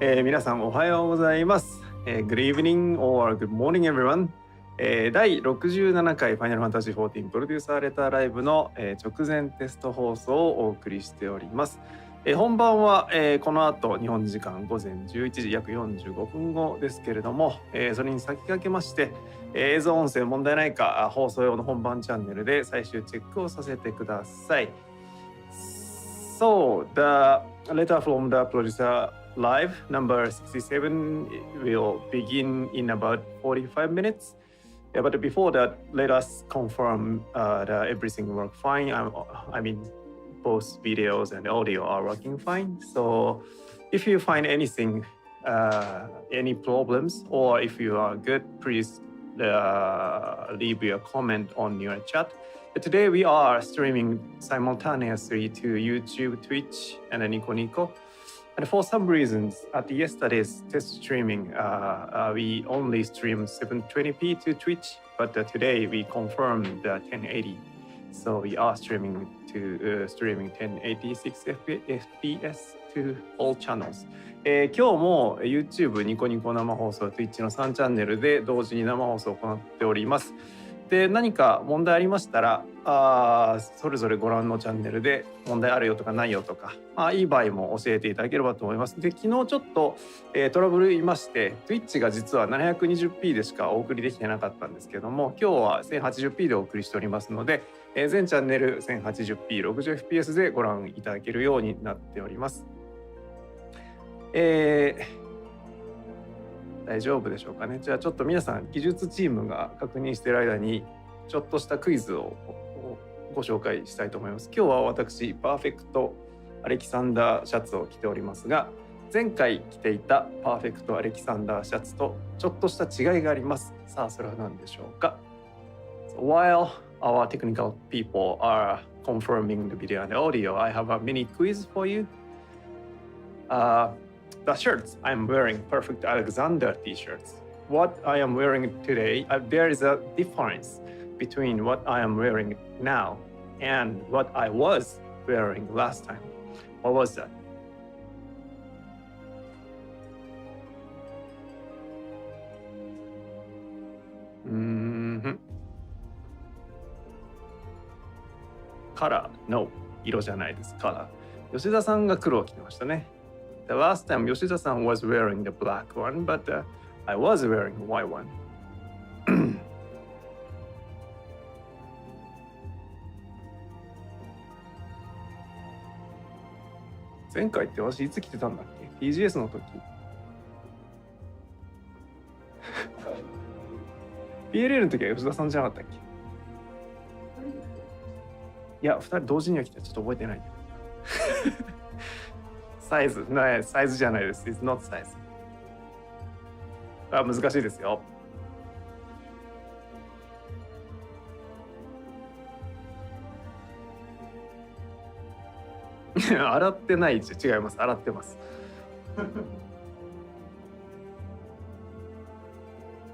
皆さんおはようございます。Good evening or good morning everyone。第67回ファイナルファンタジー14プロデューサーレターライブの直前テスト放送をお送りしております。本番はこの後日本時間午前11時約45分後ですけれども、それに先駆けまして映像音声問題ないか放送用の本番チャンネルで最終チェックをさせてください。So, the letter from the producer live number 67 will begin in about 45 minutes. But before that, let us confirm that everything works fine. I mean, both videos and audio are working fine. So if you find anything, any problems, or if you are good, please leave your comment on your chat. But today we are streaming simultaneously to YouTube, Twitch, and Nico Nico. And for some reasons, at yesterday's test streaming, we only streamed 720p to Twitch, but today we confirmed 1080. So we are streaming 1086 FPS to all channels. 今日も YouTube、ニコニコ生放送、Twitch の3チャンネルで同時に生放送を行っております。で、何か問題ありましたらそれぞれご覧のチャンネルで問題あるよとかないよとか、いい場合も教えていただければと思います。で、昨日ちょっと、トラブルいまして Twitch が実は 720p でしかお送りできてなかったんですけども、今日は 1080p でお送りしておりますので、全チャンネル 1080p、60fps でご覧いただけるようになっております。大丈夫でしょうかね。じゃあちょっと皆さん技術チームが確認している間にちょっとしたクイズをご紹介したいと思います。今日は私パーフェクトアレキサンダーシャツを着ておりますが、前回着ていたパーフェクトアレキサンダーシャツとちょっとした違いがあります。さあそれは何でしょうか。So while our technical people are confirming the video and audio, I have a mini quiz for you. The shirts I'm wearing, Perfect Alexander t-shirts. What I am wearing today, there is a difference between what I am wearing now and what I was wearing last time. What was that? Color, no. 色じゃないです。Color. 吉田さんが黒を着てましたね。The last time Yoshida-san was wearing the black one, but I was wearing the white one. 前回って私いつ着てたんだっけ？ TGS の時。PLL の時は吉田さんじゃなかったっけ？いや、2人同時には来てちょっと覚えてないけど。サイズじゃないです。It's not size. 難しいですよ。洗ってない。違います。洗ってます。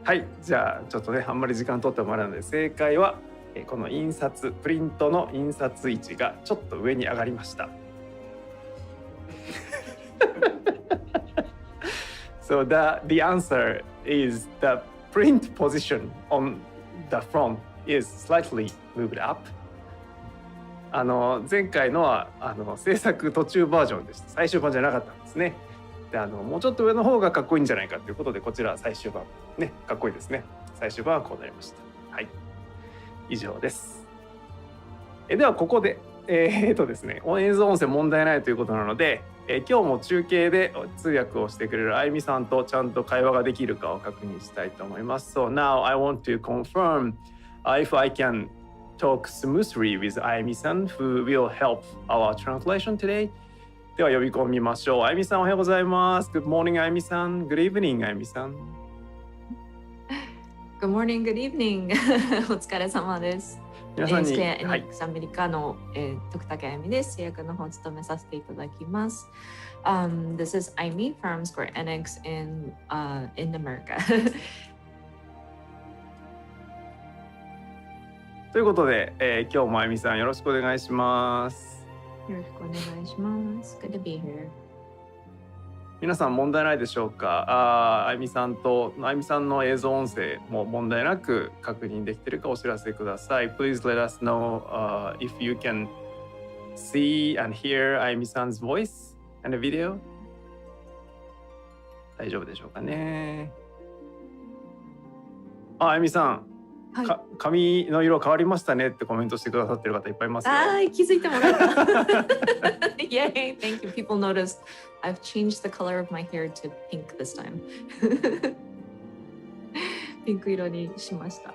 はい、じゃあちょっとね、あんまり時間取ってもらうので、正解はこの印刷、プリントの印刷位置がちょっと上に上がりました。So the answer is the print position on the front is slightly moved up. 前回のは制作途中バージョンでした。最終版じゃなかったんですね。でもうちょっと上の方がかっこいいんじゃないかということで、こちら最終版ね、かっこいいですね。最終版はこうなりました。はい、以上です。ではここでですね、映像音声問題ないということなので、今日も中継で通訳をしてくれるあゆみさんとちゃんと会話ができるかを確認したいと思います。So now I want to confirm if I can talk smoothly with あゆみさん who will help our translation today. では呼び込みましょう。あゆみさんおはようございます。Good morning あゆみさん。Good evening あゆみさん。Good morning, good evening. お疲れ様です。皆さんに、NX アメリカの、徳武あゆみです。役の方を務めさせていただきます。This is Amy from Square Enix in America. ということで、今日もあゆみさんよろしくお願いします。よろしくお願いします。Good to be here. 皆さん問題ないでしょうか。あゆみさんの映像音声も問題なく確認できているかお知らせください。Please let us know if you can see and hear あゆみさん's voice and the video. 大丈夫でしょうかね。あゆみさん、はい、髪の色変わりましたねってコメントしてくださってる方いっぱいいますよ。気づいてもらえた。Yay, thank you. People noticed. I've changed the color of my hair to pink this time. ピンク色にしました。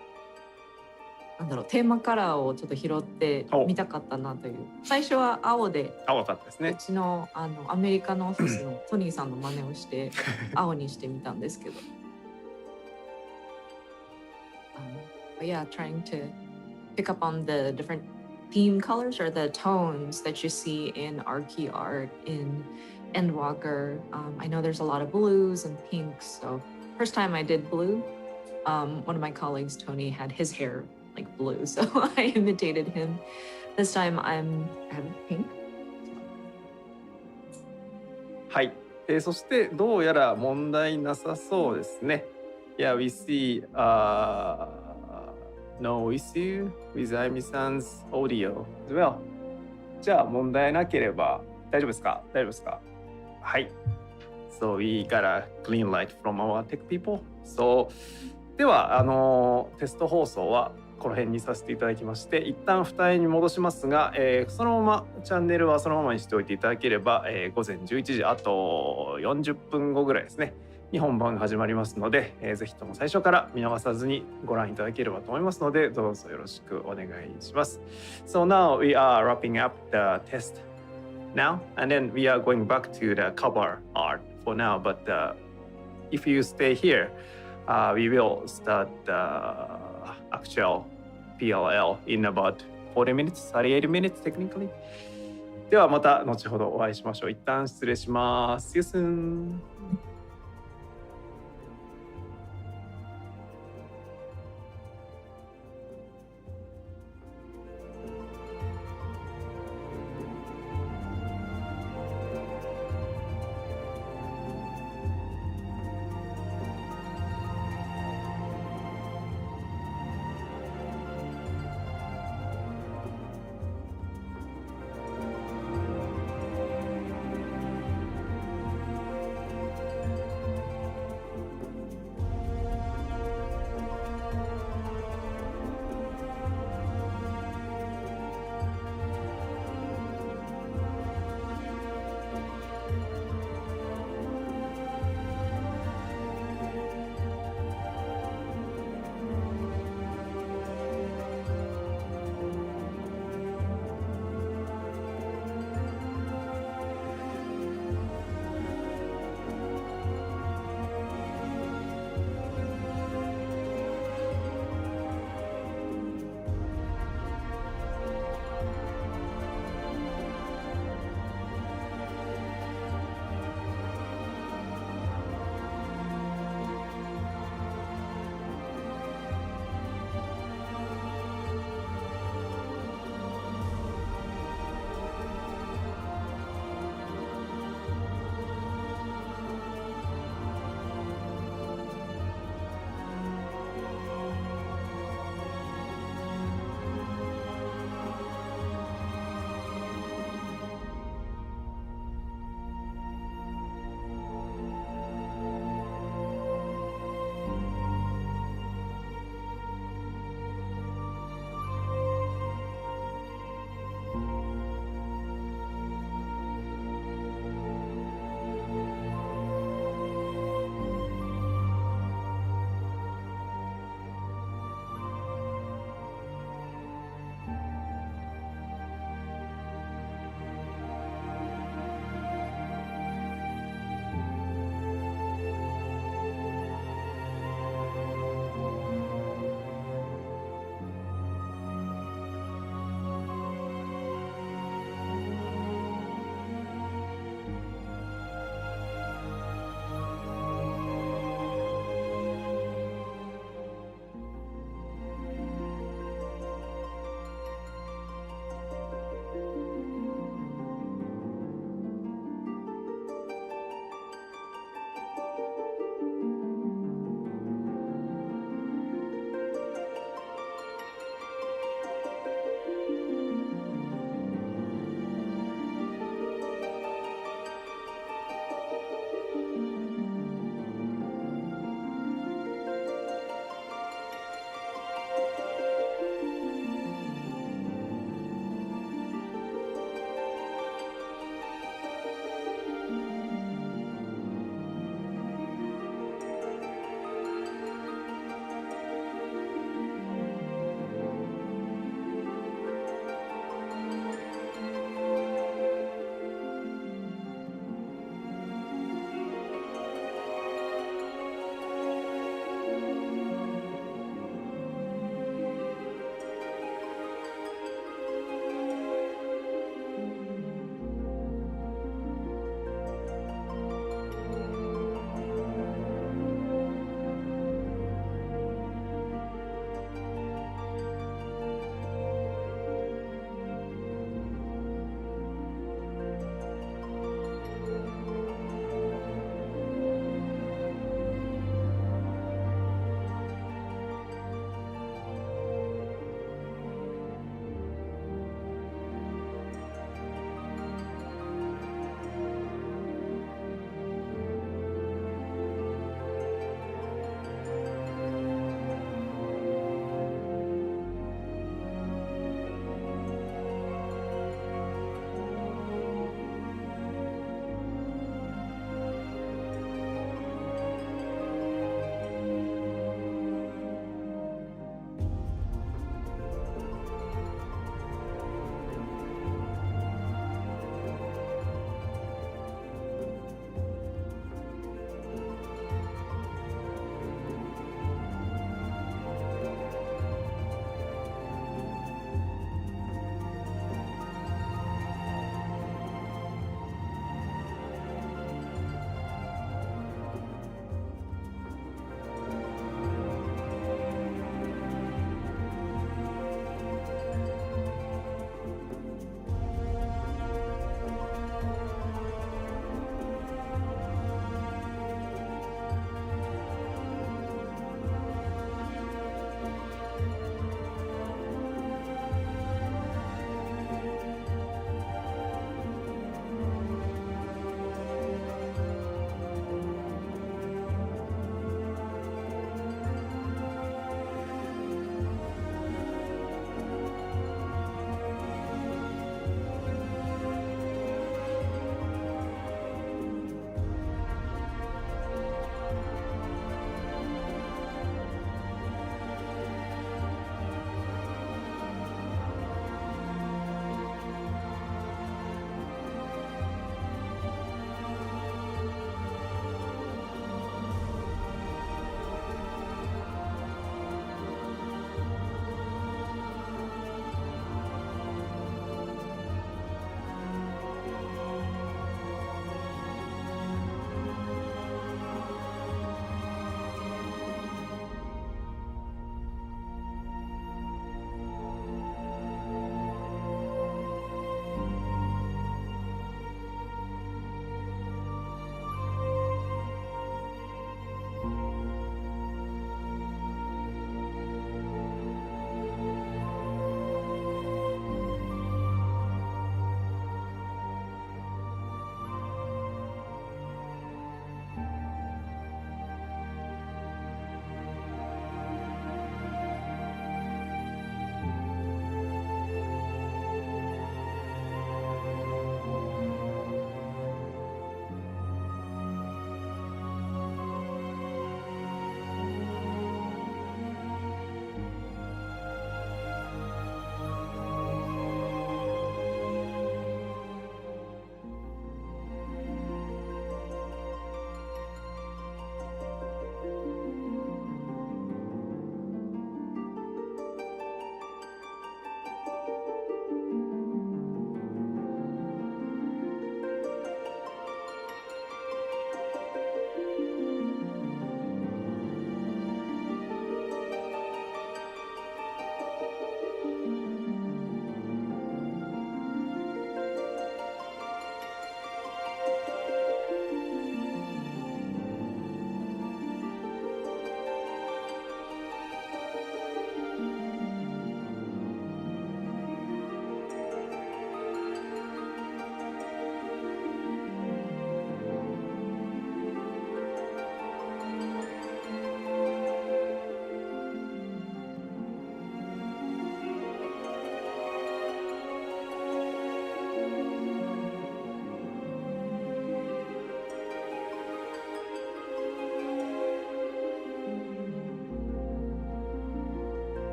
なんだろう、テーマカラーをちょっと拾ってみたかったなという。最初は青で、青かったですね。うちのアメリカのオフィスのトニーさんの真似をして青にしてみたんですけど。But yeah, trying to pick up on the different theme colors or the tones that you see in Archie art, in Endwalker. I know there's a lot of blues and pinks. So first time I did blue, one of my colleagues, Tony, had his hair like blue. So I imitated him. This time I have pink. はい。そしてどうやら問題なさそうですね。Yeah, we see no issue with あゆみさん 's audio as well. じゃあ問題なければ大丈夫ですか？大丈夫ですか？はい。So we got a clean light from our tech people. So ではテスト放送はこの辺にさせていただきまして、一旦二重に戻しますが、そのままチャンネルはそのままにしておいていただければ、午前11時あと40分後ぐらいですねに本番が始まりますので、ぜひとも最初から見逃さずにご覧いただければと思いますので、どうぞよろしくお願いします。So now we are wrapping up the test now, and then we are going back to the cover art for now. But if you stay here, we will start the actual PLL in about 40 minutes, 38 minutes technically. ではまた後ほどお会いしましょう。一旦失礼します。See you soon.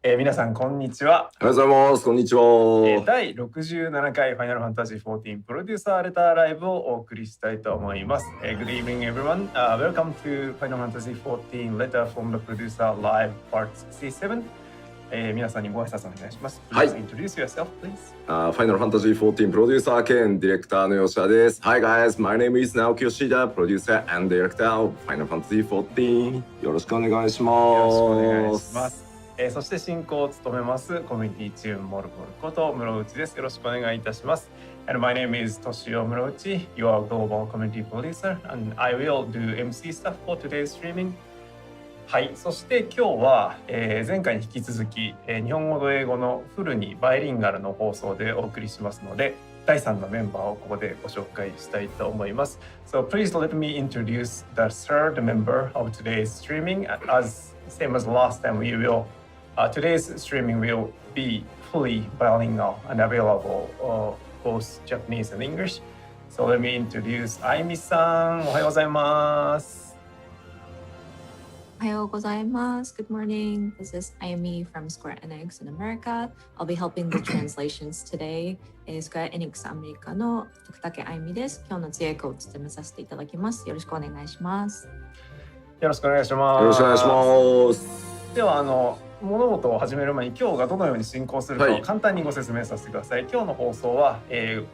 皆さんこんにちは。おはようございます。こんにちは。第67回ファイナルファンタジー14プロデューサーレターライブをお送りしたいと思います。Good evening everyone. Welcome to Final Fantasy 14 Letter from the Producer Live Part 67. 皆さんにご挨拶お願いします。はい。Please introduce yourself, please. Final Fantasy 14 プロデューサー兼ディレクターの吉田です。Hi guys, my name is Naoki Yoshida, producer and director of Final Fantasy 14. よろしくお願いします。よろしくお願いします。そして進行を務めますコミュニティチームモルモルこと室内です。よろしくお願いいたします。And my name is Toshio Murouchi, your global community producer, and I will do MC stuff for today's streaming. はい、そして今日は、前回に引き続き、日本語と英語のフルにバイリンガルの放送でお送りしますので、第3のメンバーをここでご紹介したいと思います。So please let me introduce the third member of today's streaming. As same as last time, today's streaming will be fully bilingual and available both Japanese and English. So let me introduce あゆみさん。おはようございます。おはようございます。Good morning. This is Ayumi from Square Enix in America. I'll be helping the translations today. Square Enix アメリカの徳竹あゆみです。今日の通訳を務めさせていただきます。よろしくお願いします。よろしくお願いします。よろしくお願いします。では物事を始める前に今日がどのように進行するかを簡単にご説明させてください。今日の放送は、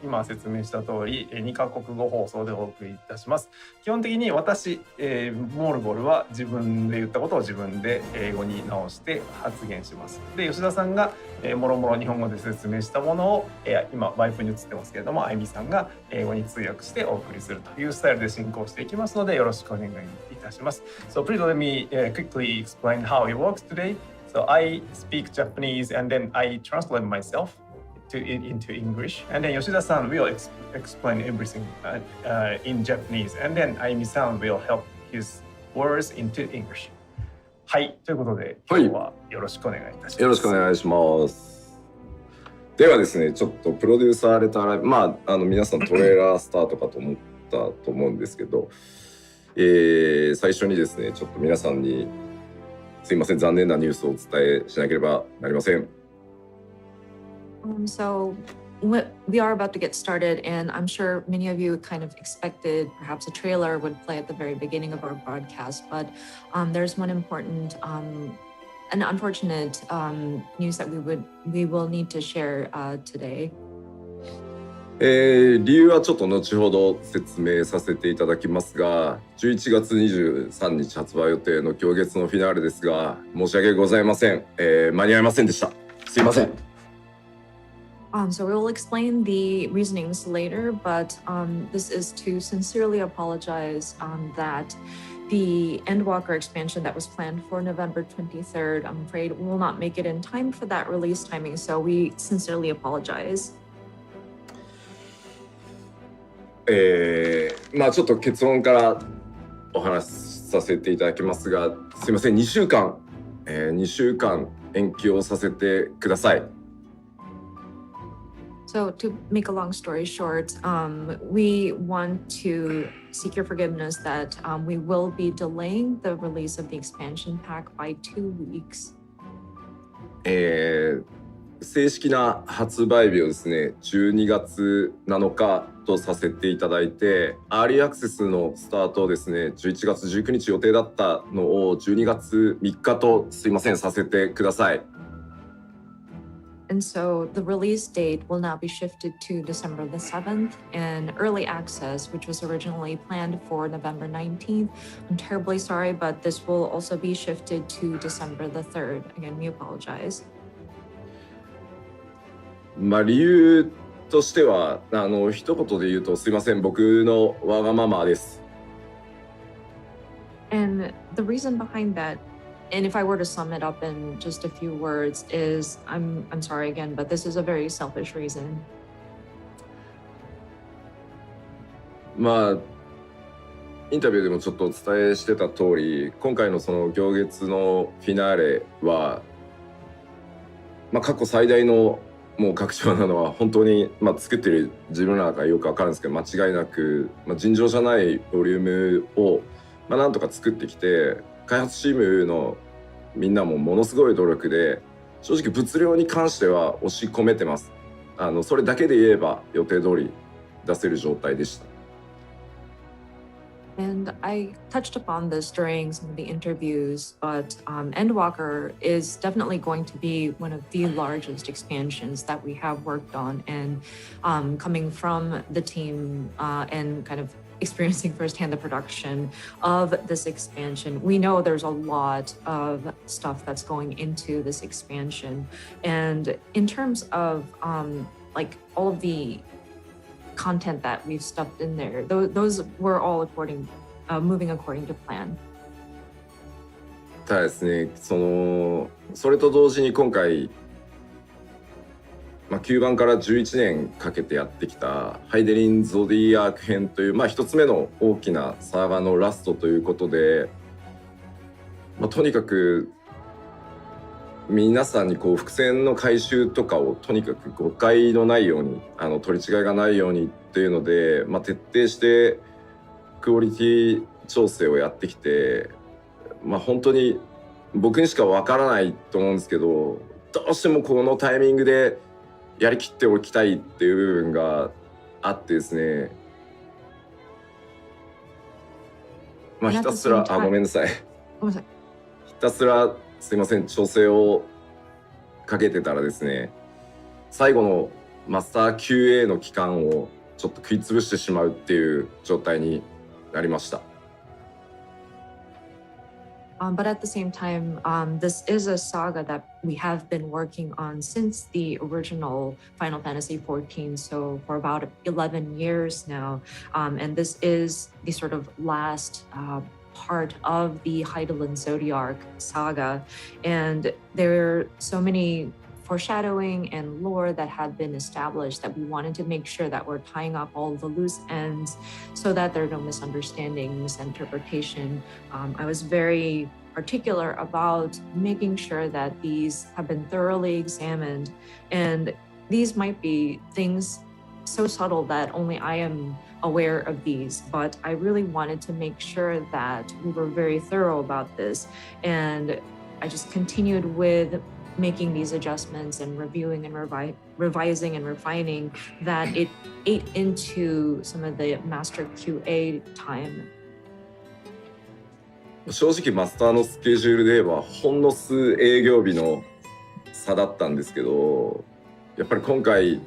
今説明した通り2カ国語放送でお送りいたします。基本的に私、モルボルは自分で言ったことを自分で英語に直して発言します。で、吉田さんが、もろもろ日本語で説明したものを、今ワイプに映ってますけれども、あゆみさんが英語に通訳してお送りするというスタイルで進行していきますので、よろしくお願いいたします。So please let me quickly explain how it works today.So I speak Japanese and then I translate myself into English. And then Yoshida-san will explain everything in Japanese. And then Ayumi-san will help his words into English. はい、ということで今日はよろしくお願いいたします。よろしくお願いします。ではですね、ちょっとプロデューサーレターライブ、皆さんトレーラースタートかと思ったと思うんですけど、最初にですね、ちょっと皆さんにすいません、残念なニュースをお伝えしなければなりません。So we are about to get started, and I'm sure many of you kind of expected perhaps a trailer would play at the very beginning of our broadcast, but there's one important an unfortunate news that we will need to share today. 理由はちょっと後ほど説明させていただきますが、11月23日発売予定の今月のフィナーレですが、申し訳ございません。間に合いませんでした。すいません。So we will explain the reasonings later, but this is to sincerely apologize that the Endwalker expansion that was planned for November 23rd, I'm afraid will not make it in time for that release timing, so we sincerely apologize. ちょっと結論からお話しさせていただきますが、すいません、2週間延期をさせてください。So to make a long story short, we want to seek your forgiveness that we will be delaying the release of the expansion pack by 2 weeks. 正式な発売日をですね、12月7日とさせていただいて、アーリーアクセスのスタートをですね、11月19日予定だったのを12月3日とすいません、させてください。And so the release date will now be shifted to December the 7th, and early access, which was originally planned for November 19th. I'm terribly sorry, but this will also be shifted to December the 3rd. Again, we apologize. 理由としては一言で言うとすいません、僕のわがままです。And the reason behind that, and if I were to sum it up in just a few words, is I'm sorry again, but this is a very selfish reason. インタビューでもちょっとお伝えしてた通り、今回のその行月のフィナーレは、過去最大のもう拡張なのは本当に、作ってる自分らがよくわかるんですけど、間違いなく、尋常じゃないボリュームを、なんとか作ってきて、開発チームのみんなもものすごい努力で正直物量に関しては押し込めてます。それだけで言えば予定通り出せる状態でした。And I touched upon this during some of the interviews, but Endwalker is definitely going to be one of the largest expansions that we have worked on. And coming from the team and kind of experiencing firsthand the production of this expansion, we know there's a lot of stuff that's going into this expansion. And in terms of like all of the content that we've stuffed in there, those were all moving according to plan. ただですね、それと同時に今回、9番から11年かけてやってきたハイデリン・ゾディアーク編という、一つ目の大きなサーガのラストということで、とにかく皆さんにこう伏線の回収とかをとにかく誤解のないように取り違いがないようにっていうので、徹底してクオリティ調整をやってきて、本当に僕にしかわからないと思うんですけど、どうしてもこのタイミングでやりきっておきたいっていう部分があってですね、ひたすらごめんなさい。ひたすらすいません、調整をかけてたらですね、最後のマスター QA の期間をちょっと食いつぶしてしまうっていう状態になりました。But at the same time, this is a saga that we have been working on since the original Final Fantasy XIV, so for about 11 years now. And this is the sort of last part of the Heidelin Zodiac saga. And there are so many foreshadowing and lore that had been established that we wanted to make sure that we're tying up all the loose ends so that there are no misunderstanding, misinterpretation. I was very particular about making sure that these have been thoroughly examined, and these might be things so subtle that only I am aware of these, but I really wanted to make sure that we were very thorough about this, and I just continued with making these adjustments and reviewing and revising and refining that it ate into some of the master QA time. 正直マスターのスケジュールで言えばほんの数営業日の差だったんですけど、やっぱり今回、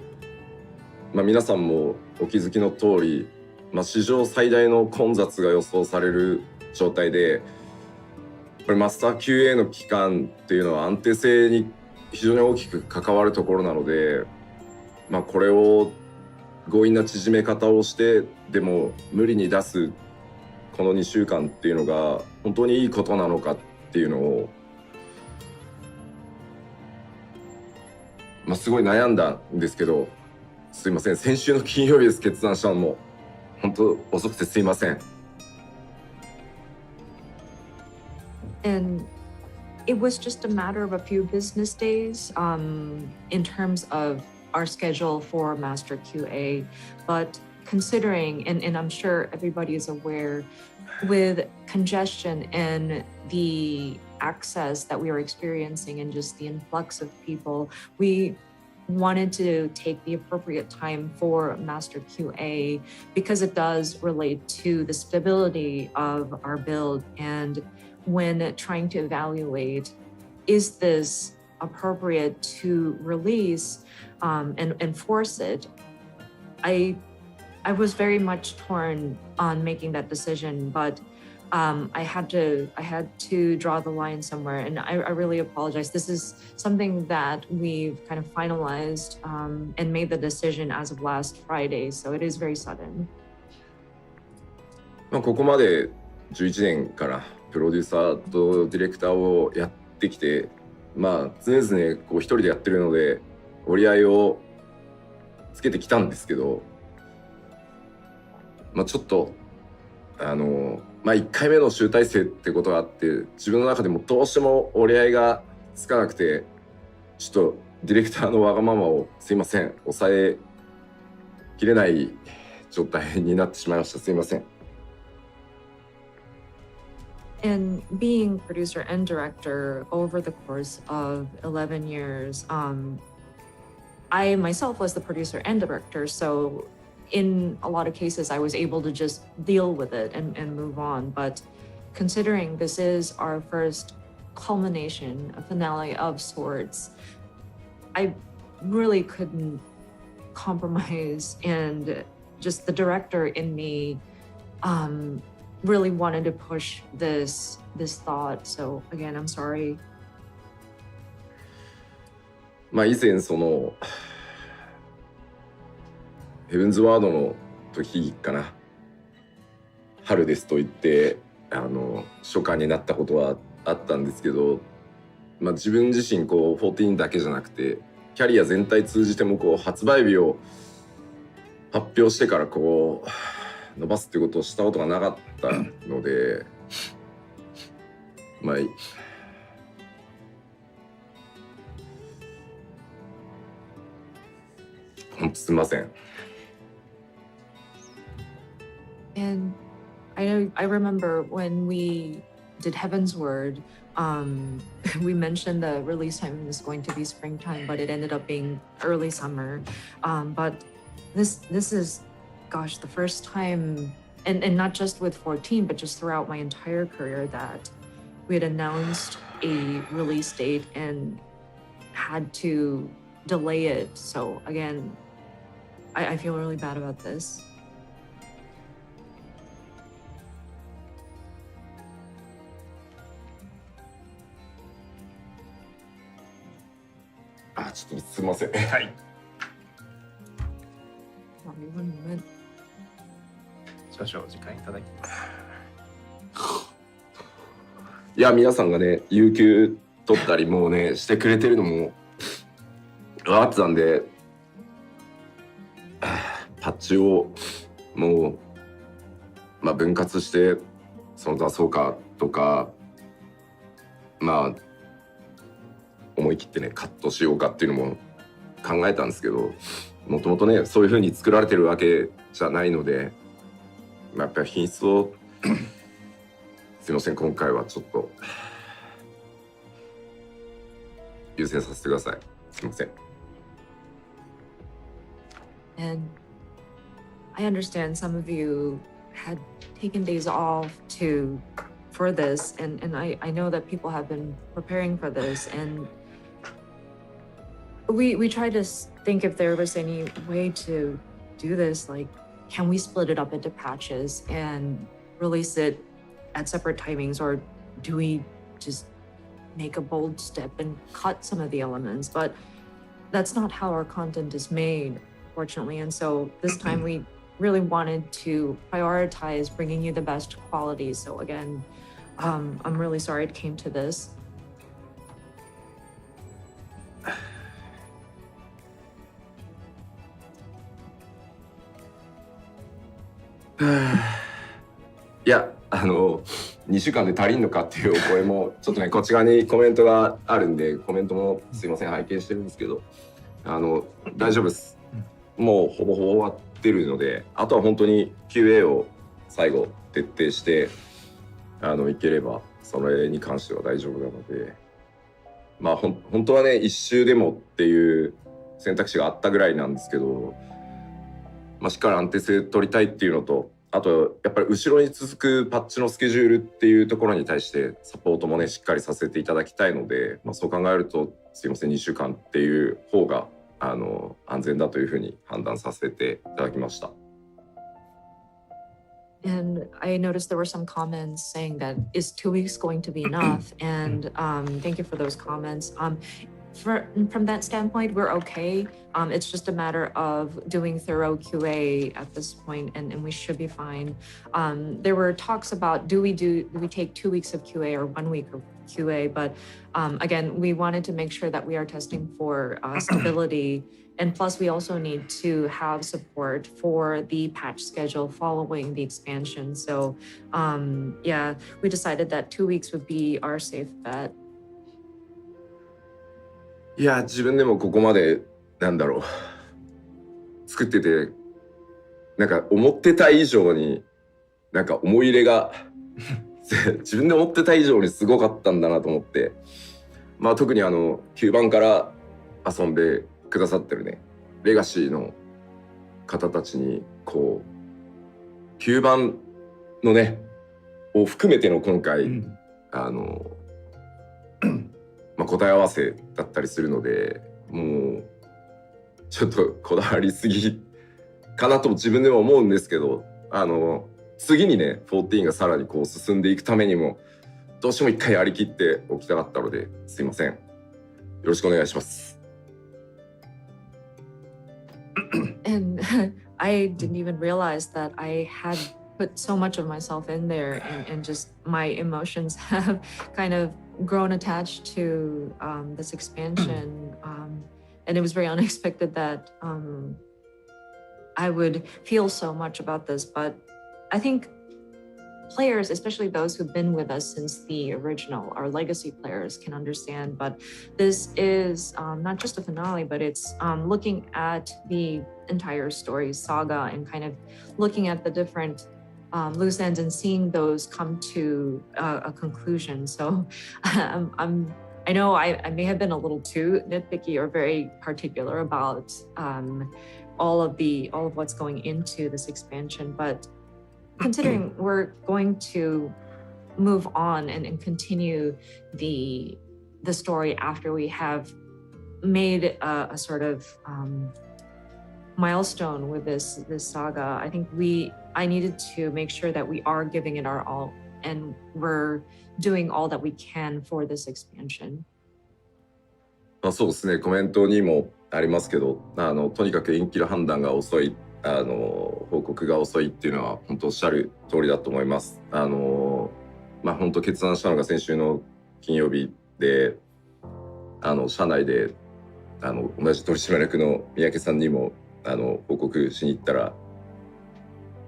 皆さんもお気づきの通り、史上最大の混雑が予想される状態で、これマスター QA の期間っていうのは安定性に非常に大きく関わるところなので、これを強引な縮め方をしてでも無理に出すこの2週間っていうのが本当にいいことなのかっていうのを、すごい悩んだんですけど、すいません、先週の金曜日です決断したのも本当遅くてすいません。And it was just a matter of a few business days in terms of our schedule for Master QA. But considering, and I'm sure everybody is aware, with congestion and the access that we are experiencing and just the influx of people, we wanted to take the appropriate time for Master QA because it does relate to the stability of our build. And when trying to evaluate, is this appropriate to release and force it, I was very much torn on making that decision, but I had to draw the line somewhere, and I really apologize. This is something that we've kind of finalized and made the decision as of last Friday, so it is very sudden. ここまで11年からプロデューサーとディレクターをやってきて、常々こう一人でやってるので折り合いをつけてきたんですけど、ちょっと1回目の集大成ってことがあって、自分の中でもどうしても折り合いがつかなくて、ちょっとディレクターのわがままをすいません、抑えきれない状態になってしまいました。すいません。And being producer and director over the course of 11 years, I myself was the producer and director, so in a lot of cases I was able to just deal with it and move on. But considering this is our first culmination, a finale of sorts, I really couldn't compromise, and just the director in me really wanted to push this thought. So again, I'm sorry. まあ以前そのヘブンズワードの時かな、春ですと言って初夏になったことはあったんですけど、まあ、自分自身こう14だけじゃなくてキャリア全体通じてもこう発売日を発表してからこう伸ばすってことをしたことがなかったので、まあ本当すみません。And I remember when we did Heaven's Word, we mentioned the release time was going to be springtime, but it ended up being early summer. But this is, gosh, the first time, and not just with 14, but just throughout my entire career, that we had announced a release date and had to delay it. So again, I feel really bad about this. ちょっとすみません。はい。少々お時間いただきます。いや皆さんがね有給取ったりもうねしてくれてるのも分かってたんで、パッチをもうまあ分割してその出そうかとか、まあ思い切ってねカットしようかっていうのも考えたんですけど、もともとねそういう風に作られてるわけじゃないので、まあ、やっぱり品質をすいません、今回はちょっと優先させてください。すいません。And I understand some of you had taken days off for this, and I know that people have been preparing for this, and we tried to think if there was any way to do this, like can we split it up into patches and release it at separate timings, or do we just make a bold step and cut some of the elements? But that's not how our content is made, fortunately, and so this time we really wanted to prioritize bringing you the best quality. So again, I'm really sorry it came to this. いや2週間で足りんのかっていうお声もちょっとねこっち側にコメントがあるんで、コメントもすいません拝見してるんですけど、大丈夫です。もうほぼほぼ終わってるので、あとは本当に QA を最後徹底していければそれに関しては大丈夫なので、まあ本当はね1周でもっていう選択肢があったぐらいなんですけど、まあ、しっかり安定性取りたいっていうのと、あとやっぱり後ろに続くパッチのスケジュールっていうところに対してサポートもねしっかりさせていただきたいので、まあ、そう考えるとすいません2週間っていう方が安全だというふうに判断させていただきました。And I noticed there were some comments saying that is 2 weeks going to be enough? And thank you for those comments. From that standpoint, we're okay. It's just a matter of doing thorough QA at this point, and we should be fine. There were talks about do we take 2 weeks of QA or 1 week of QA, but again, we wanted to make sure that we are testing for stability. And plus, we also need to have support for the patch schedule following the expansion. So yeah, we decided that 2 weeks would be our safe bet. いや自分でもここまでなんだろう作っててなんか思ってた以上になんか思い入れが自分で思ってた以上にすごかったんだなと思って、まあ特に9番から遊んでくださってるねレガシーの方たちにこう9番のねを含めての今回、まあ、答え合わせだったりするので、もうちょっとこだわりすぎかなと自分でも思うんですけど、次にね14がさらにこう進んでいくためにもどうしても一回やりきっておきたかったので、すいません、よろしくお願いします。And I didn't even realize that I had put so much of myself in there, and just my emotions have kind of grown attached to this expansion. And it was very unexpected that I would feel so much about this. But I think players, especially those who've been with us since the original, our legacy players, can understand. But this is not just a finale, but it's looking at the entire story saga and kind of looking at the different loose ends and seeing those come to a conclusion. So I know I may have been a little too nitpicky or very particular about all of what's going into this expansion, but considering we're going to move on and continue the story after we have made a sort of milestone with this saga, I think I needed to make sure that we are giving it our all and we're doing all that we can for this expansion. まあそうですね、コメントにもありますけど、とにかく延期の判断が遅い、報告が遅いっていうのは本当おっしゃる通りだと思います。まあ本当決断したのが先週の金曜日で、社内で同じ取締役の三宅さんにも報告しに行ったら、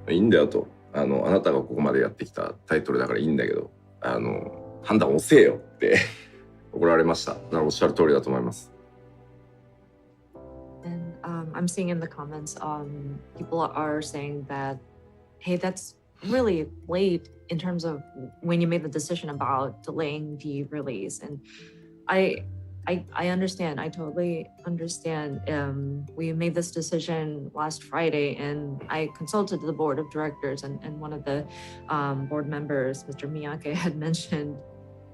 いいんだよと、あなたがここまでやってきたタイトルだからいいんだけど、判断遅えよって怒られました。おっしゃる通りだと思います。And I'm seeing in the comments, people are saying that, hey, that's really late in terms of when you made the decision about delaying the release. And I understand. I totally understand. We made this decision last Friday, and I consulted the board of directors, and one of the board members, Mr. Miyake, had mentioned,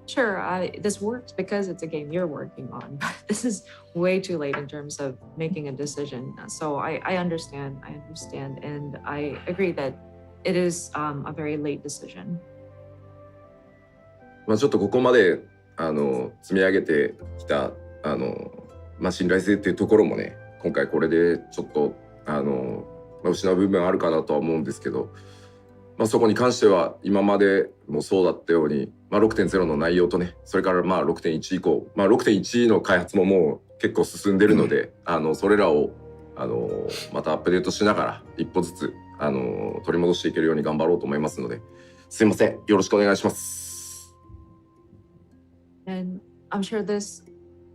sure, this works because it's a game you're working on, but this is way too late in terms of making a decision. So I understand, and I agree that it is a very late decision. まあちょっとここまで積み上げてきたまあ信頼性っていうところもね、今回これでちょっとまあ、失う部分あるかなとは思うんですけど、まあ、そこに関しては今までもそうだったように、まあ、6.0 の内容とね、それからまあ 6.1 以降、まあ、6.1 の開発ももう結構進んでるので、それらをまたアップデートしながら一歩ずつ取り戻していけるように頑張ろうと思いますので、すいません、よろしくお願いします。And I'm sure this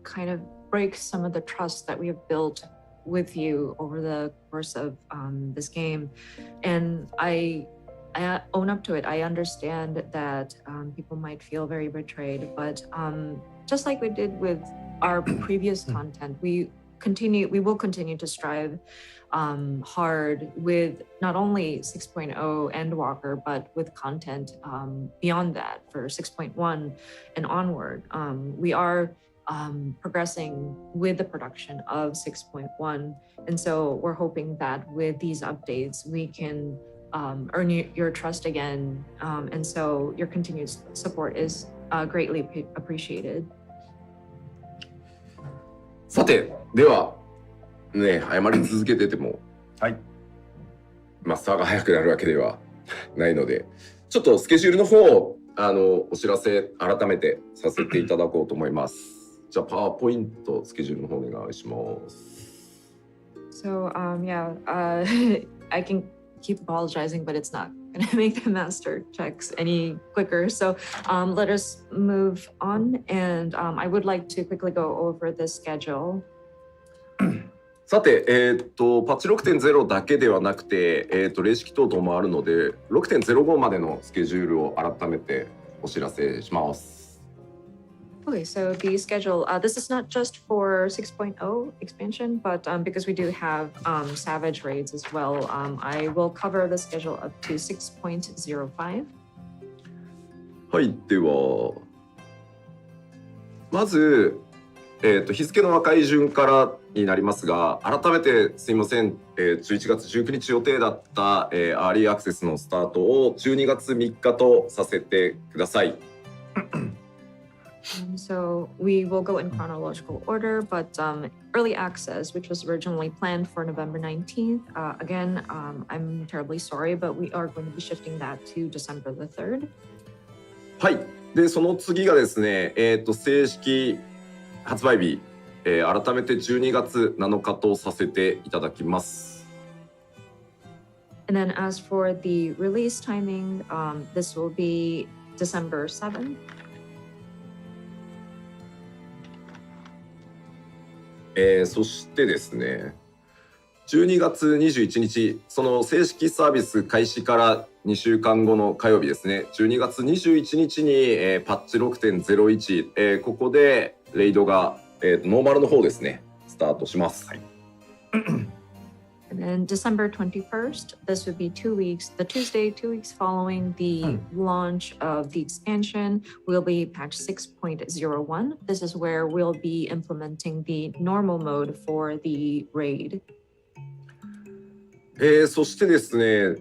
kind of breaks some of the trust that we have built with you over the course of this game. And I own up to it. I understand that people might feel very betrayed, but just like we did with our previous content, we will continue to strive hard with not only 6.0 Endwalker, but with content beyond that for 6.1 and onward. We are progressing with the production of 6.1, and so we're hoping that with these updates we can earn your trust again, and so your continued support is greatly appreciated. さて、ではね、謝り続けてても、はい、マスターが早くなるわけではないので、ちょっとスケジュールの方をお知らせ改めてさせていただこうと思います。じゃあパワーポイントスケジュールの方お願いします。So I can keep apologizing, but it's not going to make the master checks any quicker. So let us move on, and I would like to quickly go over the schedule. さて、パッチ 6.0 だけではなくて、例式等々もあるので 6.05 までのスケジュールを改めてお知らせします。Okay, so the schedule, this is not just for 6.0 expansion, but because we do have Savage raids as well, I will cover the schedule up to 6.05. はい、ではまず、日付の赤い順からになりますが、改めてすいません、11月19日予定だった、アーリーアクセスのスタートを12月3日とさせてください。So we will go in chronological order, but early access, which was originally planned for November 19th, again, I'm terribly sorry, but we are going to be shifting that to December the 3rd. はい。で、その次がですね、正式発売日、改めて12月7日とさせていただきます。And then as for the release timing, this will be December 7th. そしてですね、12月21日、その正式サービス開始から2週間後の火曜日ですね、12月21日に、パッチ 6.01、ここでレイドが、ノーマルの方ですね、スタートします。はい。And then December 21st, this would be 2 weeks, the Tuesday, 2 weeks following the launch of the expansion, will be patch 6.01. This is where we'll be implementing the normal mode for the raid. そしてですね、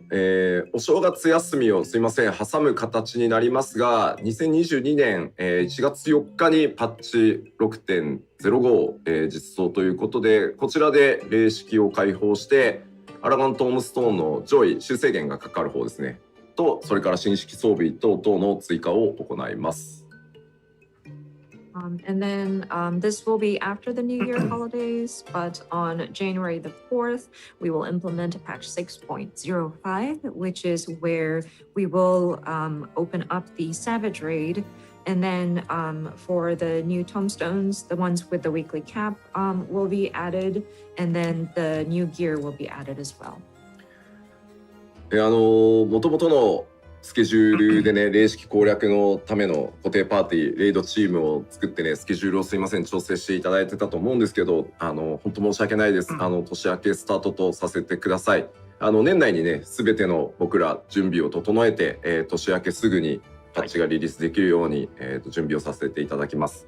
お正月休みをすいません挟む形になりますが、2022年、1月4日にパッチ 6.05、実装ということで、こちらで例式を開放してアラガントームストーンの上位修正源がかかる方ですねと、それから新式装備等々の追加を行います。And then this will be after the New Year holidays, but on January the 4th, we will implement patch 6.05, which is where we will open up the Savage raid. And then for the new tombstones, the ones with the weekly cap will be added, and then the new gear will be added as well. もともとのスケジュールでね、例式攻略のための固定パーティー、レイドチームを作ってね、スケジュールをすいません、調整していただいてたと思うんですけど、本当申し訳ないです。年明けスタートとさせてください。年内にね、すべての僕ら準備を整えて、年明けすぐにパッチがリリースできるように、準備をさせていただきます。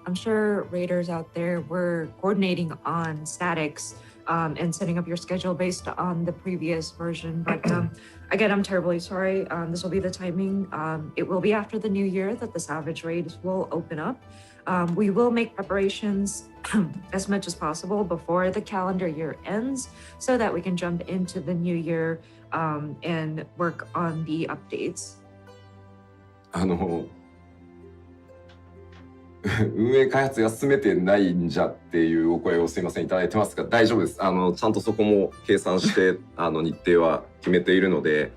I'm sure raiders out there were coordinating on statics and setting up your schedule based on the previous version. But again, I'm terribly sorry. This will be the timing. It will be after the new year that the Savage raids will open up. We will make preparations as much as possible before the calendar year ends so that we can jump into the new year and work on the updates. 運営開発休めてないんじゃっていうお声をすいませんいただいてますが、大丈夫です。ちゃんとそこも計算して日程は決めているので、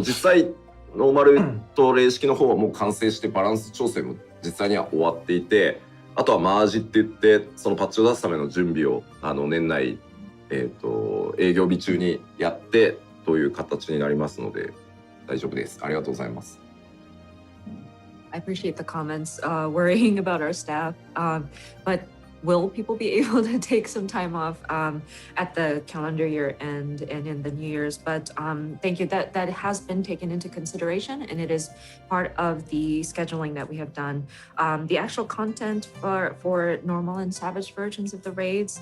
実際ノーマルと例式の方はもう完成してバランス調整も実際には終わっていて、あとはマージって言ってそのパッチを出すための準備を年内、営業日中にやってという形になりますので大丈夫です。ありがとうございます。I appreciate the comments worrying about our staff, but will people be able to take some time off at the calendar year end and in the New Year's? But thank you. That has been taken into consideration, and it is part of the scheduling that we have done. The actual content for normal and savage versions of the raids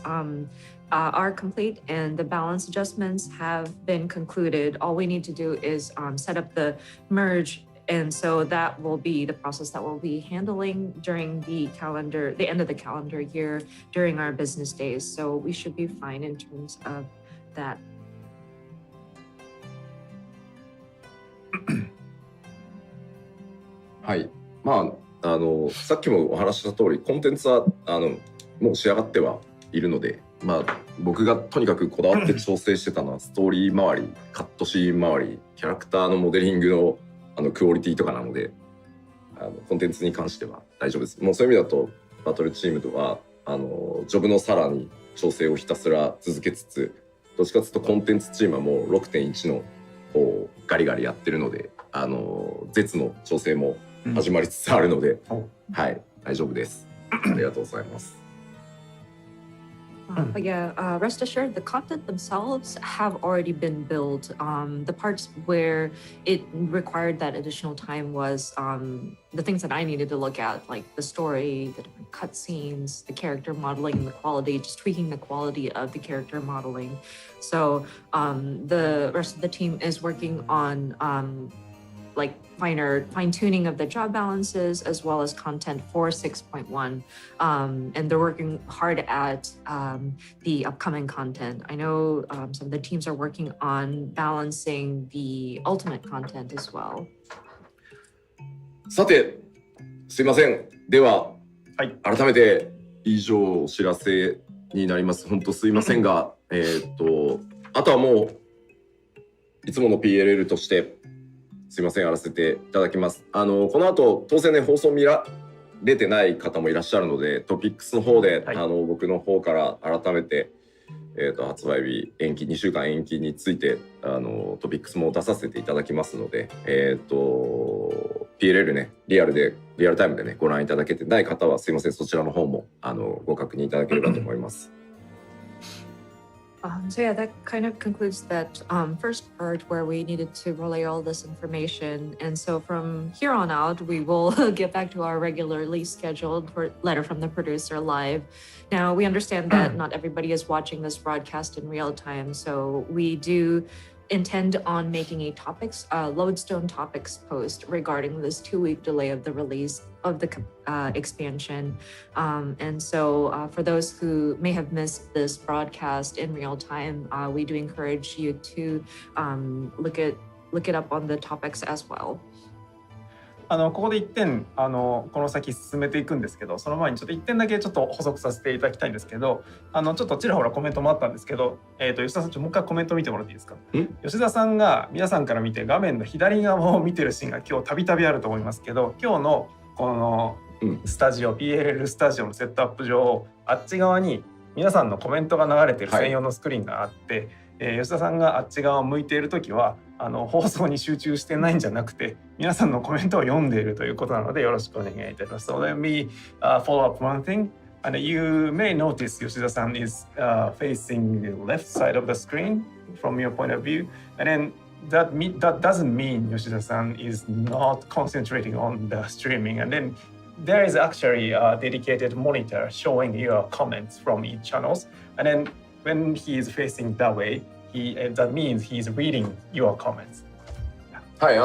are complete, and the balance adjustments have been concluded. All we need to do is set up the merge. And so that will be the process that we'll be handling during the end of the calendar year during our business days. So we should be fine in terms of that. はい。まあさっきもお話しした通り、コンテンツはもう仕上がってはいるので、まあ僕がとにかくこだわって調整してたのはストーリー周り、カットシーン周り、キャラクターのモデリングのクオリティとかなので、コンテンツに関しては大丈夫です。もうそういう意味だとバトルチームとはジョブのさらに調整をひたすら続けつつ、どっちかというとコンテンツチームはもう 6.1 の方をガリガリやってるので、絶の調整も始まりつつあるので、はい、大丈夫です。ありがとうございます。But yeah, rest assured, the content themselves have already been built. The parts where it required that additional time was the things that I needed to look at, like the story, the different cutscenes, the character modeling, and the quality, just tweaking the quality of the character modeling. So the rest of the team is working on like fine-tuning of the job balances as well as content for 6.1, and they're working hard at the upcoming content. I know some of the teams are working on balancing the ultimate content as well. さて、すいません。では、はい、改めて以上お知らせになります。本当すいませんが、あとはもういつもの PLL としてすいません、やらせていただきます。この後当然ね、放送見られてない方もいらっしゃるので、トピックスの方で、はい、僕の方から改めて、発売日延期2週間延期についてトピックスも出させていただきますので、PLL ね、リアルタイムでねご覧いただけてない方はすいません、そちらの方もご確認いただければと思います。So yeah, that kind of concludes that first part where we needed to relay all this information. And so from here on out, we will get back to our regularly scheduled letter from the producer live. Now, we understand that not everybody is watching this broadcast in real time. So we do intend on making a lodestone topics post regarding this 2-week delay of the release of the expansion. And so for those who may have missed this broadcast in real time, we do encourage you to look it up on the topics as well. ここで1点この先進めていくんですけど、その前にちょっと1点だけちょっと補足させていただきたいんですけど、ちょっとちらほらコメントもあったんですけど、吉田さんもう一回コメント見てもらっていいですか。吉田さんが皆さんから見て画面の左側を見てるシーンが今日たびたびあると思いますけど、今日のこのスタジオ、PLL スタジオのセットアップ上、あっち側に皆さんのコメントが流れてる専用のスクリーンがあって、吉田さんがあっち側を向いているときは放送に集中してないんじゃなくて、皆さんのコメントを読んでいるということなのでよろしくお願いいたします。So let me follow up one thing. And you may notice Yoshida-san is facing the left side of the screen from your point of view. And then that doesn't mean Yoshida-san is not concentrating on the streaming. And then there is actually a dedicated monitor showing your comments from each channels. And then when he is facing that way, that means he's reading your comments. はい、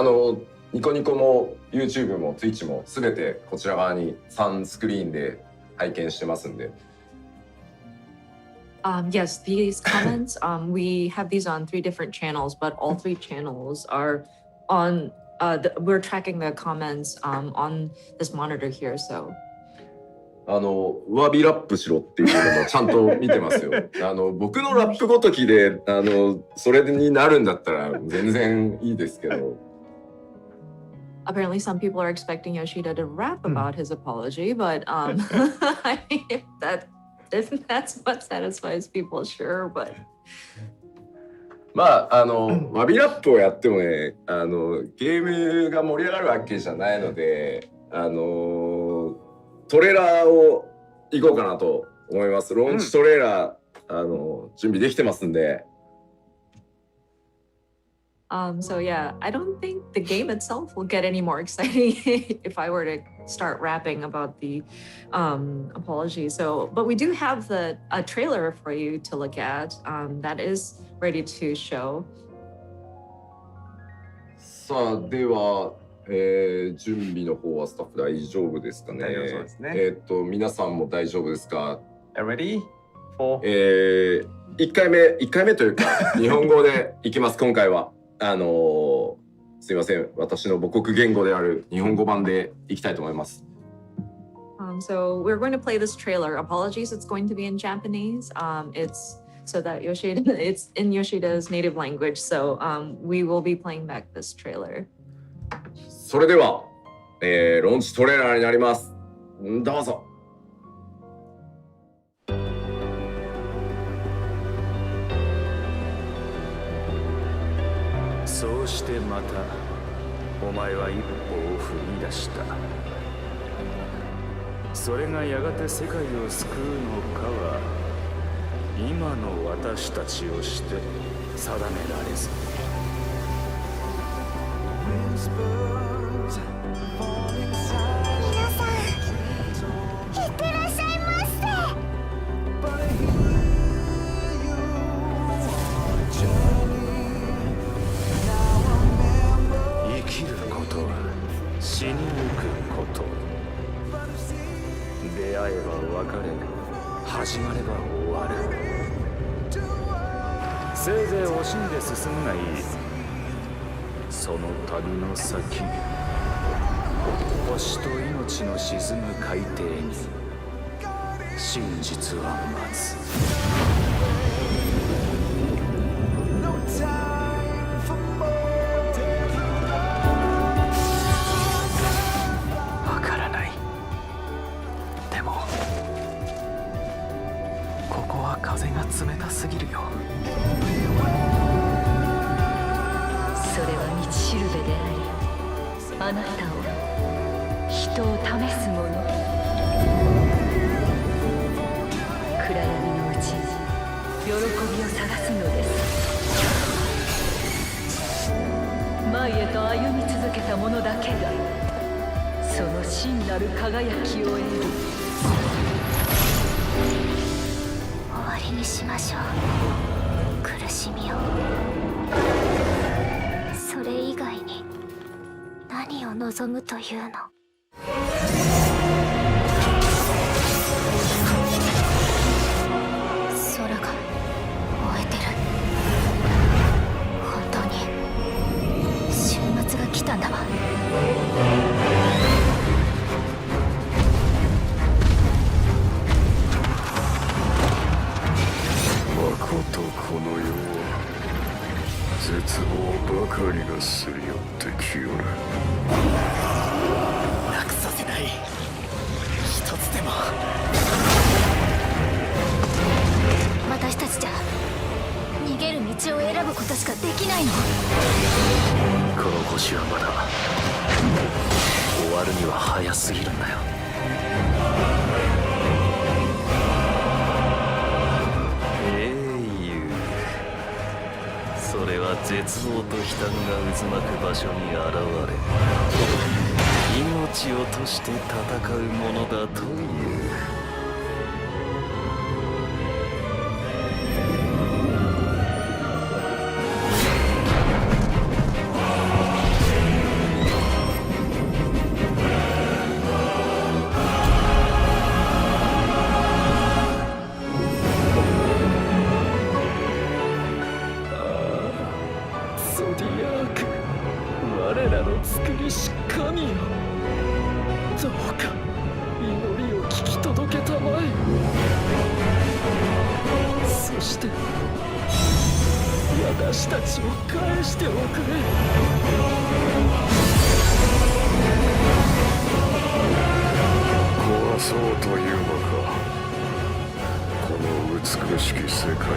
ニコニコも YouTube も Twitch もすべてこちら側に3スクリーンで拝見してますんで。Yes, these comments, we have these on 3 different channels, but all 3 channels are on, we're tracking the comments on this monitor here, so. 上火ラップしろっていうのもちゃんと見てますよ。僕のラップごときでそれになるんだったら全然いいですけど。Apparently, some people are expecting Yoshida to rap about his apology, but I mean, if that's what satisfies people, sure, but. まあわびラップをやってもね、ゲームが盛り上がるわけじゃないので、トレーラーを行こうかなと思います。ローンチトレーラー、準備できてますんで。So yeah, I don't think the game itself will get any more exciting if I were to start rapping about the apology. So, but we do have a trailer for you to look at that is ready to show. さあ、では。準備の方はスタッフ大丈夫ですかね。大丈夫ですね。皆さんも大丈夫ですか。Ready? For 1回目というか日本語でいきます。今回はすいません、私の母国言語である日本語版でいきたいと思います。So we're going to play this trailer. Apologies, it's going to be in Japanese. It's so that it's in Yoshida's native language. So we will be playing back this trailer. それでは、ローンチトレーラーになります。どうぞ。うしてまたお前は一歩を踏み出した。それがやがて世界を救うのかは今の私たちをして定められず。皆さん、いってらっしゃいませ。生きることは死にゆくこと。出会えば別れ、始まれば終わる。せいぜい惜しんで進むがいい。その旅の先、星と命の沈む海底に真実は待つ。わからない。でもここは風が冷たすぎるよ。それは道しるべであり、あなたを、人を試すもの。暗闇のうちに喜びを探すのです。前へと歩み続けた者だけがその真なる輝きを得る。終わりにしましょう、苦しみを。それ以外に何を望むというの。空が燃えてる。本当に週末が来たんだわ。まことこの世は絶望ばかりがすり寄ってきよる。なくさせない、一つでも。私たちじゃ逃げる道を選ぶことしかできないの。この星はまだ終わるには早すぎるんだよ。それは絶望と悲嘆が渦巻く場所に現れ、命を賭して戦うものだという。我らの作りし神よ、どうか祈りを聞き届けたまえ。そして私たちを返しておくれ。壊そうというのか、この美しき世界を。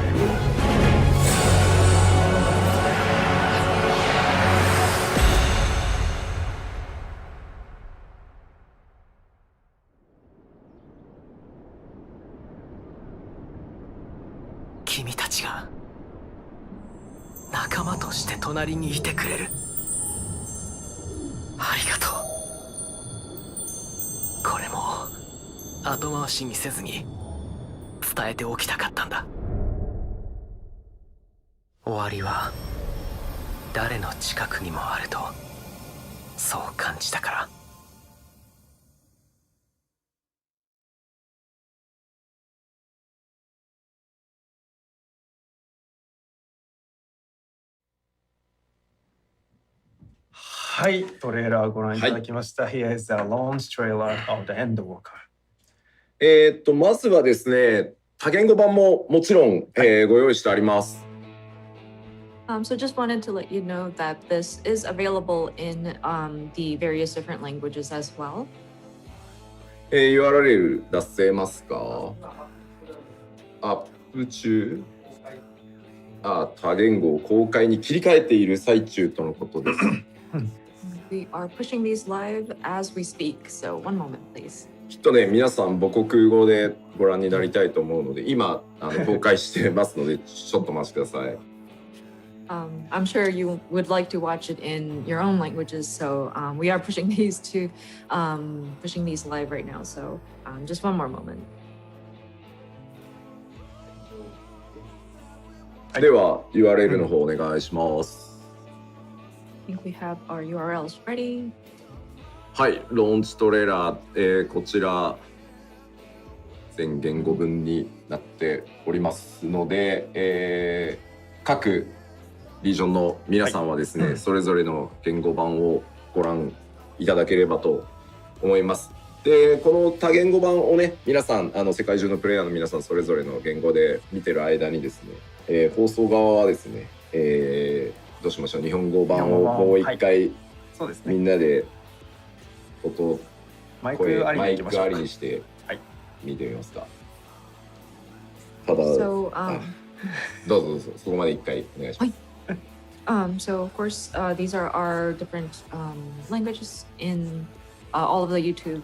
君たちが仲間として隣にいてくれる。ありがとう。これも後回しにせずに伝えておきたかったんだ。終わりは誰の近くにもあると、そう感じたから。はい、トレーラーご覧いただきました。Here is the launch trailer of the Endwalker。まずはですね、多言語版ももちろん、ご用意してあります。So just wanted to let you know that this is available in the various different languages as well. URL 出せますか？アップ中？多言語を公開に切り替えている最中とのことです。We are pushing these live as we speak, so one moment, please. きっとね、皆さん母国語でご覧になりたいと思うので、今公開してますので、ちょっとお待ちください。I'm sure you would like to watch it in your own languages, so we are pushing these live right now. So just one more moment. では URL の方お願いします。I think we have our URLs ready. はい、ローンチトレーラー、こちら全言語分になっておりますので、各リージョンの皆さんはですね、それぞれの言語版をご覧いただければと思います。で、この多言語版をね、皆さん世界中のプレイヤーの皆さんそれぞれの言語で見てる間にですね、放送側はですね、どうしましょう、日本語版をもう一回、そうですね、みんなで音マイクありにして見てみますか。ただ、So, どうぞそこまで一回お願いします。So of course, these are our different languages in all of the YouTube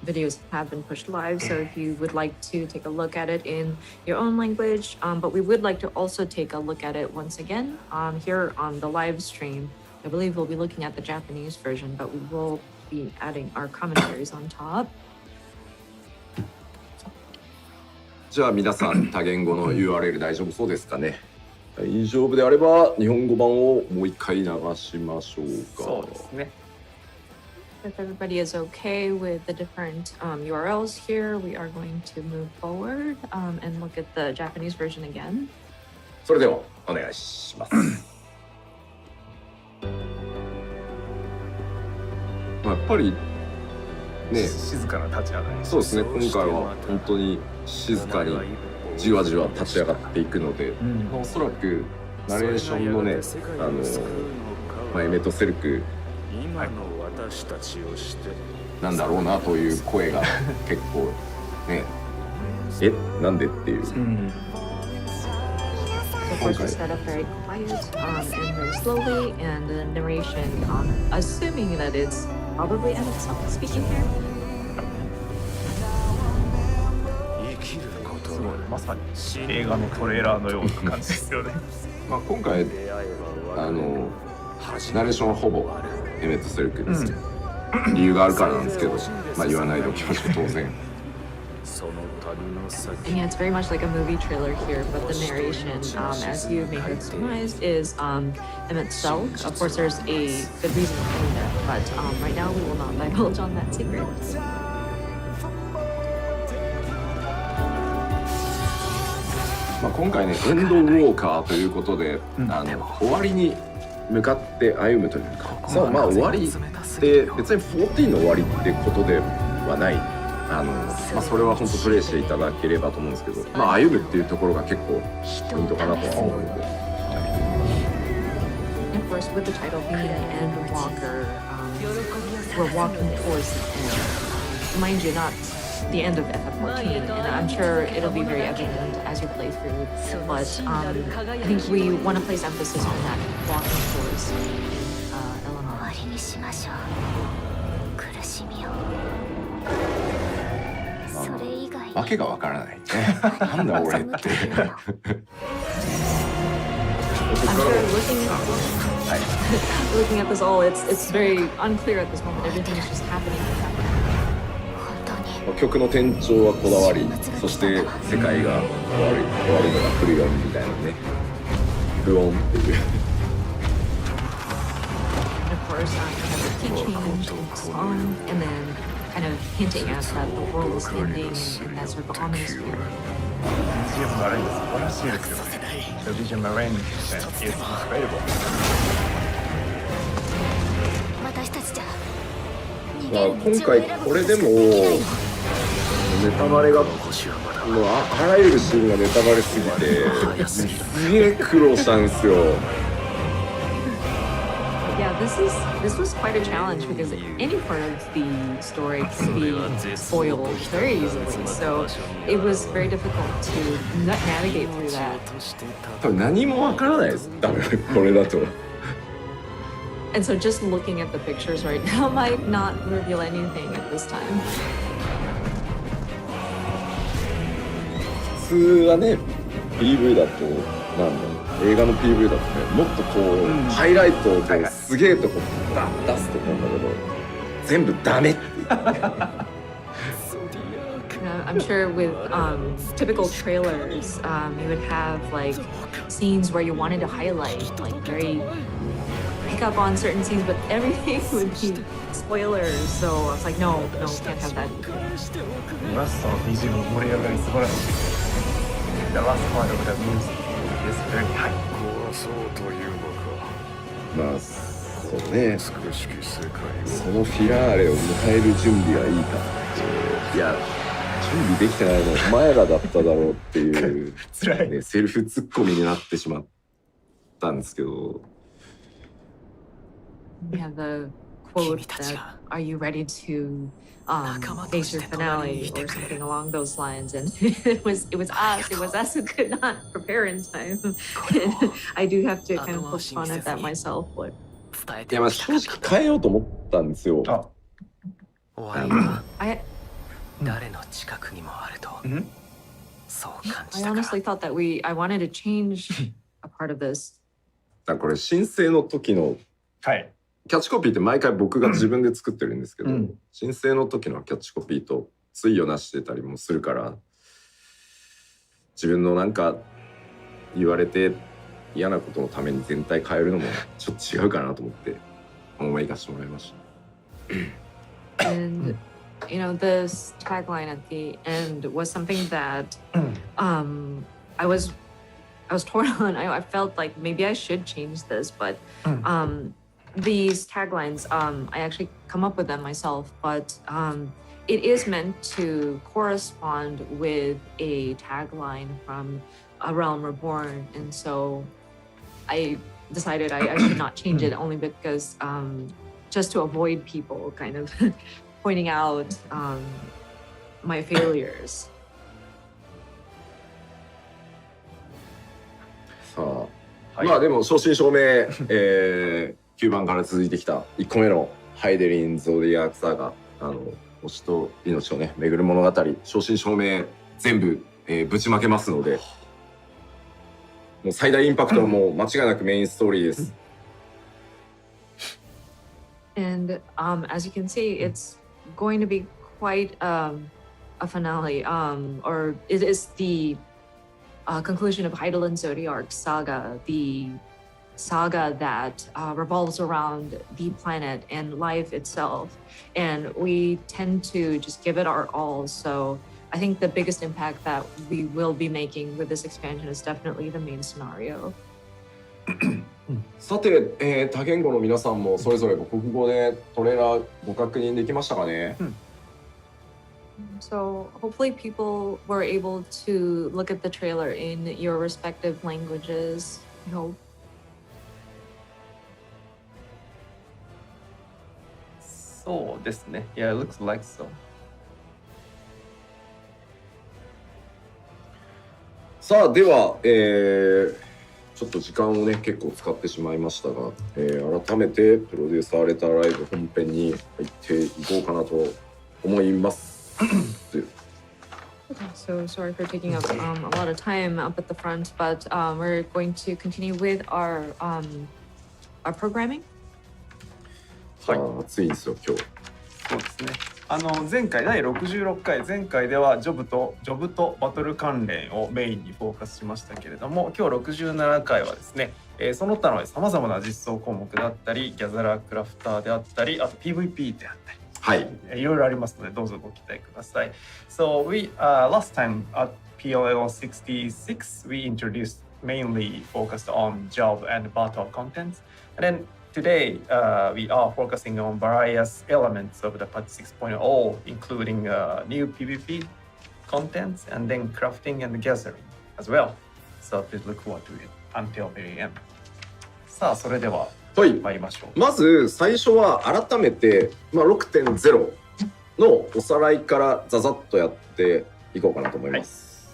videos have been pushed live. So if you would like to take a look at it in your own language, but we would like to also take a look at it once again here on the live stream. I believe we'll be looking at the Japanese version, but we will be adding our commentaries on top. じゃあ皆さん多言語の URL 大丈夫そうですかね。大丈夫であれば日本語版をもう一回流しましょうか。そうですね。If everybody is okay with the different URLs here, we are going to move forward and look at the Japanese version again. それではお願いします。やっぱりね、静かな立ち上がり。そうですね、今回は本当に静かにじわじわ立ち上がっていくので、おそらくナレーションのね、エメトセルクなんだろうなという声が結構ね、なんでっていう。Of course, we set up very quiet and very slowly, and the narration, assuming that it's probably Alex speaking here. すごい、まさに映画のトレーラーのような感じですよね。まあ今回ナレーションはほぼエメットセルクです、理由があるからなんですけど、まあ言わないでおきましょう、当然。And yeah, it's very much like a movie trailer here, but the narration, as you may have surmised, is Emmett Selk. Of course, there's a good reason behind that, but right now we will not divulge on that secret. まあ今回ね、エンドウォーカーということで、終わりに向かって歩むというか、まあ終わりって別に14の終わりってことではない。まあそれは本当プレイしていただければと思うんですけど、まあ歩むっていうところが結構ポイントかなとは思うので。Of course, with the title being Endwalker, we're walking towards the end. Mind you, not the end of Ff14, and I'm sure it'll be very evident as you play through. But I think we want to place emphasis on that walking towards element. わけがわからないね。なんだ俺って。I'm sure looking at this all, it's very unclear at this moment. Everything is just happening. 曲の転調はこだわり、そして世界が終わるのが来るよみたいなね。不穏っていう。And of course, kind of a key change in song, and then kind of hinting at that the world is ending and that sort of ominous feeling. BGM があれです。素晴らしいですよね。The BGM arrangement is incredible. 私たちじゃまあ今回これでもネタバレがもうあらゆるシーンがネタバレすぎてすげえ苦労したんですよ。Yeah, this was quite a challenge because any part of the story can be spoiled very easily. So it was very difficult to navigate through that. 多分何もわからないです。多分これだと。And so just looking at the pictures right now might not reveal anything at this time. 普通はね、PV だとなんだろう、映画の PV だとね、もっとこう、ハイライトですげえとこバン出すと思うんだけど、全部ダメって言って。I'm sure with typical trailers, you would have like scenes where you wanted to highlight, like very pick up on certain scenes, but everything would be spoilers. So I was like, no, can't have that. ラストの BG の盛り上がり素晴らしい。The last part of the music is very high. 壊そうというのか。まあそうね。美しき世界そのフィナーレを迎える準備はいいかっていや準備できてないのお前らだっただろうっていう、辛いね、セルフツッコミになってしまったんですけど We have the quote that, "Are you ready to face your finale?" or something along those lines, and it was us who could not prepare in time. And I do have to kind of poke fun at that myself. But いやまあ正直変えようと思ったんですよ。終わりは I 誰の近くにもあるとそう感じ I たから honestly thought that I wanted to change a part of this. だからこれ申請の時のはいキャッチコピーって毎回僕が自分で作ってるんですけど、申請の時のキャッチコピーと対をなしてたりもするから自分のなんか言われて嫌なことのために全体変えるのもちょっと違うかなと思って思い出してもらいました。And you know, this tagline at the end was something that I was torn on. I felt like maybe I should change this, but these taglines, I actually come up with them myself, but it is meant to correspond with a tagline from A Realm Reborn, and so I decided I should not change it only because just to avoid people kind of pointing out my failures. さあ、まあでも正真正銘、9番から続いてきた1個目のハイデリン・ゾーディアークサーが推しと命をね巡る物語正真正銘全部、ぶちまけますのでもう最大インパクトはもう間違いなくメインストーリーです。And as you can see, it's going to be quite a finale, or it is the conclusion of Heidelin Zodiarc's saga, the saga that revolves around the planet and life itself. And we tend to just give it our all. So I think the biggest impact that we will be making with this expansion is definitely the main scenario. さて、多言語の皆さんもそれぞれ母国語でトレーラーご確認できましたかね、So hopefully people were able to look at the trailer in your respective languages. I hope. そうですね。Yeah, it looks like so. さあでは、ちょっと時間をね結構使ってしまいましたが、改めてプロデューサーレターライブ本編に入っていこうかなと思います。So sorry for taking up a lot of time up at the front, but we're going to continue with our programming. さあ暑いんですよ今日。そうですね。前回第66回前回ではジョブとバトル関連をメインにフォーカスしましたけれども、今日67回はですね、その他のさまざまな実装項目であったりギャザラークラフターであったりあと PVP であったり、はい、いろいろありますのでどうぞご期待ください。So we last time at PLL66 we introduced mainly focused on job and battle contents, and then today, we are focusing on various elements of the patch 6.0, including new PvP contents and then crafting and gathering as well. So please look forward to it until very end. さあ、それでははい参りましょう。まず最初は改めて、6.0 のおさらいからざざっとやっていこうかなと思います。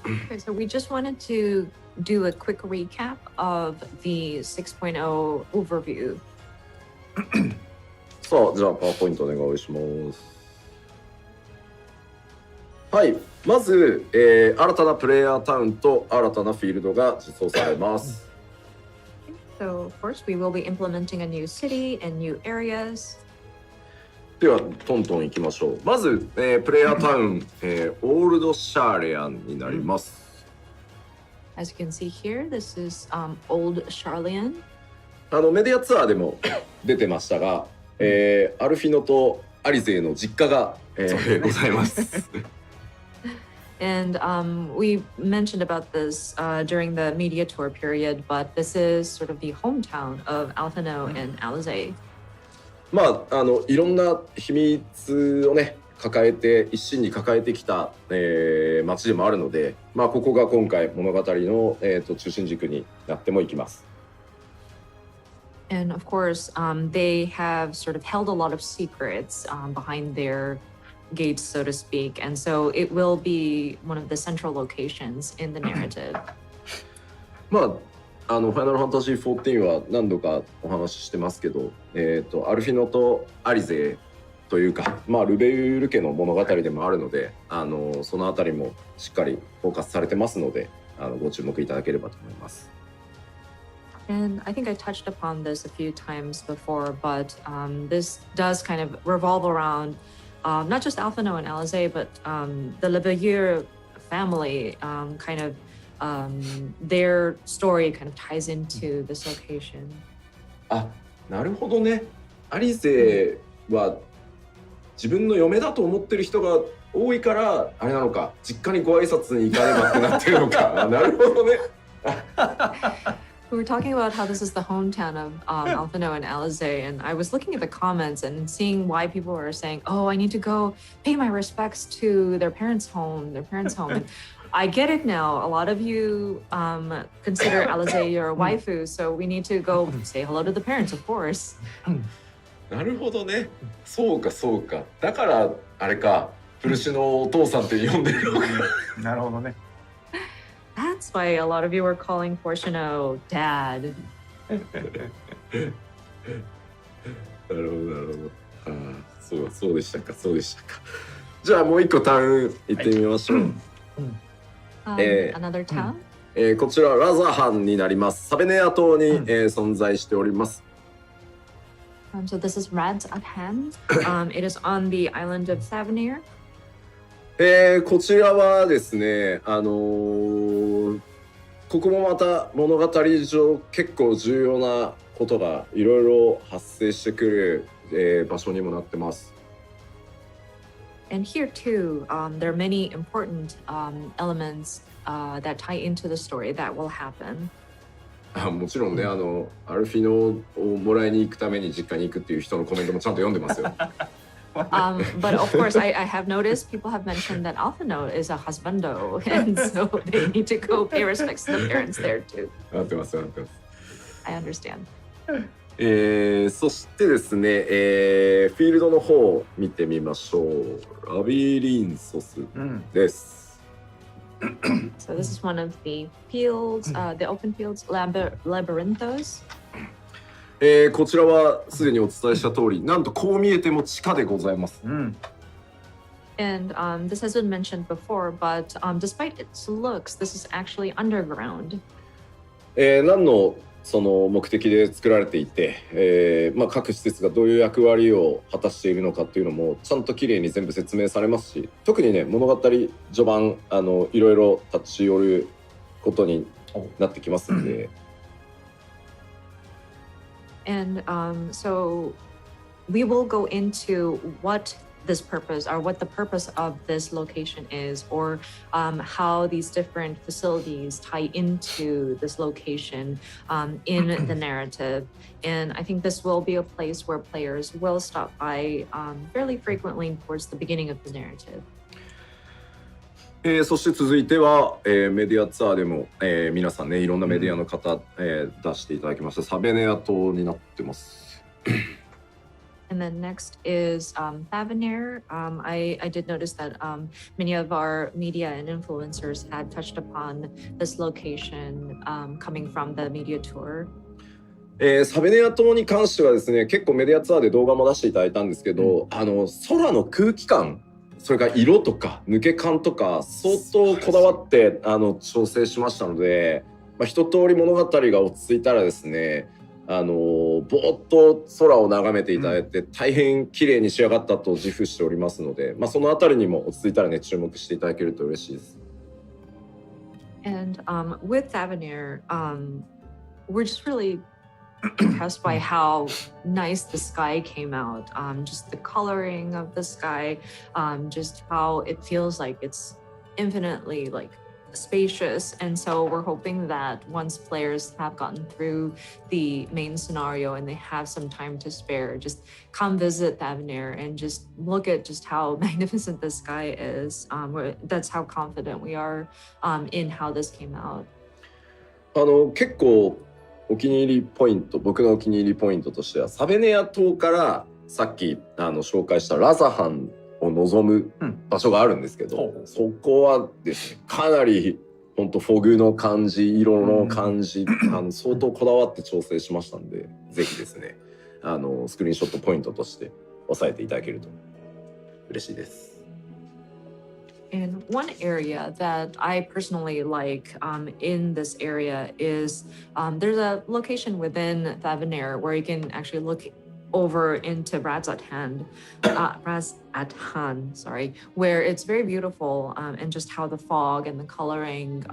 Okay, so we just wanted to do a quick recap of the 6.0 overview. さあ、じゃあパワーポイントお願いします。はい、まず、新たなプレイヤータウンと新たなフィールドが実装されます。So first we will be implementing a new city and new areas. ではトントンいきましょう。まず、プレイヤータウン、オールドシャーレアンになります。As you can see here, this is Old Charlian. メディアツアーでも出てましたが、アルフィノとアリゼの実家が、ございます。And we mentioned about this during the media tour period, but this is sort of the hometown of Alphino and Alizé. いろんな秘密をね抱えて一心に抱えてきた、町でもあるので、ここが今回物語の、中心軸になってもいきます。And of course, they have sort of held a lot of secrets behind their gates, so to speak, and so it will be one of the central locations in the narrative. ファイナルファンタジー14は何度かお話ししてますけど、アルフィノとアリゼというか、ルベウル家の物語でもあるので、そのあたりもしっかりフォーカスされてますので、ご注目いただければと思います。And I think I touched upon this a few times before, but this does kind of revolve around not just Alphino and Alizé, but the Leveilleur family, their story kind of ties into this location. あ、なるほどね。アリゼは自分の嫁だと思ってる人が多いからあれなのか、実家にご挨拶に行かねばってなってるのか。なるほどね。We were talking about how this is the hometown of Alphino and Alizé, and I was looking at the comments and seeing why people were saying, "Oh, I need to go pay my respects to their parents' home." And I get it now. A lot of you consider Alizé your waifu, so we need to go say hello to the parents, of course. なるほどね。そうかそうか。だからあれか、古市のお父さんって呼んでるのか。なるほどね。That's why a lot of you were calling Fortuno Dad. なるほどなるほど。そうでしたか。じゃあもう一個タウン行ってみましょう。Another town? こちらラザハンになります。サベネア島に、存在しております。So this is Rad's at hand. It is on the island of Savenir. こちらはですね、ここもまた物語上結構重要なことがいろいろ発生してくる、場所にもなってます。And here too, there are many important elements that tie into the story that will happen. もちろんね、アルフィノをもらいに行くために実家に行くっていう人のコメントもちゃんと読んでますよ。But of course, I have noticed people have mentioned that Alphino is a husbando, and so they need to go pay respects to the parents there too. なってます。I understand. そしてですね、フィールドの方を見てみましょう。ラビリンソスです。So this is one of the fields, the open fields, labyrinthos. こちらはすでにお伝えした通り、なんとこう見えても地下でございます。And this has been mentioned before, but despite its looks, this is actually underground. 何のその目的で作られていて、各施設がどういう役割を果たしているのかっていうのもちゃんときれいに全部説明されますし、特にね物語序盤いろいろ立ち寄ることになってきますので。And so we will go into what this purpose or what the purpose of this location is, or how these different facilities tie into this location in the narrative. And I think this will be a place where players will stop by fairly frequently towards the beginning of the narrative. そして続いては、メディアツアーでも、皆さんねいろんなメディアの方、出していただきましたサベネア島になってます。And then next is Thavanair. I did notice that many of our media and influencers had touched upon this location coming from the media tour. サベネア島に関してはですね結構メディアツアーで動画も出していただいたんですけど、空の空気感それから色とか抜け感とか相当こだわって調整しましたので、一通り物語が落ち着いたらですねぼーっと空を眺めていただいて、大変綺麗に仕上がったと自負しておりますので、そのあたりにも落ち着いたらね注目していただけると嬉しいです。And with Thavanair, we're just really impressed by how nice the sky came out. Just the coloring of the sky, just how it feels like it's infinitely like spacious. And so we're hoping that once players have gotten through the main scenario and they have some time to spare, just come visit Thavanair and just look at just how magnificent the sky is. That's how confident we are in how this came out. 結構お気に入りポイント、僕のお気に入りポイントとしてはサベネア島からさっき紹介したラザハンを望む場所があるんですけど、そこはですねかなり本当フォグの感じ色の感じ、相当こだわって調整しましたんで、ぜひですねスクリーンショットポイントとして押さえていただけると嬉しいです。And one area that I personally like in this area is there's a location within Thavanair where you can actually look over into Razatan, where it's very beautiful, and just how the fog and the coloring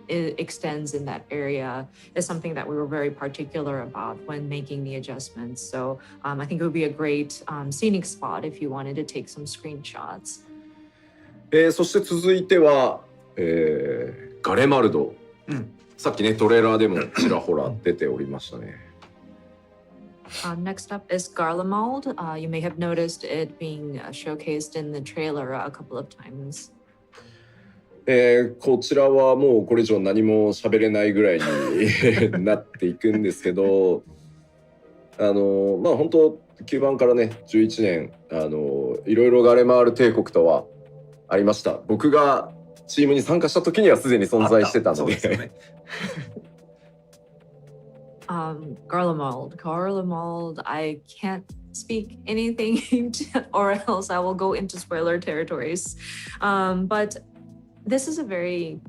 it extends in that area is something that we were very particular about when making the adjustments. So I think it would be a great scenic spot if you wanted to take some screenshots. そして続いては、ガレマルド、さっきねトレーラーでもちらほら出ておりましたね。Next up is Garlemald. You may have noticed it being showcased in the trailer a couple of times. こちらはもうこれ以上何も喋れないぐらいになっていくんですけど本当9番からね11年いろいろガレマール帝国とはありました。僕がチームに参加した時にはすでに存在してたので。Garlemald, I can't speak anything or else I will go into spoiler territories. But this is a very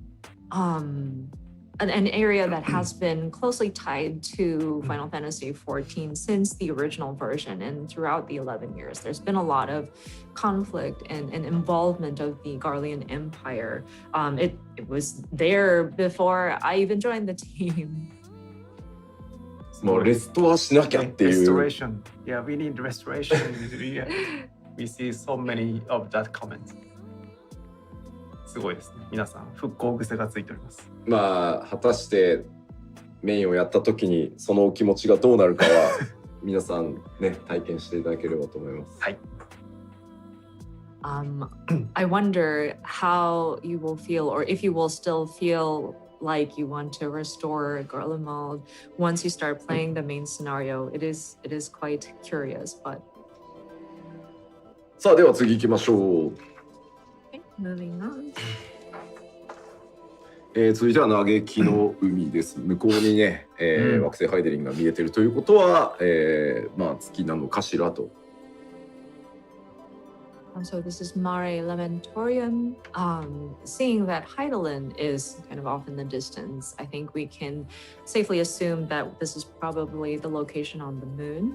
an area that has been closely tied to Final Fantasy XIV since the original version, and throughout the 11 years there's been a lot of conflict and involvement of the Garlean Empire. It was there before I even joined the team. もうレストアしなきゃっていう。Restoration. Yeah, we need restoration. We see so many of that comment. すごいですね。皆さん復興癖がついております。果たしてメインをやった時にそのお気持ちがどうなるかは皆さんね体験していただければと思います。はい。I wonder how you will feel, or if you will still feel like you want to restore Garlemald once you start playing the main scenario. It is quite curious, but. さあでは次行きましょう。Moving on. 続いては嘆きの海です。向こうにね、惑星ハイデリンが見えてるということは、月なのかしらと。So this is Mare Lamentorium. Seeing that Heidelin is kind of off in the distance, I think we can safely assume that this is probably the location on the moon.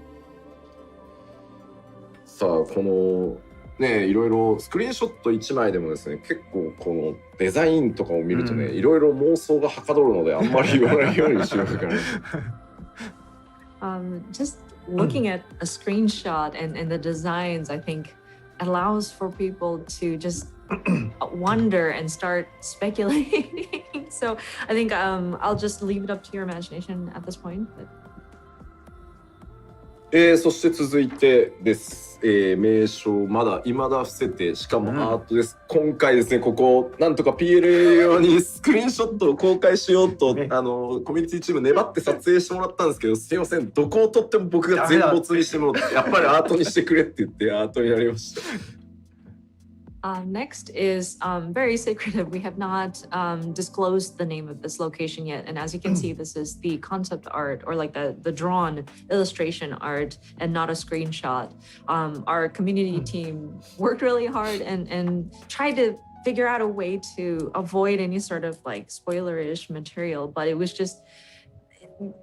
さあこのねいろいろスクリーンショット1枚でもですね結構このデザインとかを見るとねいろいろ妄想がはかどるのであんまり言わないようにしようかな。Just looking at a screenshot and the designs, I think allows for people to just wonder and start speculating. So I think I'll just leave it up to your imagination at this point. But... そして続いてです、名称まだ未だ伏せて、しかもアートです、今回ですねここなんとか PL 用にスクリーンショットを公開しようと、ね、コミュニティチーム粘って撮影してもらったんですけど、すいません、どこを撮っても僕が全没にしてもらって、やっぱりアートにしてくれって言ってアートになりました。Next is very secretive. We have not disclosed the name of this location yet. And as you can see, this is the concept art, or like the drawn illustration art, and not a screenshot. Our community team worked really hard and tried to figure out a way to avoid any sort of like spoilerish material, but it was just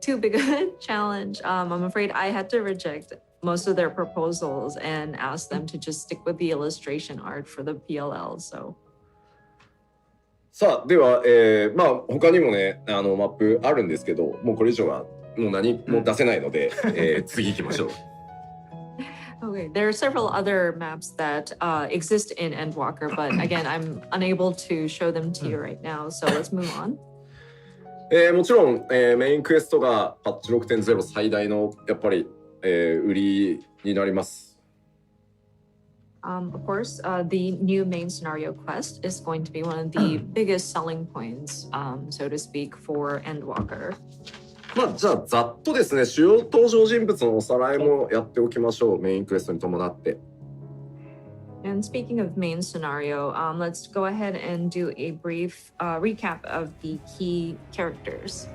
too big a challenge. I'm afraid I had to reject most of their proposals and ask them to just stick with the illustration art for the PLL. So. さあでは、まあ他にもねマップあるんですけど、もうこれ以上はもう何も出せないので、次行きましょう。Okay, there are several other maps that exist in Endwalker, but again, I'm unable to show them to you right now. So let's move on. もちろん、メインクエストがパッチ 6.0 最大のやっぱり売りになります。Of course, the new main scenario quest is going to be one of the biggest selling points, so to speak, for Endwalker. まあじゃあざっとですね、主要登場人物のおさらいもやっておきましょう、メインクエストに伴って。And speaking of main scenario, let's go ahead and do a brief recap of the key characters.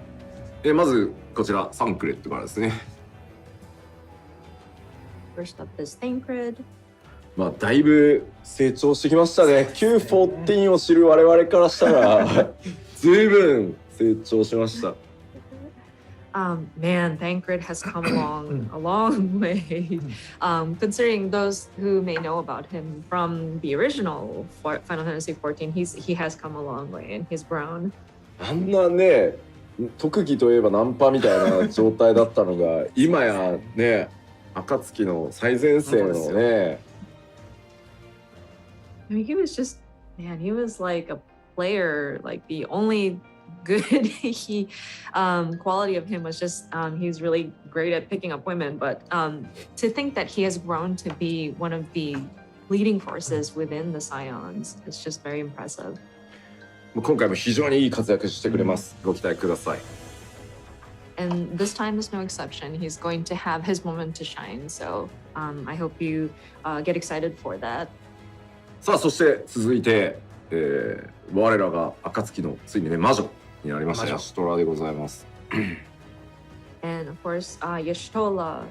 まずこちらサンクレットからですね。First up is Thancred. まあだいぶ成長してきましたね。Q14 を知る我々からしたらずいぶん成長しました。Man, Thancred has come along a long way. Considering those who may know about him from the original Final Fantasy XIV, he has come a long way and he's grown. あんなね、特技といえばナンパみたいな状態だったのが今やね、暁の最前線のね。I mean, he was just, man, he was like a player, like the only good quality of him was just he's really great at picking up women, but to think that he has grown to be one of the leading forces within the Scions is just very impressive. 今回も非常にいい活躍してくれます。ご期待ください。And this time is no exception. He's going to have his moment to shine. So I hope you get excited for that. さあそして続いて、我らが暁のついにね魔女になりましたヤシトラでございます。And of course, Yashtola,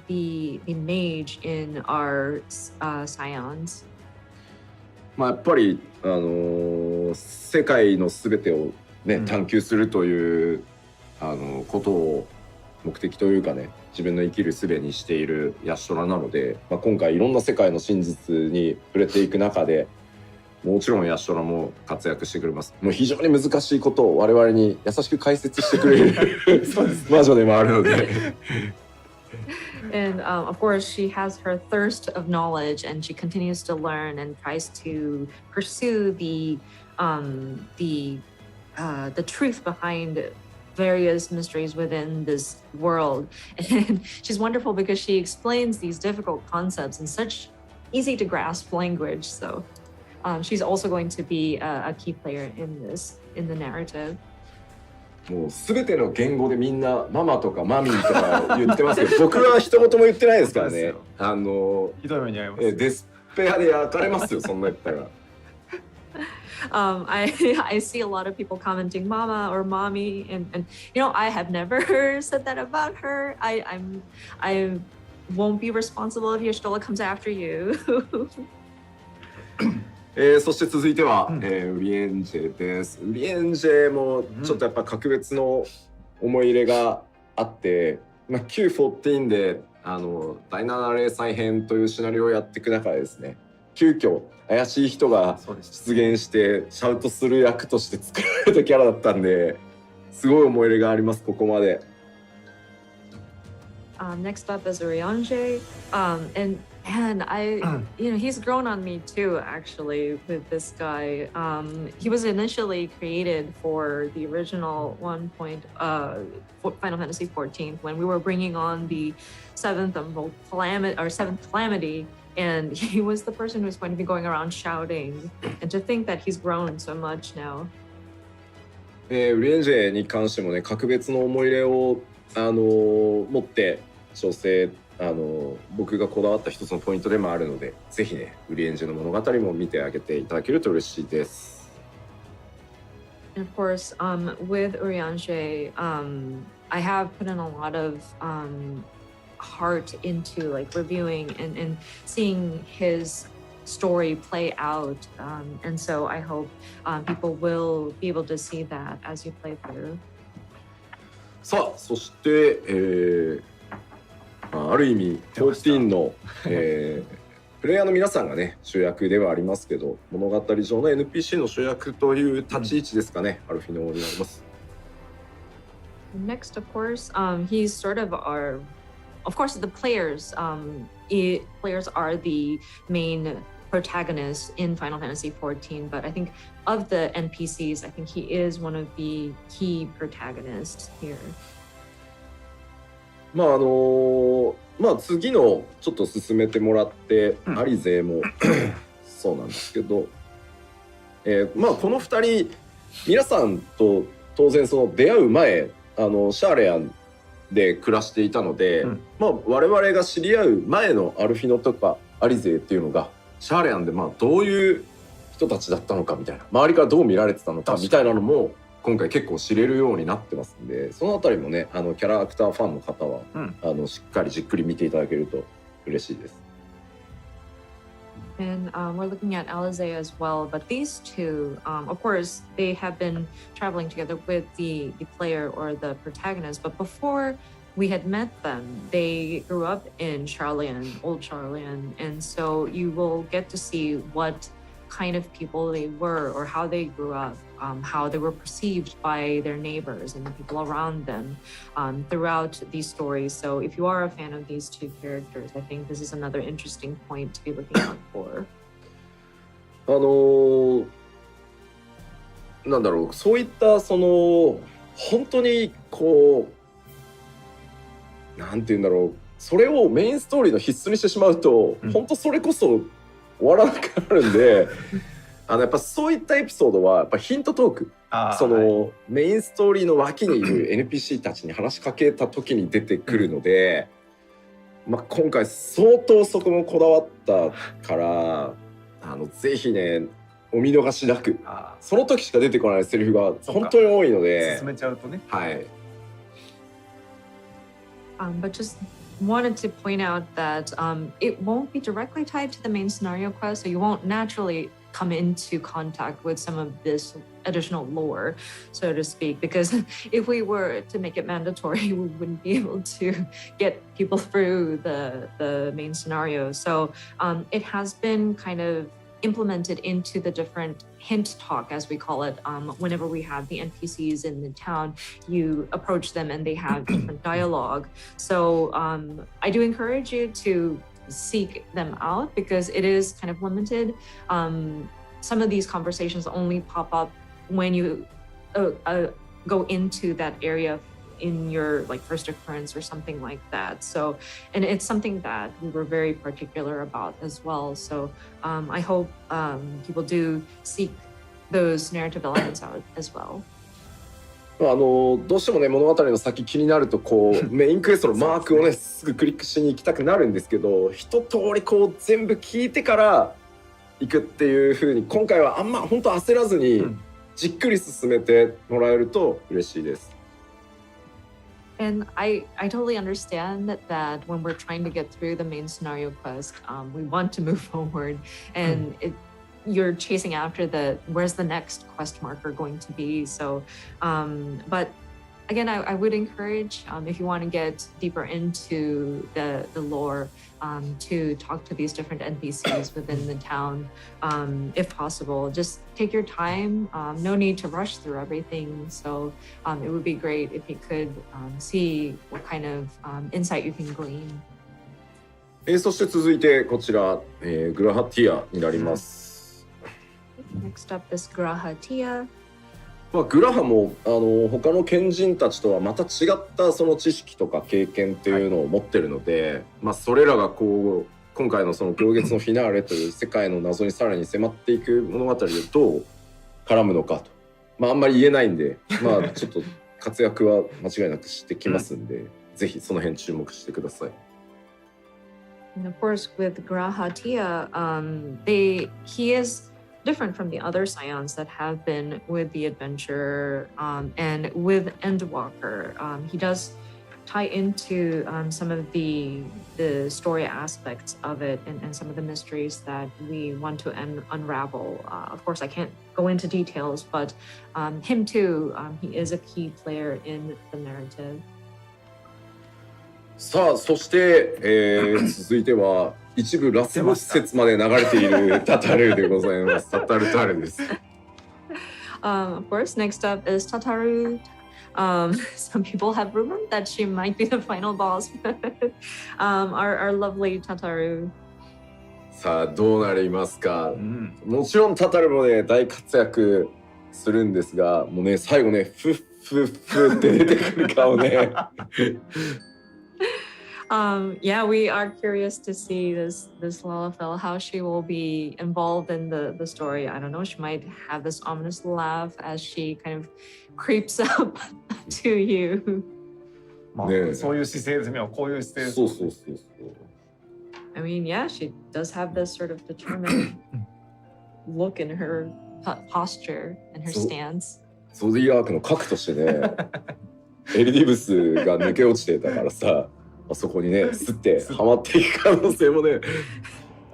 the mage in our Scions. まあやっぱり世界のすべてをね探求するということを目的というかね、自分の生きる術にしているヤシトラなので、まあ、今回いろんな世界の真実に触れていく中でもちろんヤシトラも活躍してくれます。もう非常に難しいことを我々に優しく解説してくれる魔女でもあるので。And of course, she has her thirst of knowledge, and she continues to learn and tries to pursue the truth behind various mysteries within this world. And she's wonderful because she explains these difficult concepts in such easy to grasp language. So she's also going to be a key player in the narrative. もう全ての言語でみんなママとかマミーとか言ってますけど僕は一言も言ってないですからね。ひどい目に遭います。デスペアで焼かれますよそんな言ったら。I see a lot of people commenting mama or mommy, and you know, I have never said that about her. I won't be responsible if Yashtola comes after you. そして続いては、ウリエンジェです。ウリエンジェもちょっとやっぱ格別の思い入れがあって、まあ、Q14 で第7例再編というシナリオをやっていく中でですね、急遽怪しい人が出現してシャウトする役として作られたキャラだったんで、すごい思い入れがありますここまで。Next up is Uriange, and And he's grown on me too, actually, with this guy. He was initially created for the original Final Fantasy 14 when we were bringing on the seventh calamity, and he was the person who was going to be going around shouting. And to think that he's grown so much now. ウリエンジェに関してもね、格別の思い入れを持って調整僕がこだわった一つのポイントでもあるので、ぜひね、ウリエンジェの物語も見てあげていただけると嬉しいです。And of course, with Urianger, I have put in a lot of heart into like reviewing and seeing his story play out, and so I hope people will be able to see that as you play through. さあ、そして、ある意味14の、プレイヤーの皆さんがね主役ではありますけど、物語上の NPC の主役という立ち位置ですかね、アルフィノになります。Next, of course, he's sort of of course, the players. Players are the main protagonists in Final Fantasy 14, but I think of the NPCs, I think he is one of the key protagonists here. 次のちょっと進めてもらって、アリゼもそうなんですけど、この2人皆さんと当然その出会う前シャーレアンで暮らしていたので、我々が知り合う前のアルフィノとかアリゼっていうのがシャーレアンでどういう人たちだったのかみたいな、周りからどう見られてたのかみたいなのも今回結構知れるようになってますんで、そのあたりもねキャラクターファンの方は、しっかりじっくり見ていただけると嬉しいです。And we're looking at Alize as well, but these two, of course, they have been traveling together with the player or the protagonist, but before we had met them, they grew up in Charlian, old Charlian, and so you will get to see what kind of people they were or how they grew up, how they were perceived by their neighbors and the people around them throughout these stories. So if you are a fan of these two characters, I think this is another interesting point to be looking out for. なんだろう、そういったその本当にこうなんていうんだろう、それをメインストーリーの必須にしてしまうと、本当それこそ終わらなくなるんでやっぱそういったエピソードはやっぱヒントトーク、メインストーリーの脇にいる NPC たちに話しかけた時に出てくるので、今回相当そこもこだわったからぜひねお見逃しなく、その時しか出てこないセリフが本当に多いので進めちゃうとね。はい。But just wanted to point out that it won't be directly tied to the main scenario quest, so you won't naturally come into contact with some of this additional lore, so to speak, because if we were to make it mandatory, we wouldn't be able to get people through the main scenario. So it has been kind of implemented into the different hint talk, as we call it. Whenever we have the NPCs in the town, you approach them and they have different dialogue. So I do encourage you to seek them out because it is kind of limited. Some of these conversations only pop up when you go into that area in your like first occurrence or something like that. So, and it's something that we were very particular about as well. So I hope people do seek those narrative elements out as well. どうしてもね物語の先気になるとこうメインクエストのマークをねすぐクリックしに行きたくなるんですけど、一通りこう全部聞いてから行くっていう風に今回はあんま本当焦らずにじっくり進めてもらえると嬉しいです。And I totally understand that when we're trying to get through the main scenario quest, we want to move forward, and you're chasing after where's the next quest marker going to be. So, but again, I would encourage if you want to get deeper into the lore, to talk to these different NPCs within the town, if possible. Just take your time. No need to rush through everything. So it would be great if you could see what kind of insight you can glean. そして続いてこちら、グラハティアになります。Next up is Grahatia. グラハも他の賢人たちとはまた違ったその知識とか経験っていうのを持ってるので、それらがこう今回のその行月のフィナーレという世界の謎にさらに迫っていく物語でどう絡むのかと、あんまり言えないんで、ちょっと活躍は間違いなくしてきますんで、ぜひその辺注目してください。And of course, with Grahatia, he is different from the other scions that have been with the adventure and with Endwalker. He does tie into some of the story aspects of it and some of the mysteries that we want to unravel. Of course, I can't go into details, but him too, he is a key player in the narrative. さあ、そして、続いては一部ラスボス説まで流れているタタルでございます。タタルタルです。Of course, next up is Tataru. Some people have rumored that she might be the final boss. Our lovely Tataru. さあ、どうなりますか。もちろんタタルもね、大活躍するんですが、もうね、最後ね、フッフッフッって出てくる顔ね。Yeah, we are curious to see this Lalafell, how she will be involved in the story. I don't know, she might have this ominous laugh as she kind of creeps up to you. そういう姿勢ですね。こういう姿勢。そうそうそうそう。I mean, yeah, she does have this sort of determined look in her posture and her stance. ゾディアークの核としてね、エリディブスが抜け落ちてたからさ。あそこにね、すってはまっていく可能性もね、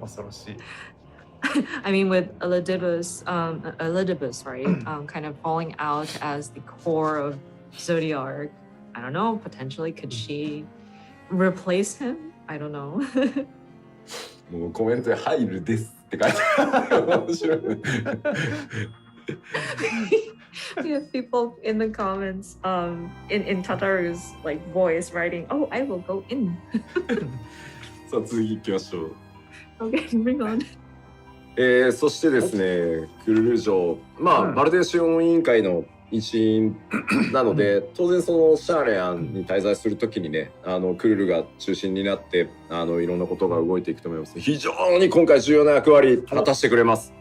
恐ろしい。I mean, with Elidibus, kind of falling out as the core of Zodiac, I don't know, potentially could she replace him? I don't know. もうコメントで入るですって書いてある。面白い。We have people in the comments in Tataru's like voice writing, "Oh, I will go in." さあ次行きましょう。Okay, bring on. そしてですね、クルル城、バルデーシオン委員会の一員なので、当然そのシャーレアンに滞在するときにね、クルルが中心になっていろんなことが動いていくと思います。非常に今回重要な役割果たしてくれます。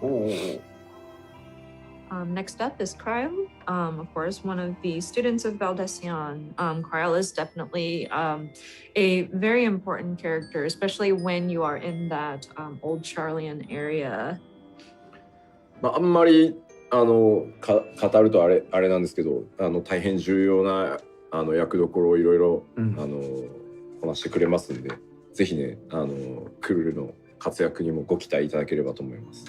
Next up is Kryl. Of course, one of the students of Valdecion. Kryl is definitely a very important character, especially when you are in that old Charlian area. あんまり語るとあれなんですけど、大変重要な役どころをいろいろこなしてくれますんで、ぜひねクルルの活躍にもご期待いただければと思います。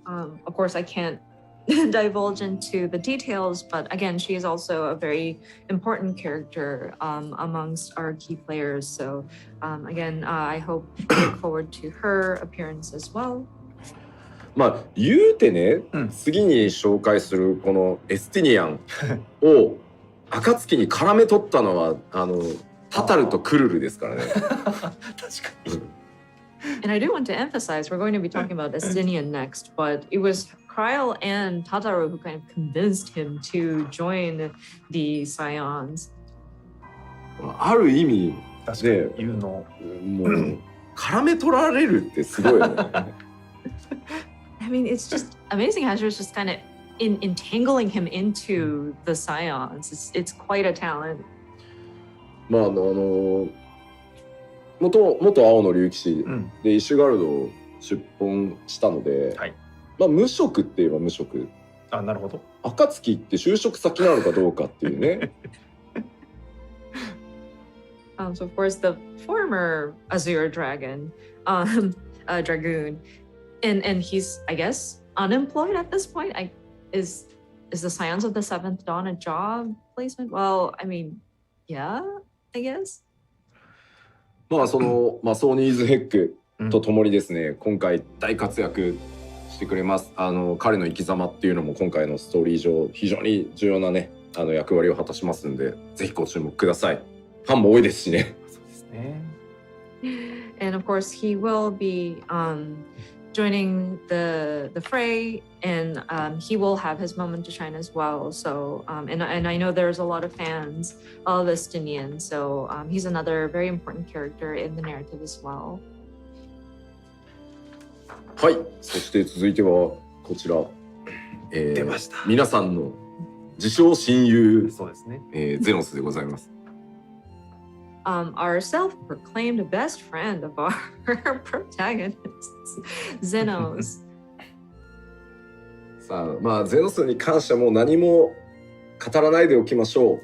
Of course, I can't divulge into the details, but again, she is also a very important character amongst our key players. So again, I look forward to her appearance as well. 言うてね、次に紹介するこのエスティニアンを暁に絡め取ったのはタタルとクルルですからね。確かに。And I do want to emphasize, we're going to be talking about Estinian next, but it was Kryl and Tataru who kind of convinced him to join the Scions. ある意味で言うのもう絡め取られるってすごいよね。I mean, it's just amazing how she was just kind of entangling him into the Scions. It's quite a talent. 元青の竜騎士でイシュガルドを出奔したので、無職って言えば無職。あ、なるほど。暁って就職先なのかどうかっていうね。So of course the former Azure Dragon, Dragoon, and he's I guess unemployed at this point. Is the Scions of the Seventh Dawn a job placement? Well, I mean, yeah, I guess. そのソーニーズヘックとともにですね、今回大活躍してくれます。彼の生き様っていうのも今回のストーリー上非常に重要なね役割を果たしますんで、ぜひご注目ください。ファンも多いですしね。そうですね。And of course, he will be joining the fray, and he will have his moment to shine as well. So, and I know there's a lot of fans of Estinian, so he's another very important character in the narrative as well. はい、そして続いてはこちら、出ました。皆さんの自称親友、そうですね。ゼノスでございます。Our self-proclaimed best friend of our protagonists, Zenos. さあ、まあゼノスに関してはもう何も語らないでおきましょう。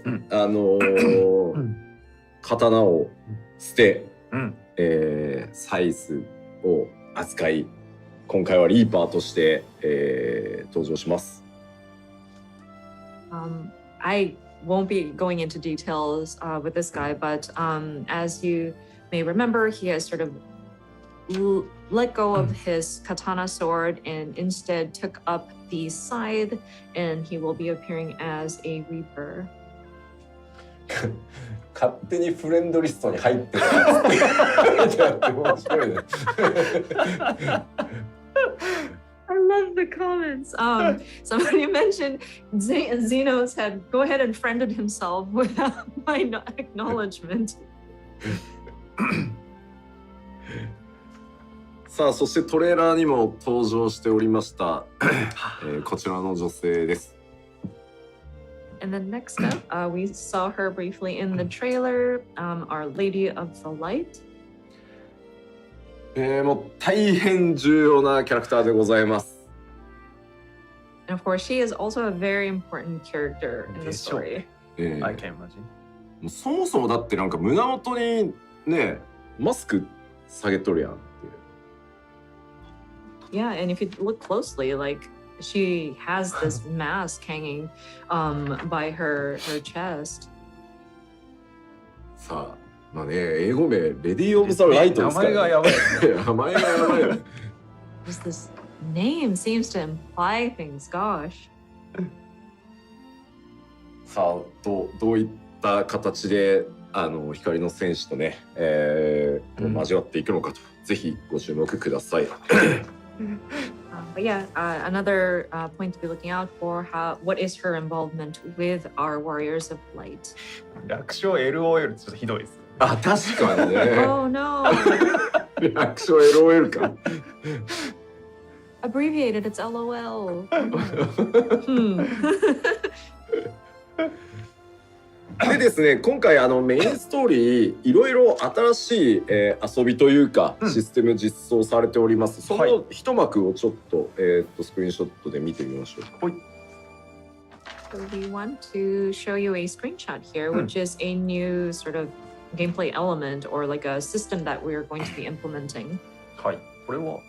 刀を捨て、サイズを扱い、今回はリーパーとして、登場します。I won't be going into details with this guy, but as you may remember, he has sort of let go of his katana sword and instead took up the scythe, and he will be appearing as a reaper. 勝手にフレンドリストに入ってる。面白いね。I love the comments. Somebody mentioned Zenos had go ahead and friended himself without my acknowledgement. さあ、そしてトレーラーにも登場しておりました、こちらの女性です。And then next up, we saw her briefly in the trailer, Our Lady of the Light. もう大変重要なキャラクターでございます。And of course, she is also a very important character in the story. I can imagine. もうそもそもだってなんか胸元にね、マスク下げとるやんっていう。Yeah, and if you look closely, like she has this mask hanging by her chest. さあ、まあね、英語名レディー・オブ・ザ・ライトですから、ね。名前がやばい。名前がやばい。Just this name seems to imply things. Gosh. さあ、どういった形で光の戦士とね、交わっていくのかと、ぜひご注目ください。But yeah, another point to be looking out for, what is her involvement with our Warriors of Light? 略称 LOL ちょっとひどいです。あ、確かにね。Oh no. 略称 LOL か。Abbreviated, it's LOL. でですね、今回メインストーリーいろいろ新しい、遊びというかシステム実装されております。その一幕をちょっと、スクリーンショットで見てみましょう。はい。So we want to show you a screenshot here, which is a new sort of gameplay element or like a system that we are going to be implementing. はい。これは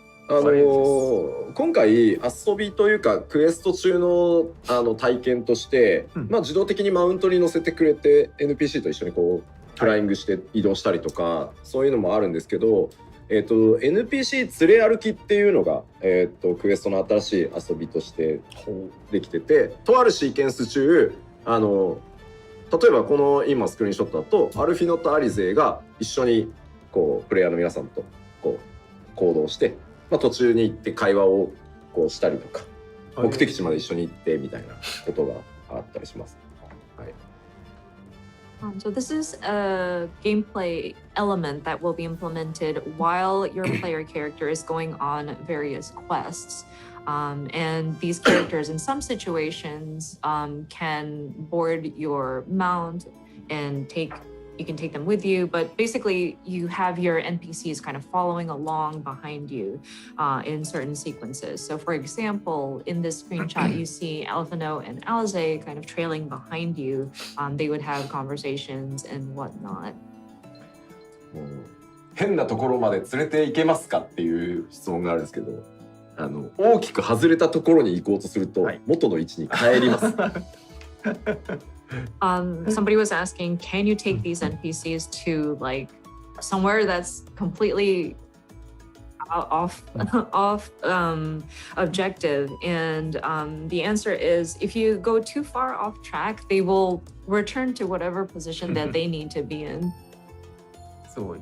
今回遊びというかクエスト中の体験として、まあ、自動的にマウントに乗せてくれて NPC と一緒にこうフライングして移動したりとか、そういうのもあるんですけど、NPC 連れ歩きっていうのが、クエストの新しい遊びとしてできてて、とあるシーケンス中例えばこの今スクリーンショットだとアルフィノとアリゼが一緒にこうプレイヤーの皆さんとこう行動して、まあ、途中に行って会話をこうしたりとか、目的地まで一緒に行ってみたいなことがあったりします。はい。So this is a gameplay element that will be implemented while your player character is going on various quests. And these characters in some situations can board your mount and you can take them with you, but basically you have your NPCs kind of following along behind you in certain sequences. So for example, in this screenshot, you see Alphino and Alize kind of trailing behind you. They would have conversations and whatnot. 変なところまで連れて行けますかっていう質問があるんですけど、大きく外れたところに行こうとすると、元の位置に帰ります。Somebody was asking, can you take these NPCs to like somewhere that's completely off objective? And the answer is, if you go too far off track, they will return to whatever position that they need to be in. すごい。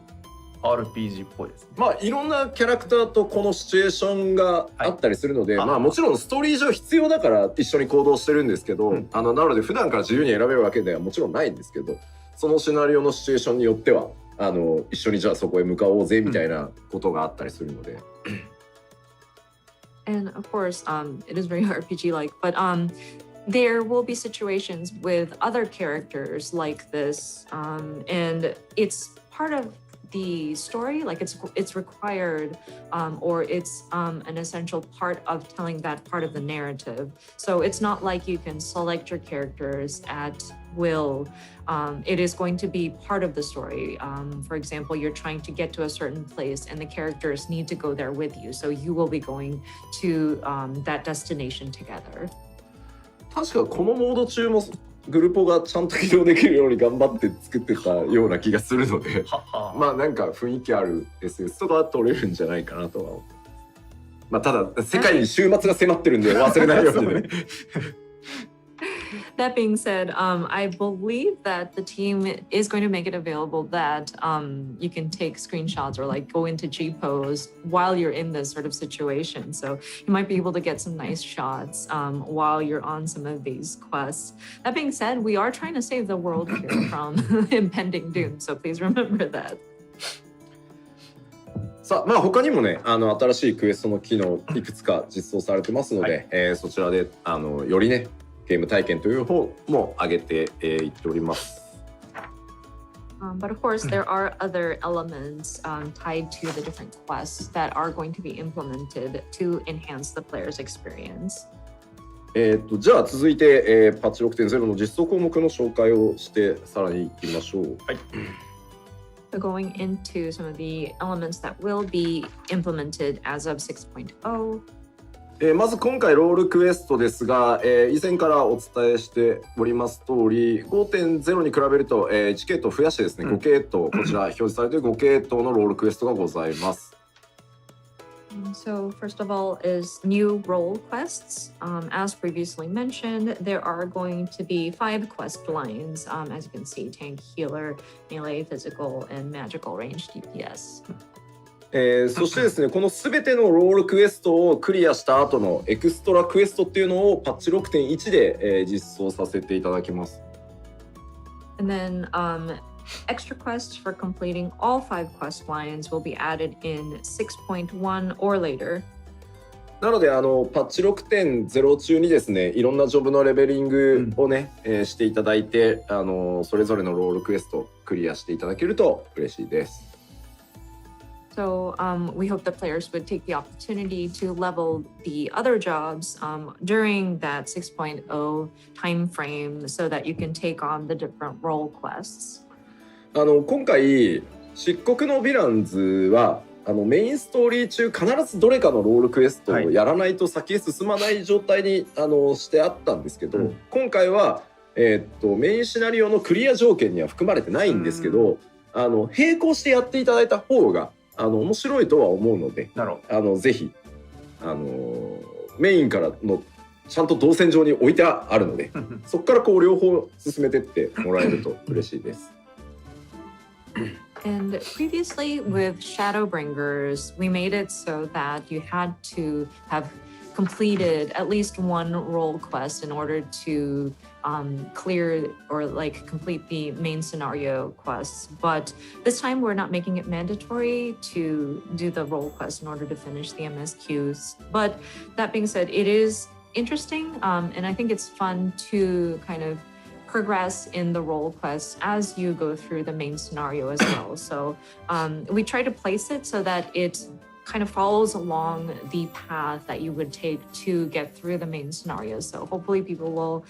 RPG っぽいですね。まあいろんなキャラクターとこのシチュエーションがあったりするので、はい、まあもちろんストーリー上必要だから一緒に行動してるんですけど、なので普段から自由に選べるわけではもちろんないんですけど、そのシナリオのシチュエーションによっては一緒にじゃあそこへ向かおうぜみたいなことがあったりするので。And of course, it is very RPG-like, but there will be situations with other characters like this, and it's part of the story, like it's required, or it's an essential part of telling that part of the narrative. So it's not like you can select your characters at will. It is going to be part of the story. For example, you're trying to get to a certain place and the characters need to go there with you. So you will be going to that destination together. 確かこのモード中もグルポがちゃんと起動できるように頑張って作ってたような気がするのでまあなんか雰囲気ある SS とか取れるんじゃないかなとは。まあただ世界に終末が迫ってるんで忘れないようにね。That being said, I believe that the team is going to make it available that you can take screenshots or like go into G pose while you're in this sort of situation. So you might be able to get some nice shots while you're on some of these quests. That being said, we are trying to save the world here from impending doom. So please remember that. さあまあ他にもね新しいクエストの機能いくつか実装されてますので、はいそちらでよりねゲーム体験という方も上げていっております。But of course, there are other elements tied to the different quests that are going to be implemented to enhance the player's experience. じゃあ続いて、パッチ 6.0 の実装項目の紹介をしてさらにいきましょう。はい。So going into some of the elements that will be implemented as of 6.0. まず今回ロールクエストですが、以前からお伝えしております通り 5.0 に比べると、1系統増やしてですね、5系統こちら表示されている5系統のロールクエストがございます。So first of all is new role quests. As previously mentioned, there are going to be 5 quest lines. As you can see, tank, healer, melee, physical, and magical range DPS. そしてですねこの全てのロールクエストをクリアした後のエクストラクエストっていうのをパッチ 6.1 で、実装させていただきます。And then extra quests for completing all 5 quest lines will be added in 6.1 or later. なのでパッチ 6.0 中にですねいろんなジョブのレベリングをね、していただいてそれぞれのロールクエストクリアしていただけると嬉しいです。So we hope the players would take the opportunity to level the other jobs during that 6.0 time frame so that you can take on the different role quests. 今回漆黒のヴィランズはメインストーリー中必ずどれかのロールクエストをやらないと先へ進まない状態にしてあったんですけど、今回は、メインシナリオのクリア条件には含まれてないんですけど並行してやっていただいた方が面白いとは思うのでぜひメインからのちゃんと動線上に置いてあるのでそこからこう両方進めてってもらえると嬉しいです。And previously with Shadowbringers, we made it so that you had to have completed at least one role quest in order to clear or like complete the main scenario quests. But this time we're not making it mandatory to do the role quest in order to finish the MSQs. But that being said, it is interesting and I think it's fun to kind of progress in the role quests as you go through the main scenario as well. So we try to place it so that it kind of follows along the path that you would take to get through the main scenario. So hopefully people will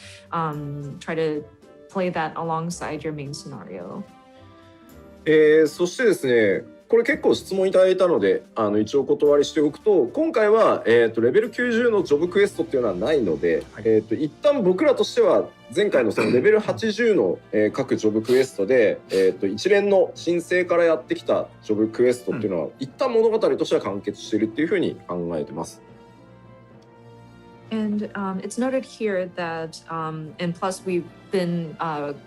try to play that alongside your main scenario. そしてですねこれ結構質問いただいたので一応お断りしておくと今回は、レベル90のジョブクエストっていうのはないので、一旦僕らとしては前回のそのレベル80の、各ジョブクエストで、一連の申請からやってきたジョブクエストっていうのは、一旦物語としては完結しているっていうふうに考えてます。And it's noted here that, and plus we've been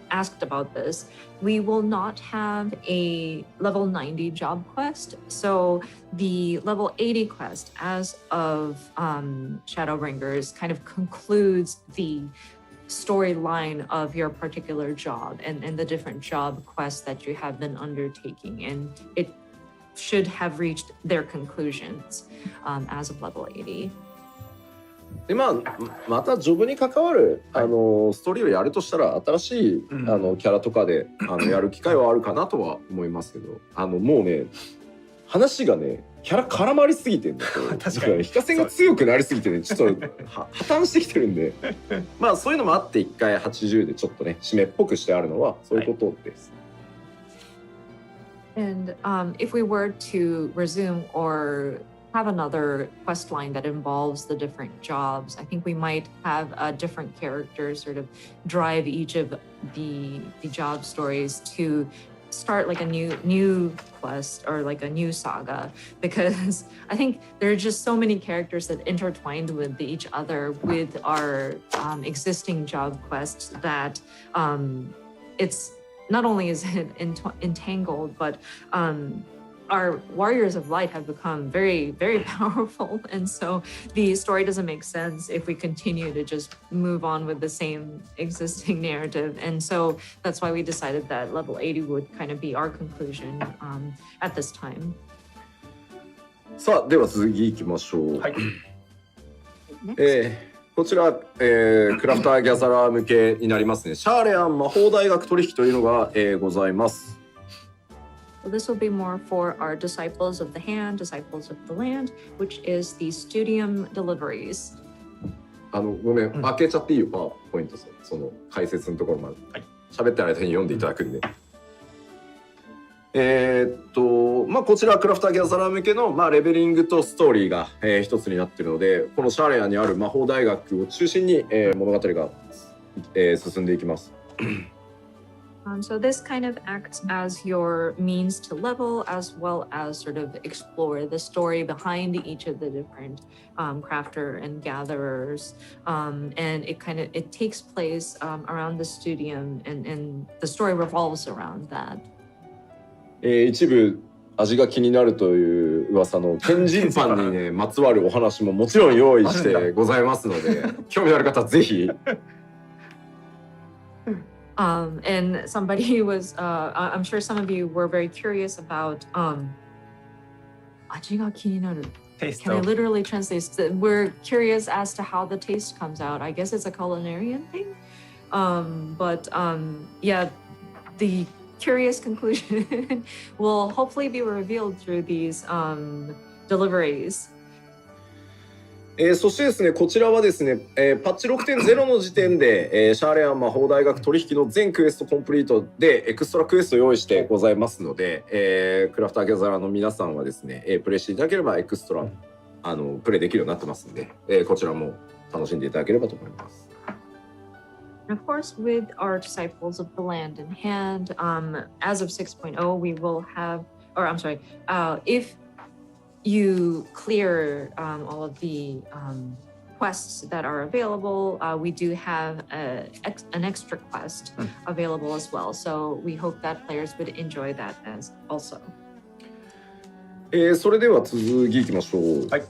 asked about this, we will not have a level 90 job quest. So the level 80 quest as of Shadowbringers kind of concludes the storyline of your particular job and the different job quests that you have been undertaking. And it should have reached their conclusions as of level 80. でまたジョブに関わるストーリーをやるとしたら新しいキャラとかでやる機会はあるかなとは思いますけど、もうね話がねキャラ絡まりすぎてるんだと確かに非化線が強くなりすぎてねちょっと破綻してきてるんでまあそういうのもあって1回80でちょっとね締めっぽくしてあるのはそういうことです。And if we were to resume or have another quest line that involves the different jobs, I think we might have different characters sort of drive each of the job stories to start like a new quest or like a new saga, because I think there are just so many characters that intertwined with each other with our existing job quests that it's not only is it entangled, but our warriors of light have become very, very powerful. And so the story doesn't make sense if we continue to just move on with the same existing narrative. And so that's why we decided that level 80 would kind of be our conclusion at this time. さあ、では続きいきましょう。はい。こちら、クラフターギャザラー向けになりますね。シャーレアン魔法大学取引というのが、ございます。So this will be more for our disciples of the hand, disciples of the land, which is the studium deliveries. ごめん、開けちゃっていいよ、パワーポイントその解説のところまで。はい。喋ってる間に読んでいただくんで。まあこちらクラフターギャザラー向けの、まあ、レベリングとストーリーが、一つになっているので、このシャーレアにある魔法大学を中心に、物語が、進んでいきます。So this kind of acts as your means to level, as well as sort of explore the story behind each of the different crafter and gatherers. And it takes place around the studium, and the story revolves around that. 一部味が気になるという噂の天神パンにねまつわるお話ももちろん用意してございますので興味のある方ぜひ。And somebody was, I'm sure some of you were very curious about 味が気になる. Can I literally translate? We're curious as to how the taste comes out. I guess it's a culinarian thing. But yeah, the curious conclusion will hopefully be revealed through these deliveries. そしてですね、こちらはですね、パッチ 6.0 の時点で、シャーレアン魔法大学取引の全クエストコンプリートでエクストラクエストを用意してございますので、クラフターギャザラーの皆さんはですね、プレイしていただければエクストラプレイできるようになってますんで、こちらも楽しんでいただければと思います。And of course, with our disciples of the land in hand, as of 6.0, we will have, or I'm sorry, if you clear all of the quests that are available, we do have an extra quest available as well. So we hope that players would enjoy that as also. それでは続きいきましょう。はい。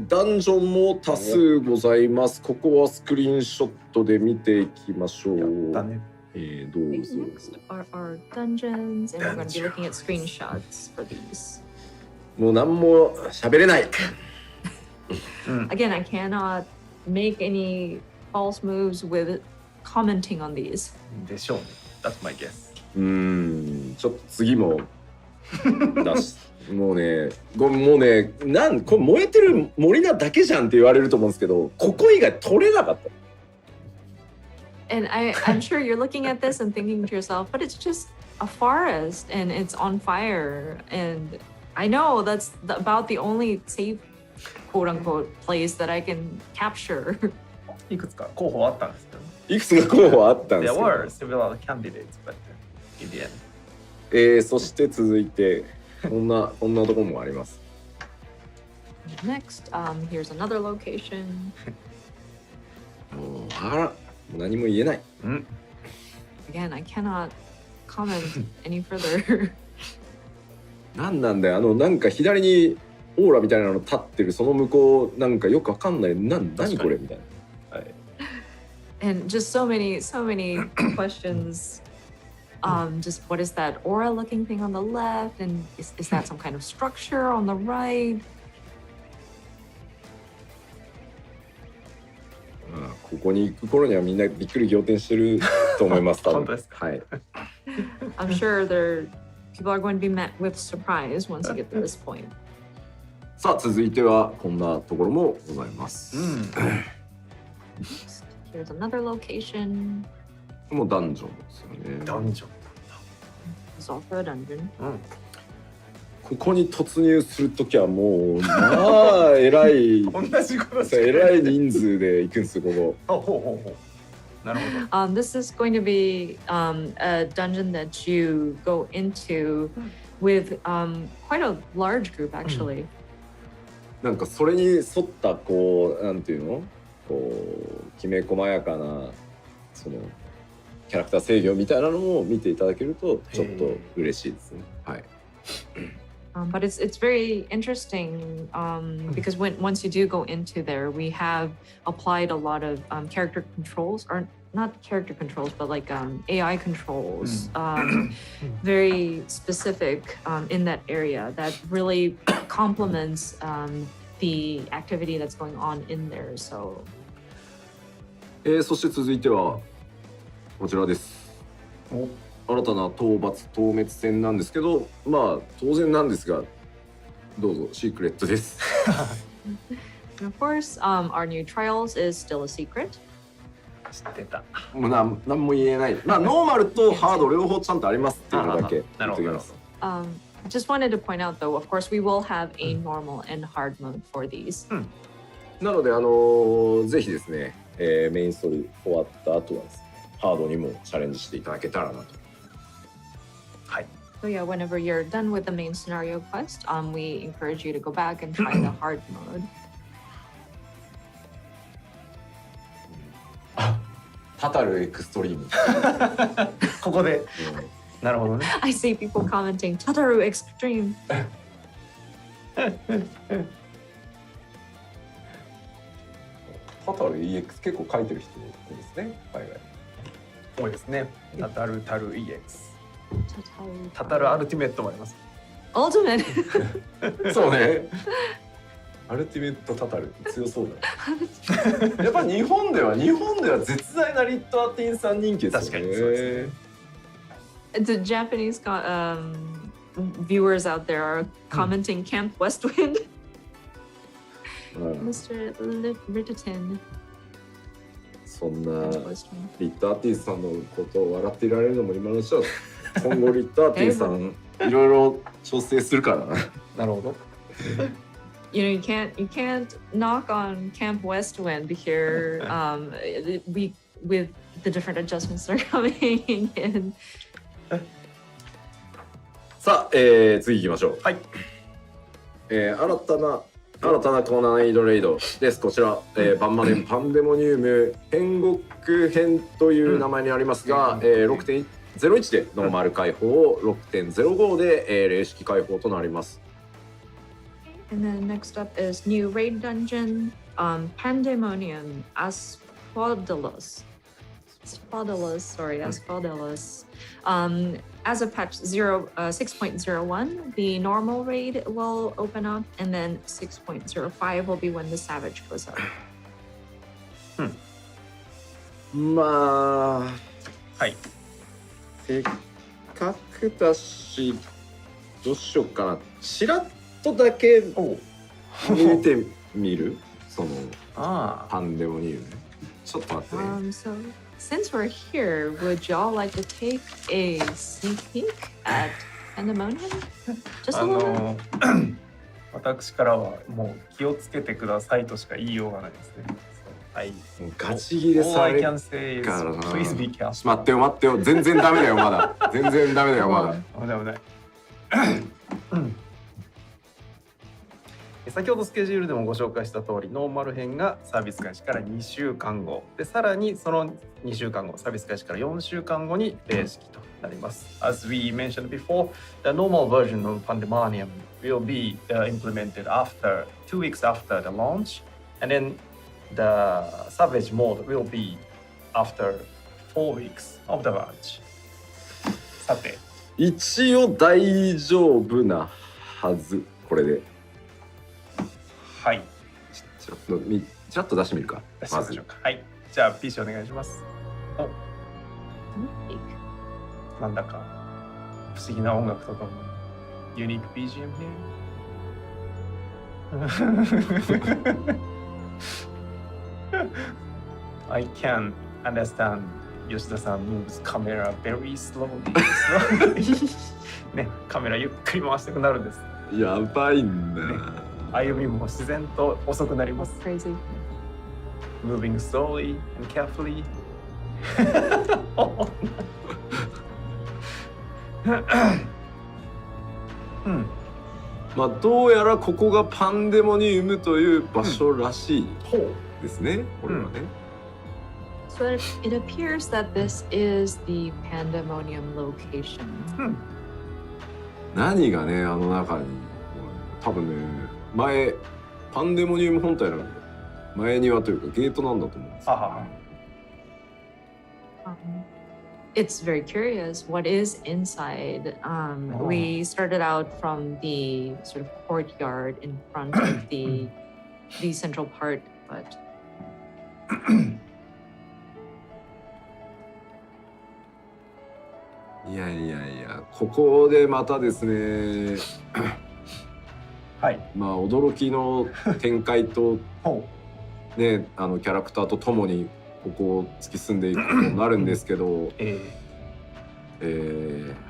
ダンジョンも多数ございます。ここはスクリーンショットで見ていきましょう。どうぞ。Next are our dungeons, and we're going to be looking at screenshots for these. もう何も喋れない。Again, I cannot make any false moves with commenting on these. でしょうね。That's my guess. ちょっと次も出し。もうね、これ燃えてる森なだけじゃんって言われると思うんですけど、ここ以外取れなかった。And I'm sure you're looking at this and thinking to yourself, but it's just a forest and it's on fire. And I know that's about the only safe, quote unquote, place that I can capture. いくつか候補あったんですけど。いくつか候補あったんですけ There ど。 were several candidates, but in the end. そして続いてこんなとこもあります。Next, here's another location. もう何も言えない。Again, I cannot comment any further. なんだよ、なんか左にオーラみたいなの立ってるその向こう、なんかよくわかんない、何これみたいな。はい。And just so many questions. Just what is that aura looking thing on the left? And is that some kind of structure on the right? ここに行く頃にはみんなびっくり仰天してると思います。本当ですか。はい。I'm sure people are going to be met with surprise once you get to this point. さあ続いてはこんなところもございます。Here's another location. もうダンジョンですよね。ダンジョン。It's also a dungeon. ここに突入するときはもうまあえらい同じことえらい人数で行くんですよここ。なるほど。This is going to be a dungeon that you go into with quite a large group actually. なんかそれに沿ったこうなんていうのこうきめ細やかなそのキャラクター制御みたいなのも見ていただけるとちょっと嬉しいですね。はい。But it's very interesting because once you do go into there, we have applied a lot of character controls, or not character controls, but like AI controls, very specific in that area that really complements the activity that's going on in there. So, そして続いてはこちらです。新たな討伐討滅戦なんですけど、まあ当然なんですが、どうぞシークレットです。And of course, our new trials is still a secret. 知ってた。もうなんも言えない。まあノーマルとハード両方ちゃんとありますっていうのだけ言っておきます。Just wanted to point out though, of course, we will have a normal and hard mode for these. なのでぜひですね、メインストーリー終わった後はですね、ハードにもチャレンジしていただけたらなと。はい。So yeah, whenever you're done with the main scenario quest, we encourage you to go back and try the hard mode. タタルエクストリーム。ここで。なるほどね。I see people commenting, Tataru Extreme. タタル EX 結構書いてる人多いですね、海外。多いですね。タタルタル EX。タタルアルティメットもあります。Ultimate. そうね。アルティメットタタル強そうだ。やっぱ日本では絶大なリットアティンさん人気ですよね。確かにそうですね。The Japanese viewers out there are commenting Camp Westwind. Mr. Ritterton. そんなリットアティンさんのことを笑っていられるのも今のうちは今後リットアティンさんいろいろ調整するからな。なるほど。You know, you can't knock on Camp Westwind here. With the different adjustments that are coming in. さあ、次行きましょう。はい。新たな高難易度レイドです。こちら、バンマネンパンデモニウム天国編という名前になりますが、6.01 でノーマル解放、6.05 で、霊式解放となります。And then next up is new raid dungeon, Pandemonium Asphodylus. Asphodylus. As of patch 6.01, the normal raid will open up, and then 6.05 will be when the Savage goes up. まあ、はい。せっかくだし、どうしようかな。ちらっとだけ見てみるそのパンデモニウム。ちょっと待ってね。So since we're here, would y'all like to take a sneak peek at Pandemonium? Just a little. 私からはもう気をつけてくださいとしか言いようがないですね。はい。ガチギレされるからな。Please be careful. 待ってよ。全然ダメだよまだ。全然ダメだよまだ。危ない。先ほどスケジュールでもご紹介した通り、ノーマル編がサービス開始から2週間後で、さらにその2週間後、サービス開始から4週間後に霊式となります。As we mentioned before, the normal version of Pandemonium will be implemented after 2 weeks after the launch, and then the Savage mode will be after 4 weeks of the launch. さて、一応大丈夫なはず。これではい、ちらっと出してみるか。出しましょうか。はい、じゃあ PC お願いします。なんだか不思議な音楽とともにユニーク BGM ね。I can understand Yoshida-san moves camera very slowly. ね、カメラゆっくり回したくなるんです。やばいんだ。歩みも自然と遅くなります。Crazy. Moving slowly and carefully. まあどうやらここがパンデモニウムという場所らしいですね。これはね。So it appears that this is the Pandemonium location. 何がね、あの中に多分ね、前パンデモニウム本体の前庭というかゲートなんだと思うんですよ。It's very curious what is inside. We started out from the sort of courtyard in front of the central part, but いや、ここでまたですね、はい、まあ驚きの展開とね、キャラクターとともにここを突き進んでいくことになるんですけど、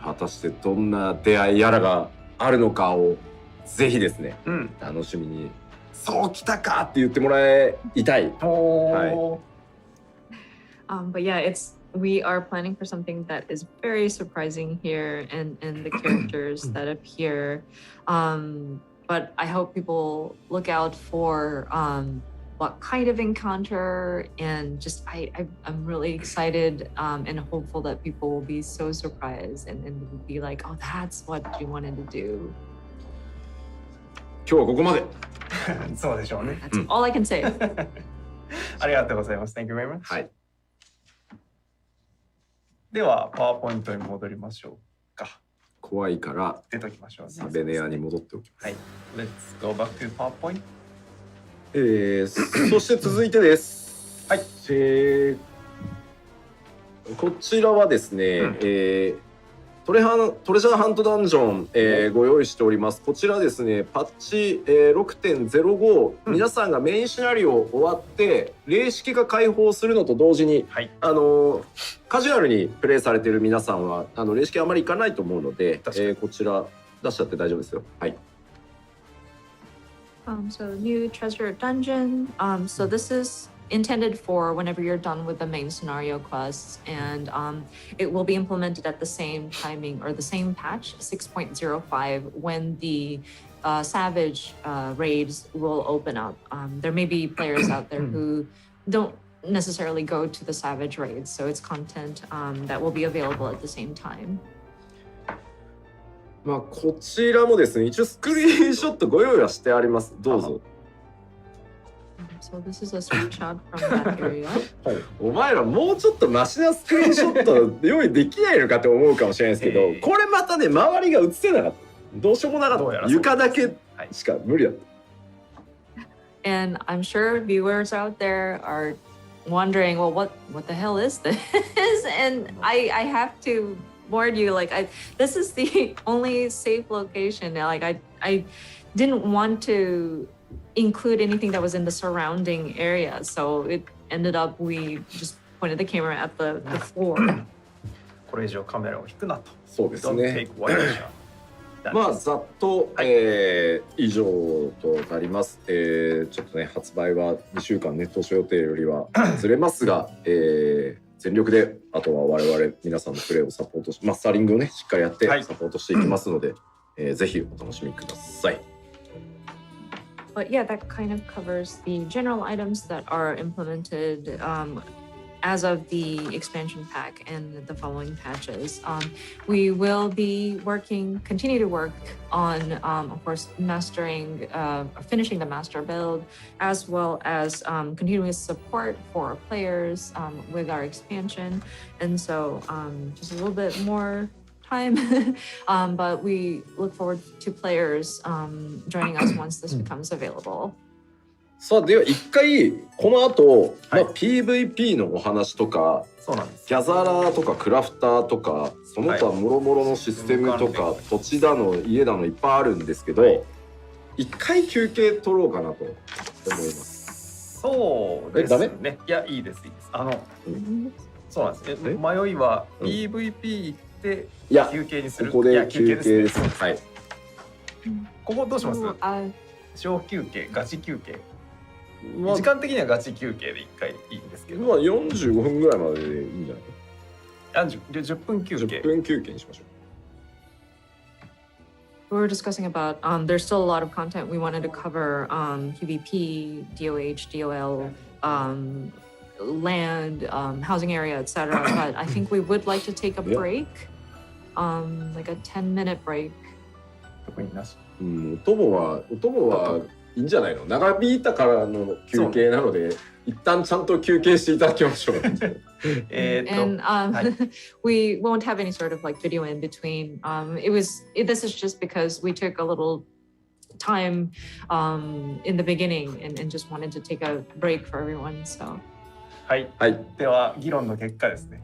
果たしてどんな出会いやらがあるのかをぜひですね、楽しみに、そうきたかって言ってもらいたい。but yeah, we are planning for something that is very surprising here, and the characters that appear. But I hope people look out for what kind of encounter, and just I'm really excited and hopeful that people will be so surprised and will be like, oh, that's what you wanted to do. 今日はここまで。そうでしょうね。That's all I can say. ありがとうございます。Thank you very much. はい。ではパワーポイントに戻りましょうか。怖いから出ときましょうね。サベネアに戻っておきます。はい。Let's go back to PowerPoint. そして続いてです。はい。こちらはですね、トレジャーハントダンジョン、ご用意しております。こちらですね、パッチ、6.05、皆さんがメインシナリオ終わって霊式が開放するのと同時に、はい、カジュアルにプレイされている皆さんは霊式あまり行かないと思うので、こちら出しちゃって大丈夫ですよ。はい。So new treasure dungeon. So this is intended for whenever you're done with the main scenario quests, and it will be implemented at the same timing or the same patch 6.05 when the Savage raids will open up. There may be players out there who don't necessarily go to the Savage raids, so it's content that will be available at the same time. まあこちらもですね、一応スクリーンショットご用意はしてあります。どうぞ。So this is a screenshot from that area. お前らもうちょっとマシなスクリーンショット用意できないのかと思うかもしれないですけど、これまたね、周りが映せなかった。どうしようもなかった。床だけしか無理だった。And I'm sure viewers out there are wondering, well, what the hell is this? And I have to warn you, like, this is the only safe location. Like, I didn't want to include anything that was in the surrounding area, so it ended up we just pointed the camera at the floor. これ以上カメラを引くなと。そうですね。 Don't take wide shot. まあざっと、以上となります。ちょっとね、発売は2週間ね、当初予定よりはずれますが、全力であとは我々皆さんのプレーをサポートし、マスタリングをねしっかりやってサポートしていきますので、ぜひお楽しみください。But yeah, that kind of covers the general items that are implemented as of the expansion pack and the following patches. We will be continue to work on, of course, finishing the master build, as well as continuous support for our players with our expansion. And so just a little bit more time, but we look forward to players joining us once this becomes available. さあでは一回この後、PVP のお話とか、そうなんです。ギャザラーとかクラフターとかその他もろもろのシステムとか、土地だの家だのいっぱいあるんですけど、一回休憩取ろうかなと思います。そうですね。いや、いいですいいです。そうなんですね。迷いは PVP 行って休憩にする。ここで休憩です。はい。ここどうします？小休憩、ガチ休憩。時間的にはガチ休憩で1回いいんですけど、まあ45分ぐらいまででいいんじゃない？10分休憩。10分休憩にしましょう。We were discussing about there's still a lot of content we wanted to cover, PvP, DOH, DOL, land, housing area, etc. But I think we would like to take a break, like a 10-minute break. 特になし。お供はいいんじゃないの？長引いたからの休憩なので、一旦ちゃんと休憩していただきましょう。And we won't have any sort of like video in between. This is just because we took a little time in the beginning and just wanted to take a break for everyone. So. はい。では議論の結果ですね。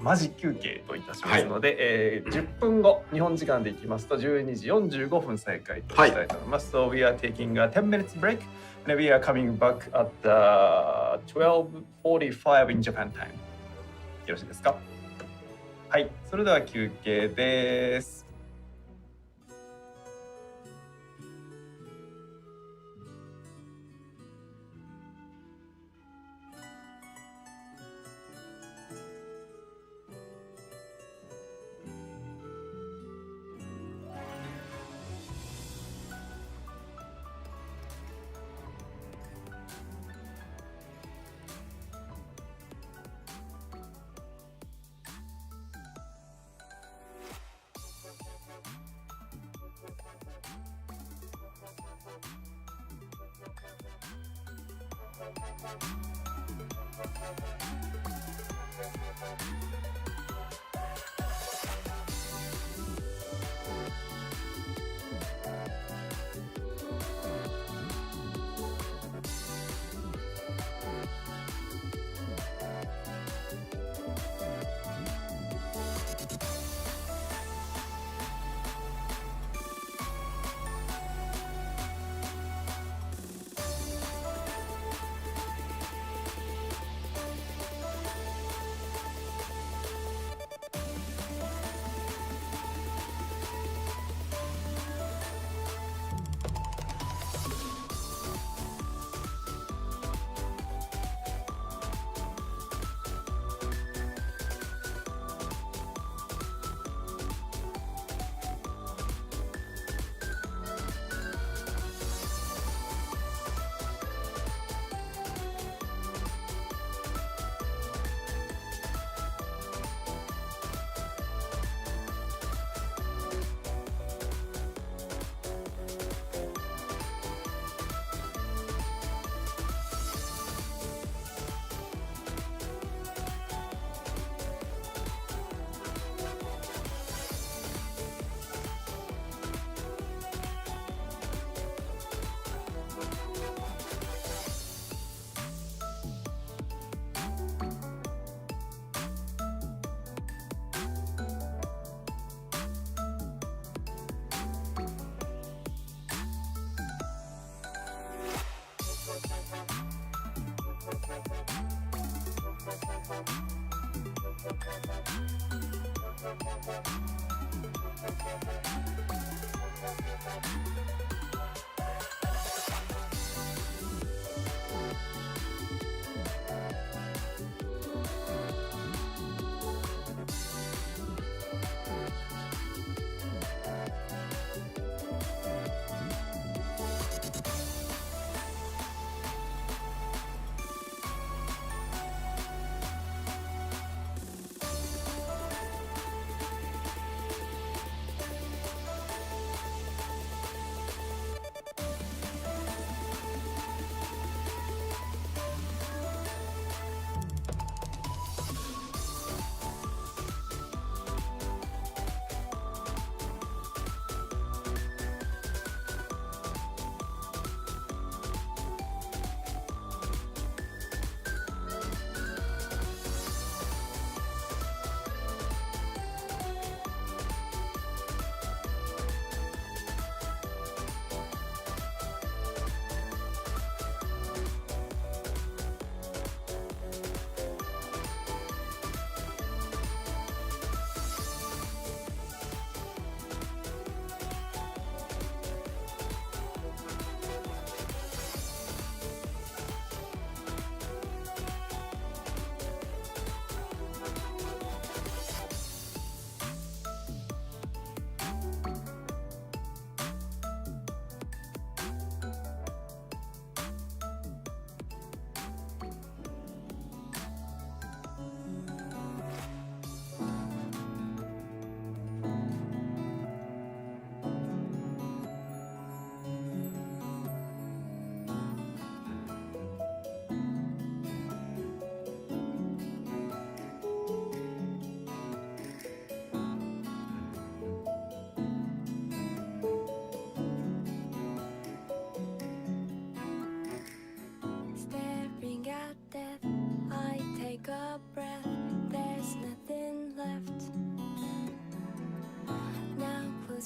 マジ休憩といたしますので、10分後日本時間でいきますと12時45分再開としたいと思います。So we are taking a 10 minutes break and we are coming back at 12:45 in Japan time. よろしいですか？はい、それでは休憩です。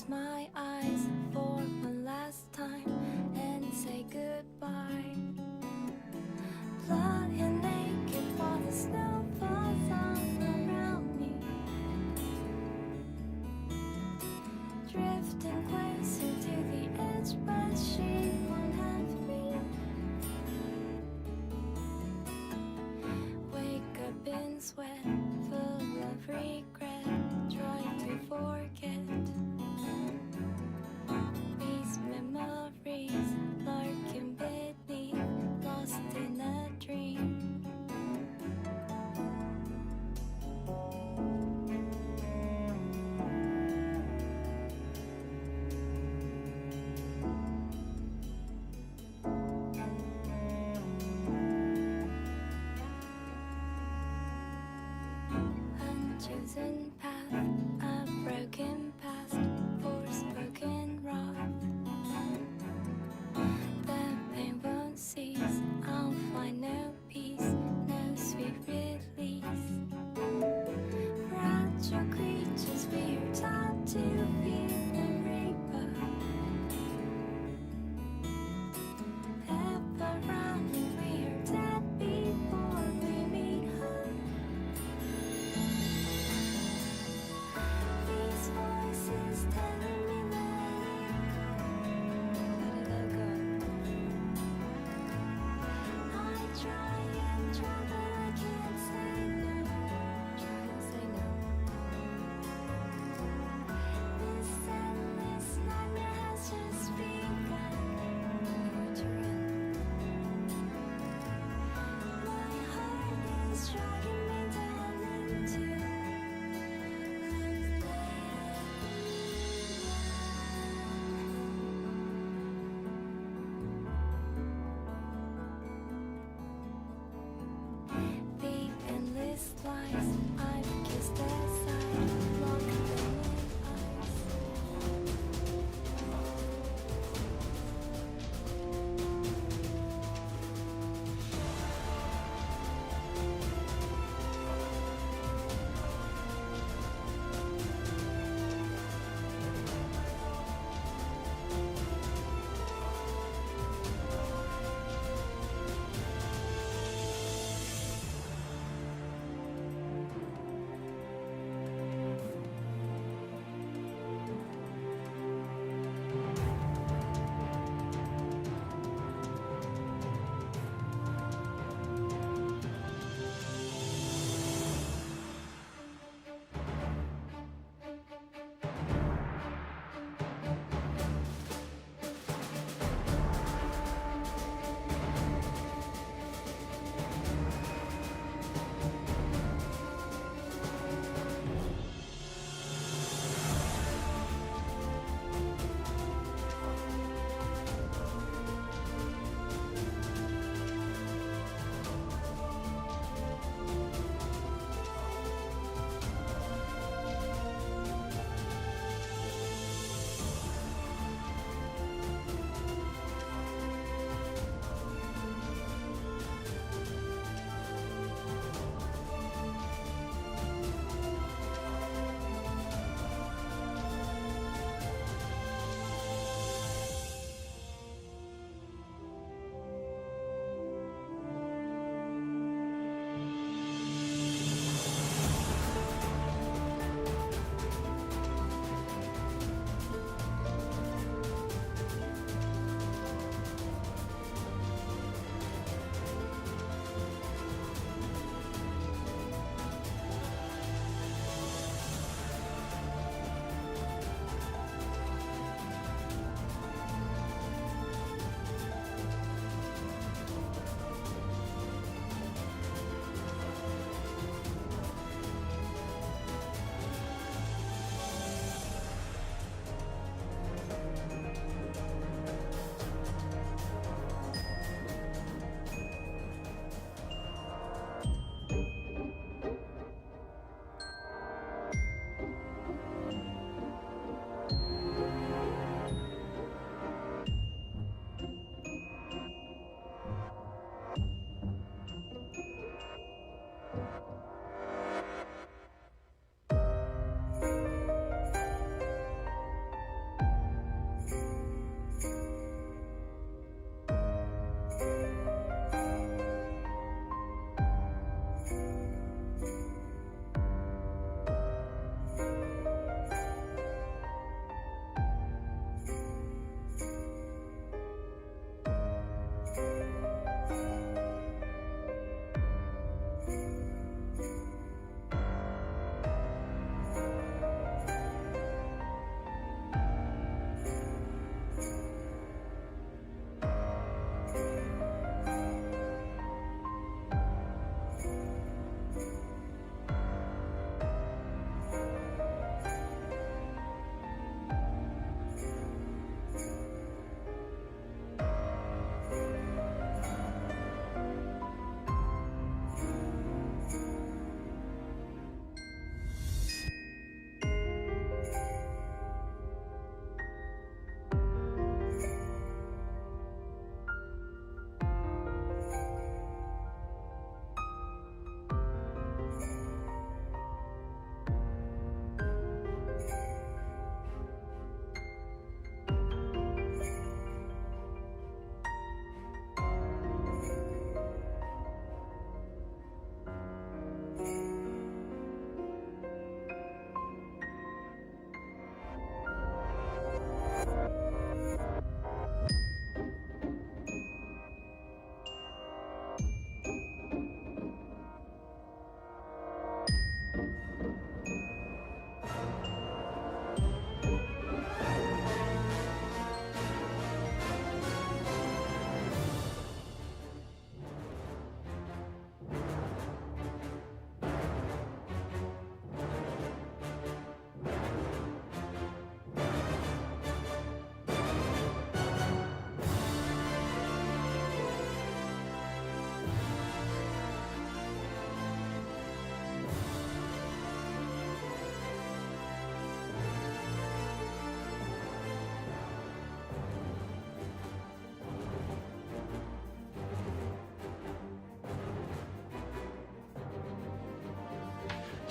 close my eyes for one last time and say goodbye. Blood and naked while the snow falls all around me, drifting closer to the edge, but she won't have me. Wake up in sweat, full of regret, try to forget these memories lurking beneath, lost in a dream. Unchosen path, a broken past, forspoken wrath. The pain won't cease, I'll find no peace, no sweet release. Fragile creatures, we are taught to fear the reaper. Ever running, we are dead before we meet her.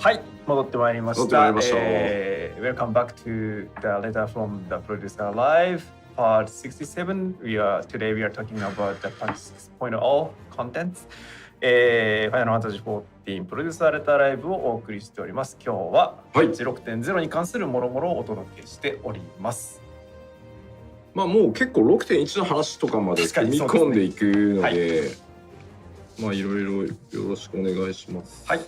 はい、戻ってまいりました。戻ってまいりました。Welcome back to the letter from the producer live, part 67. Today we are talking about the part 6.0 contents. ファイナルファンタジー14プロデューサーレターライブをお送りしております。今日ははい、 6.0 に関するもろもろをお届けしております。まあもう結構 6.1 の話とかまで踏み込んでいくので、まあいろいろよろしくお願いします。はい。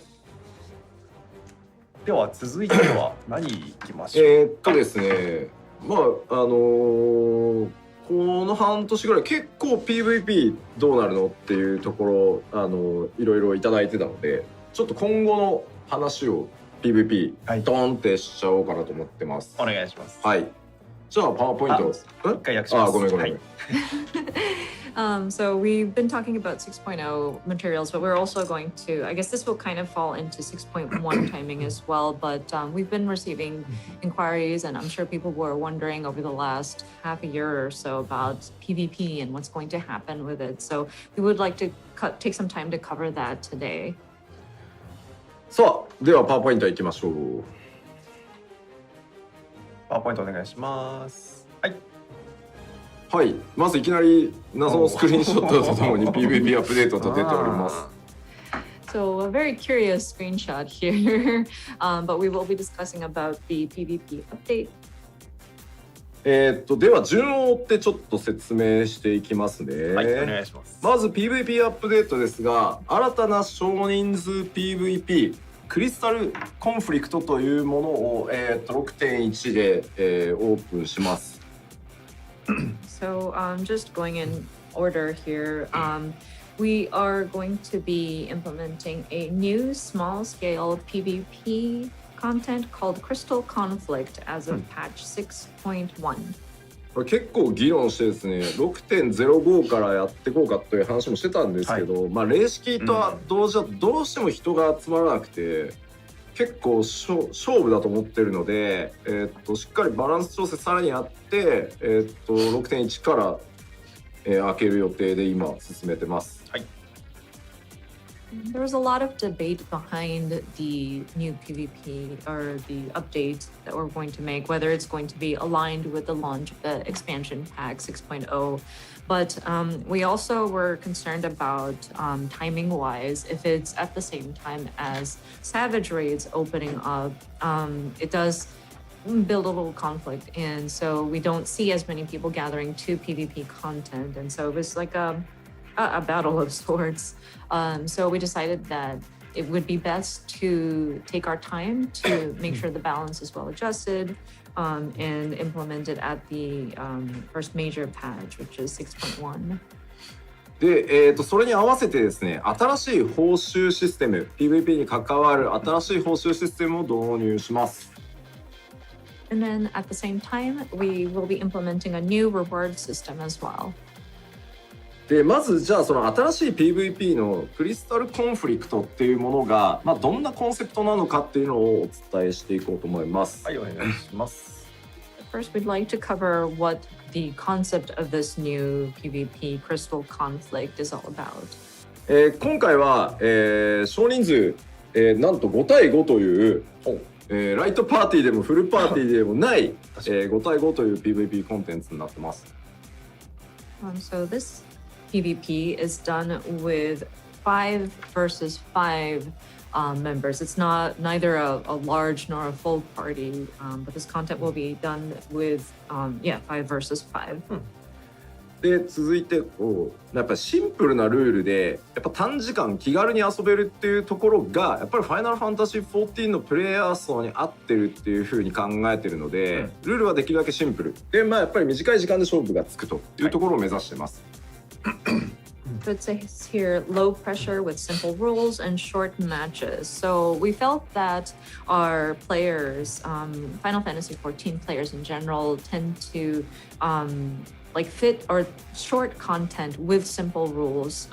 では続いては何いきましょう。ですね、まあこの半年ぐらい結構 PVP どうなるのっていうところいろいろいただいてたので、ちょっと今後の話を PVP ドーンってしちゃおうかなと思ってます。お願いします。はい。じゃあパワーポイント一回訳します。ごめん。はいSo we've been talking about 6.0 materials, but we're also going to, I guess this will kind of fall into 6.1 timing as well, but we've been receiving inquiries, and I'm sure people were wondering over the last half a year or so about PvP and what's going to happen with it. So we would like to take some time to cover that today. さあ、ではパワーポイントいきましょう。パワーポイントお願いします。はい。はい、まずいきなり謎のスクリーンショットとともに PVP アップデートと出ております。So a very curious screenshot here, but we will be discussing about the PvP update. では順を追ってちょっと説明していきますね。はい、お願いします。まず PVP アップデートですが、新たな少人数 PVP クリスタルコンフリクトというものを、6.1 で、オープンします。So just going in order here, we are going to be implementing a new small-scale PvP content called Crystal Conflict as of patch 6.1. これ結構議論してですね、6.05 からやっていこうかという話もしてたんですけど、まあ例式とは同時だとどうしても人が集まらなくて、結構勝負だと思ってるので、しっかりバランス調整さらにやって、6.1 から、開ける予定で今進めてます。はい。There was a lot of debate behind the new PvP or the update that we're going to make, whether it's going to be aligned with the launch of the expansion pack 6.0. But we also were concerned about timing-wise, if it's at the same time as Savage Raids opening up, it does build a little conflict, and so we don't see as many people gathering to PvP content, and so it was like a battle of sorts. So we decided that it would be best to take our time to make sure the balance is well adjusted and implement it at the first major patch, which is 6.1. で、それに合わせてですね、新しい報酬システム、PVP に関わる新しい報酬システムを導入します。And then at the same time, we will be implementing a new reward system as well. でまずじゃあその新しい PVP のクリスタルコンフリクトっていうものが、まあ、どんなコンセプトなのかっていうのをお伝えしていこうと思います。はい、お願いします。First, we'd like to cover what the concept of this new PvP crystal conflict is all about. 今回は、少人数、なんと5対5という、ライトパーティーでもフルパーティーでもない、5対5という PVP コンテンツになってます。So this PvP is done with 5 versus 5 members. It's neither a large nor a full party, but this content will be done with 5 versus 5. で続いてやっぱシンプルなルールでやっぱ短時間気軽に遊べるっていうところがやっぱりファイナルファンタジー14のプレイヤー層に合ってるっていう風に考えてるので、ルールはできるだけシンプルで、まあやっぱり短い時間で勝負がつくというところを目指してます。So it says here low pressure with simple rules and short matches. So we felt that our players, Final Fantasy 14 players in general, tend to like fit or short content with simple rules,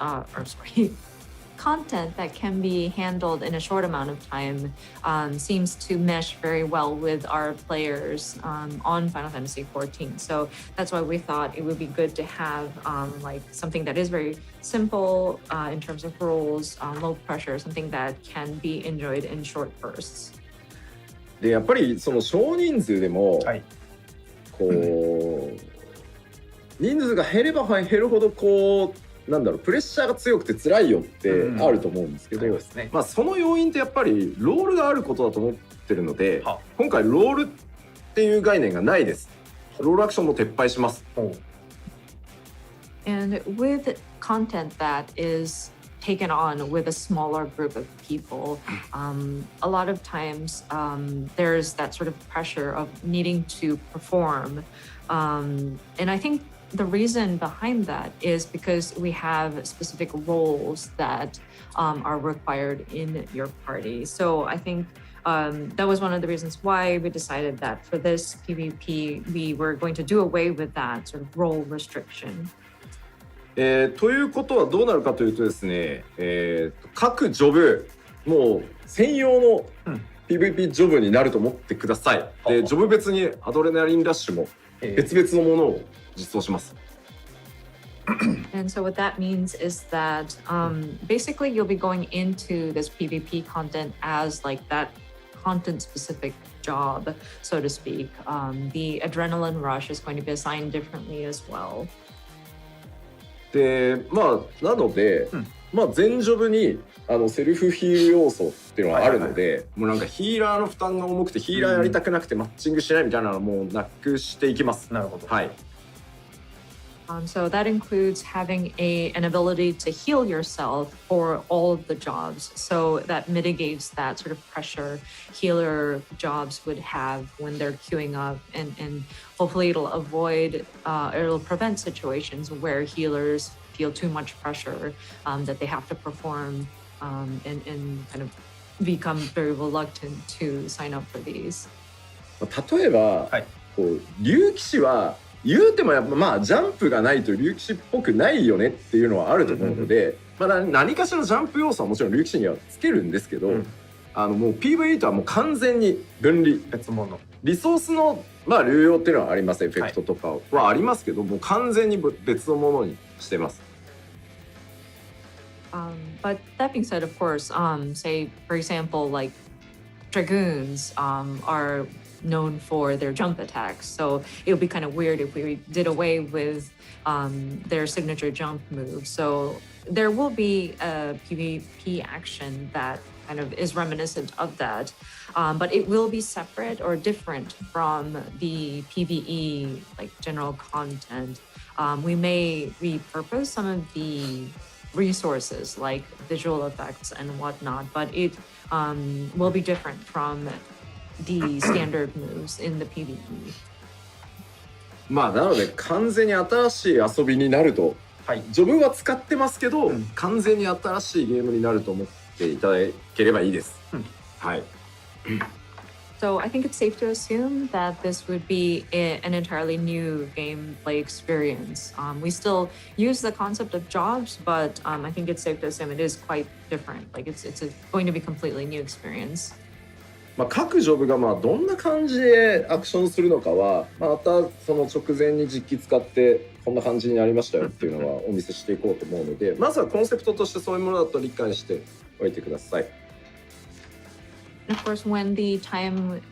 content that can be handled in a short amount of time seems to mesh very well with our players on Final Fantasy XIV. So that's why we thought it would be good to have like something that is very simple in terms of rules, low pressure, something that can be enjoyed in short bursts. でやっぱりその少人数でも、はい、こう人数が減れば減るほどこうなんだろうプレッシャーが強くて辛いよってあると思うんですけど、まあその要因ってやっぱりロールがあることだと思ってるので、今回ロールっていう概念がないです。ロールアクションも撤廃します。And with content that is taken on with a smaller group of people, a lot of times there's that sort of pressure of needing to perform. And I think the reason behind that is because we have specific roles that are required in your party. So I think that was one of the reasons why we decided that for this PvP, we were going to do away with that sort of role restriction. ということはどうなるかというとですね、各ジョブもう専用の PVP ジョブになると思ってください。でジョブ別にアドレナリンラッシュも別々のものを実装します。And so what that means is that basically you'll be going into this PvP content as like that content specific job, so to speak. The adrenaline rush is going to be assigned differently as well. でまあなので、まあ全ジョブにセルフヒール要素っていうのがあるので、もうなんかヒーラーの負担が重くてヒーラーやりたくなくてマッチングしないみたいなのをもうなくしていきます。なるほど。はい。So that includes having an ability to heal yourself for all of the jobs. So that mitigates that sort of pressure healer jobs would have when they're queuing up, and hopefully it'll prevent situations where healers feel too much pressure that they have to perform and kind of become very reluctant to sign up for these. 例えば、こう竜騎士は言うてもやっぱまあジャンプがないと竜騎士っぽくないよねっていうのはあると思うので、まあ何かしらジャンプ要素はもちろん竜騎士にはつけるんですけど、もう PVE とはもう完全に分離別物。リソースのまあ流用っていうのはあります。エフェクトとかはありますけど、もう完全に別のものにしてます。But that being said, of course, say for example, like dragoons are known for their jump attacks, so it would be kind of weird if we did away with their signature jump move. So there will be a PvP action that kind of is reminiscent of that, but it will be separate or different from the PvE like general content. We may repurpose some of the resources like visual effects and whatnot, but it will be different from the standard moves in the PvE. まあなので完全に新しい遊びになると、ジョブは使ってますけど、完全に新しいゲームになると思っていただければいいです。はい。So I think it's safe to assume that this would be an entirely new gameplay experience. We still use the concept of jobs, but I think it's safe to assume it is quite different. Like it's going to be a completely new experience. まあ各ジョブがまあどんな感じでアクションするのかは、またその直前に実機使ってこんな感じになりましたよっていうのはお見せしていこうと思うので、まずはコンセプトとしてそういうものだと理解しておいてください。And of course, when the time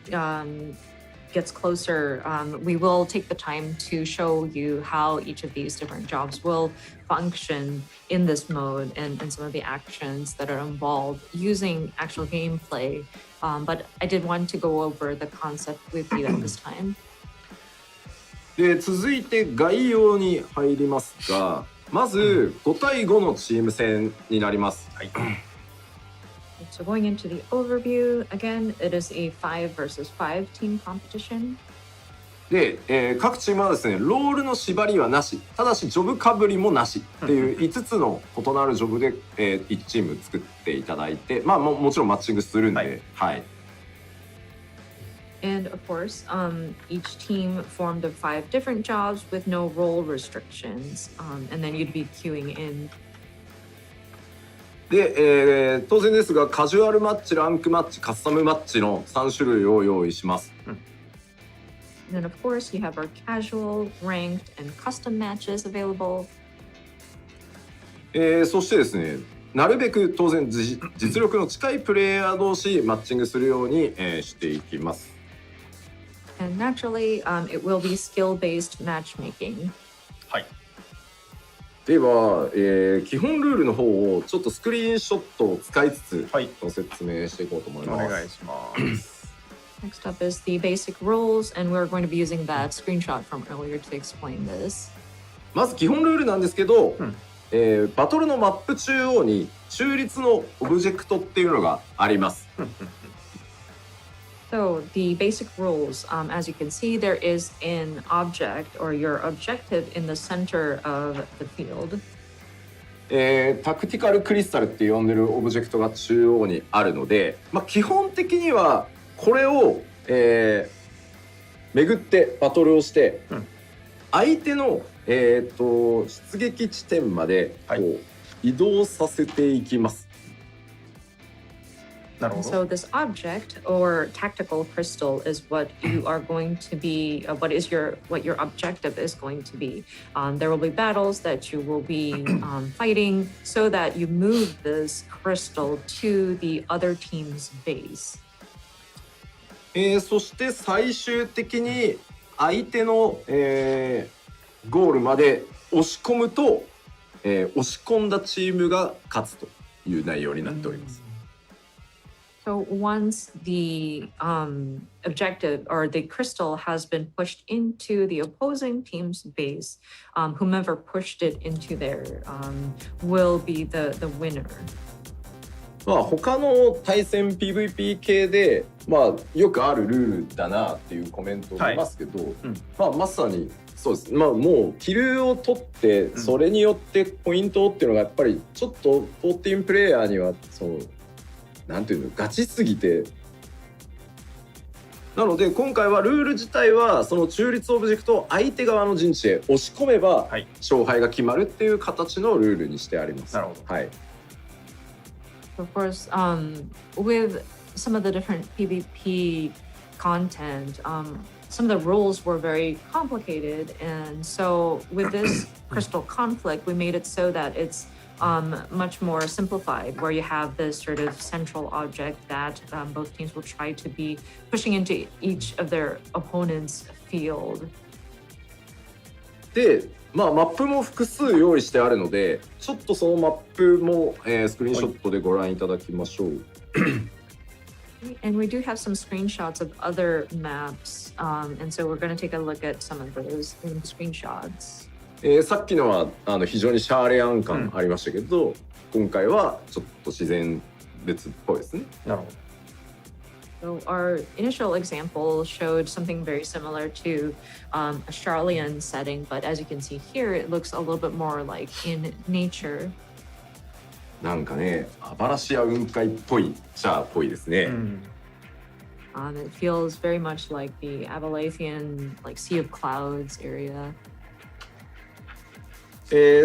gets closer, we will take the time to show you how each of these different jobs will function in this mode and some of the actions that are involved using actual gameplay. But I did want to go over the concept with you at this time. で続いて概要に入りますが、まず5対5のチーム戦になります。So going into the overview, again, it is a 5 versus 5 team competition. で、各チームはですね、ロールの縛りはなし、ただしジョブかぶりもなしっていう5つの異なるジョブで、1チーム作っていただいて、まあもちろんマッチングするんで、はい。And of course, each team formed of 5 different jobs with no role restrictions, and then you'd be queuing in. で、当然ですがカジュアルマッチ、ランクマッチ、カスタムマッチの3種類を用意します。And then, of course, you have our casual, ranked, and custom matches available. そしてですね、なるべく当然実力の近いプレイヤー同士マッチングするように、していきます。And naturally, it will be skill-based matchmaking. はい。では、基本ルールの方をちょっとスクリーンショットを使いつつ、はい、ご説明していこうと思います。お願いします。Next up is the basic rules, and we're going to be using that screenshot from earlier to explain this. まず基本ルールなんですけど、バトルのマップ中央に中立のオブジェクトっていうのがあります。So the basic rules, as you can see, there is an object or your objective in the center of the field. タクティカルクリスタルって呼んでるオブジェクトが中央にあるので、基本的にはこれを、巡ってバトルをして、相手の、出撃地点までこう、移動させていきます。なるほど。So this object or tactical crystal is what you are going to be, what your objective is going to be. There will be battles that you will be fighting so that you move this crystal to the other team's base. そして最終的に相手の、ゴールまで押し込むと、押し込んだチームが勝つという内容になっております。So once the objective or the crystal has been pushed into the opposing team's base, whomever pushed it into there will be the winner. 他の対戦 PVP 系で、よくあるルールだなっていうコメントを見ますけど、まさにそうです。もうキルを取ってそれによってポイントっていうのがやっぱりちょっと14プレイヤーにはなんていうのガチすぎて、なので今回はルール自体はその中立オブジェクトを相手側の陣地へ押し込めば勝敗が決まるっていう形のルールにしてあります。なるほど。はい。Of course, with some of the different PvP content, some of the rules were very complicated, and so with this crystal conflict, we made it so that it's much more simplified, where you have this sort of central object that both teams will try to be pushing into each of their opponent's field. で、マップも複数用意してあるので、ちょっとそのマップも、スクリーンショットでご覧いただきましょう。And we do have some screenshots of other maps, and so we're going to take a look at some of those in screenshots. さっきのは非常にシャーレアン感ありましたけど、今回はちょっと自然別っぽいですね。なるほど。So our initial example showed something very similar to a Charlian setting, but as you can see here, it looks a little bit more like in nature. なんかね、アバラシア雲海っぽいシャーっぽいですね。It feels very much like the Avalanthian, like Sea of Clouds area.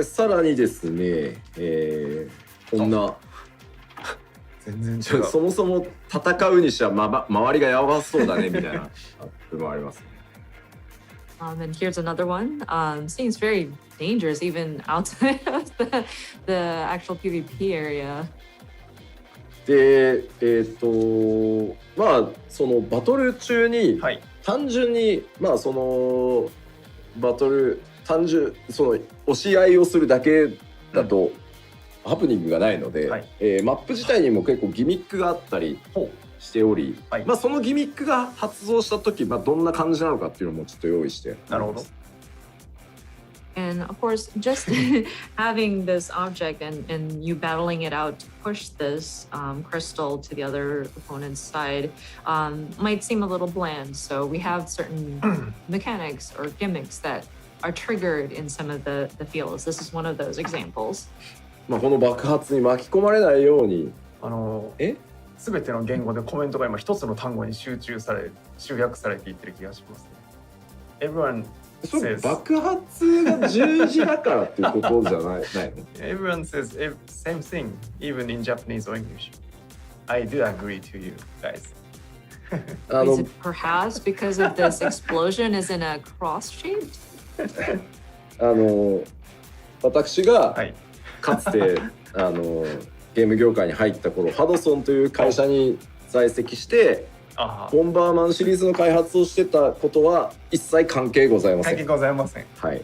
さらにですね、こんな全然違う。そもそも戦うにしては、周りがやばそうだねみたいなアップもありますね。And here's another one. Seems very dangerous even outside of the actual PvP area. で、そのバトル中に、単純にそのバトルその押し合いをするだけだと、ハプニングがないので、マップ自体にも結構ギミックがあったりしており、そのギミックが発動した時、どんな感じなのかっていうのもちょっと用意してなるほど。And of course, just having this object and you battling it out to push this crystal to the other opponent's side might seem a little bland. So we have certain mechanics or gimmicks that are triggered in some of the fields. This is one of those examples. この爆発に巻き込まれないように、全ての言語でコメントが今一つの単語に集約されていってる気がしますね。Everyone それ爆発が十字だからっていうことじゃないのEveryone says same thing, even in Japanese or English. I do agree to you guys. Is it perhaps because of this explosion is in a cross shape? 私がはい。かつてゲーム業界に入った頃、ハドソンという会社に在籍してあボンバーマンシリーズの開発をしてたことは一切関係ございません。関係ございません。はい。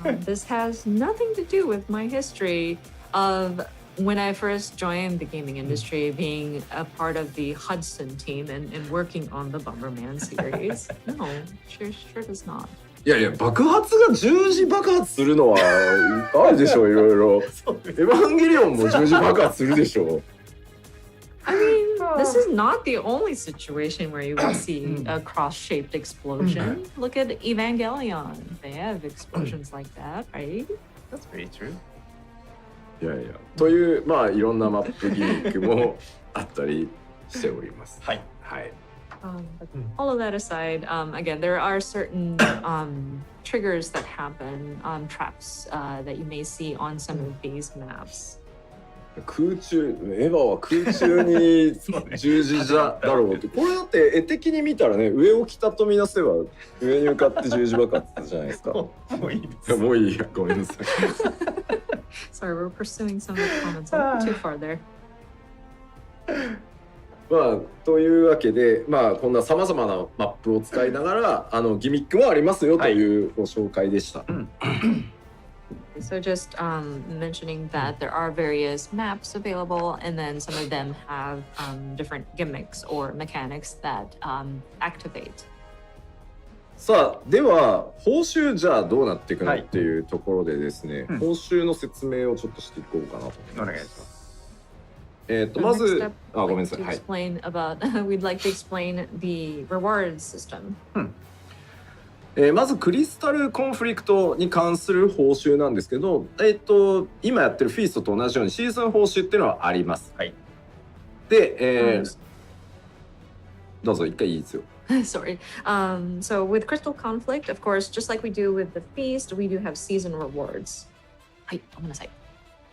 This has nothing to do with my history of when I first joined the gaming industry, being a part of the Hudson team and working on the Bomberman series. No, sure does not. いやいや、爆発が十字爆発するのはあるでしょ、いろいろ。そうです。エヴァンゲリオンも十字爆発するでしょ。I mean, this is not the only situation where you will see a cross-shaped explosion. Look at Evangelion. They have explosions like that, right? That's very true. いやいや、というまあいろんなマップギミックもあったりしております。はい。はい。But all of that aside, again, there are certain triggers that happen, traps that you may see on some of these maps. 空中、エヴァは空中に十字だろうって、これだって絵的に見たらね、上を北とみなせば上に向かって十字爆発じゃないですか。もういいです。もういいや、ごめんなさい。Sorry, we're pursuing some of the comments a little too far there. まあというわけで、まあこんなさまざまなマップを使いながらギミックもありますよというご紹介でした。So just mentioning that there are various maps available, and then some of them have different gimmicks or mechanics that activate. さあでは報酬じゃあどうなっていくのっていうところでですね、報酬の説明をちょっとしていこうかなと思います。お願いします。まずごめんなさい。はい。We'd like to explain the rewards system. まずクリスタルコンフリクトに関する報酬なんですけど、今やってるフィーストと同じようにシーズン報酬っていうのはあります。はい。で、どうぞ一回いいですよ。Sorry. So with Crystal Conflict, of course, just like we do with the Feast, we do have season rewards. はい、ごめんなさい。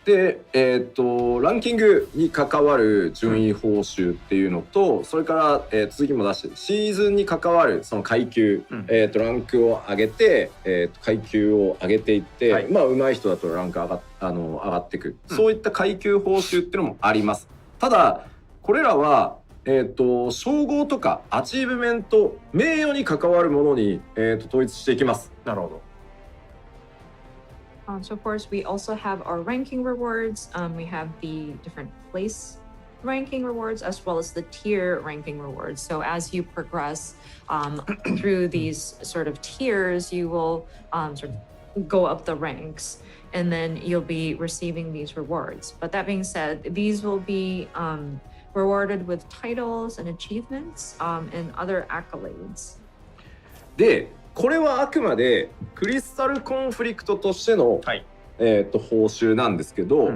で、ランキングに関わる順位報酬っていうのと、それから、次も出してシーズンに関わるその階級、ランクを上げて、階級を上げていって、はい、まあ上手い人だとランク上がっていく、そういった階級報酬っていうのもあります。ただこれらは、称号とかアチーブメント、名誉に関わるものに、統一していきます。なるほど。So of course, we also have our ranking rewards. We have the different place ranking rewards as well as the tier ranking rewards. So as you progress through these sort of tiers, you will sort of go up the ranks, and then you'll be receiving these rewards. But that being said, these will be rewarded with titles and achievements and other accolades. でこれはあくまでクリスタルコンフリクトとしての、はい、報酬なんですけど、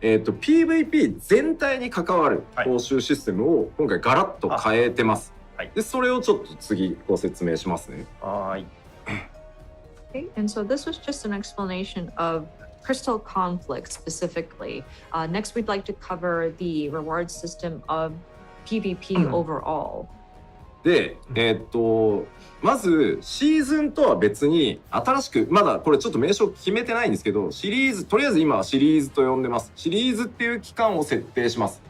PVP 全体に関わる報酬システムを今回ガラッと変えてます。はい、でそれをちょっと次ご説明しますね。はい。Okay, and so this was just an explanation of Crystal Conflict specifically. Next, we'd like to cover the reward system of PvP overall. で、まずシーズンとは別に新しく、まだこれちょっと名称決めてないんですけど、シリーズ、とりあえず今はシリーズと呼んでます。シリーズっていう期間を設定します。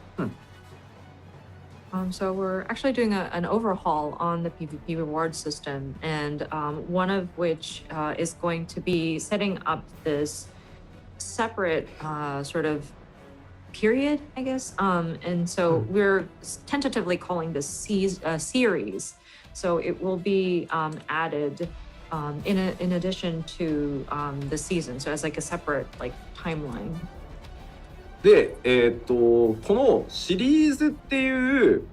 So we're actually doing an overhaul on the PvP reward system, and one of which is going to be setting up this separate sort of period, I guess. And so we're tentatively calling this series. So it will be added in addition to the season. So as like a separate like timeline. で、このシリーズっていう、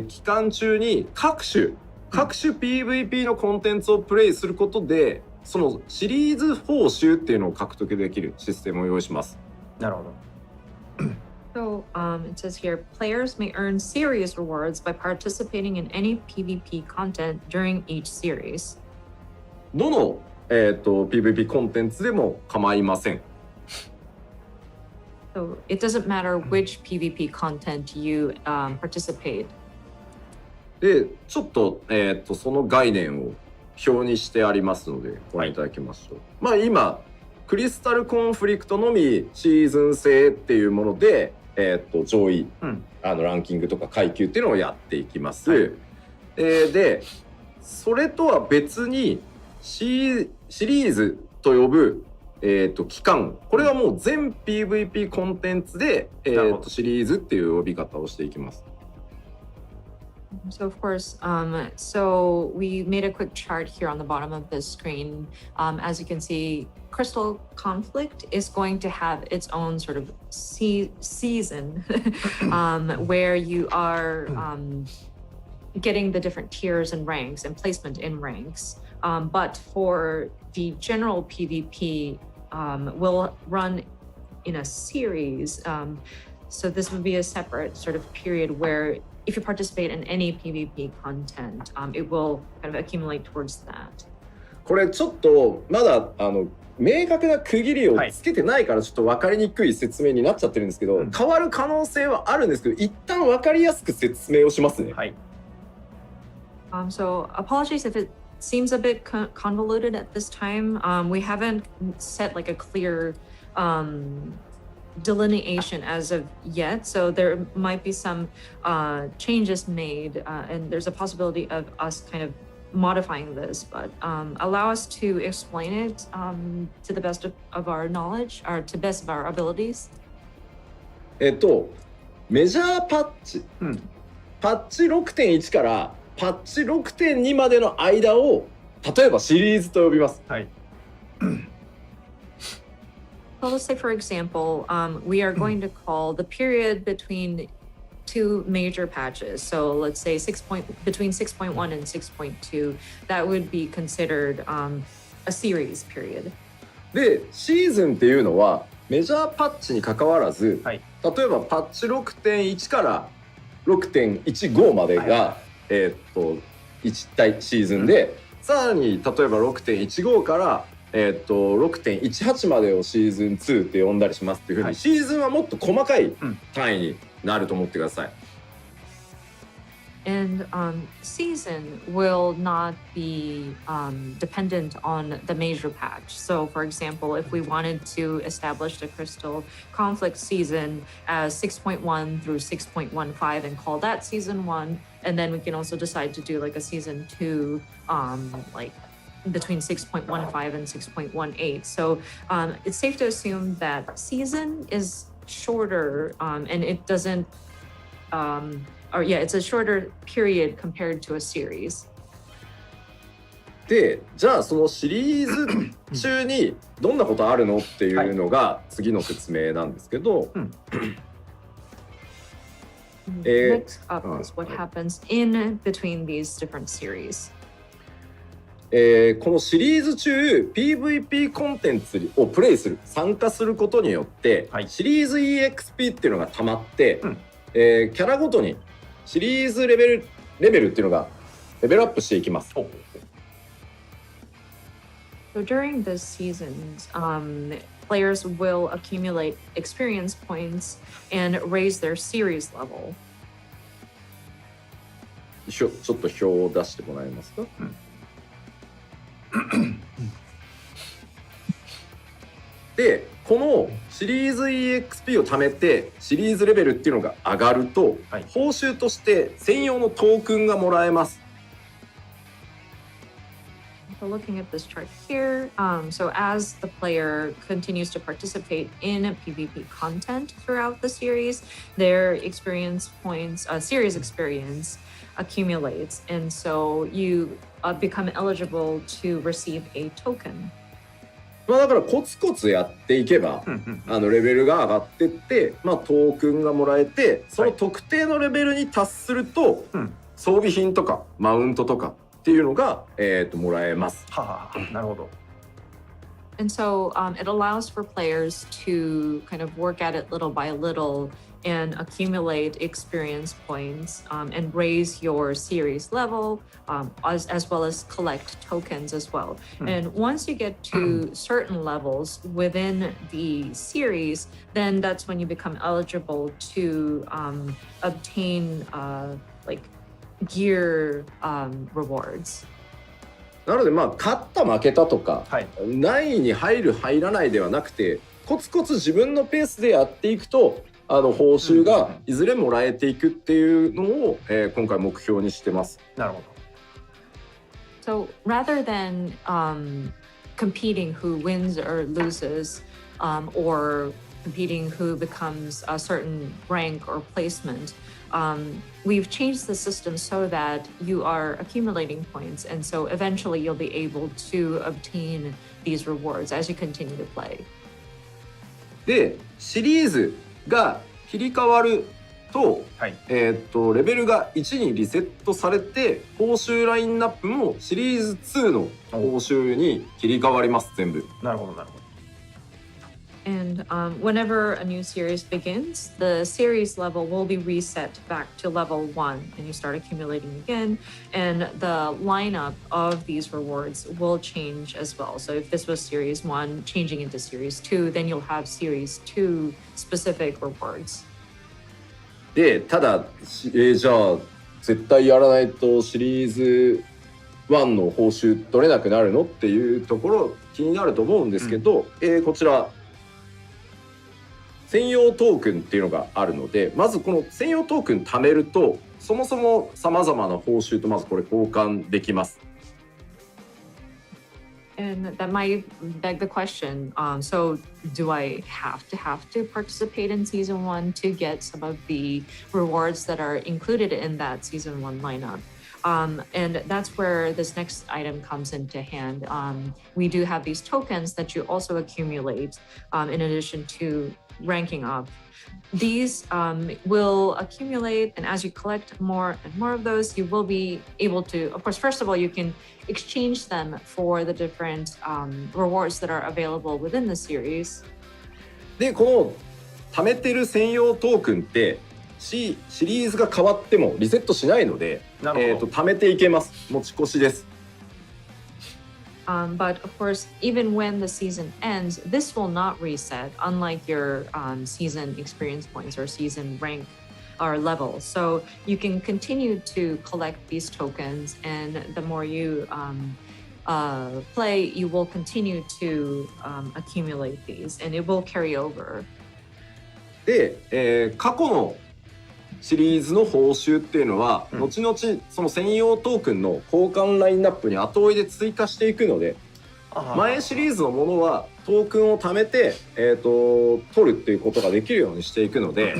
期間中に各種 PVP のコンテンツをプレイすることで、そのシリーズ報酬っていうのを獲得できるシステムを用意します。なるほど。So it says here, players may earn series rewards by participating in any PvP content during each series. どの、PVP コンテンツでも構いません。So it doesn't matter which PvP content you participate. でちょっと、その概念を表にしてありますのでご覧いただきましょう。まあ今クリスタルコンフリクトのみシーズン制っていうもので、上位、ランキングとか階級っていうのをやっていきます。はい、でそれとは別にシリーズと呼ぶ、期間、これはもう全 PVP コンテンツで、シリーズっていう呼び方をしていきます。So of course, so we made a quick chart here on the bottom of the screen. As you can see, Crystal Conflict is going to have its own sort of season where you are getting the different tiers and ranks and placement in ranks. But for the general PvP, will run in a series. So this would be a separate sort of period where if you participate in any PvP content, it will kind of accumulate towards that. これちょっとまだ明確な区切りをつけてないからちょっと分かりにくい説明になっちゃってるんですけど、変わる可能性はあるんですけど、一旦分かりやすく説明をしますね。はい。So apologies if it seems a bit convoluted at this time. We haven't set like a clear delineation as of yet, so there might be some changes made, and there's a possibility of us kind of modifying this, but allow us to explain it to the best of our knowledge, or to best of our abilities. メジャーパッチ、パッチ 6.1 からパッチ 6.2 までの間を例えばシリーズと呼びます。はい。So let's say, for example, we are going to call the period between two major patches. So let's say between 6.1 and 6.2, that would be considered a series period. で、シーズンっていうのはメジャーパッチに関わらず、はい、例えばパッチ 6.1 から 6.15 までが、1対シーズンで、さらに例えば 6.15 から6.18 までをシーズン2って呼んだりしますっていうふうに、はい、シーズンはもっと細かい単位になると思ってください。And season will not be dependent on the major patch. So, for example, if we wanted to establish the Crystal Conflict season as 6.1 through 6.15 and call that season 1, and then we can also decide to do like a season 2, like between 6.15 and 6.18. So it's safe to assume that season is shorter, and it doesn't, it's a shorter period compared to a series. で、じゃあそのシリーズ中にどんなことあるのっていうのが次の説明なんですけど、Next up is what happens in between these different series. このシリーズ中 PVP コンテンツをプレイする参加することによって、はい、シリーズ EXP っていうのがたまって、キャラごとにシリーズレベルっていうのがレベルアップしていきます。So during this seasons, players will accumulate experience points and raise their series level. ちょっと表を出してもらえますか？で、このシリーズ EXP を貯めてシリーズレベルっていうのが上がると、はい、報酬として専用のトークンがもらえます。So looking at this chart here, so as the player continues to participate in PvP content throughout the series, their experience points, series experience accumulates, and so you become eligible to receive a token. まあだからコツコツやっていけば、レベルが上がってって、トークンがもらえて、その特定のレベルに達すると、装備品とかマウントとかっていうのが、もらえます。なるほど。And so it allows for players to kind of work at it little by little and accumulate experience points and raise your series level as well as collect tokens as well. And once you get to certain levels within the series, then that's when you become eligible to obtain like gear rewards. なのでまあ勝った負けたとか、はい、何位に入る入らないではなくて、コツコツ自分のペースでやっていくと報酬がいずれもらえていくっていうのを、今回目標にしてます。なるほSoど。rather than competing who wins or loses, or competing who becomes a certain rank or placement, we've changed the system so that you are accumulating points, and so eventually you'll be able to obtain these rewards as you continue to play. でシリーズが切り替わると、はい、レベルが1にリセットされて報酬ラインナップもシリーズ2の報酬に切り替わります全部。なるほどなるほど。And whenever a new series begins, the series level will be reset back to level 1, and you start accumulating again. And the lineup of these rewards will change as well. So if this was series 1 changing into series 2, then you'll have series 2 specific rewards. でただ、じゃあ絶対やらないとシリーズ1の報酬取れなくなるのっていうところ気になると思うんですけど、こちら専用トークンっていうのがあるので、まずこの専用トークン貯めるとそもそもさまざまな報酬とまずこれ交換できます。And that might beg the question, so do I have to participate in season 1 to get some of the rewards that are included in that season 1 lineup? And that's where this next item comes into hand. We do have these tokens that you also accumulate in addition to ranking up. These will accumulate, and as you collect more and more of those, you will be able to, of course, first of all, you can exchange them for the different rewards that are available within the series. でこの貯めてる専用トークンってシリーズが変わってもリセットしないので、貯めていけます。持ち越しです。But of course, even when the season ends, this will not reset, unlike your season experience points or season rank or level. So you can continue to collect these tokens, and the more you play, you will continue to accumulate these, and it will carry over. で、過去のシリーズの報酬っていうのは、後々その専用トークンの交換ラインナップに後追いで追加していくので、前シリーズのものはトークンを貯めて、取るっていうことができるようにしていくので、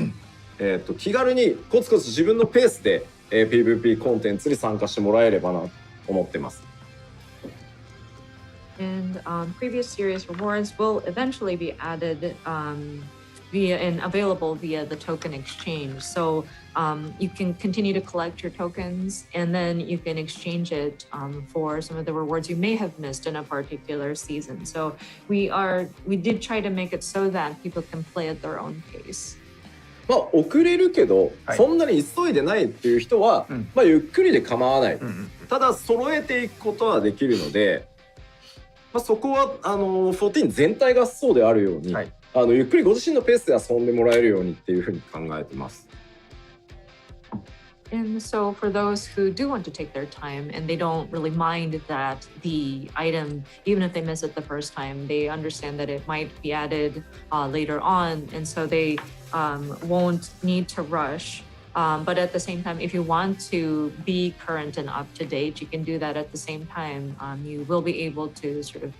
気軽にコツコツ自分のペースで、PVP コンテンツに参加してもらえればなと思ってます。And previous series rewards will eventually be added via and available via the token exchange. So you can continue to collect your tokens, and then you can exchange it for some of the rewards you may have missed in a particular season. So we did try to make it so that people can play at their own pace. まあ遅れるけど、そんなに急いでないっていう人は、まあゆっくりで構わない。ただ揃えていくことはできるので、まあ、そこは14全体がそうであるように、ゆっくりご自身のペースで遊んでもらえるようにっていうふうに考えてます。And so for those who do want to take their time and they don't really mind that the item, even if they miss it the first time, they understand that it might be added later on, and so they won't need to rush. But at the same time, if you want to be current and up to date, you can do that at the same time. You will be able to sort of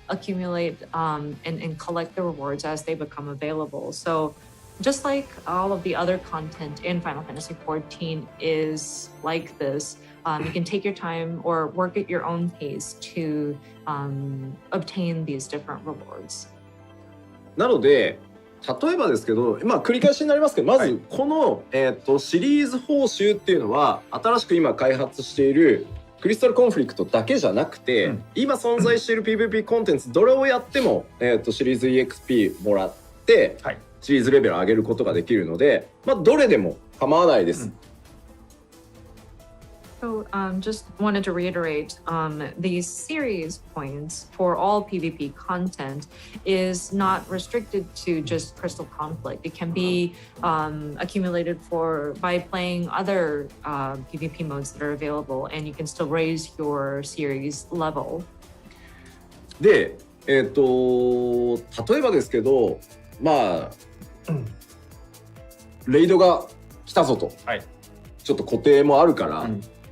accumulate and collect the rewards as they become available. So just like all of the other content in Final Fantasy XIV is like this, you can take your time or work at your own pace to obtain these different rewards. なので例えばですけど、繰り返しになりますけど、まずこの、シリーズ報酬っていうのは新しく今開発しているクリスタルコンフリクトだけじゃなくて、今存在している PVP コンテンツどれをやっても、シリーズ EXP もらって、シリーズレベル上げることができるので、どれでも構わないです。So just wanted to reiterate, these series points for all PvP content is not restricted to just Crystal Conflict. It can be accumulated by playing other PvP modes that are available, and you can still raise your series level. で、例えばですけど、レイドが来たぞと、ちょっと固定もあるから、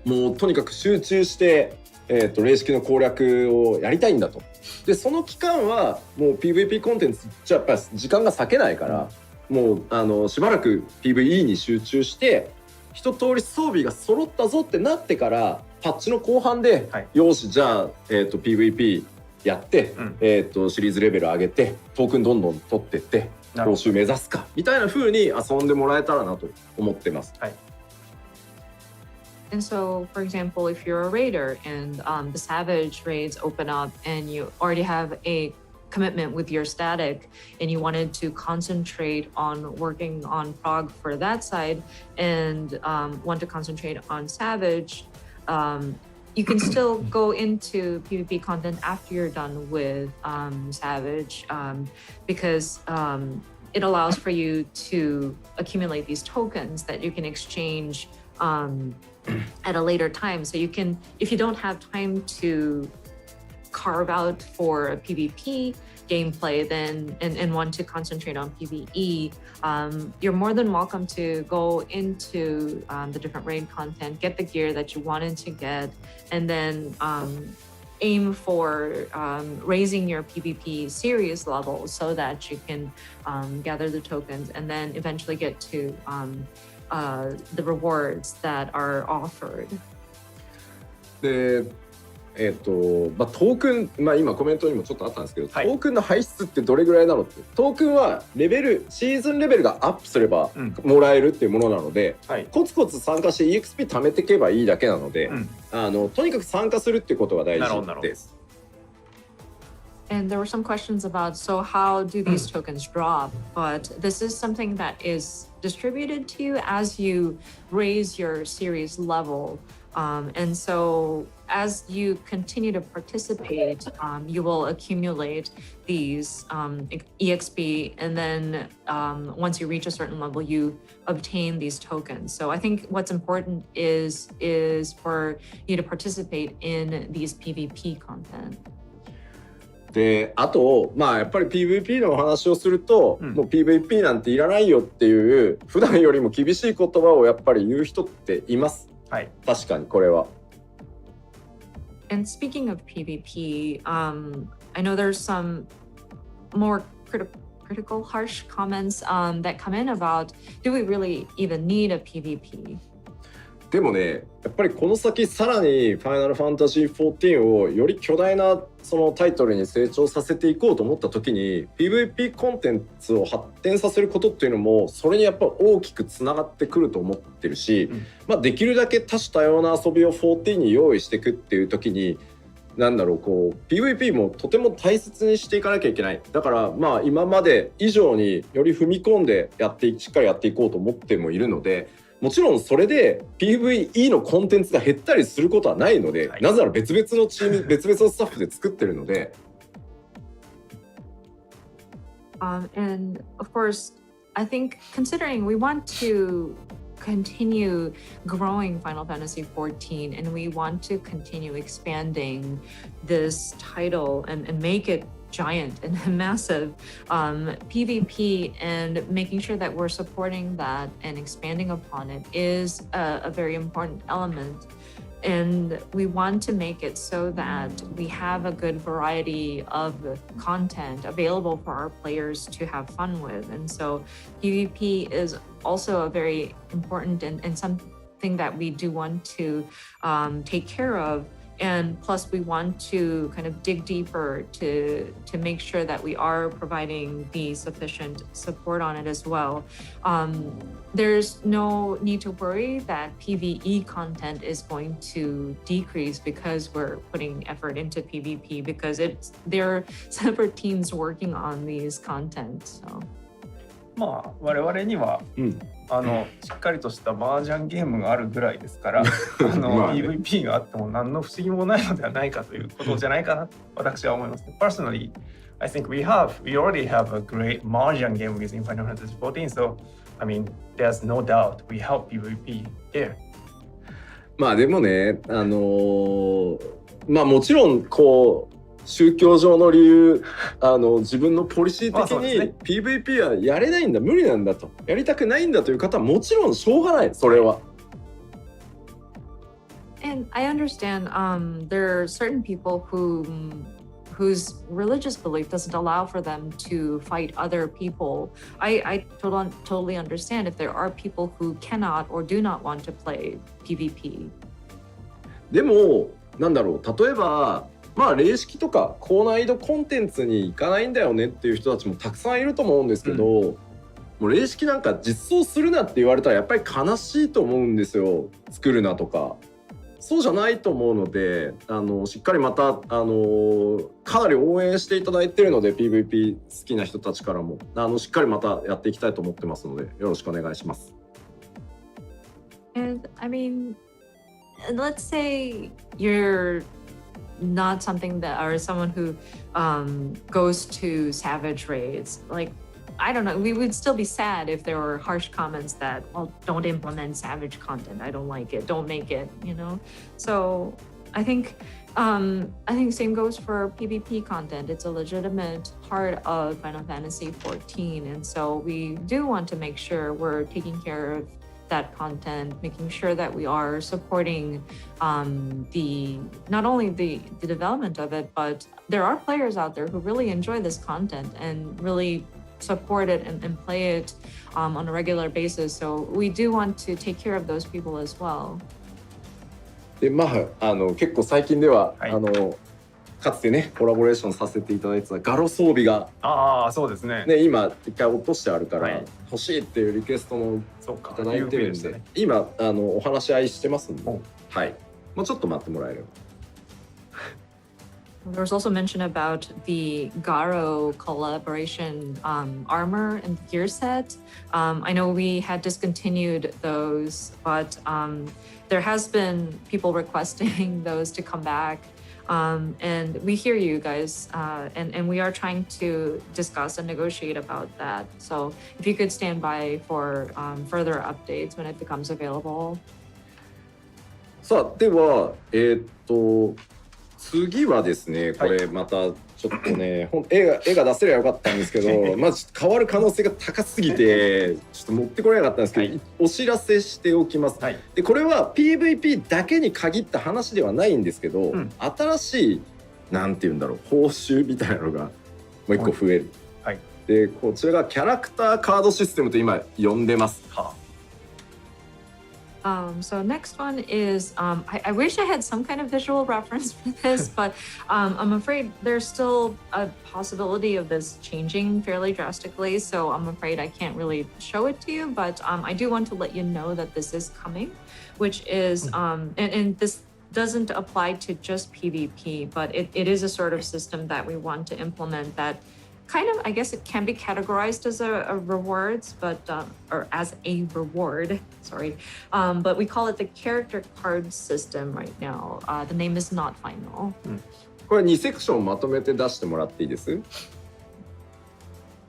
もうとにかく集中して、霊式の攻略をやりたいんだと。でその期間はもう PVP コンテンツじゃやっぱり時間が割けないから、もうしばらく PVE に集中して一通り装備が揃ったぞってなってからパッチの後半で、よしじゃあ、PVP やって、シリーズレベル上げてトークンどんどん取ってって報酬目指すかみたいな風に遊んでもらえたらなと思ってます。And so, for example, if you're a raider and the Savage raids open up and you already have a commitment with your static and you wanted to concentrate on working on prog for that side and want to concentrate on Savage, you can still go into PvP content after you're done with Savage because it allows for you to accumulate these tokens that you can exchange at a later time. So you can, if you don't have time to carve out for a PvP gameplay then and want to concentrate on PvE, you're more than welcome to go into the different raid content, get the gear that you wanted to get, and then aim for raising your PvP series level so that you can gather the tokens and then eventually get to the rewards that are offered. で、トークン、今コメントにもちょっとあったんですけど、トークンの排出ってどれぐらいなのって、トークンはシーズンレベルがアップすればもらえるっていうものなので、コツコツ参加して EXP 貯めていけばいいだけなので、とにかく参加するっていうことが大事です。And there were some questions about, so how do these tokens drop? But this is something that is distributed to you as you raise your series level. And so as you continue to participate, you will accumulate these EXP. And then once you reach a certain level, you obtain these tokens. So I think what's important is for you to participate in these PvP content. であとやっぱり PVP のお話をすると、もう PVP なんていらないよっていう普段よりも厳しい言葉をやっぱり言う人っています。確かにこれは。And speaking of PvP, I know there's some more critical, harsh comments that come in about, do we really even need a PvP? でもね、やっぱりこの先さらにファイナルファンタジー14をより巨大なそのタイトルに成長させていこうと思った時に PVP コンテンツを発展させることっていうのもそれにやっぱ大きくつながってくると思ってるし、できるだけ多種多様な遊びを14に用意していくっていう時にPVP もとても大切にしていかなきゃいけない。だから今まで以上により踏み込んでしっかりやっていこうと思ってもいるので、もちろんそれで PVE のコンテンツが減ったりすることはないので、なぜなら別々のチーム別々のスタッフで作ってるので。And of course, I think considering we want to continue growing Final Fantasy XIV and we want to continue expanding this title and make it giant and massive, PvP and making sure that we're supporting that and expanding upon it is a very important element. And we want to make it so that we have a good variety of content available for our players to have fun with. And so PvP is also a very important and something that we do want to take care of. And plus we want to kind of dig deeper to make sure that we are providing the sufficient support on it as well. There's no need to worry that PvE content is going to decrease because we're putting effort into PvP, because there are separate teams working on these content. So. まあ我々には、しっかりとした麻雀ゲームがあるぐらいですからまあね、 PVP があっても何の不思議もないのではないかということじゃないかなと私は思います。Personally, I think we already have a great mahjong game using Final Fantasy 14, so I mean, there's no doubt we help PVP there. まあでもね、まあもちろんこう宗教上の理由、自分のポリシー的に PVP はやれないんだ、無理なんだと、やりたくないんだという方はもちろんしょうがない、それは。And I understand there are certain people whose religious belief doesn't allow for them to fight other people. I totally understand if there are people who cannot or do not want to play PvP. でもなんだろう、例えばまあ霊式とか高難易度コンテンツに行かないんだよねっていう人たちもたくさんいると思うんですけど、もう霊式なんか実装するなって言われたらやっぱり悲しいと思うんですよ。作るなとか。そうじゃないと思うので、しっかりまた、かなり応援していただいているので PVP 好きな人たちからもしっかりまたやっていきたいと思ってますのでよろしくお願いします。And I mean, let's say you're not something that or someone who goes to savage raids. Like, I don't know, we would still be sad if there were harsh comments that, well, don't implement savage content. I don't like it. Don't make it, you know? So I think same goes for PvP content. It's a legitimate part of Final Fantasy 14. And so we do want to make sure we're taking care of that content, making sure that we are supporting not only the development of it, but there are players out there who really enjoy this content and really support it and play it on a regular basis. So we do want to take care of those people as well. でまあ結構最近では、かつてねコラボレーションさせていただいてたガロ装備がそうですね。今一回落としてあるから、欲しいっていうリクエストもいただいてるんで、今お話し合いしてますんで、はい、もうちょっと待ってもらえれば。There was also mention about the Garo collaboration armor and gear set. I know we had discontinued those, but there has been people requesting those to come back. And we hear you guys, and we are trying to discuss and negotiate about that. So if you could stand by for further updates when it becomes available. さあでは次はですね、これまたちょっとね、絵が出せればよかったんですけどまず変わる可能性が高すぎてちょっと持ってこれなかったんですけど、お知らせしておきます。でこれは PVP だけに限った話ではないんですけど、新しいなんていうんだろう、報酬みたいなのがもう一個増える。でこちらがキャラクターカードシステムと今呼んでます。So next one is, I wish I had some kind of visual reference for this, but I'm afraid there's still a possibility of this changing fairly drastically. So I'm afraid I can't really show it to you, but I do want to let you know that this is coming, which is, and this doesn't apply to just PvP, but it is a sort of system that we want to implement that kind of, I guess it can be categorized as a rewards, but or as a reward, sorry. But we call it the character card system right now. The name is not final. これ2セクションまとめて出してもらっていいです？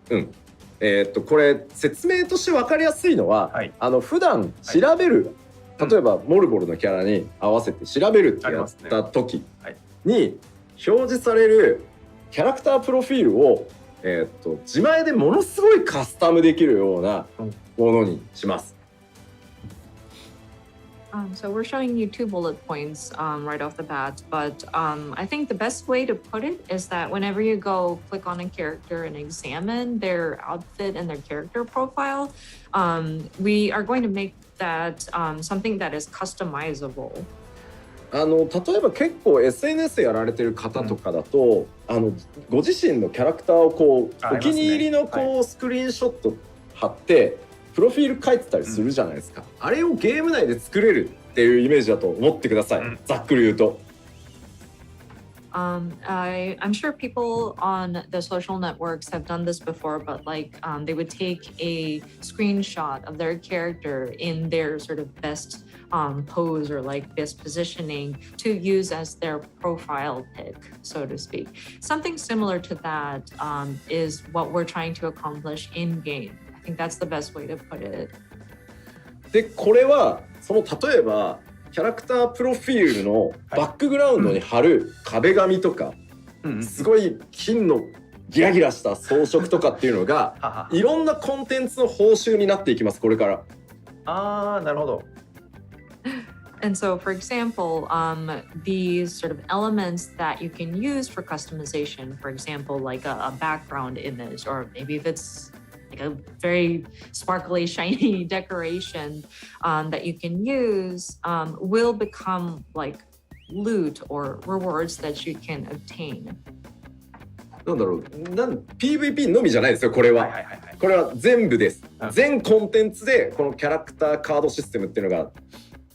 これ説明として分かりやすいのは、普段調べる、例えばモルボルのキャラに合わせて調べるってやった時に表示されるキャラクタープロフィールを自前でものすごいカスタムできるようなものにします。So we're showing you 2 bullet points right off the bat, but I think the best way to put it is that whenever you go click on a character and examine their outfit and their character profile, we are going to make that something that is customizable. 例えば結構 SNS やられてる方とかだと、ご自身のキャラクターをこうお気に入りのこうスクリーンショット貼ってプロフィール書いてたりするじゃないですか、あれをゲーム内で作れるっていうイメージだと思ってください、ざっくり言うと。I'm sure people on the social networks have done this before, but like they would take a screenshot of their character in their sort of best pose or like best positioning to use as their profile pic, so to speak. Something similar to that is what we're trying to accomplish in game. I think that's the best way to put it. でこれはその例えばキャラクタープロフィールのバックグラウンドに貼る壁紙とか、すごい金のギラギラした装飾とかっていうのがいろんなコンテンツの報酬になっていきますこれから。ああ、なるほど。And so, for example, these sort of elements that you can use for customization, for example, like a background image, or maybe if it's like a very sparkly, shiny decoration that you can use, will become like loot or rewards that you can obtain. なんだろう、PVP のみじゃないですよこれは。これは全部です。全コンテンツでこのキャラクターカードシステムっていうのが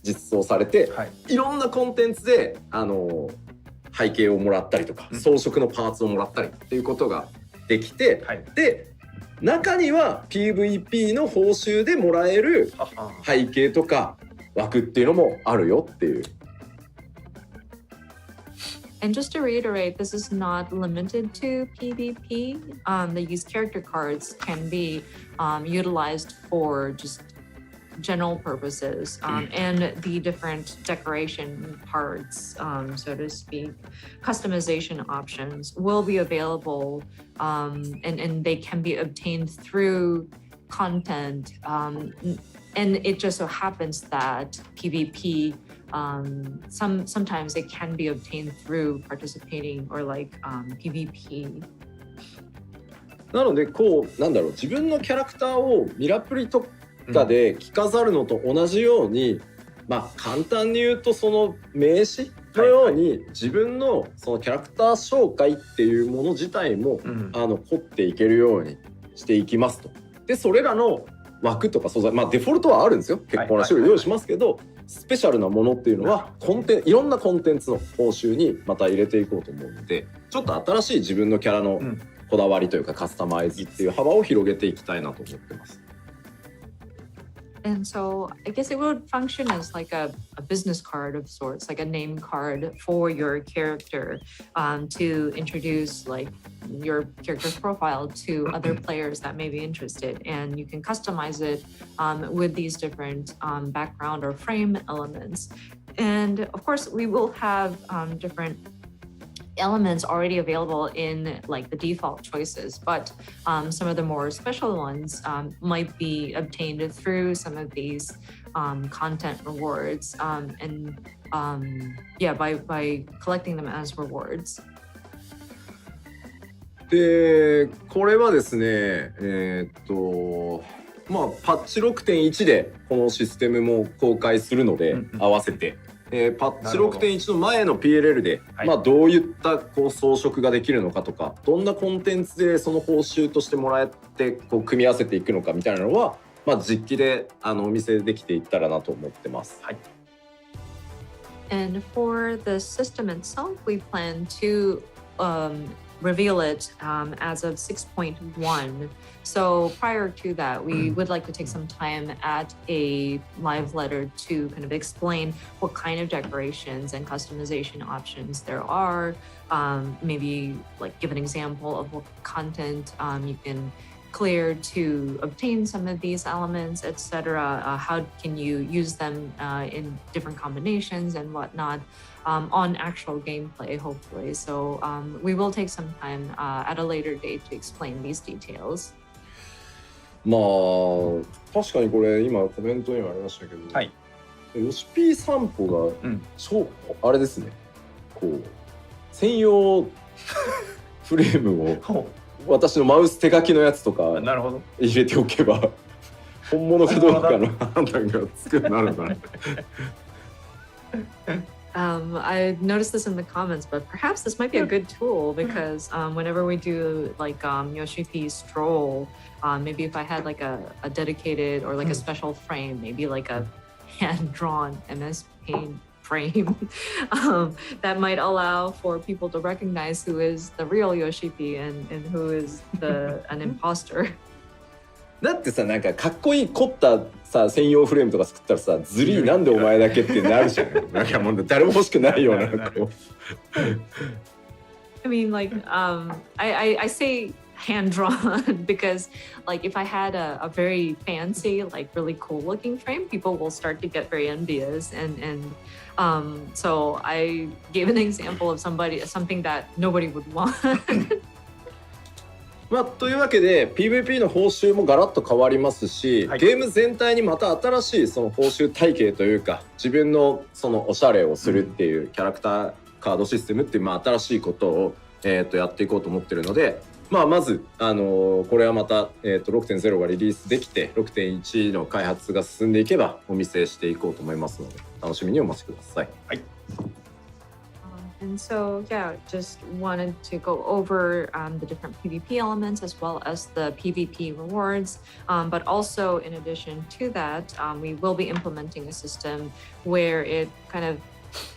実装されて、いろんなコンテンツで背景をもらったりとか、装飾のパーツをもらったりっていうことができて、で中には PVP の報酬でもらえる背景とか枠っていうのもあるよっていう。And just to reiterate, this is not limited to PvP. These character cards can be utilized for just general purposes, and the different decoration parts, so to speak, customization options will be available, and they can be obtained through content. And it just so happens that PvP, sometimes it can be obtained through participating or like PvP. なのでこうなんだろう、自分のキャラクターをミラプリとかで着飾るのと同じように、まあ簡単に言うとその名刺のように自分のそのキャラクター紹介っていうもの自体も凝っていけるようにしていきますと。でそれらの枠とか素材、まあデフォルトはあるんですよ。結構な種類用意しますけど、スペシャルなものっていうのはいろんなコンテンツの報酬にまた入れていこうと思うので、ちょっと新しい自分のキャラのこだわりというかカスタマイズっていう幅を広げていきたいなと思ってます。And so I guess it would function as like a business card of sorts, like a name card for your character, to introduce like your character's profile to other players that may be interested. And you can customize it with these different background or frame elements. And of course, we will have different elements already available in like the default choices, but some of the more special ones might be obtained through some of these content rewards, and by collecting them as rewards. でこれはですねまあパッチ 6.1 でこのシステムも公開するので、合わせて。パッチ 6.1 の前の PLL で、まあ、どういったこう装飾ができるのかとか、どんなコンテンツでその報酬としてもらえてこう組み合わせていくのかみたいなのは、まあ、実機でお見せできていったらなと思ってます。And for the system itself, we plan to reveal it as of 6.1. So prior to that, we would like to take some time at a live letter to kind of explain what kind of decorations and customization options there are. Maybe like give an example of what content you can clear to obtain some of these elements, etc. How can you use them in different combinations and whatnot on actual gameplay, hopefully. So we will take some time at a later date to explain these details. まあ確かにこれ今コメントにもありましたけど、ヨシピー散歩が超あれですね、こう専用フレームを私のマウス手書きのやつとか入れておけば本物かどうかの判断がつくようになるのかな。I noticed this in the comments, but perhaps this might be a good tool because whenever we do like Yoshipi's stroll, maybe if I had like a dedicated or like a special frame, maybe like a hand-drawn MS Paint frame that might allow for people to recognize who is the real Yoshipi and who is an imposter. だってさ、なんかかっこいい凝ったさ専用フレームとか作ったらさ、ずりーなんでお前だけってなるじゃん。なんかもう誰も欲しくないようなこう。I mean, like, I say hand drawn because, like, if I had a very fancy, like, really cool looking frame, people will start to get very envious, and so I gave an example of something that nobody would want. まあ、というわけで PVP の報酬もガラッと変わりますし、はい、ゲーム全体にまた新しいその報酬体系というか、自分のそのおしゃれをするっていうキャラクターカードシステムっていう、まあ、新しいことを、やっていこうと思ってるので、まあ、まず、これはまた、6.0 がリリースできて 6.1 の開発が進んでいけばお見せしていこうと思いますので、楽しみにお待ちください。はい。And so, yeah, just wanted to go over the different PvP elements as well as the PvP rewards. But also, in addition to that, we will be implementing a system where it kind of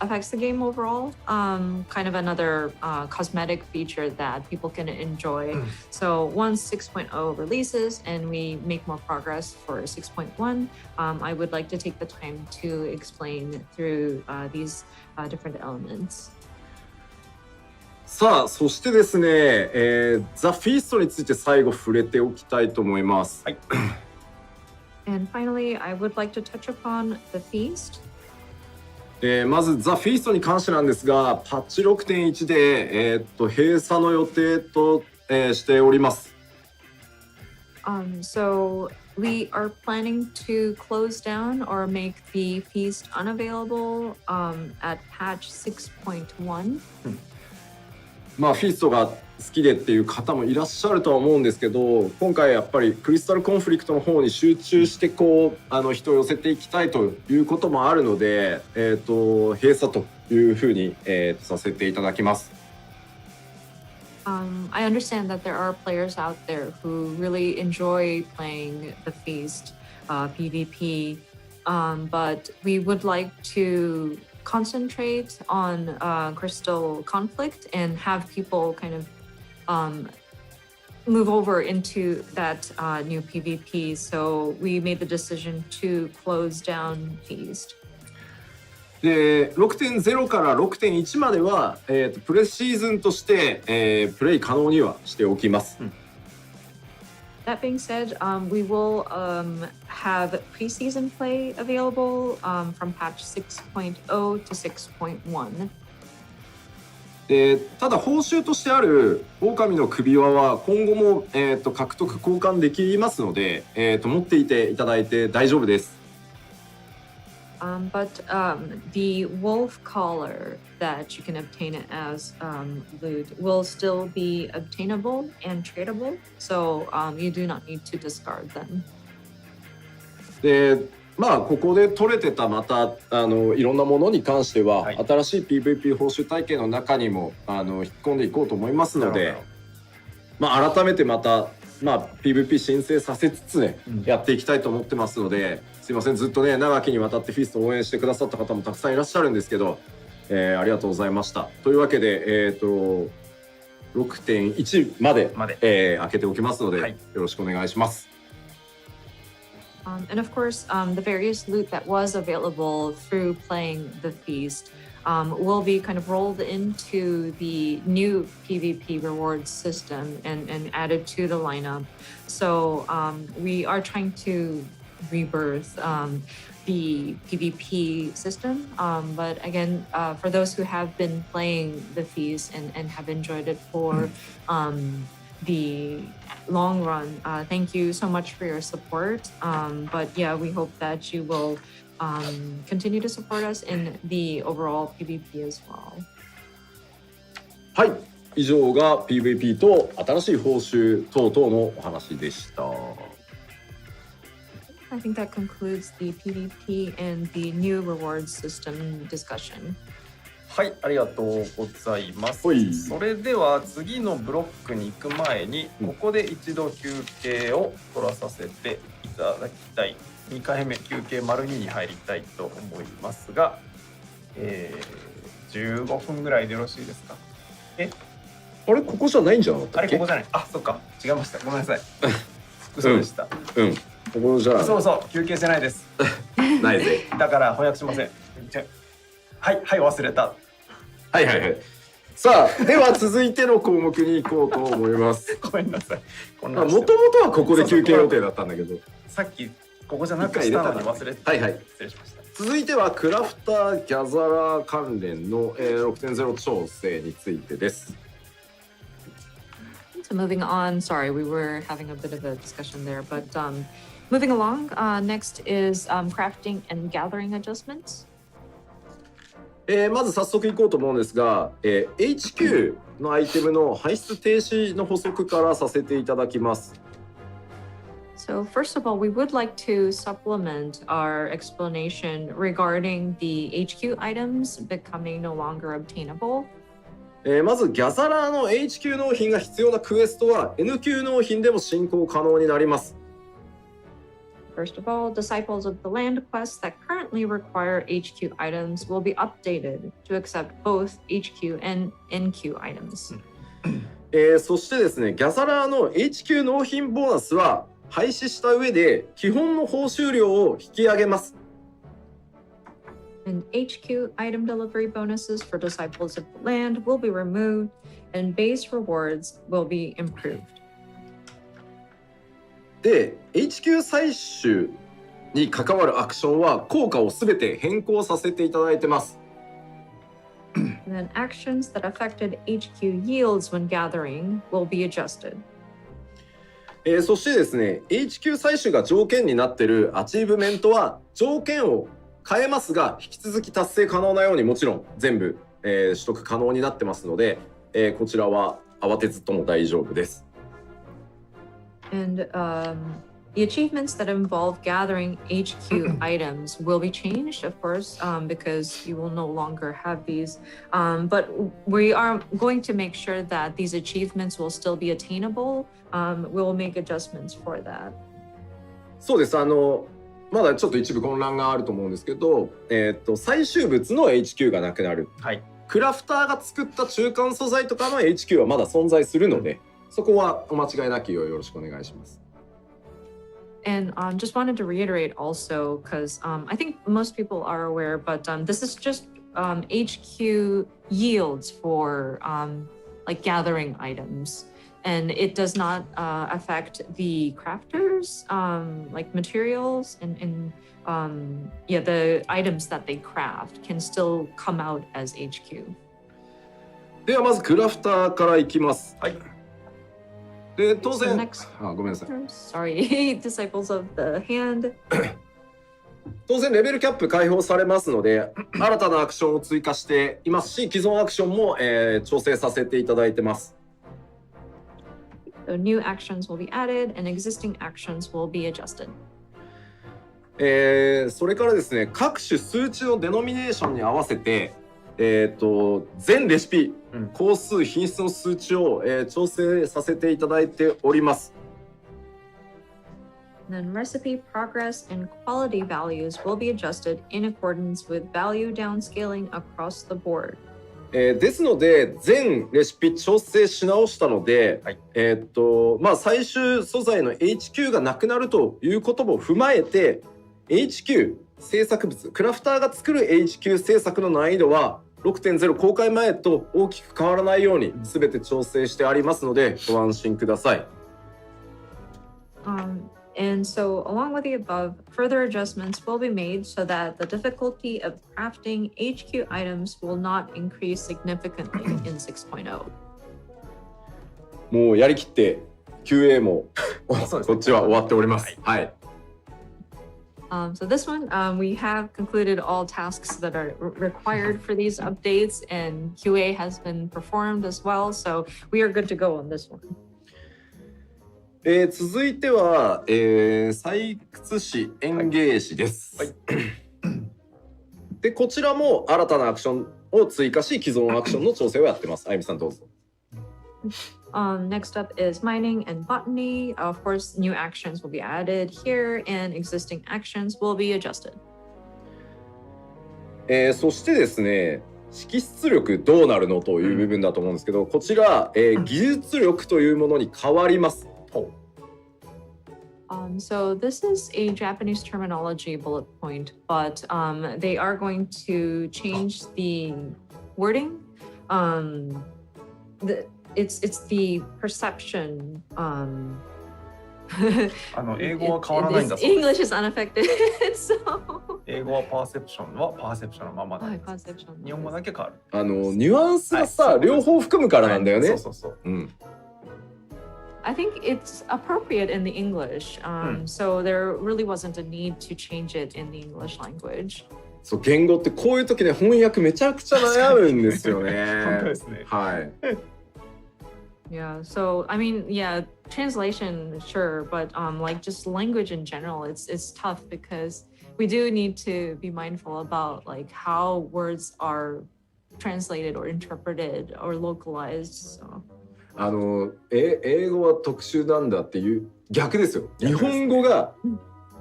affects the game overall. Kind of another cosmetic feature that people can enjoy. So once 6.0 releases and we make more progress for 6.1, I would like to take the time to explain through these different elements. さあ、そしてですね、ザ・フィーストについて最後触れておきたいと思います。はい。And finally, I would like to touch upon the feast. まずザ・フィーストに関してなんですが、パッチ 6.1 で、閉鎖の予定と、しております。So we are planning to close down or make the feast unavailable at patch 6.1. まあフィーストが好きでっていう方もいらっしゃるとは思うんですけど、今回やっぱりクリスタルコンフリクトの方に集中してこう人を寄せていきたいということもあるので、閉鎖というふうに、させていただきます。I understand that there are players out there who really enjoy playing the feast PvP, but we would like to concentrate on crystal conflict and have people kind of move over into that new PvP. So we made the decision to close down Feast. で 6.0 から 6.1 までは、プレシーズンとして、プレイ可能にはしておきます。That being said, we will have preseason play available from patch 6.0 to 6.1. ただ報酬としてある狼の首輪は今後も、獲得交換できますので、持っていていただいて大丈夫です。But the wolf collar that you can obtain it as loot will still be obtainable and tradable, so you do not need to discard them. でまあここで取れてたまたいろんなものに関しては、はい、新しい PVP 報酬体系の中にも引っ込んでいこうと思いますので、まあ改めてまた、PVP 申請させつつね、やっていきたいと思ってますので、すいませんずっとね長きにわたってフィストを応援してくださった方もたくさんいらっしゃるんですけど、ありがとうございました。というわけで6.1 まで、開けておきますので、はい、よろしくお願いします。And of course, the various loot that was available through playing the feast will be kind of rolled into the new PvP rewards system and added to the lineup. So we are trying to rebirth the PvP system. But again, for those who have been playing the feast and have enjoyed it for the long run, thank you so much for your support. But yeah, we hope that you will continue to support us in the overall PvP as well. はい、以上が PVP と新しい報酬等々のお話でした。I think that concludes the PvP and the new rewards system discussion. はい、ありがとうございます。それでは次のブロックに行く前に、ここで一度休憩を取らさせていただきたい。2回目休憩丸2に入りたいと思いますが、15分ぐらいでよろしいですか？あれここじゃないんじゃなかったっけ？あれここじゃない。あ、そっか。違いました。ごめんなさい。嘘でした。ここじゃそう休憩してないです。ないぜ。だから翻訳しません。はい忘れた。はい。さあでは続いての項目に行こうと思います。ごめんなさい。もともとはここで休憩予定だったんだけど、さっきここじゃなくしたのに忘れて。はい。失礼しました。続いてはクラフターギャザラー関連の、6.0 調整についてです。So moving on, sorry, we were having a bit of a discussion there, but moving along, next is crafting and gathering adjustments. まず早速いこうと思うんですが、HQ のアイテムの排出停止の補足からさせていただきます。So first of all, we would like to supplement our explanation regarding the HQ items becoming no longer obtainable. まずギャザラーの HQ 納品が必要なクエストは N 級納品でも進行可能になります。First of all, disciples of the land quests that currently require HQ items will be updated to accept both HQ and NQ items. そしてですね、ギャザラーの HQ 納品ボーナスは廃止した上で基本の報酬量を引き上げます。And HQ item delivery bonuses for disciples of the land will be removed, and base rewards will be improved. で、HQ 採取に関わるアクションは効果をすべて変更させていただいてます。And then actions that affected HQ yields when gathering will be adjusted. そしてですね、HQ 採取が条件になっているアチーブメントは条件を変えますが、引き続き達成可能なようにもちろん全部、取得可能になってますので、こちらは慌てずとも大丈夫です。And the achievements that involve gathering HQ items will be changed, of course, because you will no longer have these. But we are going to make sure that these achievements will still be attainable. We will make adjustments for that. そうです。まだちょっと一部混乱があると思うんですけど、最終物の HQ がなくなる。はい。クラフターが作った中間素材とかの HQ はまだ存在するので、そこはお間違いなきようよろしくお願いします。And just wanted to reiterate also, because I think most people are aware, but this is just HQ yields for like gathering items. And it does not affect the crafters, like materials and the items that they craft can still come out as HQ. ではまずクラフターからいきます。はい。で、当 So 然、 next, ごめんなさい。 sorry, disciples of the hand. 当然レベルキャップ解放されますので、新たなアクションを追加していますし、既存アクションも、調整させていただいてます。So new actions will be added and existing actions will be adjusted. それからですね、各種数値のデノミネーションに合わせて、全レシピ、工数、品質の数値を、調整させていただいております。Then recipe progress and quality values will be adjusted in accordance with value downscaling across the board. ですので全レシピ調整し直したので、はい、最終素材の HQ がなくなるということも踏まえて HQ 制作物クラフターが作る HQ 制作の難易度は 6.0 公開前と大きく変わらないように全て調整してありますのでご安心ください。And so, along with the above, further adjustments will be made so that the difficulty of crafting HQ items will not increase significantly in 6.0. もうやりきって QA もこそうですね、っちは終わっております。はい。So this one, we have concluded all tasks that are required for these updates, and QA has been performed as well. So we are good to go on this one. 続いては、採掘士園芸士です。はい、でこちらも新たなアクションを追加し既存アクションの調整をやってます。あゆみさんどうぞ。Next up is mining and botany. Of course, new actions will be added here, and existing actions will be adjusted. そしてですね、識出力どうなるのという部分だと思うんですけど、こちら、技術力というものに変わります。So this is a Japanese terminology bullet point, but they are going to change the wording. It's the perception. 英語は変わらないんだそうです。English is unaffected. So 英語はパーセプションはパーセプションのままなんです。パーセプション。日本語だけ変わる。ニュアンスがさ、両方含むからなんだよね。そう。I think it's appropriate in the English, so there really wasn't a need to change it in the English language. そう、言語ってこういう時ね、翻訳めちゃくちゃ悩むんですよね。本当ですね。はい。Yeah, so I mean, yeah, translation, sure, but like just language in general, it's tough because we do need to be mindful about like how words are translated or interpreted or localized. So. 英語は特殊なんだっていう逆ですよ。日本語が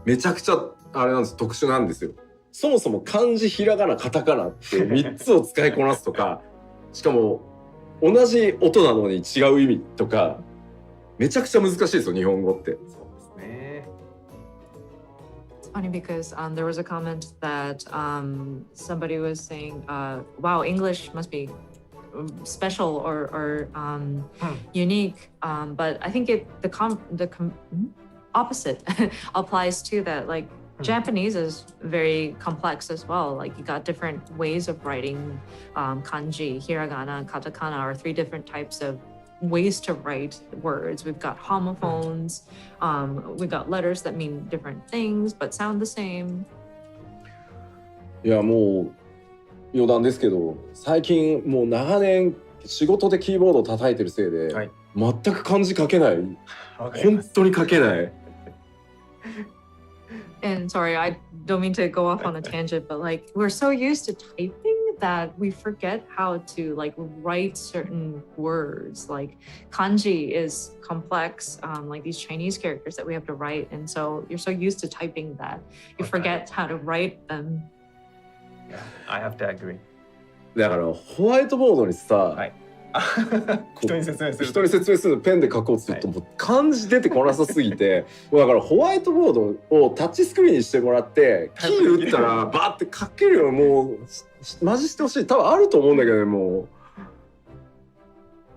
めちゃくちゃあれなんです、特殊なんですよ。そもそも漢字、ひらがな、カタカナって3つを使いこなすとか、しかも同じ音なのに違う意味とか、めちゃくちゃ難しいですよ、日本語って。そうですね。It's funny because there was a comment that somebody was saying, "Wow, English must be special or unique," but I think the opposite applies to that. Like Japanese is very complex as well. Like you got different ways of writing kanji, hiragana, katakana are 3 different types of ways to write words. We've got homophones, we've got letters that mean different things but sound the same. いや、もう余談ですけど、最近もう長年仕事でキーボードを叩いてるせいで、はい、全く漢字書けない。本当に書けない。And sorry, I don't mean to go off on a tangent, but like we're so used to typing that we forget how to like write certain words. Like kanji is complex, like these Chinese characters that we have to write, and so you're so used to typing that you forget how to write them. Yeah, I have to agree. だからホワイトボードにさ、はい、人に説明するペンで書こうとすると、もう漢字出てこなさすぎて、だからホワイトボードをタッチスクリーンにしてもらってキー打ったらバーって書けるよ。もうマジしてほしい。多分あると思うんだけどね、もう。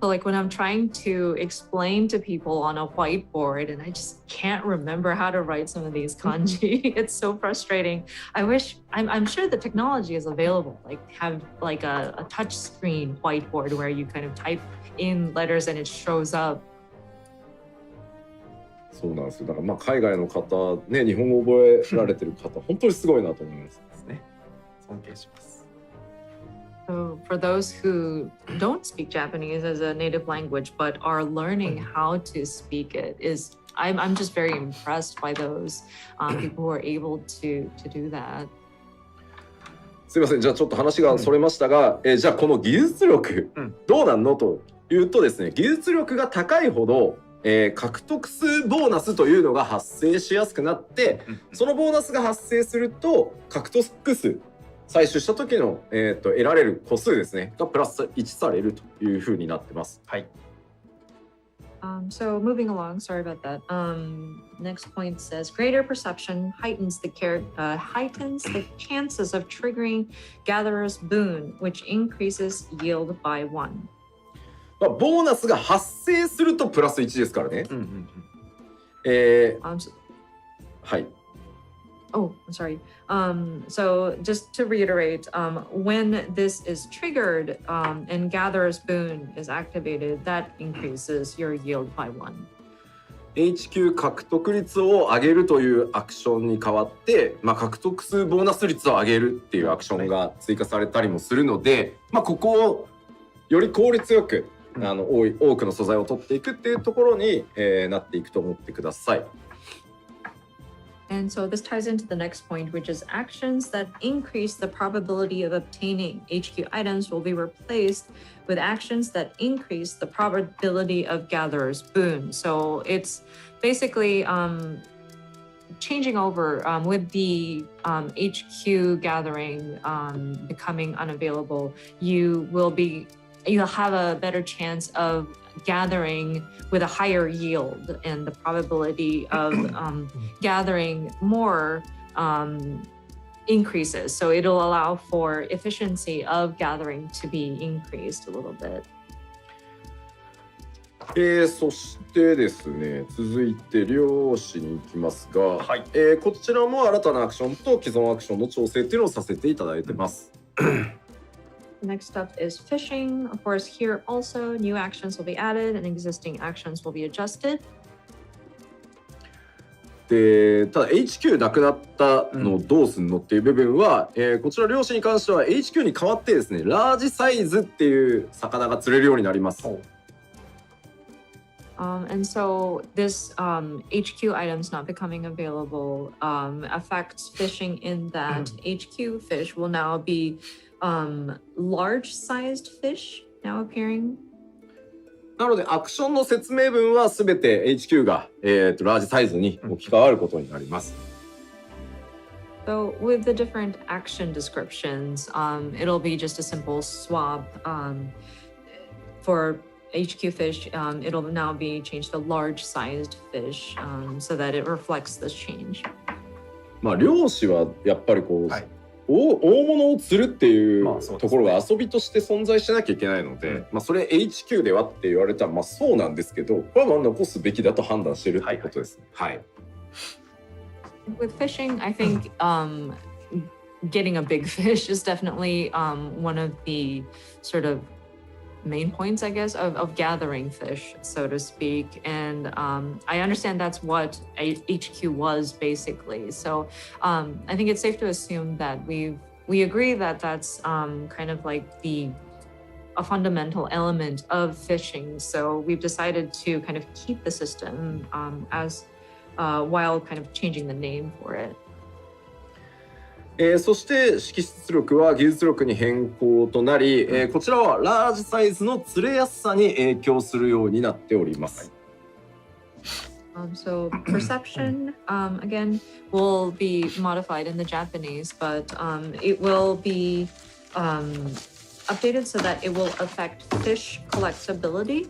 So like when I'm trying to explain to people on a whiteboard and I just can't remember how to write some of these kanji, it's so frustrating. I'm sure the technology is available, like have like a touch screen whiteboard where you kind of type in letters and it shows up. そうなんですよ。だからまあ海外の方ね、日本語覚えられてる方、本当にすごいなと思いますね。尊敬します。So for those who don't speak Japanese as a native language but are learning how to speak it, I'm just very impressed by those people who are able to do that. すいません、じゃあちょっと話がそれましたが、じゃあこの技術力、どうなんのというとですね、技術力が高いほど、獲得数ボーナスというのが発生しやすくなって、そのボーナスが発生すると獲得数採取した時の、得られる個数ですねがプラス1されるというふうになってます。はい。So moving along, sorry about that. Next point says greater perception heightens the chances of triggering gatherer's boon, which increases yield by 1. まあボーナスが発生するとプラス1ですからね。はい。Oh, I'm sorry. So just to reiterate, when this is triggered and Gatherer's Boon is activated, that increases your yield by 1. HQ 獲得率を上げるというアクションに代わって、まあ、獲得数ボーナス率を上げるっていうアクションが追加されたりもするので、まあ、ここをより効率よく多くの素材を取っていくっていうところに、なっていくと思ってください。And so this ties into the next point, which is actions that increase the probability of obtaining HQ items will be replaced with actions that increase the probability of gatherer's boon. So it's basically changing over with the HQ gathering becoming unavailable, you'll have a better chance of gathering with a higher yield, and the probability of gathering more increases. So it'll allow for efficiency of gathering to be increased a little bit. そしてですね、続いて漁師に行きますが、はい。こちらも新たなアクションと既存アクションの調整っていうのをさせていただいてます。Next up is fishing. Of course, here also new actions will be added and existing actions will be adjusted. でただ HQ なくなったのをどうすんのっていう部分は、こちら漁師に関しては HQ に代わってですね、ラージサイズっていう魚が釣れるようになります。And so this HQ items not becoming available affects fishing in that HQ fish will now be large-sized fish now appearing. なのでアクションの説明文はすべて HQ が、ラージサイズに置き換わることになります。So with the different action descriptions, it'll be just a simple swap for HQ fish. It'll now be changed to large-sized fish so that it reflects this change. まあ漁師はやっぱりこう、大物を釣るっていうところが遊びとして存在しなきゃいけないので、まあそれ HQ ではって言われたらまあそうなんですけど、これはまあ残すべきだと判断してるってことですね。はい。With fishing, I think getting a big fish is definitely one of the sort of main points, I guess, of gathering fish, so to speak. And I understand that's what HQ was basically. So I think it's safe to assume that we agree that that's kind of like a fundamental element of fishing. So we've decided to kind of keep the system as while kind of changing the name for it. そして識出力は技術力に変更となり、こちらはラージサイズの釣れやすさに影響するようになっております。So perception again will be modified in the Japanese, but it will be updated so that it will affect fish collectability.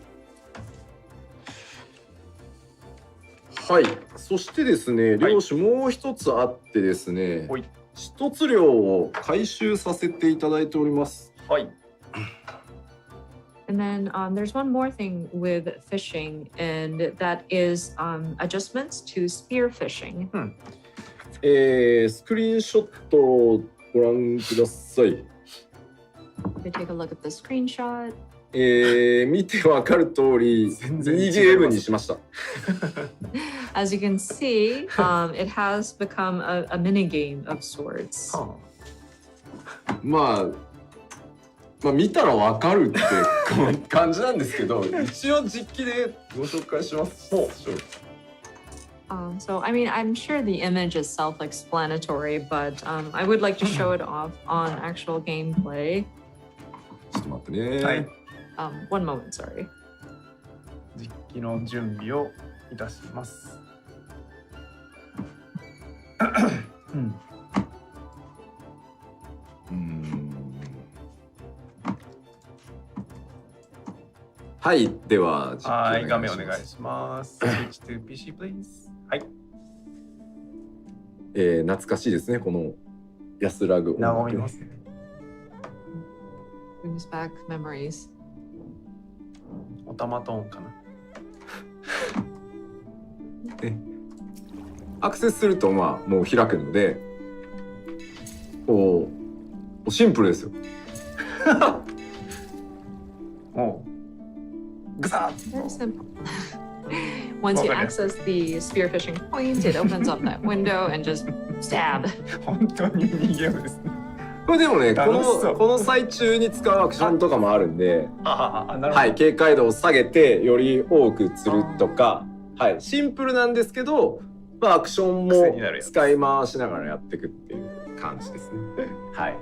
はい。そしてですね、漁師もう一つあってですね。一つ量を回収させていただいております。はい。And then there's one more thing with fishing, and that is adjustments to spear fishing. スクリーンショットをご覧ください。We take a look at the screenshot. 見てわかる通り、2ゲームにしました。As you can see, it has become a mini game of sorts. まあ見たらわかるって感じなんですけど、一応実機でご紹介します。So, I mean, I'm sure the image is self-explanatory, but I would like to show it off on actual gameplay. ちょっと待ってね。はい。One moment, sorry. 実機の準備をいたします。はい、でははい、画面お願いします。Switch to PC, please. はい。懐かしいですね、この安らぐ。和みますね。Brings back memories. オタマトーンかな。アクセスするとまあもう開くので、こうシンプルですよ。もうグサッ。Very simple. Once you access the spearfishing point, it opens up that window and just stab. 本当にミニゲームですね。これでもね、この最中に使うアクションとかもあるんで、はい、警戒度を下げてより多く釣るとか、はい、シンプルなんですけど、まあアクションも使い回しながらやっていくっていう感じですね。はい。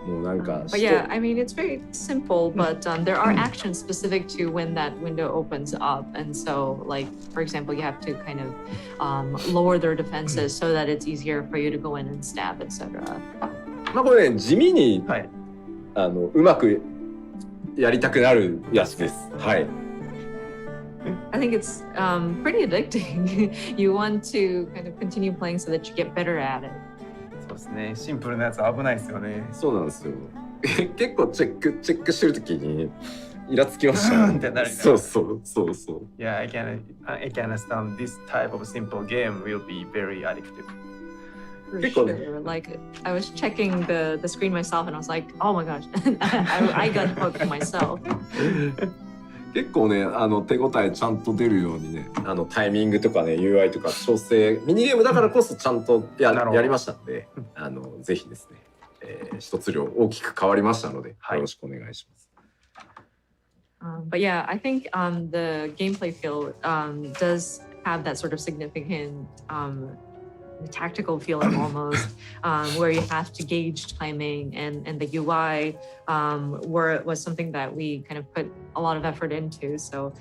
もうなんか But yeah, I mean, it's very simple, but there are actions specific to when that window opens up. And so, like, for example, you have to kind of lower their defenses so that it's easier for you to go in and stab, etc. まあこれね、地味に、はい。うまくやりたくなるやつです。はい。I think it's pretty addicting. You want to kind of continue playing so that you get better at it. そうですね。シンプルなやつ危ないですよね。そうなんですよ。結構チェックしてるときにイラつきましたね。ってなるね。そうそうそうそう。Yeah, I can understand this type of simple game will be very addictive. For Pickle. sure. Like, I was checking the screen myself and I was like, oh my gosh, I got hooked myself. 結構ね、手応えちゃんと出るようにね、タイミングとかね、UI とか調整、ミニゲームだからこそちゃんとやりましたんで、ぜひですね、一つ量大きく変わりましたので、よろしくお願いします。But yeah, I think the gameplay feel does have that sort of significant tactical feeling almost, where you have to gauge timing, and the UI was something that we kind of put a lot of effort into. So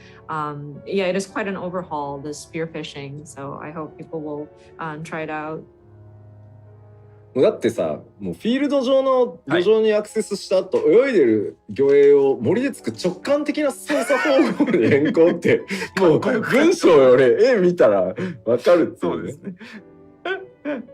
yeah, it is quite an overhaul, the spearfishing. So I hope people will try it out. だってさ、もうフィールド上の土壌にアクセスした後、泳いでる魚影を森でつく直感的な操作方法に変更ってもう文章より絵見たらわかるっていうね。そうですね。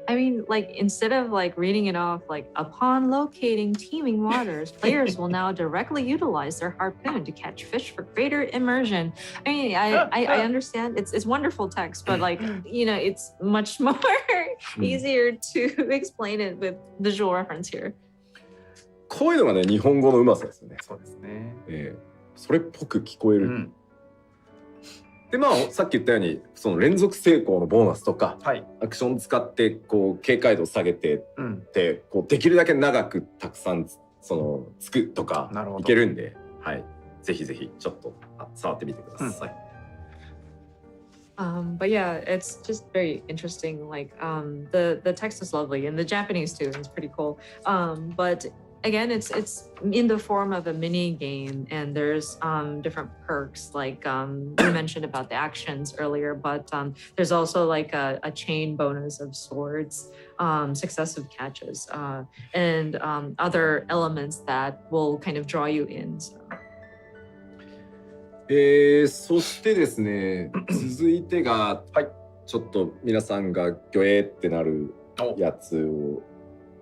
I mean, like, instead of like reading it off, like, upon locating teeming waters, players will now directly utilize their harpoon to catch fish for greater immersion. I mean, I understand it's wonderful text, but like, you know, it's much more easier to explain it with visual reference here. こういうのがね、日本語のうまさですよね。そうですね。それっぽく聞こえる。でまあさっき言ったようにその連続成功のボーナスとか、はい、アクション使ってこう警戒度下げてって、こうできるだけ長くたくさんそのつくとかいけるんで、はい、ぜひぜひちょっと触ってみてください。But yeah, it's just very interesting. Like the text is lovely, and the Japanese too is pretty cool. But again, it's in the form of a mini game, and there's different perks, like you mentioned about the actions earlier, but there's also like a chain bonus of swords, successive catches, and other elements that will kind of draw you in. So. そしてですね、続いてが、はい、ちょっと皆さんがギョエってなるやつを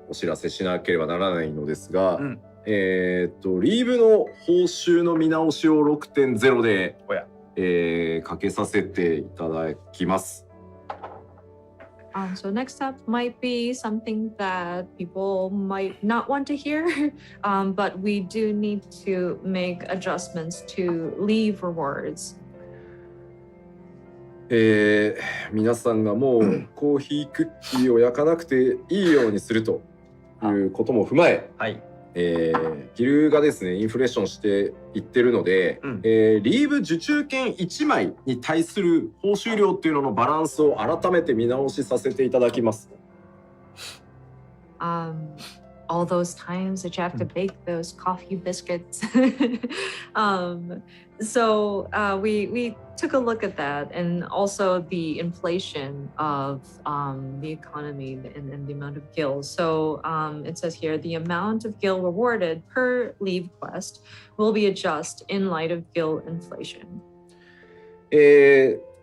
お知らせしなければならないのですが、リーブの報酬の見直しを 6.0 で、かけさせていただきます。So next up might be something that people might not want to hear, but we do need to make adjustments to leave rewards. 皆さんがもうコーヒークッキーを焼かなくていいようにするということも踏まえ、ギルがですねインフレーションしていってるので、リーブ受注券1枚に対する報酬量っていうののバランスを改めて見直しさせていただきます。All those times that you have to bake those coffee biscuits. So we took a look at that, and also the inflation of the economy and the amount of gil. So it says here the amount of gil rewarded per leave quest will be adjusted in light of gil inflation.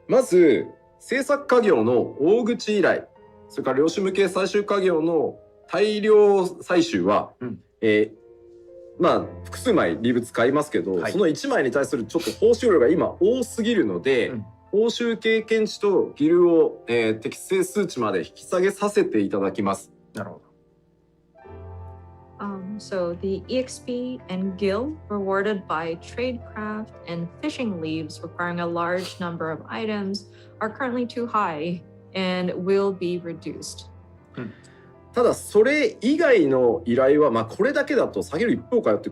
まず制作家業の大口依頼、それから量子向け最終家業の大量採集は、まあ複数枚リーブ使いますけど、その1枚に対するちょっと報酬量が今多すぎるので、報酬経験値とギルを、適正数値まで引き下げさせていただきます。なるほど。So the EXP and gil rewarded by tradecraft and fishing leaves requiring a large number of items are currently too high and will be reduced. ただそれ以外の依頼は、まあ、これだけだと下げる一方かよって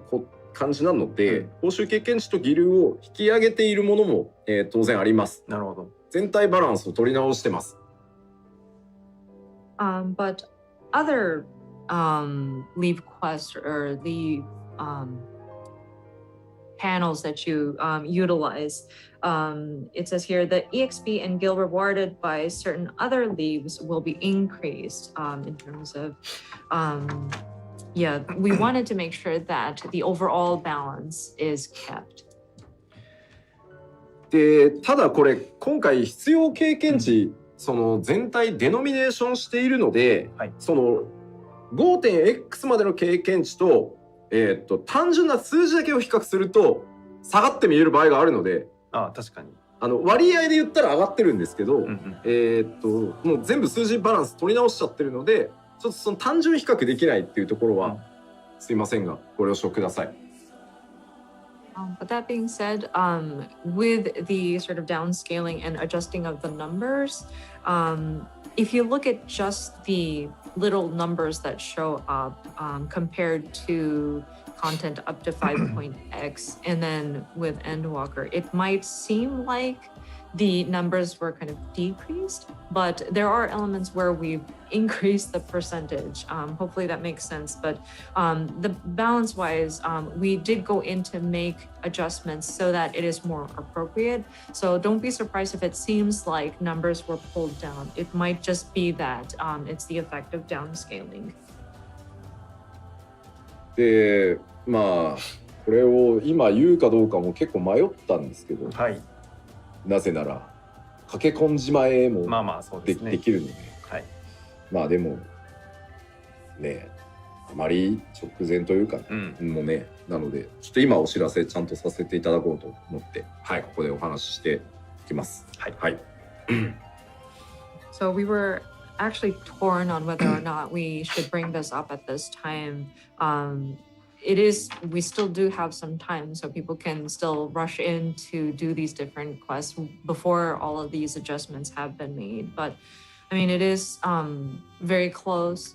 感じなので、報酬経験値とギルを引き上げているものも、当然あります。なるほど。全体バランスを取り直してます。But other leave quests or leave panels that you utilize. It says here the EXP and gil rewarded by certain other leaves will be increased in terms of yeah, we wanted to make sure that the overall balance is kept. でただこれ今回必要経験値、その全体デノミネーションしているので、はい、その 5.x までの経験値と、単純な数字だけを比較すると下がって見える場合があるので、あ、確かに割合で言ったら上がってるんですけど、もう全部数字バランス取り直しちゃってるので、ちょっとその単純比較できないっていうところは、すいませんがご了承ください。But that being said, with the sort of downscaling and adjusting of the numbers, if you look at just the little numbers that show up compared to content up to 5.x and then with Endwalker, it might seem like the numbers were kind of decreased, but there are elements where we've increased the percentage. Hopefully that makes sense. But the balance wise, we did go in to make adjustments so that it is more appropriate. So don't be surprised if it seems like numbers were pulled down. It might just be that it's the effect of downscaling. で、まあこれを今言うかどうかも結構迷ったんですけど、はい、なぜなら駆け込んじまえもできるので、はい、まあでもね、あまり直前というか、もうね、なのでちょっと今お知らせちゃんとさせていただこうと思って、はい、ここでお話ししていきます。はい。はい。So we were actually torn on whether or not we should bring this up at this time. We still do have some time, so people can still rush in to do these different quests before all of these adjustments have been made. But I mean, it is very close.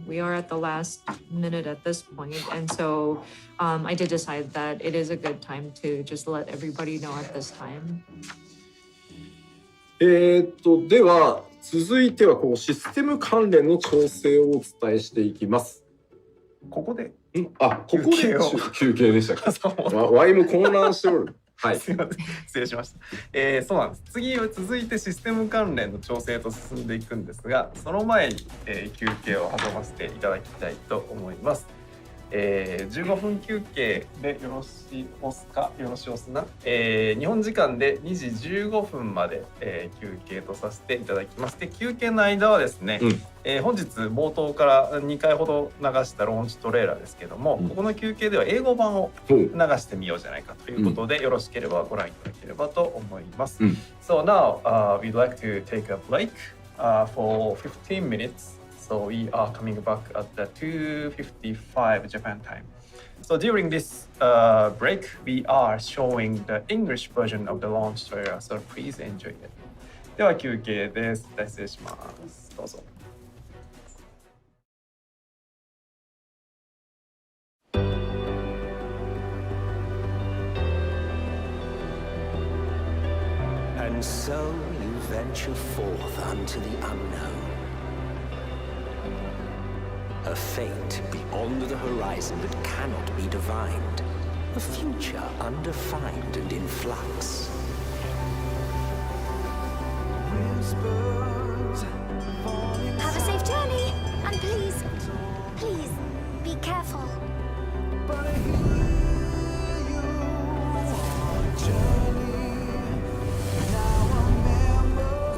We are at the last minute at this point. And so I did decide that it is a good time to just let everybody know at this time. では続いてはこうシステム関連の調整をお伝えしていきます。ここでここで休憩でしたか。ワイも混乱しておる。はい。すみません。失礼しました。そうなんです。次は続いてシステム関連の調整と進んでいくんですが、その前に、休憩を挟ませていただきたいと思います。15分休憩でよろしおすな、日本時間で2時15分まで、休憩とさせていただきます。で、休憩の間はですね、本日冒頭から2回ほど流したローンチトレーラーですけども、ここの休憩では英語版を流してみようじゃないかということで、よろしければご覧いただければと思います。So now, we'd like to take a break for 15 minutes. So we are coming back at the 2:55 Japan time. So during this break, we are showing the English version of the launch trailer. So please enjoy it. では休憩です。失礼します。どうぞ。And so you venture forth unto the unknown.A fate beyond the horizon that cannot be divined. A future undefined and in flux. Have a safe journey, and please, be careful.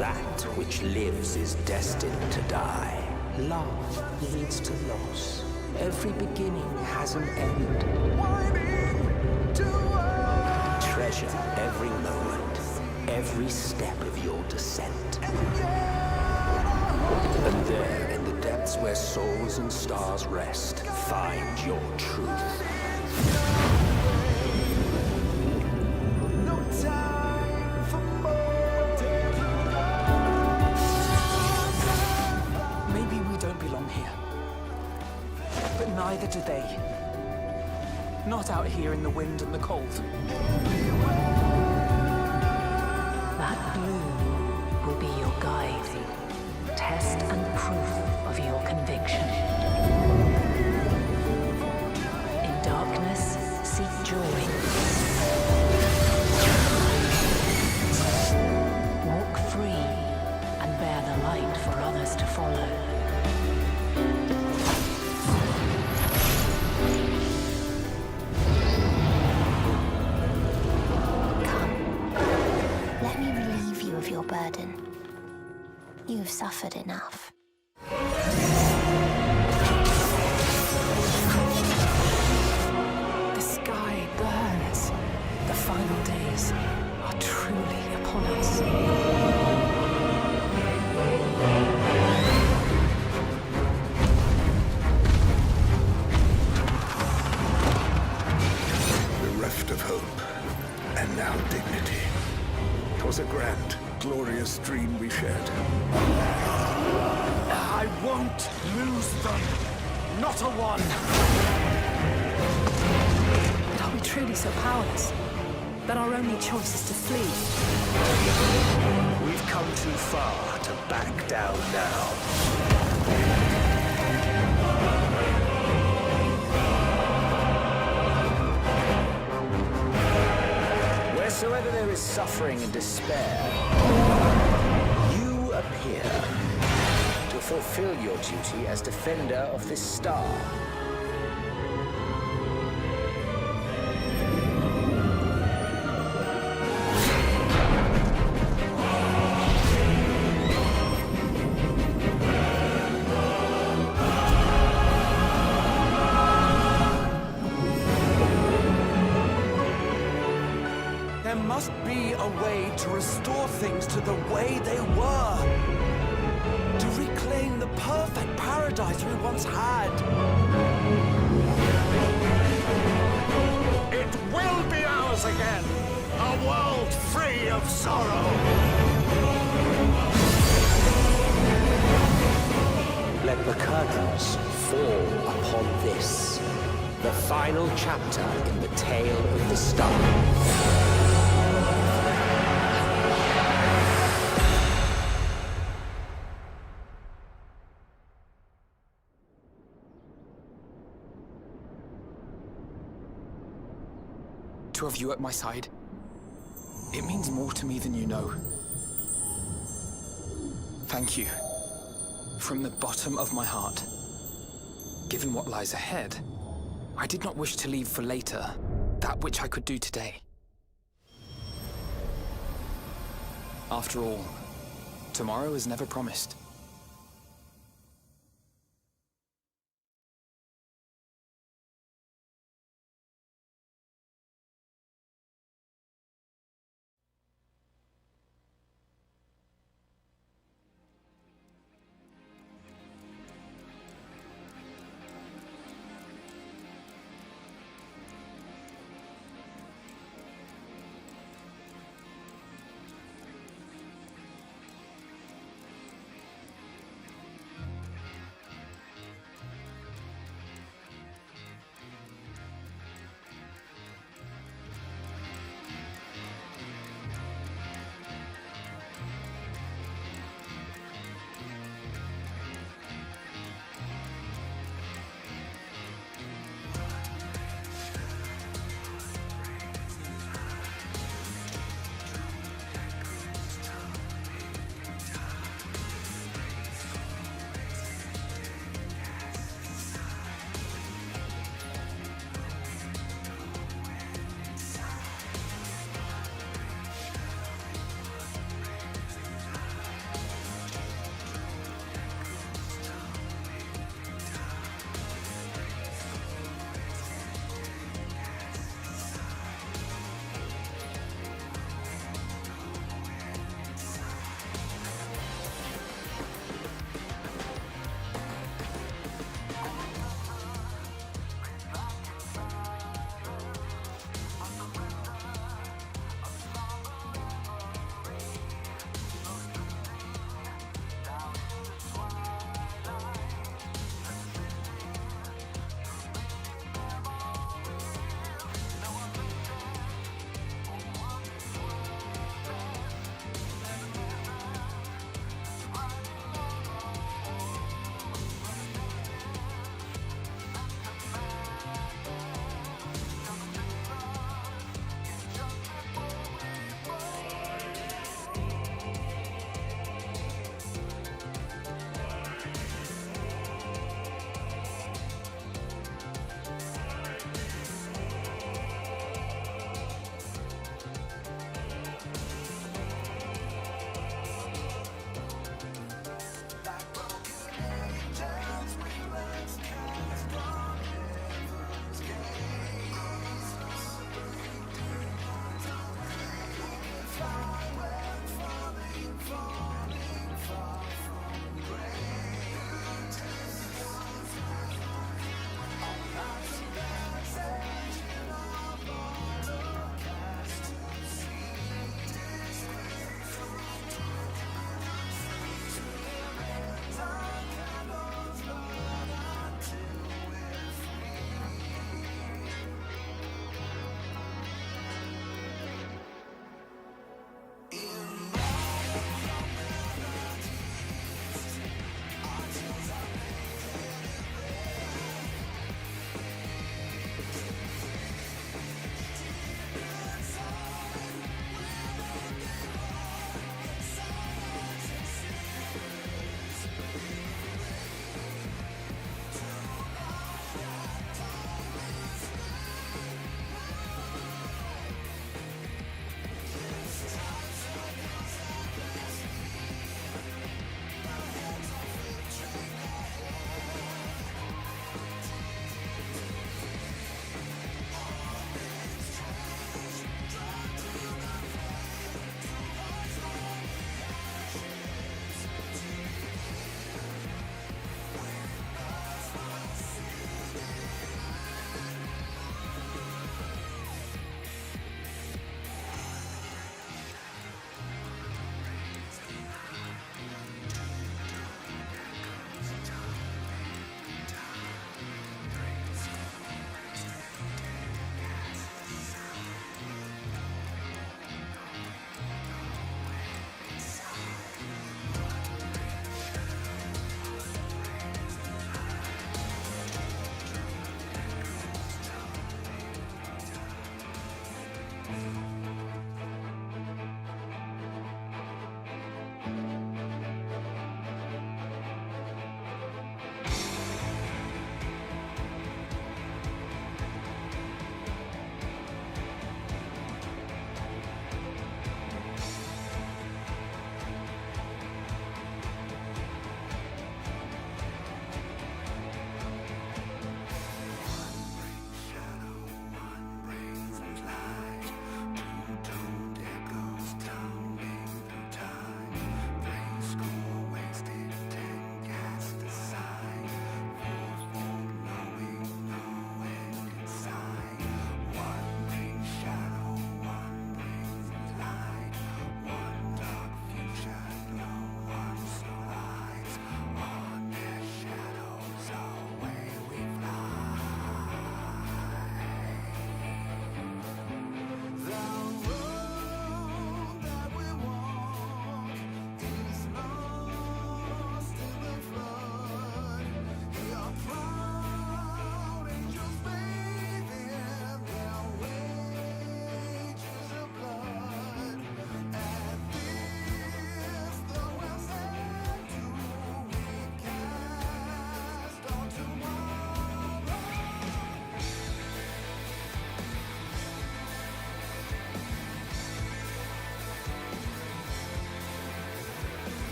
That which lives is destined to die.Love leads to loss. Every beginning has an end. Treasure every moment, every step of your descent. And there, in the depths where souls and stars rest, find your truth.Neither do they. Not out here in the wind and the cold. That blue will be your guide, test and proof of your conviction. of your burden. You've suffered enough. The sky burns. The final days are truly upon us. Bereft of hope, and now dignity. 'Twas a grand, glorious dream we shared. I won't lose them. Not a one. But are we truly so powerless that our only choice is to flee? We've come too far to back down now. Wheresoever there is suffering and despair, you appear to fulfill your duty as defender of this star. There must be a way to restore things to the way they were. To reclaim the perfect paradise we once had. It will be ours again. A world free of sorrow. Let the curtains fall upon this, the final chapter in the tale of the star. To have you at my side, it means more to me than you know. Thank you, from the bottom of my heart. Given what lies ahead, I did not wish to leave for later that which I could do today. After all, tomorrow is never promised.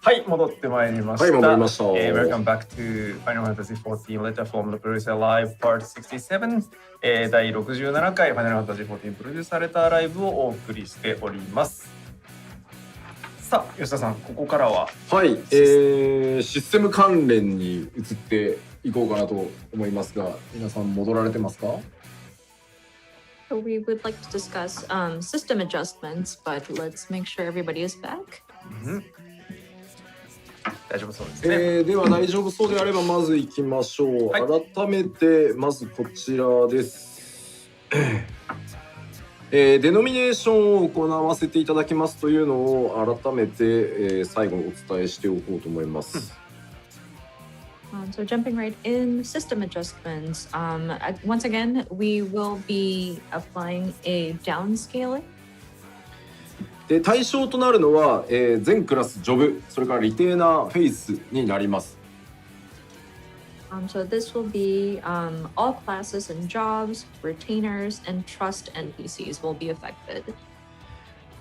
はい、戻ってまいりました。はい、戻りました。Welcome back to Final Fantasy XIV Letter from the Producer Live Part 67、第67回 Final Fantasy XIV プロデューサーレターライブをお送りしております。さあ、吉田さん、ここからははい、システム関連に移っていこうかなと思いますが、皆さん戻られてますかSo we would like to discuss system adjustments, but let's make sure everybody is back. 大丈夫そうですね。では大丈夫そうであればまず行きましょう。はい、改めてまずこちらです。デノミネーションを行わせていただきますというのを改めて、最後にお伝えしておこうと思います。So jumping right in, system adjustments. Once again, we will be applying a downscaling. で対象となるのは、全クラスジョブ、それからリテーナーフェイスになります。So this will be all classes and jobs, retainers, and trust NPCs will be affected.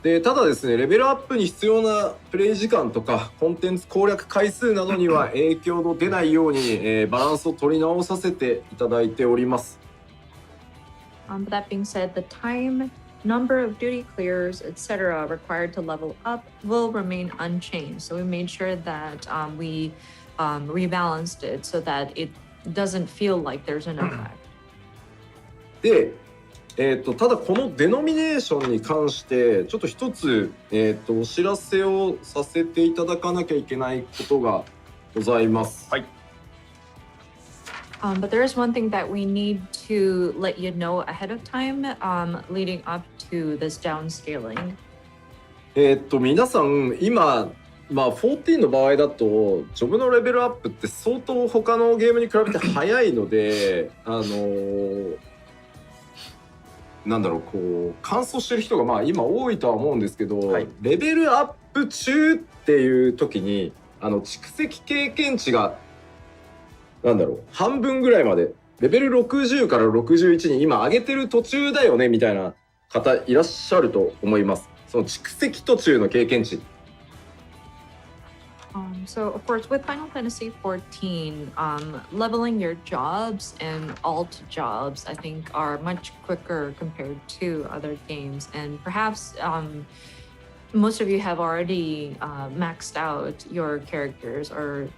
でただですね、レベルアップに必要なプレイ時間とかコンテンツ攻略回数などには影響の出ないように、バランスを取り直させていただいております。But that being said, the time, number of duty clears, etc. required to level up will remain unchanged. So we made sure that we rebalanced it so that it doesn't feel like there's an effect. でただこのデノミネーションに関してちょっと一つ、お知らせをさせていただかなきゃいけないことがございます。はい。But there is one thing that we need to let you know ahead of time, leading up to this downscaling. 皆さん今14の場合だとジョブのレベルアップって相当他のゲームに比べて早いのでなんだろう、こう乾燥してる人が今多いとは思うんですけど、はい、レベルアップ中っていう時に蓄積経験値がなんだろう半分ぐらいまでレベル60から61に今上げてる途中だよねみたいな方いらっしゃると思います。その蓄積途中の経験値。So of course with Final Fantasy XIV, leveling your jobs and alt jobs I think are much quicker compared to other games, and perhaps most of you have already maxed out your characters, or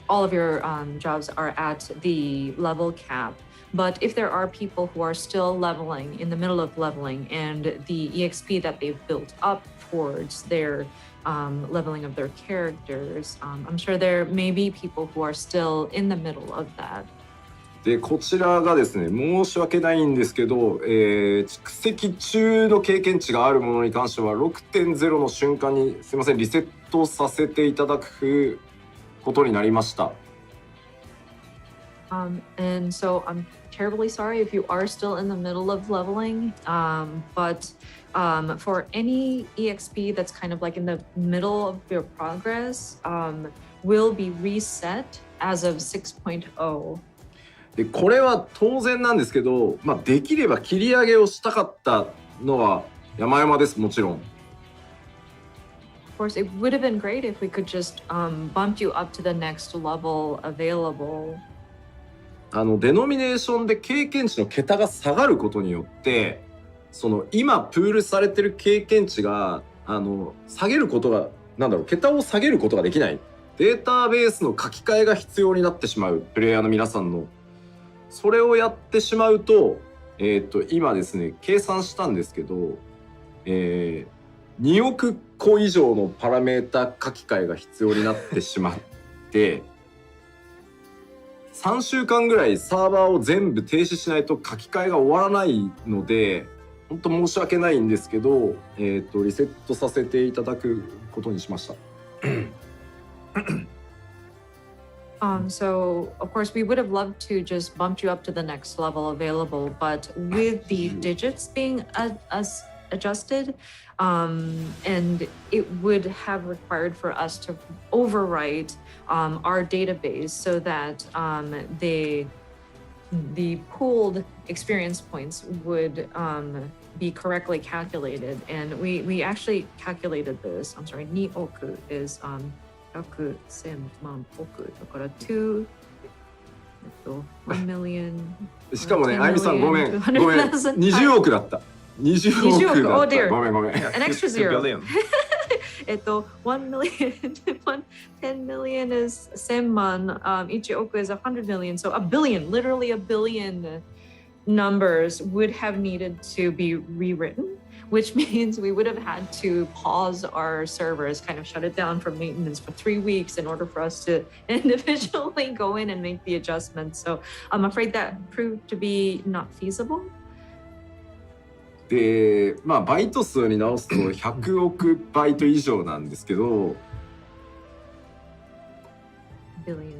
all of your jobs are at the level cap. But if there are people who are still leveling in the middle of leveling and the EXP that they've built up towards their leveling of their characters, I'm sure there may be people who are still in the middle of that. でこちらがですね、申し訳ないんですけど、蓄積中の経験値があるものに関しては 6.0 の瞬間にすいませんリセットさせていただくことになりました。And so I'm terribly sorry if you are still in the middle of leveling, but for any EXP that's kind of like in the middle of your progress, will be reset as of 6.0. でこれは当然なんですけど、できれば切り上げをしたかったのは山々です。もちろん。Of course, it would have been great if we could just bump you up to the next level available. デノミネーションで経験値の桁が下がることによってその今プールされてる経験値が下げることが桁を下げることができない。データベースの書き換えが必要になってしまうプレイヤーの皆さんのそれをやってしまうと今ですね計算したんですけど、2億個以上のパラメータ書き換えが必要になってしまって3週間ぐらいサーバーを全部停止しないと書き換えが終わらないので本当申し訳ないんですけど、リセットさせていただくことにしました。So of course we would have loved to just bump you up to the next level available, but with the digits being adjusted, and it would have required for us to overwrite our database so that the pooled experience points would be correctly calculated. And we actually calculated this. I'm sorry, 2億 is 1,000万億だから2 1 million しかもね、あゆみさんごめん20億だった20億だったごめん an extra zero. billion. 1 million 10 million is 1000万 1億 is 100 million, so a billion, literally a billion numbers would have needed to be rewritten, which means we would have had to pause our servers, kind of shut it down for maintenance for 3 weeks in order for us to individually go in and make the adjustments. So I'm afraid that proved to be not feasible. で、まあバイト数に直すと100億バイト以上なんですけど billion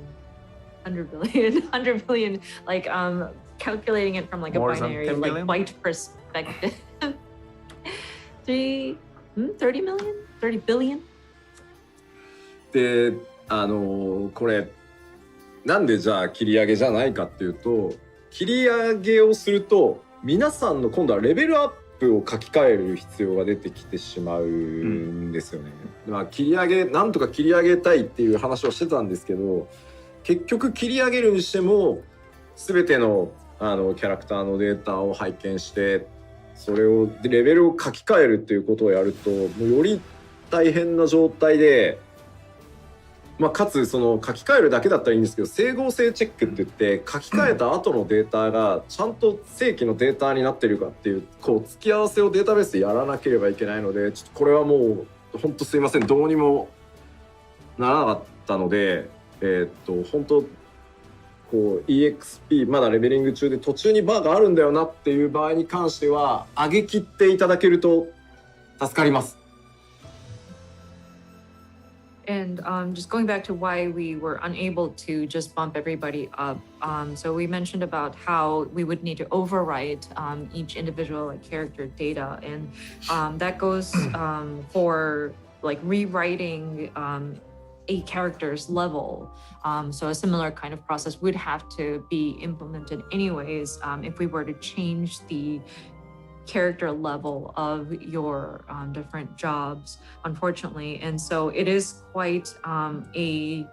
100 billion 100 billion, like calculating it from like a More than binary 10 like billion? byte perspective. 30 million 30 billion. でこれなんでじゃあ切り上げじゃないかっていうと切り上げをすると皆さんの今度はレベルアップを書き換える必要が出てきてしまうんですよね。まあ切り上げなんとか切り上げたいっていう話をしてたんですけど結局切り上げるにしても全てのキャラクターのデータを拝見してそれをレベルを書き換えるっていうことをやるともうより大変な状態で、まあ、かつその書き換えるだけだったらいいんですけど整合性チェックって言って書き換えた後のデータがちゃんと正規のデータになってるかっていうこう付き合わせをデータベースでやらなければいけないのでちょっとこれはもう本当すいませんどうにもならなかったので本当こう EXP まだレベリング中で途中にバーがあるんだよなっていう場合に関しては上げ切っていただけると助かります。And just going back to why we were unable to just bump everybody up. So we mentioned about how we would need to overwrite each individual like character data, and that goes for like rewriting a character's level. So a similar kind of process would have to be implemented anyways if we were to change the character level of your different jobs, unfortunately. And so it is quite a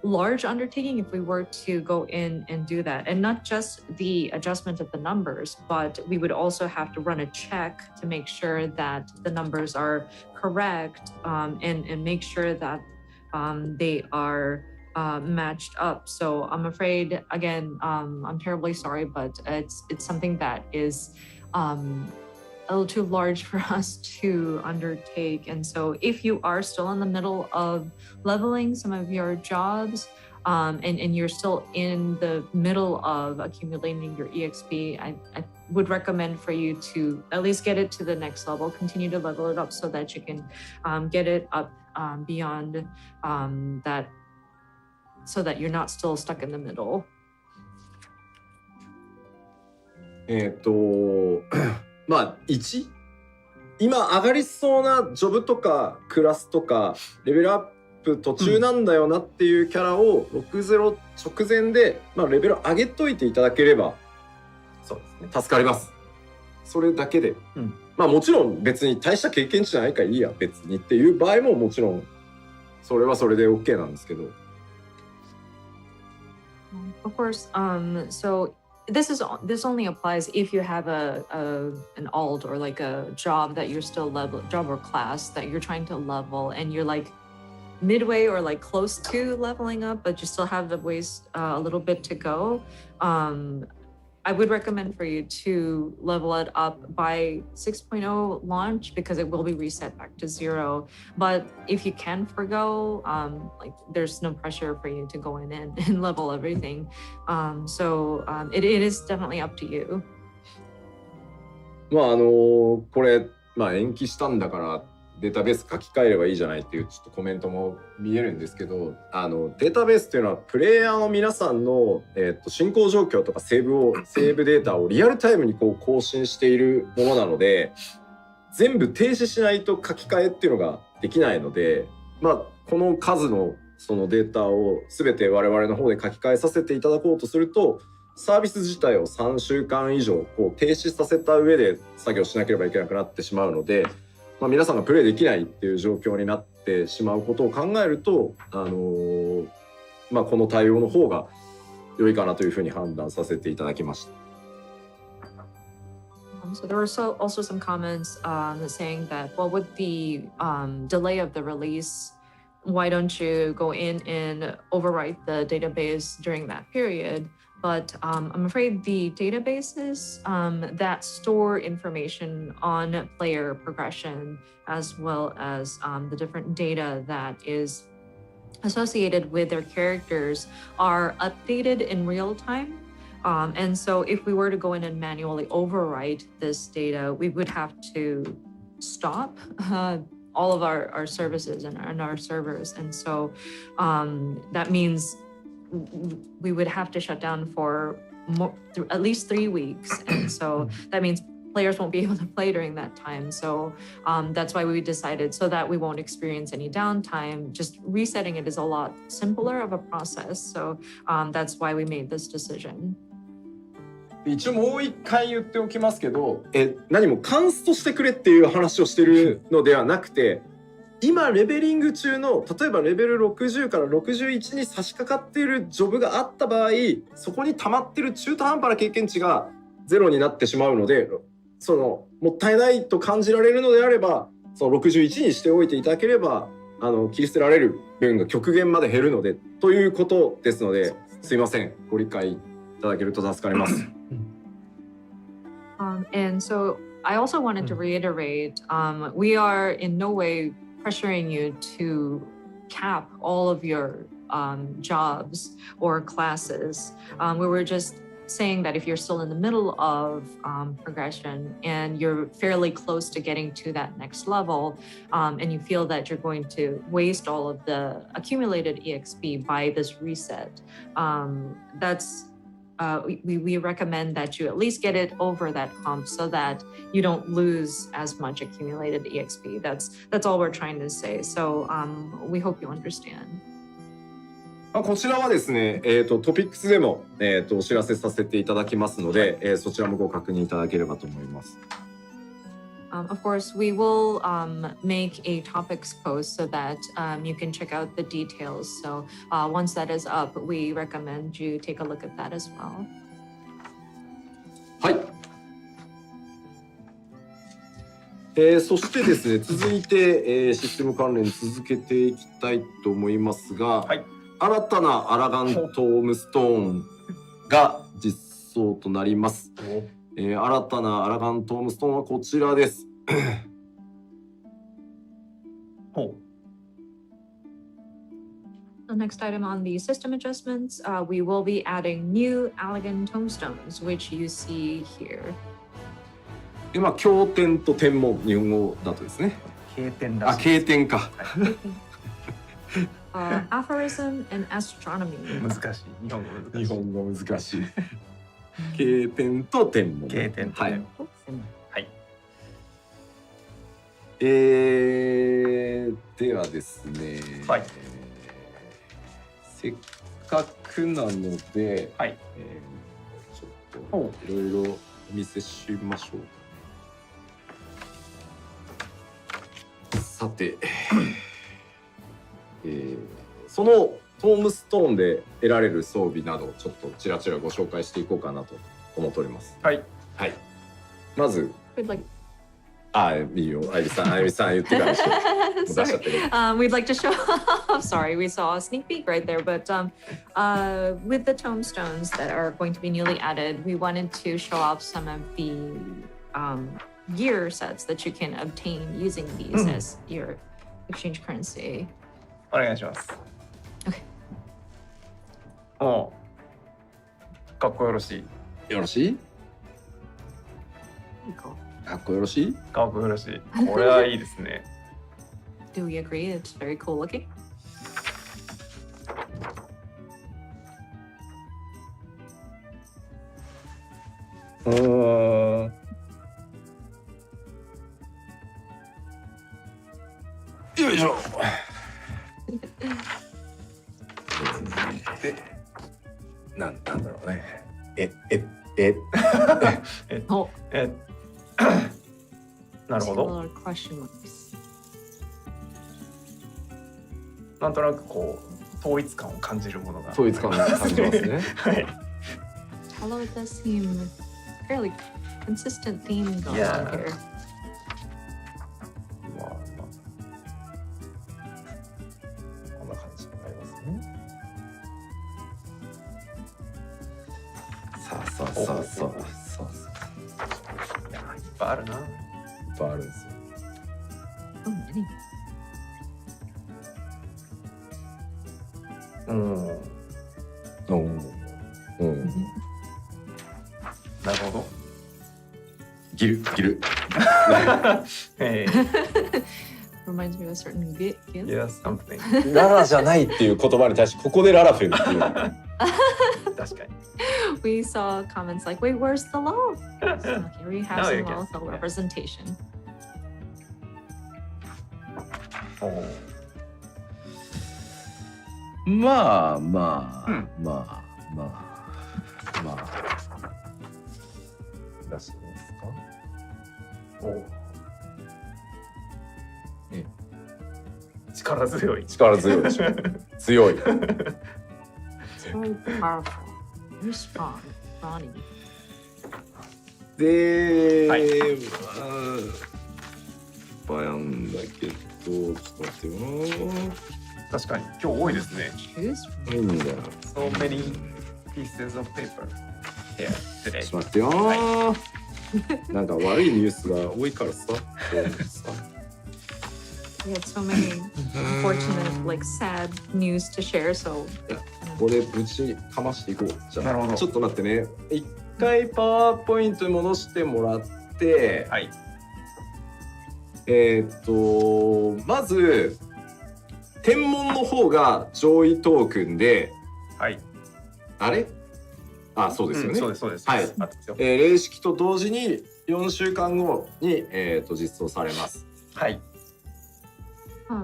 large undertaking if we were to go in and do that. And not just the adjustment of the numbers, but we would also have to run a check to make sure that the numbers are correct and make sure that they are matched up. So I'm afraid, again, I'm terribly sorry, but it's something that is a little too large for us to undertake. And so if you are still in the middle of leveling some of your jobs and you're still in the middle of accumulating your EXP, I would recommend for you to at least get it to the next level, continue to level it up so that you can get it up beyond that, so that you're not still stuck in the middle. まあ1今上がりそうなジョブとかクラスとかレベルアップ途中なんだよなっていうキャラを60直前で、まあ、レベル上げといていただければそうですね助かります。それだけで、まあもちろん別に大した経験値じゃないからいいや別にっていう場合ももちろんそれはそれで OK なんですけど。Of course, so this only applies if you have an alt or like a job that you're still job or class that you're trying to level and you're like midway or like close to leveling up, but you still have the ways a little bit to go. I would recommend for you to level it up by 6.0 launch because it will be reset back to 0. But if you can forgo, like there's no pressure for you to go in and level everything. It is definitely up to you. まあこれ延期したんだからデータベース書き換えればいいじゃないっていうちょっとコメントも見えるんですけど、データベースっていうのはプレイヤーの皆さんの、進行状況とかセーブデータをリアルタイムにこう更新しているものなので、全部停止しないと書き換えっていうのができないので、この数のそのデータを全て我々の方で書き換えさせていただこうとすると、サービス自体を3週間以上こう停止させた上で作業しなければいけなくなってしまうので、皆さんがプレイできないっていう状況になってしまうことを考えると、この対応の方が良いかなというふうに判断させていただきました。So there were also some comments saying that, well, with the delay of the release, why don't you go in and overwrite the database during that period? But I'm afraid the databases that store information on player progression, as well as the different data that is associated with their characters, are updated in real time. And so if we were to go in and manually overwrite this data, we would have to stop all of our services and our servers. And so that means we would have to shut down for at least 3 weeks. And so that means players won't be able to play during that time. So that's why we decided, so that we won't experience any downtime, just resetting it is a lot simpler of a process. So that's why we made this decision. 一応もう一回言っておきますけど、何もカンストしてくれっていう話をしてるのではなくて、今レベリング中の例えばレベル60から61に差し掛かっているジョブがあった場合、そこに溜まってる中途半端な経験値がゼロになってしまうので、そのもったいないと感じられるのであれば、その61にしておいていただければ切り捨てられる分が極限まで減るのでということですので、すいません、ご理解いただけると助かります。And so I also wanted to reiterate, we are in no way pressuring you to cap all of your jobs or classes. We were just saying that if you're still in the middle of progression and you're fairly close to getting to that next level, and you feel that you're going to waste all of the accumulated EXP by this reset, we recommend that you at least get it over that hump so that you don't lose as much accumulated EXP. That's all we're trying to say. So we hope you understand. こちらはですね、トピックスでも、お知らせさせていただきますので、そちらもご確認いただければと思います。Of course, we will make a topics post so that you can check out the details. So once that is up, we recommend you take a look at that as well. はい。そしてですね、続いて、システム関連続けていきたいと思いますが、はい、新たなアラガントームストーンが実装となります。新たなアラガントームストーンはこちらです。The next item on the system adjustments, we will be adding new elegant tombstones, which you see here. 今、経典と天文、日本語だとですね。経典だしい。経典か。Aphorism and astronomy. 難しい。日本語難しい。経典と天文。経典と天文。はい。ではですね。はい。せっかくなので、はい。ちょっといろいろお見せしましょうか。さて、そのトームストーンで得られる装備などをちょっとちらちらご紹介していこうかなと思っております。はい。はい。まず、あ、いいよ。あゆみさん言ってからして。もう出しちゃってる。We'd like to show sorry, we saw a sneak peek right there, but with the tombstones that are going to be newly added, we wanted to show off some of the gear sets that you can obtain using these as your exchange currency. お願いします。 Okay. おう、かっこよろしい。よろしい？ Cool. かっこよろしい？かっこよろしい。これはいいですね。Do we agree? It's very cool looking. よいしょ。で、なんだろうね。Oh, なるほど。 similar question marks. なんとなくこう統一感を感じるものが。統一感を感じますね。はい。 Hello, it does seem fairly consistent theme going Yeah. on here. まあこんな感じになりますね。さあ。いや、いっぱいあるな。いっぱいあるんですよ。 Oh, many. なるほど。ギル。Reminds me of a certain gift. Yeah, something. ララじゃないっていう言葉に対してここでララフェルっていう。確かに。We saw comments like, "Wait, where's the law?" So here we have Now some you can lawful see, yeah. representation. おう。まあ出してみますか。おう。ね、力強い。力強いでしょ。強い。 It's very powerful, very strong, brawny. で、はいいっぱいあるんだけど、ちょっと待ってよ。確かに今日多いですね。 Choose いいんだよ。 So many pieces of paper here today. ちょっと待ってよ。なんか悪いニュースが多いからさ。 We had so many unfortunate, like sad news to share. So ここでぶちかましていこう。じゃあなるほどちょっと待ってね。一回パワーポイントに戻してもらって、はい。まず天文の方が上位トークンで、はい。あれ？あ、そうですよね。そうです。はい。あったんですよ。霊式と同時に4週間後に実装されます。はい。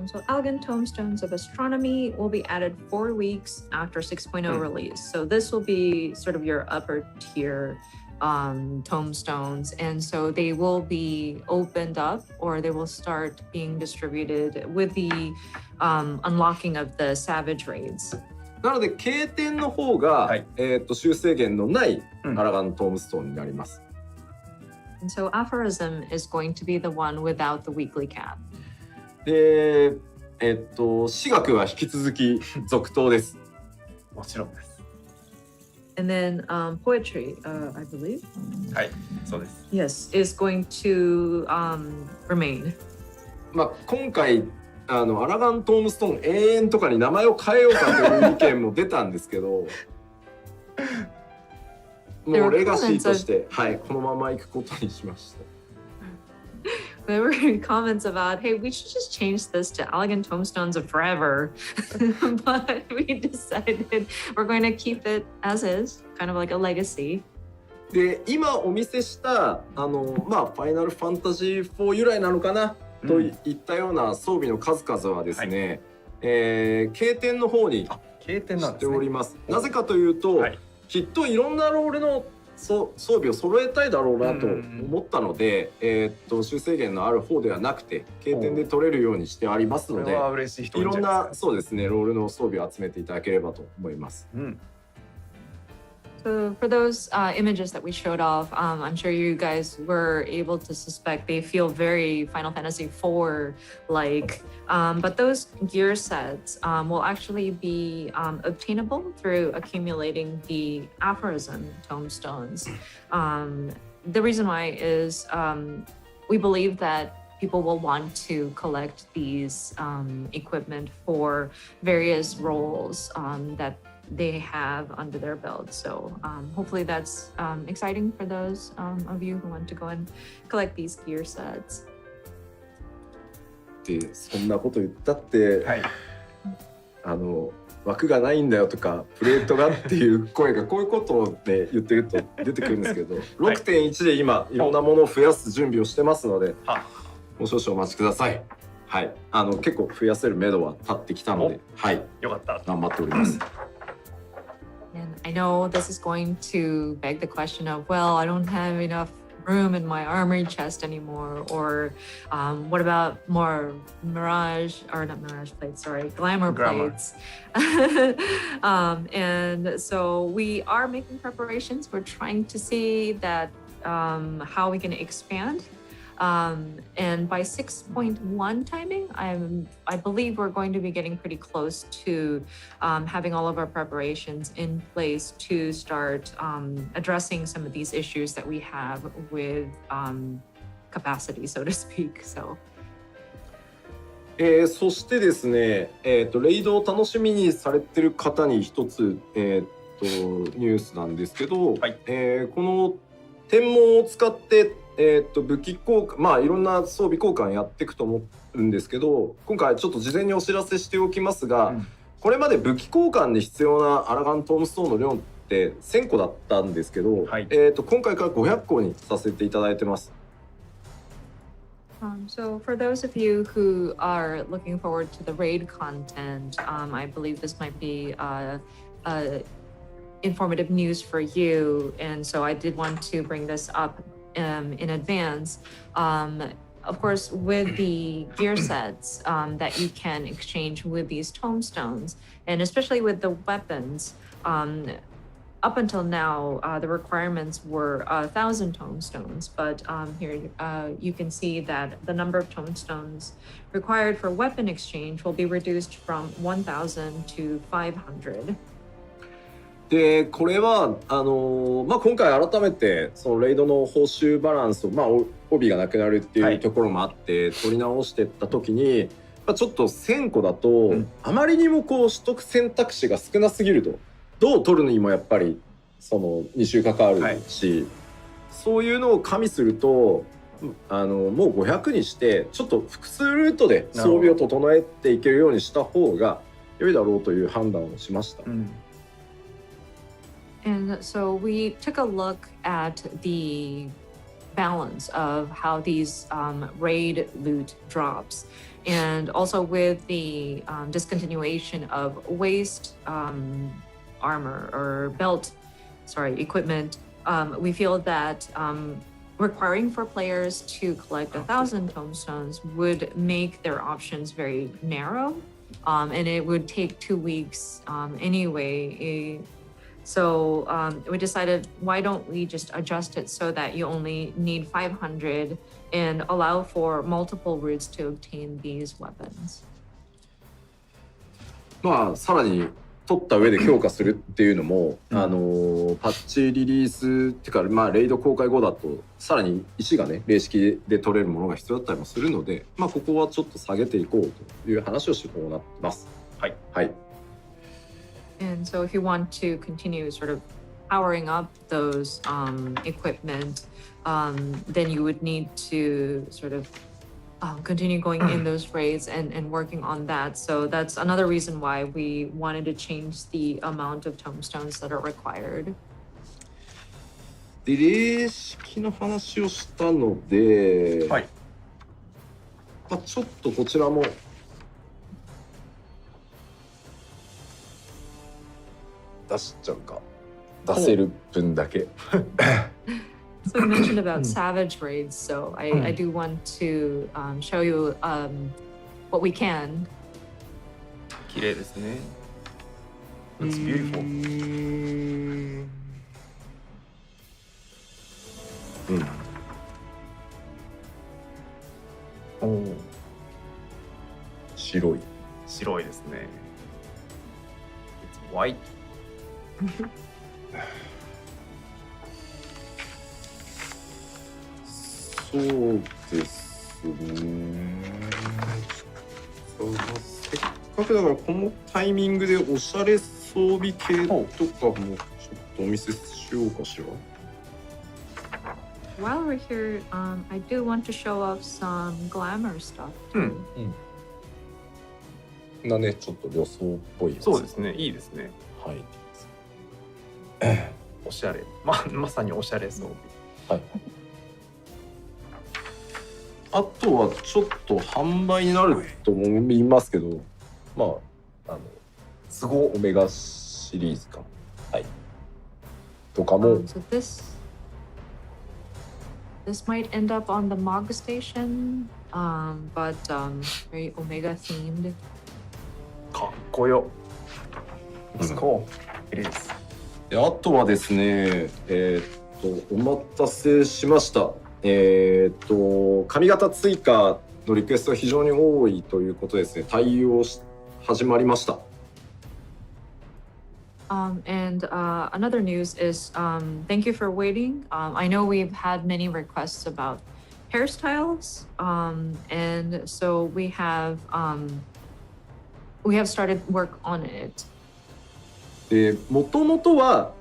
So Algan Tombstones of Astronomy will be added 4 weeks after 6.0 release. So this will be sort of your upper tier tombstones, and so they will be opened up or they will start being distributed with the unlocking of the Savage raids. なので経典の方が、はい修正源のないアラガントームストーンになります。And so aphorism is going to be the one without the weekly cap. で、私学は引き続き続投です。もちろんです。 And then poetry, I believe. はい。そうです。 Yes, is going to remain. まあ今回アラガントームストーン永遠とかに名前を変えようかという意見も出たんですけど、もうレガシーとして、はい、このまま行くことにしました。There were comments about, hey, we should just change this to Elegant Tombstones of Forever. But we decided we're going to keep it as is, kind of like a legacy. で、今お見せしたまあファイナルファンタジー4由来なのかな、といったような装備の数々はですね、経典の方にしております。なぜかというと、きっといろんなロールの装備を揃えたいだろうなと思ったので、修正源のある方ではなくて経典で取れるようにしてありますので、いろんなそうですねロールの装備を集めていただければと思います。for those images that we showed off, I'm sure you guys were able to suspect they feel very Final Fantasy IV like, but those gear sets will actually be obtainable through accumulating the aphorism tomestones. The reason why is we believe that people will want to collect these equipment for various roles that they have under their belt. So hopefully that's exciting for those of you who want to go and collect these gear sets. でそんなこと言ったって、はい、枠がないんだよとかプレートがっていう声がこういうことを、ね、言ってると出てくるんですけど、6.1 で今いろんなものを増やす準備をしてますので、もう少々お待ちください。はい、結構増やせる目処は立ってきたので、はい、よかった。頑張っております。And I know this is going to beg the question of, well, I don't have enough room in my armory chest anymore, or what about more mirage, or not mirage plates, sorry, glamour plates. And so we are making preparations. We're trying to see that how we can expand. And by 6.1 timing, I believe we're going to be getting pretty close to having all of our preparations in place to start addressing some of these issues that we have with capacity, so to speak. So. そしてですね、レイドを楽しみにされてる方に一つ、ニュースなんですけど、はい、この天文を使って武器交換、いろんな装備交換やっていくと思うんですけど、今回ちょっと事前にお知らせしておきますが、これまで武器交換で必要なアラガントームストーンの量って1000個だったんですけど、はい、今回から500個にさせていただいてます。So for those of you who are looking forward to the raid content, I believe this might be informative news for you, and so I did want to bring this up in advance. Of course, with the gear sets that you can exchange with these tomestones, and especially with the weapons, up until now, the requirements were 1,000 tomestones, but here you can see that the number of tomestones required for weapon exchange will be reduced from 1,000 to 500. でこれは今回改めてそのレイドの報酬バランスを、帯がなくなるっていうところもあって、取り直していった時に、ちょっと1000個だと、あまりにもこう取得選択肢が少なすぎると、どう取るにもやっぱりその2週かかるし、そういうのを加味するともう500にしてちょっと複数ルートで装備を整えていけるようにした方が良いだろうという判断をしました。And so we took a look at the balance of how these raid loot drops, and also with the discontinuation of waste armor or equipment, we feel that requiring for players to collect 1,000 tomestones would make their options very narrow, and it would take 2 weeks anyway. So we decided, why don't we just adjust it so that you only need 500 and allow for multiple routes to obtain these weapons. さらに取った上で強化するっていうのも、パッチリリースっていうか、レイド公開後だとさらに石がね霊式で取れるものが必要だったりもするので、ここはちょっと下げていこうという話をしてこうなってます。はい。はい。And so if you want to continue sort of powering up those equipment, then you would need to sort of continue going in those raids and working on that. So that's another reason why we wanted to change the amount of tomestones that are required. で霊式の話をしたので、はい、ちょっとこちらも出しちゃうか、出せる分だけ。So we mentioned about savage raids, so I do want to show you what we can. 綺麗ですね。It's beautiful. 白い。白いですね。It's white. そうですね。せっかくだからこのタイミングでおしゃれ装備系とかもちょっとお見せしようかしら。While we're here, I do want to show off some glamour stuff too. なね、ちょっと女装っぽいやつ。そうですね、いいですね。はい。おしゃれ、まさにおしゃれ装備。はい。あとはちょっと販売になると思いますけど、まあスゴオメガシリーズか、はい。とかも。So this might end up on the Mog station, but very Omega themed. かっこよ。It's cool. It is. であとはですね、お待たせしました。髪型追加のリクエストが非常に多いということですね。対応始まりました。And another news is thank you for waiting. I know we've had many requests about hairstyles, and so we have started work on it. でもともとは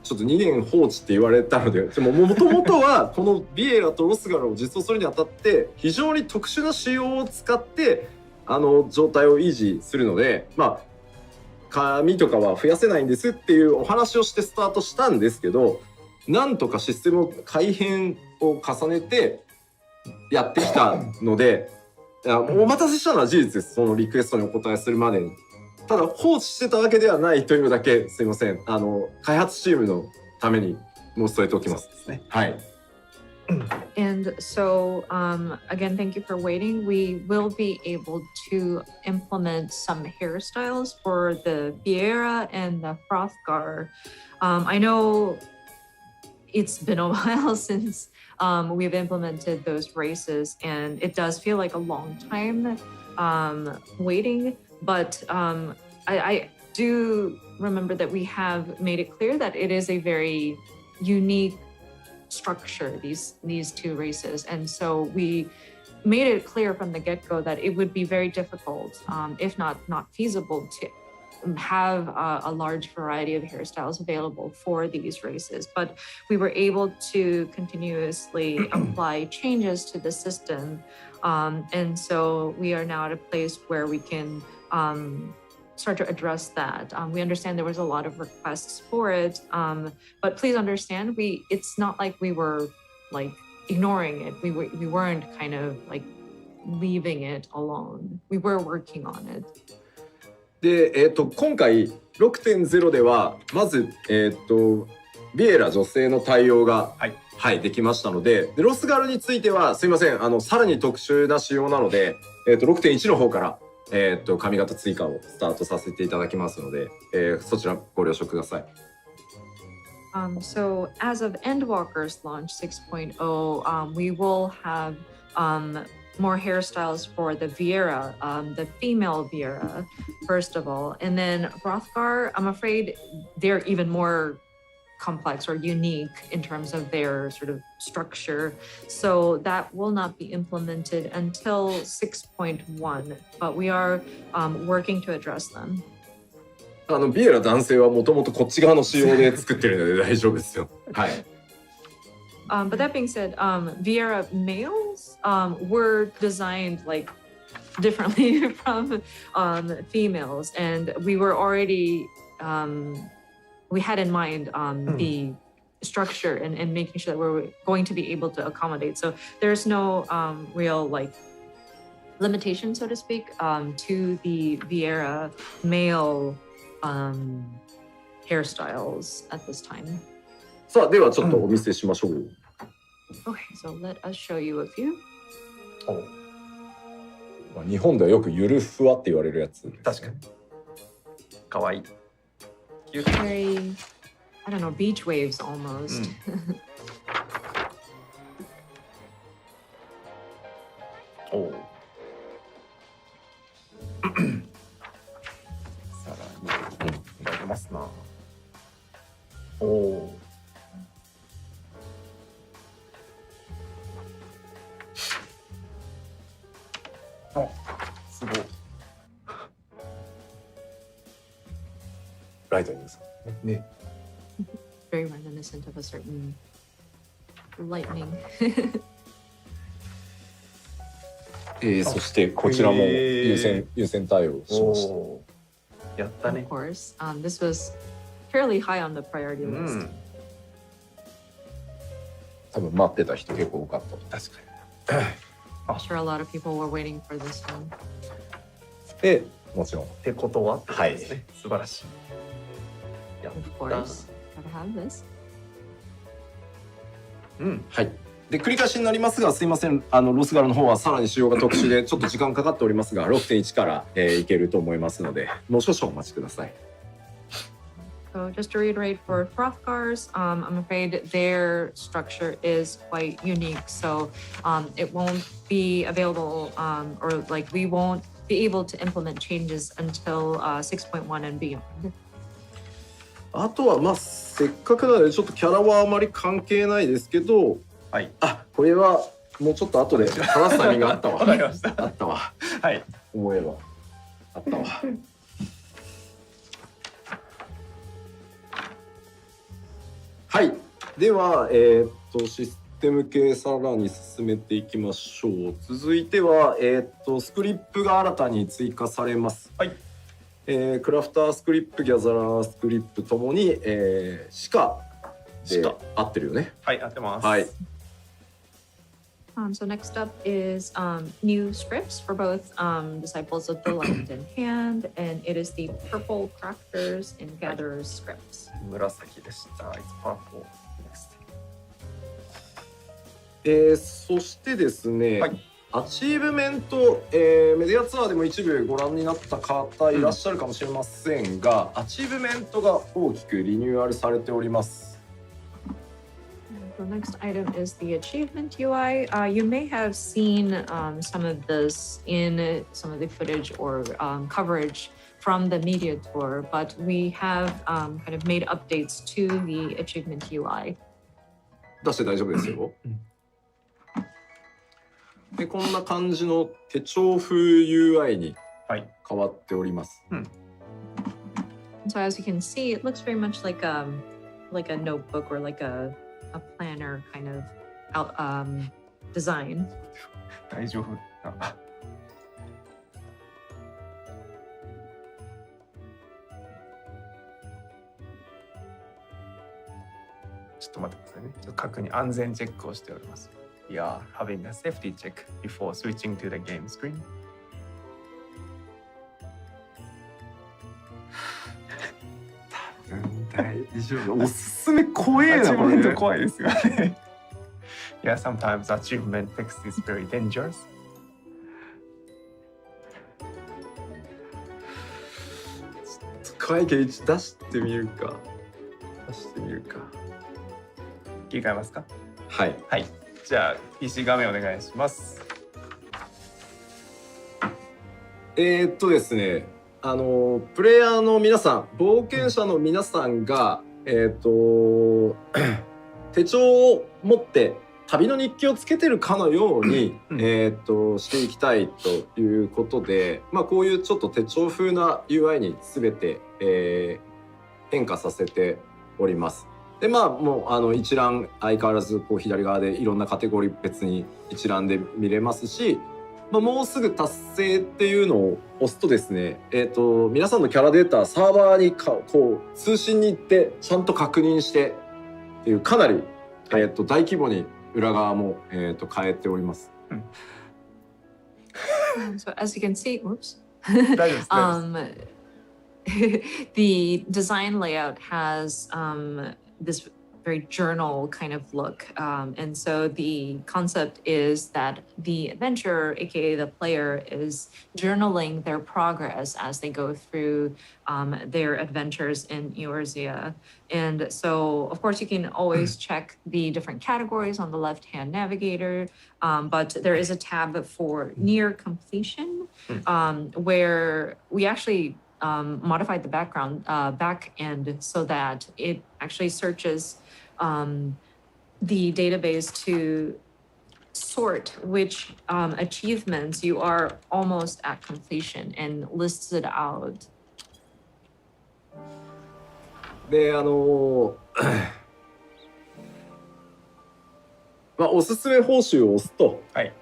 ちょっと2年放置って言われたので、でももともとはこのビエラとロスガルを実装するにあたって非常に特殊な仕様を使って状態を維持するので、まあ髪とかは増やせないんですっていうお話をしてスタートしたんですけど、なんとかシステム改変を重ねてやってきたので、お待たせしたのは事実です。そのリクエストにお答えするまでに。ただ放置してたわけではないというだけ、すいません。開発チームのために申し添えておきます。はい。And so, again, thank you for waiting. We will be able to implement some hairstyles for the Vieira and the Hrothgar. I know it's been a while since we've implemented those races, and it does feel like a long time waiting. But I do remember that we have made it clear that it is a very unique structure, these two races, and so we made it clear from the get-go that it would be very difficult, if not feasible, to have a large variety of hairstyles available for these races. But we were able to continuously apply changes to the system, and so we are now at a place where we can start to address that. We understand there was a lot of requests for it, but please understand, it's not like we were like ignoring it. We weren't kind of like leaving it alone. We were working on it. で、今回 6.0 ではまずビエラ女性の対応がはいできましたので、ロスガルについてはすいません、さらに特殊な仕様なので、6.1 の方から髪型追加をスタートさせていただきますので、そちらご了承ください。So as of Endwalker's launch 6.0, we will have more hairstyles for the Vieira, the female Vieira, first of all. And then Hrothgar, I'm afraid they're even more complex or unique in terms of their sort of structure. So that will not be implemented until 6.1, but we are working to address them. ビエラ男性はもともとこっち側の仕様で作ってるので大丈夫ですよ。はい。But that being said, Vieira males were designed like differently from females, and we were already we had in mind the structure and making sure that we're going to be able to accommodate. So there's no real like limitation, so to speak, to the Vieira male hairstyles at this time. さあではちょっとお見せしましょう。Okay, so let us show you a few. 日本ではよくゆるふわって言われるやつ。確かに。かわいい。Very, I don't know, beach waves almost. おう。ますな。おお。あ、すごい。ライトニングさんね。Very reminiscent of a certain lightning. そしてこちらも優先対応しました。やったね。Of course, this was fairly high on the priority list. 多分待ってた人結構多かった。確かに。I'm sure a lot of people were waiting for this one. で、もちろん。ってことはってことですね。素晴らしい。Of course, gotta have this. はい。で繰り返しになりますが、すいません。ロスガルの方はさらに仕様が特殊でちょっと時間かかっておりますが、6.1 からいけると思いますので、もう少々お待ちください。So just to reiterate for Hrothgar's, I'm afraid their structure is quite unique. So it won't be available, or like we won't be able to implement changes until 6.1 and beyond. あとはまあせっかくなのでちょっとキャラはあまり関係ないですけど、はい。あ、これはもうちょっと後で話すタイミングがあったわ。わかりました。あったわ。はい。思えばあったわ。はい。ではシステム系さらに進めていきましょう。続いてはスクリップが新たに追加されます。はい。クラフタースクリップ、ギャザラースクリップともに、シカで合ってるよね。はい、合ってます。はい。So next up is new scripts for both Disciples of the Light and Hand, and it is the Purple Crafters and Gatherers scripts. 紫でした。It's purple. Next. そしてですね、はい、アチーブメント、メディアツアーでも一部ご覧になった方いらっしゃるかもしれませんが、アチーブメントが大きくリニューアルされております。The next item is the achievement UI. You may have seen some of this in some of the footage or coverage from the media tour, but we have kind of made updates to the achievement UI. 出して大丈夫ですよ。で、こんな感じの手帳風 UI に変わっております。So as you can see, it looks very much like a notebook or like a planner kind of design. 大丈夫か。ちょっと待ってくださいね。ちょっと確認、安全チェックをしております。We are having a safety check before switching to the game screen. 大丈夫。おすすめ怖えな、これ。怖いですよね。Yeah, sometimes achievement text is very dangerous. 怖いけど一出してみるか。切り替えますか？はい。はい。じゃあ PC 画面お願いします。ですね、プレイヤーの皆さん、冒険者の皆さんが、手帳を持って旅の日記をつけてるかのように、していきたいということで、まあ、こういうちょっと手帳風な UI に全て、変化させております。でまあもう一覧相変わらずこう左側でいろんなカテゴリー別に一覧で見れますし、まあ、もうすぐ達成っていうのを押すとですね、皆さんのキャラデータサーバーにこう通信に行ってちゃんと確認してっていうかなり、大規模に裏側も、変えております。So as you can see, whoops. 大丈夫です。The design layout has this very journal kind of look. And so the concept is that the adventurer, aka the player, is journaling their progress as they go through their adventures in Eorzea. And so, of course, you can always check the different categories on the left-hand navigator, but there is a tab for near completion, where we actually modified the back end so that it actually searches the database to sort which achievements you are almost at completion and lists it out. でまあおすすめ報酬を押すと、はい、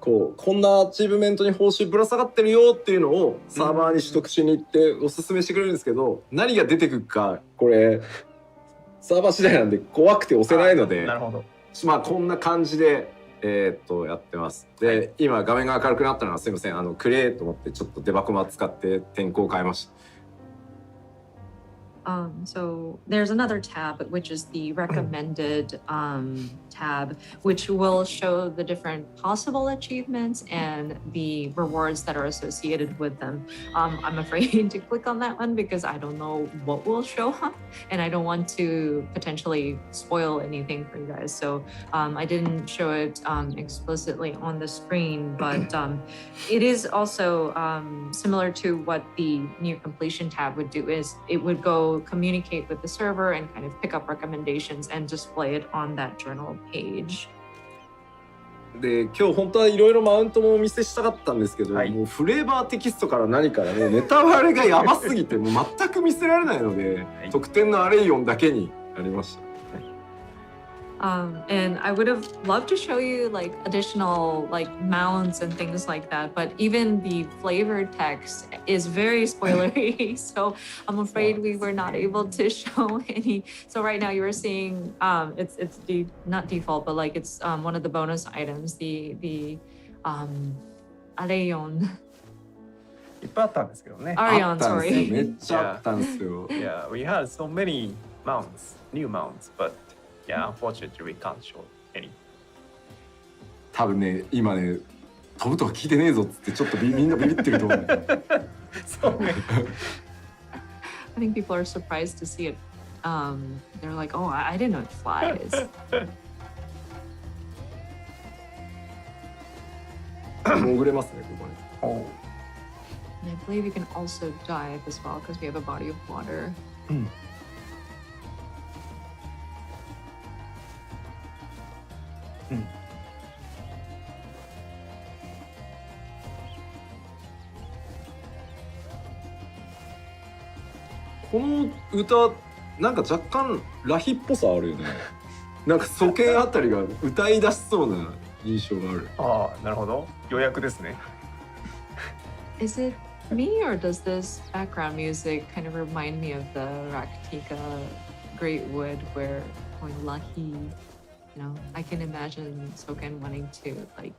こんなアチーブメントに報酬ぶら下がってるよっていうのをサーバーに取得しに行っておすすめしてくれるんですけど、何が出てくるかこれサーバー次第なんで怖くて押せないので、なるほど。まあこんな感じでやってます。で、はい、今画面が明るくなったのはすいません、クレーと思ってちょっとデバコマ使って天候を変えました。So there's another tab, which is the recommended tab, which will show the different possible achievements and the rewards that are associated with them. I'm afraid to click on that one because I don't know what will show up and I don't want to potentially spoil anything for you guys. So I didn't show it explicitly on the screen, but it is also similar to what the near completion tab would do. Is it would go communicate with the server and kind of pick up recommendations and display it on that journal page. で今日本当はいろいろマウントもお見せしたかったんですけど、はい、もうフレーバーテキストから何からねネタバレがやばすぎてもう全く見せられないので、はい、特典のアレイオンだけになりました。And I would have loved to show you like additional like mounts and things like that, but even the flavor text is very spoilery. So I'm afraid we were not able to show any. So right now you were seeing it's not default, but like it's one of the bonus items, the Areon. いっぱいあったんですけどね。Arion, sorry. めっちゃあったんですよ。Yeah, we had so many mounts, new mounts, but.Yeah, unfortunately, we can't show any. 多分ね、今ね、飛ぶとは聞いてねえぞっつってちょっとみんなビビってると思う。そうね。I think people are surprised to see it. They're like, oh, I didn't know it flies. 潜れますね、ここに。Oh. And I believe you can also dive as well because we have a body of water. この歌なんか若干ラヒっぽさあるよね。なんか素形あたりが歌い出しそうな印象がある。ああ、なるほど。予約ですね。Is it me or does this background music kind of remind me of the Raktika Great Wood where going lucky? You know, I can imagine Soken wanting to like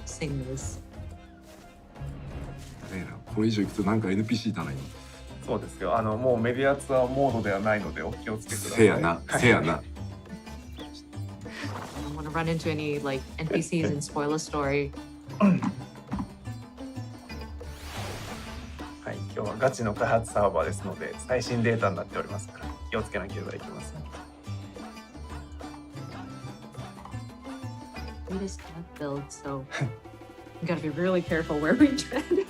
sing this. これ以上いくとなんか NPC だな今。そうですよ。もうメディアツアーモードではないのでお気をつけください。せやな、せやな。I don't want to run into any like NPCs and spoil a story. はい、今日はガチの開発サーバーですので最新データになっておりますから気をつけなければいけません。We just can't build, so we gotta be really careful where we tread.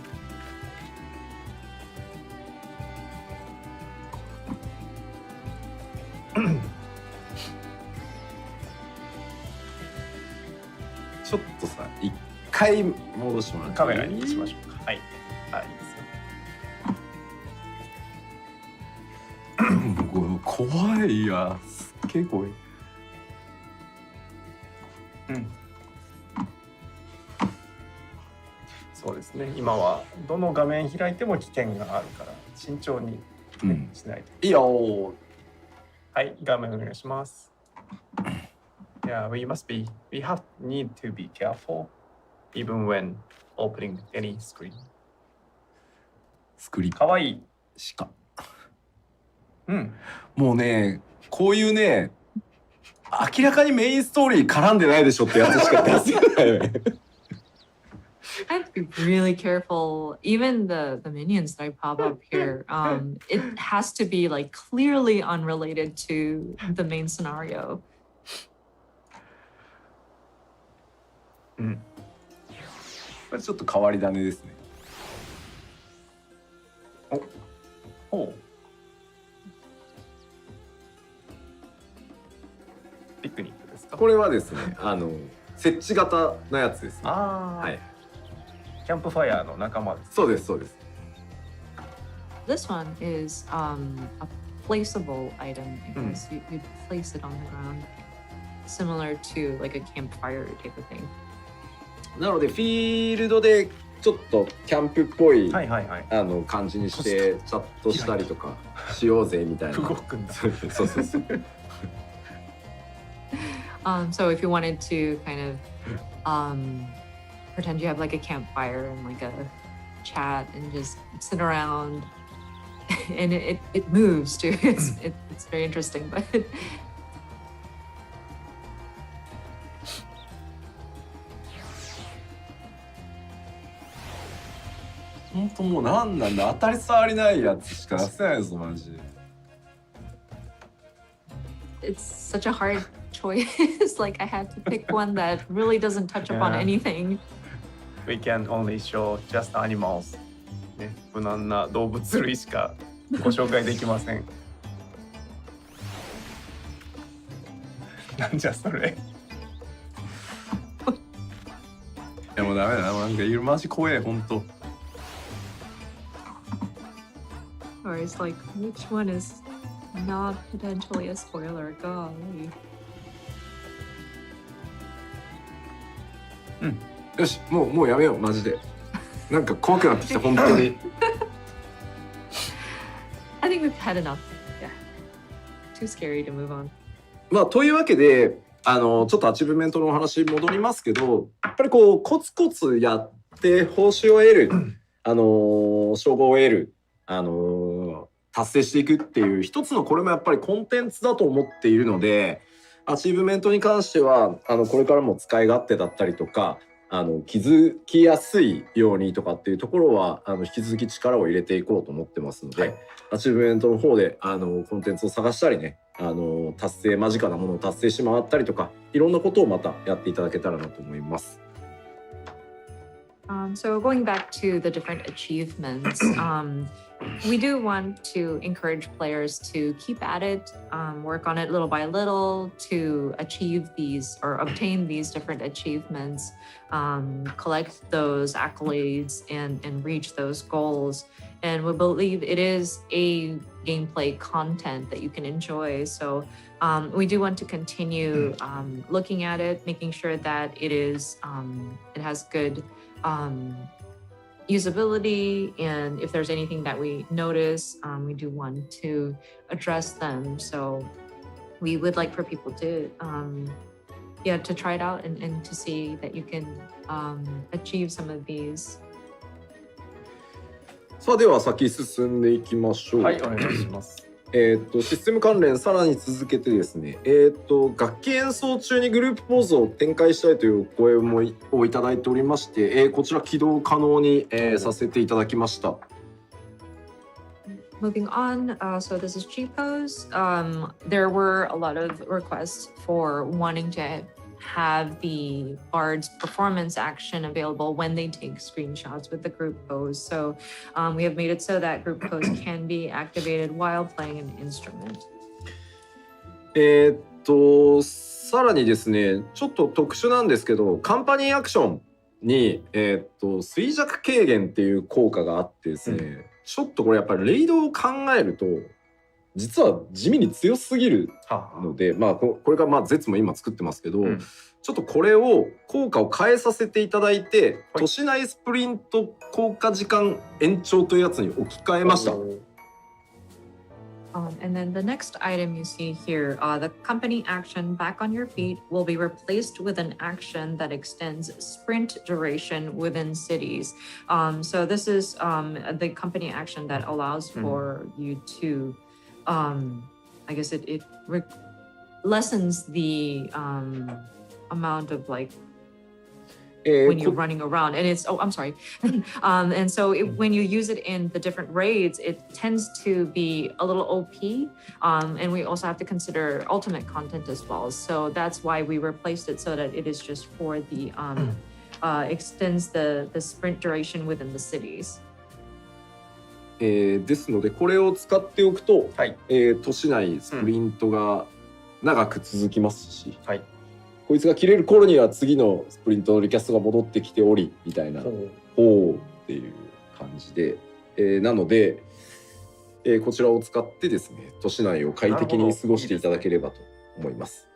ちょっとさ、一回戻してもらってカメラにしましょうか。はい、あ、いいですよ。怖いや、すっげえ怖い。そうですね。今はどの画面開いても危険があるから慎重に、しないと。いいよ。はい、画面お願いします。Yeah, we need to be careful even when opening any screen. スクリーン。かわいい。しか。うん。もうね、こういうね、明らかにメインストーリー絡んでないでしょってやつしか出せないよね。I have to be really careful. Even the minions that I pop up here, it has to be like clearly unrelated to the main scenario. うん。これちょっと変わり種ですね。ほう。ピクニックですか？これはですね、設置型のやつですね。ああ、はい。キャンプファイヤーの仲間です。そうですそうです。This one is a placeable item. I guess you place it on the ground, similar to like a campfire type of thing. なのでフィールドでちょっとキャンプっぽい、はいはいはい。感じにしてチャットしたりとかしようぜみたいな。動くんだ。そうそうそう。So if you wanted to kind of pretend you have like a campfire and like a chat and just sit around and it moves too. It's very interesting, but 本当もうなんなんだ、当たり障りないやつしか出せないぞマジで。it's such a hard choice. Like I had to pick one that really doesn't touch upon anything. We can only show just animals. ね、無難な動物類しかご紹介できません。なんじゃそれ。いやもうダメだな、なんかいるマジ怖え本当。Or it's like, which one is not potentially a spoiler? Golly. よし、もうやめようマジで。なんか怖くなってきた本当に。I think we've had enough. Yeah. Too scary to move on. まあというわけで、ちょっとアチブメントのお話戻りますけど、やっぱりこうコツコツやって報酬を得る、称号を得る、達成していくっていう一つのこれもやっぱりコンテンツだと思っているので、アチブメントに関してはこれからも使い勝手だったりとか気づきやすいようにとかっていうところは引き続き力を入れていこうと思ってますので、はい、アチブメントの方でコンテンツを探したりね、達成間近なものを達成し回ったりとかいろんなことをまたやっていただけたらなと思います。So going back to the different achievements, we do want to encourage players to keep at it, work on it little by little to achieve these or obtain these different achievements, collect those accolades and reach those goals. And we believe it is a gameplay content that you can enjoy. So we do want to continue looking at it, making sure that it has good usability, and if there's anything that we notice, we do want to address them. So we would like for people to to try it out and to see that you can achieve some of these. さあでは先進んでいきましょう。はい、お願いします。システム関連さらに続けてですね、楽器演奏中にグループポーズを展開したいというお声をいただいておりまして、こちら起動可能に、させていただきました。Moving on, so this is Chico's. There were a lot of requests for wanting to have the bard's performance action available when they take screenshots with the group pose. So we have made it so that group pose can be activated while playing an instrument. さらにですね、ちょっと特殊なんですけど、カンパニーアクションに、衰弱軽減っていう効果があってですね、ちょっとこれやっぱりレイドを考えると実は地味に強すぎるので、まあこれがゼツも今作ってますけど、ちょっとこれを効果を変えさせていただいて、都市内スプリント効果時間延長というやつに置き換えました。And then the next item you see here, the company action back on your feet will be replaced with an action that extends sprint duration within cities. So this is the company action that allows for you to, I guess it lessens the amount of like when you're running around, and it's I'm sorry, and so when you use it in the different raids, it tends to be a little OP, and we also have to consider ultimate content as well. So that's why we replaced it so that it is just for the extends the sprint duration within the cities. ですのでこれを使っておくと、はい。年内スプリントが長く続きますし、はい。こいつが切れる頃には次のスプリントのリキャストが戻ってきておりみたいなほう。ほうっていう感じで、なので、こちらを使ってですね年内を快適に過ごしていただければと思います。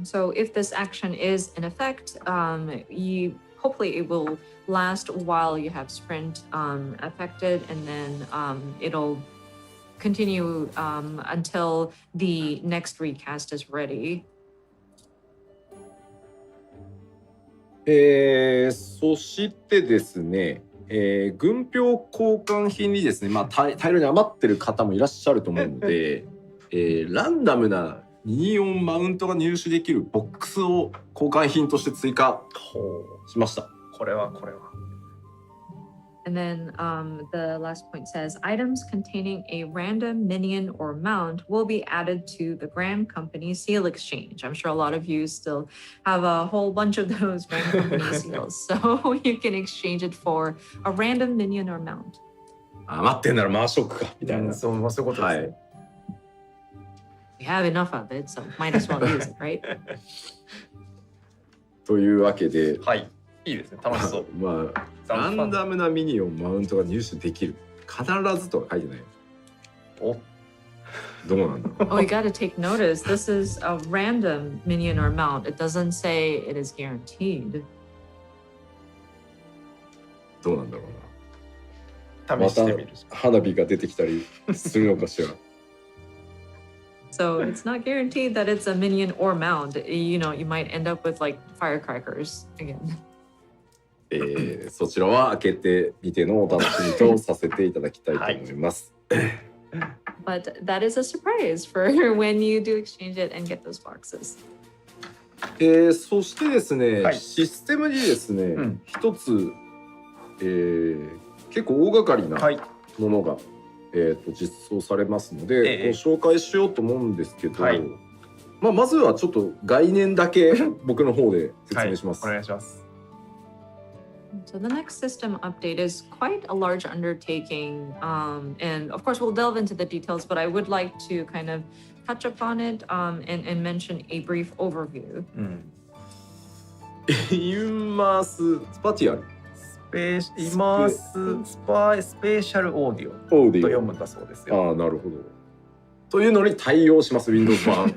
So if this action is in effect, hopefully it will last while you have sprint affected, and then it'll continue until the next recast is ready. そしてですね、軍票交換品にですね、大量に余ってる方もいらっしゃると思うので、ランダムなミニオンマウントが入手できるボックスを交換品として追加しました。これは。And then the last point says items containing a random minion or mount will be added to the Grand Company seal exchange. I'm sure a lot of you still have a whole bunch of those Grand Company seals, so you can exchange it for a random minion or mount. 余ってんなら回しとくかみたいな。そういうことですね。We have enough of it, so might as well use it, right? というわけで、はい。いいですね。楽しそう。ランダムなミニオンマウントが入手できる。必ずとは書いてない。お、どうなんだろう。Oh, you got to take notice. This is a random minion or mount. It doesn't say it is guaranteed. どうなんだろうな。試してみる。また花火が出てきたりするのかしら。So it's not guaranteed that it's a minion or mount. You know, you might end up with like firecrackers again. そちらは開けてみてのお楽しみとさせていただきたいと思います。But that is a surprise for when you do exchange it and get those boxes. そしてですね、はい、システムにですね、一つ、結構大掛かりなものが、実装されますので、ご紹介しようと思うんですけど、まずはちょっと概念だけ僕の方で説明します。お願いします。So the next system update is quite a large undertaking, and of course we'll delve into the details, but I would like to kind of touch upon it and mention a brief overview. インマーススパティアルイマーススペーシャルオーディオと読むんだそうですよ。ああ、なるほど。というのに対応します、Windows 版。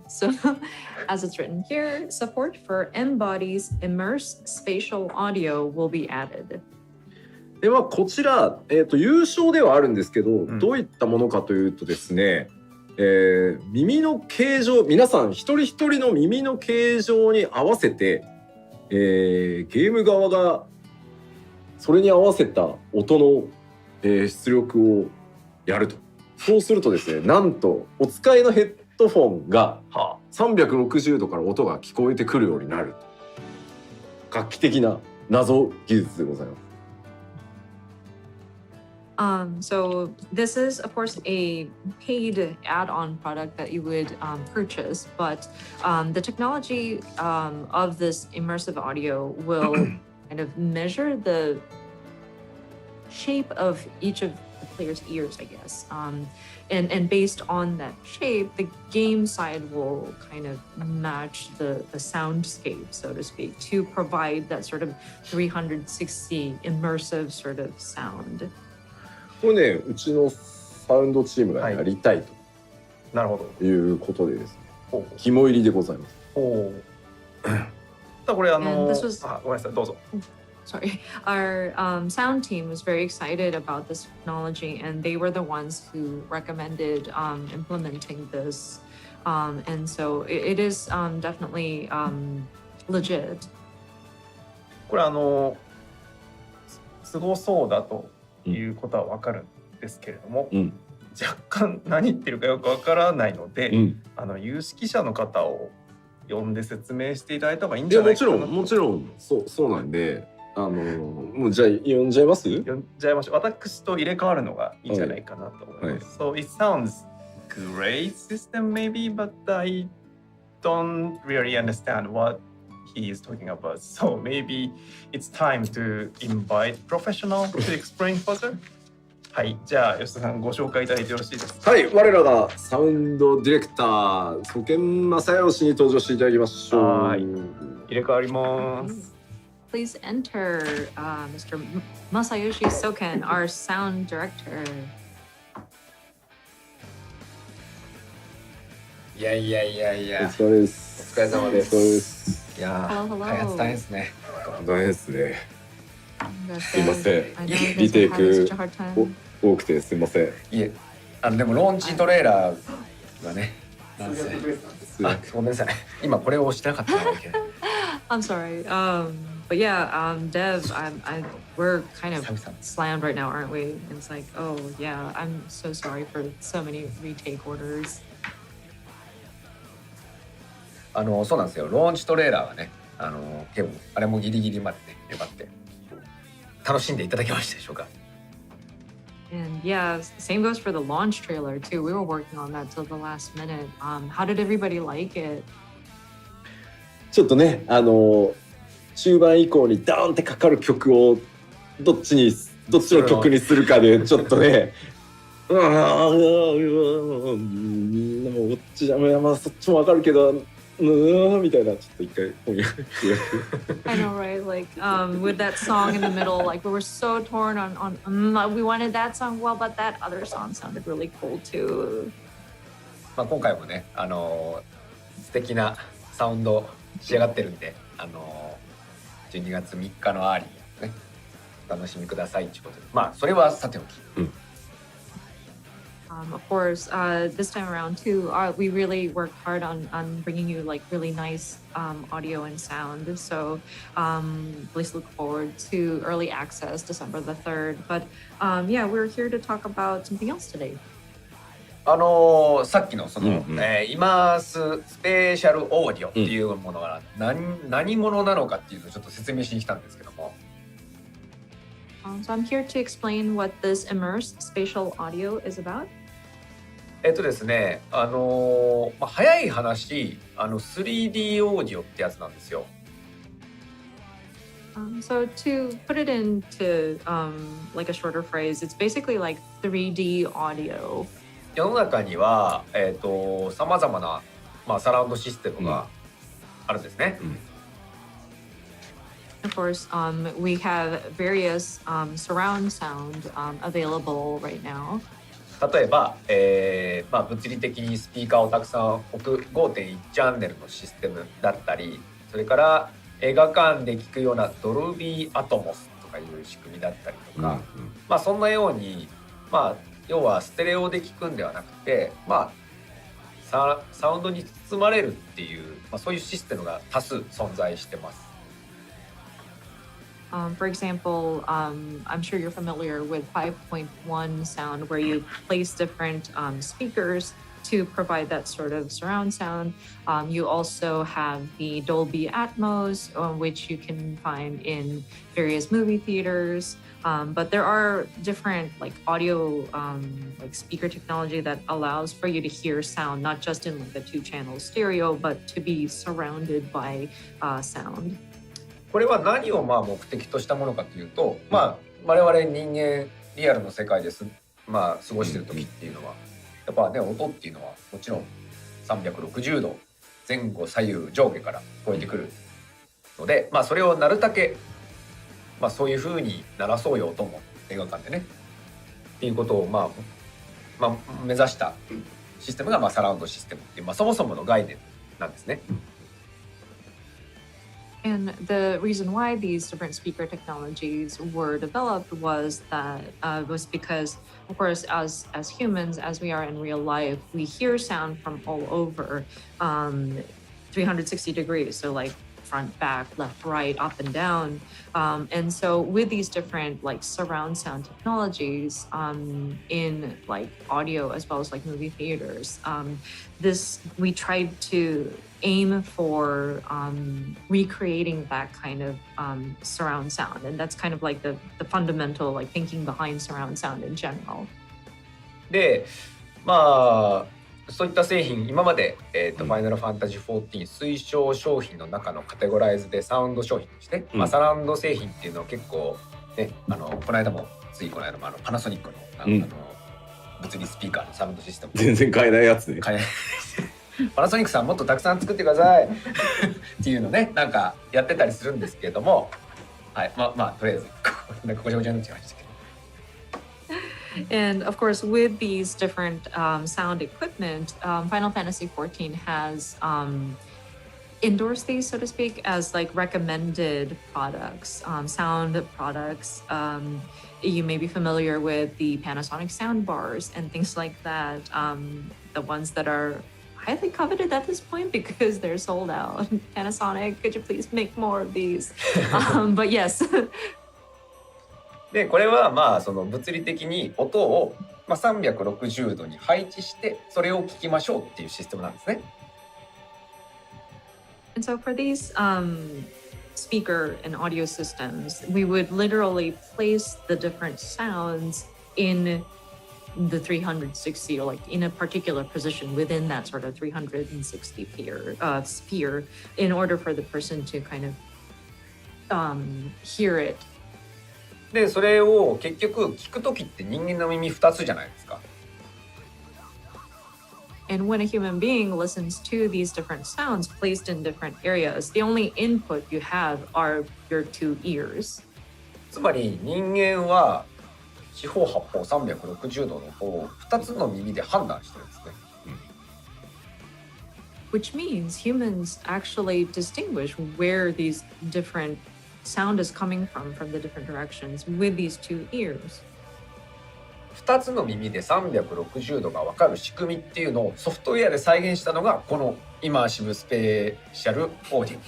So, as it's written here, support for M-Body's immersed spatial audio will be added. ではこちら、優勝ではあるんですけど、どういったものかというとですね、耳の形状、皆さん一人一人の耳の形状に合わせて、ゲーム側がそれに合わせた音の、出力をやると。そうするとですね、なんとお使いのヘッドフォンが360度から音が聞こえてくるようになる。画期的な謎技術でございます。So this is, of course, a paid add-on product that you would purchase, but the technology of this immersive audio will kind of measure the shape of each of the player's ears, I guess. And based on that shape, the game side will kind of match the soundscape, so to speak, to provide that sort of 360 immersive sort of sound. これね、うちのサウンドチームがやりたいと、なるほど、いうことでですね、肝入りでございます。これごめんなさい、どうぞ。Sorry, our sound team was very excited about this technology, and they were the ones who recommended implementing this. And so it is definitely legit. これすごそうだということはわかるんですけれども、若干何言ってるかよくわからないので、有識者の方を呼んで説明していただいた方がいいんじゃないかなと。もちろんそうなんで。もうじゃあ呼んじゃいます？呼んじゃいましょう。私と入れ替わるのがいいんじゃないかなと思います。So it sounds great system maybe, but I don't really understand what he is talking about. So maybe it's time to invite professional to explain further. はい、じゃあ吉田さんご紹介いただいてよろしいですか。はい、我らがサウンドディレクター曽見正義に登場していただきましょう。はい、入れ替わります。Please enter Mr. Masayoshi Soken, our sound director. いやいやいやいや。お疲れです。お疲れ様です。お疲れです。いやー、開発大変ですね。大変ですね。すいません。リテイク多くてすいません。いえ、でもローンチトレーラーがね、なんせ。ごめんなさい。今これを押してなかったんだけど。I'm sorry. But yeah, Dev, we're kind of slammed right now, aren't we? It's like, oh yeah, I'm so sorry for so many retake orders. そうなんですよ。ローンチトレーラーはね、結構あれもギリギリまでね、粘って楽しんでいただけましたでしょうか。And yeah, same goes for the launch trailer too. We were working on that till the last minute. How did everybody like it? ちょっとね、中盤以降にダーンってかかる曲をどっちの曲にするかでちょっとね、もうこっちじゃまあそっちもわかるけど。みたいなちょっと一回翻訳 I know, right? Like with that song in the middle, like we were so torn on we wanted that song well, but that other song sounded really cool too. まあ今回もね、素敵なサウンド仕上がってるんで、12月3日のアーリーね、お楽しみくださいってことで、まあそれはさておき。Of course, this time around too, we really worked hard on bringing you like really nice audio and sound. So please look forward to early access December the 3rd. But yeah, we're here to talk about something else today. さっきのその、今スペシャルオーディオっていうものが何者なのかっていうのをちょっと説明しに来たんですけども。So I'm here to explain what this immersed spatial audio is about. ですね、早い話、3D オーディオってやつなんですよ。So to put it into like a shorter phrase, it's basically like 3D audio. 世の中には、さまざまな、サラウンドシステムがあるんですね。Of course, we have various surround sound available right now. 例えば、物理的にスピーカーをたくさん置く 5.1 チャンネルのシステムだったり、それから映画館で聞くようなドルビーアトモスとかいう仕組みだったりとか、そんなように、要はステレオで聞くんではなくて、サウンドに包まれるっていう、そういうシステムが多数存在してます。For example, I'm sure you're familiar with 5.1 sound, where you place different speakers to provide that sort of surround sound. You also have the Dolby Atmos, which you can find in various movie theaters. But there are different like audio like speaker technology that allows for you to hear sound, not just in like the 2-channel stereo, but to be surrounded by sound. これは何を目的としたものかというと、我々人間リアルの世界です過ごしている時っていうのはやっぱね、音っていうのはもちろん360度前後左右上下から聞こえてくるので、それをなるだけそういう風に鳴らそうよとも映画館でねっていうことを目指したシステムがサラウンドシステムっていう、そもそもの概念なんですね。And the reason why these different speaker technologies were developed was because, of course, as humans, as we are in real life, we hear sound from all over, 360 degrees. So like front, back, left, right, up and down. And so with these different like surround sound technologies in like audio as well as like movie theaters, we tried to aim for recreating that kind of surround sound. And that's kind of like the fundamental like thinking behind surround sound in general. で、そういった製品今まで、ファイナルファンタジー14推奨商品の中のカテゴライズでサウンド商品として、サラウンド製品っていうのを結構ね、この間もパナソニックの物理スピーカーのサウンドシステム全然買えないやつね。買えないパナソニックさんもっとたくさん作ってくださいっていうのね、なんかやってたりするんですけれども、はい、まあとりあえずなんかごちゃごちゃになっちゃいましたけど。And of course, with these different sound equipment, Final Fantasy XIV has endorsed these, so to speak, as like recommended products, sound products. You may be familiar with the Panasonic sound bars and things like that. The ones that are highly coveted at this point because they're sold out. Panasonic, could you please make more of these? But yes. でこれはまあその物理的に音を360度に配置してそれを聞きましょうっていうシステムなんですね。And so for these speaker and audio systems, we would literally place the different sounds in the 360 or like in a particular position within that sort of 360 sphere in order for the person to kind of hear it. でそれを結局聞くときって人間の耳2つじゃないですか。And when a human being listens to these different sounds placed in different areas, the only input you have are your two ears. つまり人間は四方八方360度の方を2つの耳で判断してるんですね。Which means humans actually distinguish where these different sound is coming from the different directions with these two ears. 2つの耳で360度が分かる仕組みっていうのをソフトウェアで再現したのがこのイマーシブスペシャルオーディ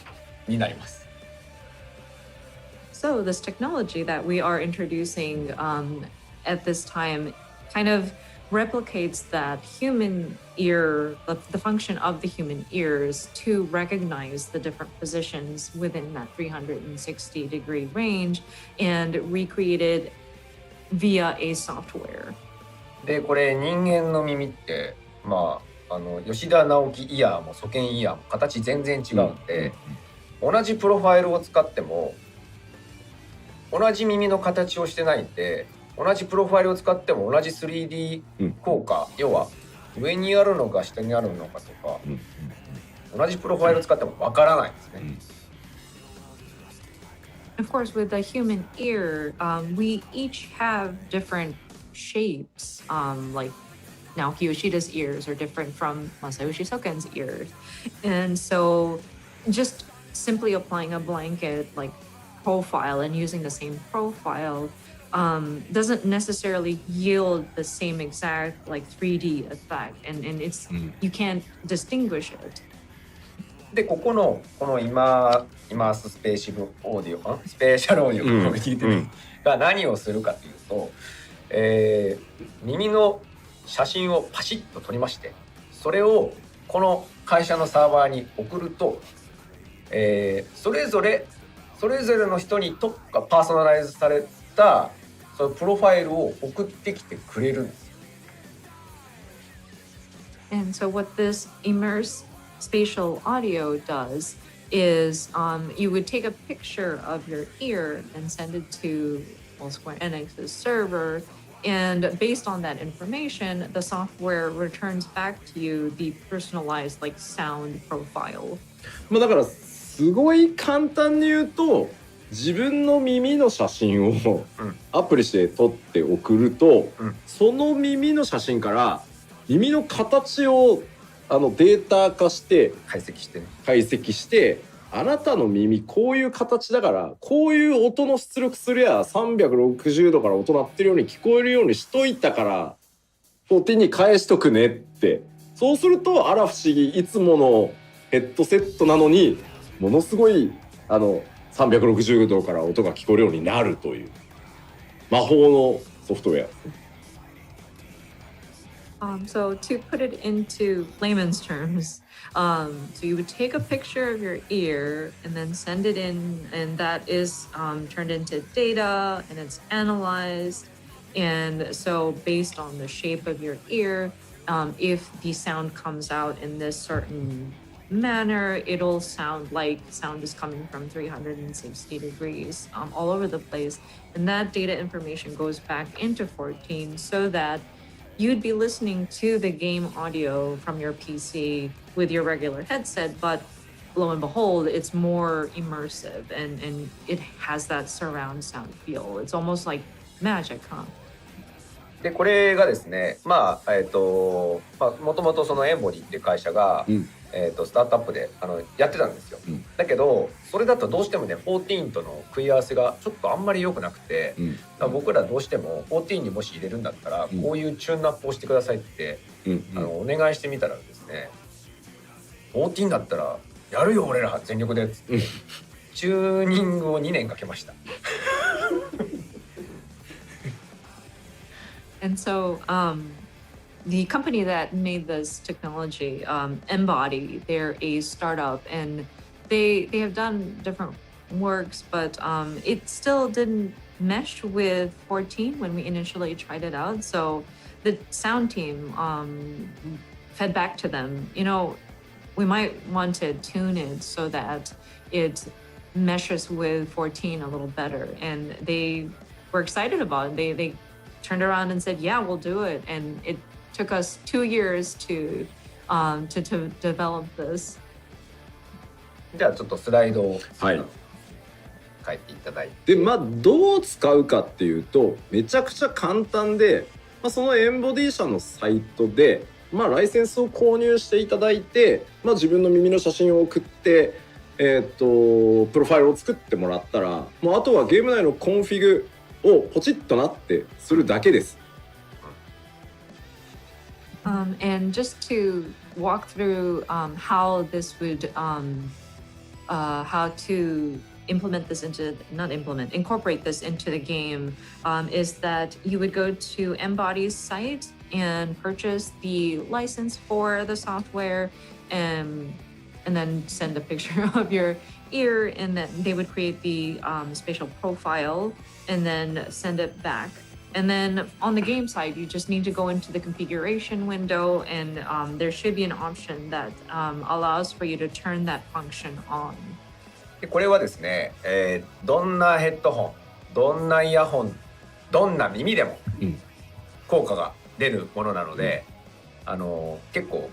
オになります。So this technology that we are introducing at this time kind of replicates that human ear, the function of the human ears to recognize the different positions within that 360-degree range and recreated via a software. でこれ人間の耳って吉田直樹イヤーもソケンイヤーも形全然違うんで、同じプロファイルを使っても同じ耳の形をしてないんで、同じプロファイルを使っても同じ 3D 効果、要は上にあるのか下にあるのかとか、同じプロファイルを使ってもわからないんですね。Of course, with the human ear, we each have different shapes. Like Naoki Yoshida's ears are different from Masayoshi Soken's ears. And so just simply applying a blanket like profile and using the same profile doesn't necessarily yield the same exact like 3D effect. And it's you can't distinguish it. でこのイマーススペーシャルオーディオスペーシャルオーディオ聞いてね、が何をするかというと、耳の写真をパシッと撮りまして、それをこの会社のサーバーに送ると、それぞれの人に特化パーソナライズされたそのプロファイルを送ってきてくれるんです。And so what this immerse spatial audio does is you would take a picture of your ear and send it to Square Enix's server, and based on that information, the software returns back to you the personalized like sound profile. だからすごい簡単に言うと、自分の耳の写真をアプリして撮って送ると、その耳の写真から耳の形をデータ化して解析して、あなたの耳こういう形だからこういう音の出力すりゃ360度から音鳴ってるように聞こえるようにしといたから14に返しとくねって、そうするとあら不思議、いつものヘッドセットなのにものすごい360度から音が聞こえるようになるという魔法のソフトウェアですね。So to put it into layman's terms, so you would take a picture of your ear and then send it in, and that is turned into data and it's analyzed. And so based on the shape of your ear, if the sound comes out in this certain manner, it'll sound like sound is coming from 360 degrees all over the place. And that data information goes back into 14 so that you'd be listening to the game audio from your PC with your regular headset, but lo and behold, it's more immersive and it has that surround sound feel. It's almost like magic, huh? でこれがですね、もともとそのエンボリーっていう会社が、スタートアップでやってたんですよ、だけどそれだとどうしてもね14との食い合わせがちょっとあんまり良くなくて、だから僕らどうしても14にもし入れるんだったら、こういうチューンアップをしてくださいって、お願いしてみたらですね、14だったらやるよ俺ら全力でっつって、チューニングを2年かけました。And so the company that made this technology, Embody, they're a startup and they have done different works, but it still didn't mesh with 14 when we initially tried it out. So the sound team fed back to them, you know, we might want to tune it so that it meshes with 14 a little better. And they were excited about it. They turned around and said, yeah, we'll do it. And it took us 2 years to develop this. じゃあちょっとスライドを書いていただいて、でどう使うかっていうとめちゃくちゃ簡単で、そのエンボディ社のサイトで、ライセンスを購入していただいて、自分の耳の写真を送って、プロファイルを作ってもらったら、もうあとはゲーム内のコンフィグをポチッとなってするだけです。And just to walk through how this would how to incorporate this into the game is that you would go to Embody's site and purchase the license for the software and then send a picture of your ear, and then they would create the spatial profile and then send it back. And then on the game side, you just need to go into the configuration window and there should be an option that allows for you to turn that function on. でこれはですね、どんなヘッドホン、どんなイヤホン、どんな耳でも効果が出るものなので、結構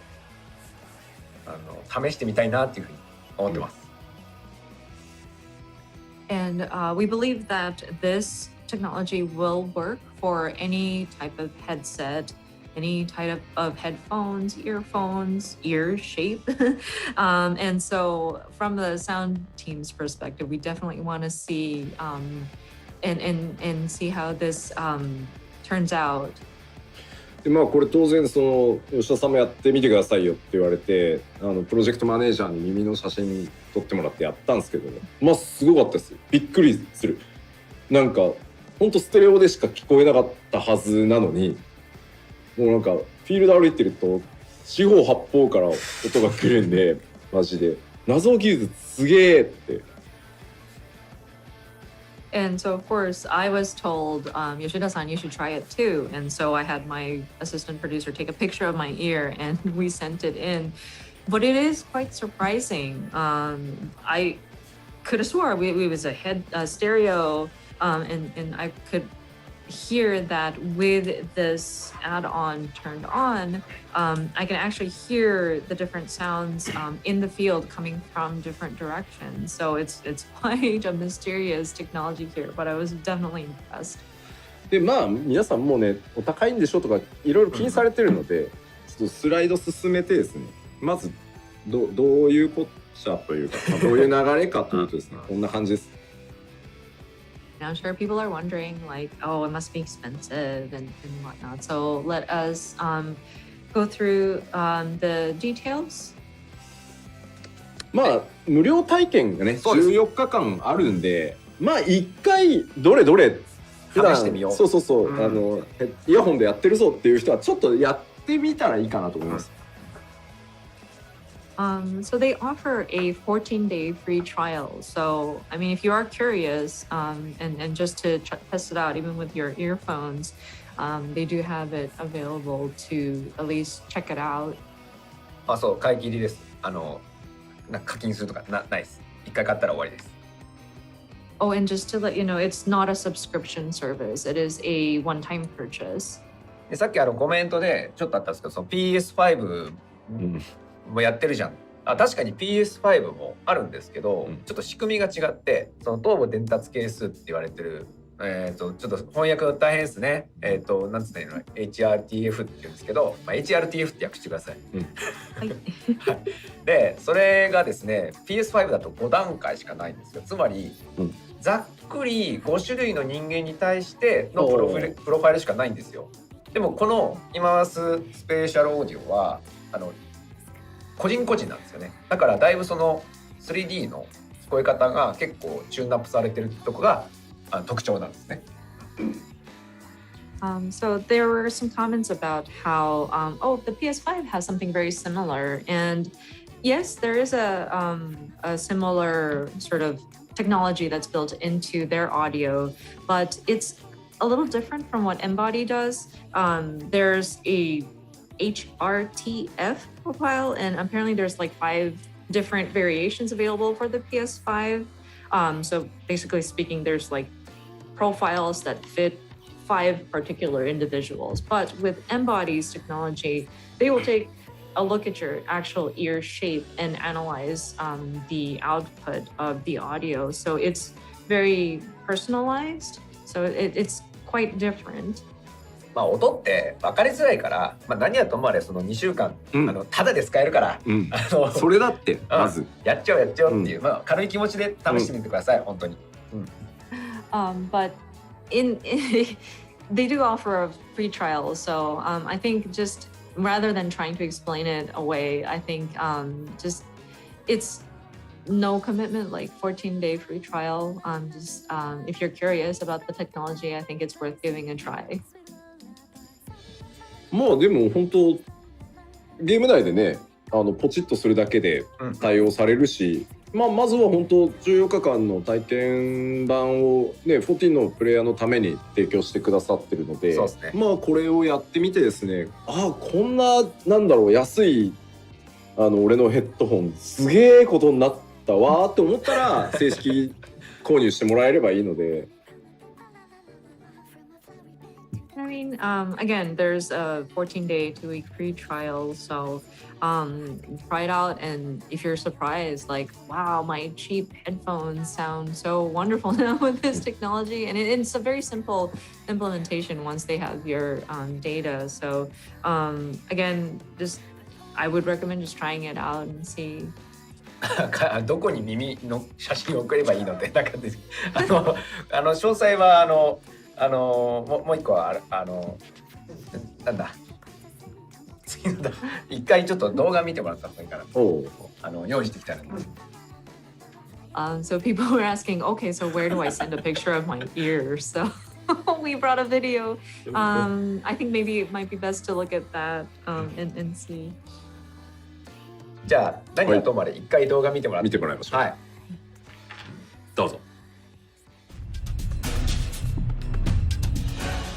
試してみたいなっていうふうに思ってます。And we believe that this technology will work for any type of headset, any type of headphones, earphones, ear shape. And so from the sound team's perspective, we definitely want to see and see how this turns out. でこれ当然その吉田さんもやってみてくださいよって言われて、プロジェクトマネージャーに耳の写真撮ってもらってやったんですけど、すごかったです。びっくりする。なんかほんとステレオでしか聞こえなかったはずなのに、もうなんかフィールド歩いてると四方八方から音が来るんで、マジで謎技術すげーって。And so, of course, I was told, Yoshida-san, you should try it too. And so I had my assistant producer take a picture of my ear and we sent it in. But it is quite surprising. I could have swore it was a stereo, and I could hear that with this add-on turned on, I can actually hear the different sounds in the field coming from different directions. So it's quite a mysterious technology here, but I was definitely impressed. で皆さんもうねお高いんでしょとかいろいろ気にされてるので、ちょっとスライド進めてですね、まずどういうこっちゃというか、どういう流れかというとですね、こんな感じです。I'm sure people are wondering, like, oh, it must be expensive and whatnot. So let us go through the details. 無料体験がね、14日間あるんで、1回どれ試してみよう。そう、イヤホンでやってるぞっていう人はちょっとやってみたらいいかなと思います。So they offer a 14-day free trial. So, I mean, if you are curious, and just to test it out, even with your earphones, they do have it available to at least check it out. あ、そう、買い切りです。課金するとかないです。一回買ったら終わりです。Oh, and just to let you know, it's not a subscription service. It is a one-time purchase. でさっきコメントでちょっとあったんですけど、その PS5 もやってるじゃん。確かに PS5 もあるんですけど、ちょっと仕組みが違って、その東部伝達係数って言われてる、ちょっと翻訳大変ですね。なんつったらいいの HRTF って言うんですけど、HRTF って訳してください。はい。で、それがですね、PS5 だと5段階しかないんですよ。つまり、ざっくり5種類の人間に対してのプロファイルしかないんですよ。でもこのイマーススペーシャルオーディオは個人個人なんですよね。だからだいぶその 3D の聞こえ方が結構チューンアップされてるとこが特徴なんですね。So there were some comments about how, the PS5 has something very similar, and yes, there is a similar sort of technology that's built into their audio, but it's a little different from what Embody does. There's a HRTF profile, and apparently there's like 5 different variations available for the PS5. So basically speaking, there's like profiles that fit 5 particular individuals. But with Embody's technology, they will take a look at your actual ear shape and analyze the output of the audio. So it's very personalized. So it's quite different. 音って分かりづらいから、何はともあれその2週間、ただで使えるから、それだってまずやっちゃおうっていう、軽い気持ちで試してみてください、本当に。But they do offer a free trial, so I think just rather than trying to explain it away, I think just it's no commitment, like 14-day free trial. Just if you're curious about the technology, I think it's worth giving a try. でも本当ゲーム内でねポチッとするだけで対応されるし、まずは本当14日間の体験版をね14のプレイヤーのために提供してくださってるので、そうですね、これをやってみてですね、こんななんだろう安い俺のヘッドホンすげえことになったわって思ったら正式購入してもらえればいいので。I mean, again, there's a 14-day, 2-week free trial. So try it out. And if you're surprised, like, wow, my cheap headphones sound so wonderful now with this technology. And it's a very simple implementation once they have your data. So again, I would recommend just trying it out and see. どこに耳の写真を送ればいいので、なんかです詳細はもう一個はなんだ次の一回ちょっと動画見てもらった方がいいかな。用意してきたので。So people were asking, okay, so where do I send a picture of my ear? So we brought a video. I think maybe it might be best to look at that and see. じゃあ何はともあれ一回動画見てもらいましょう。はい。どうぞ。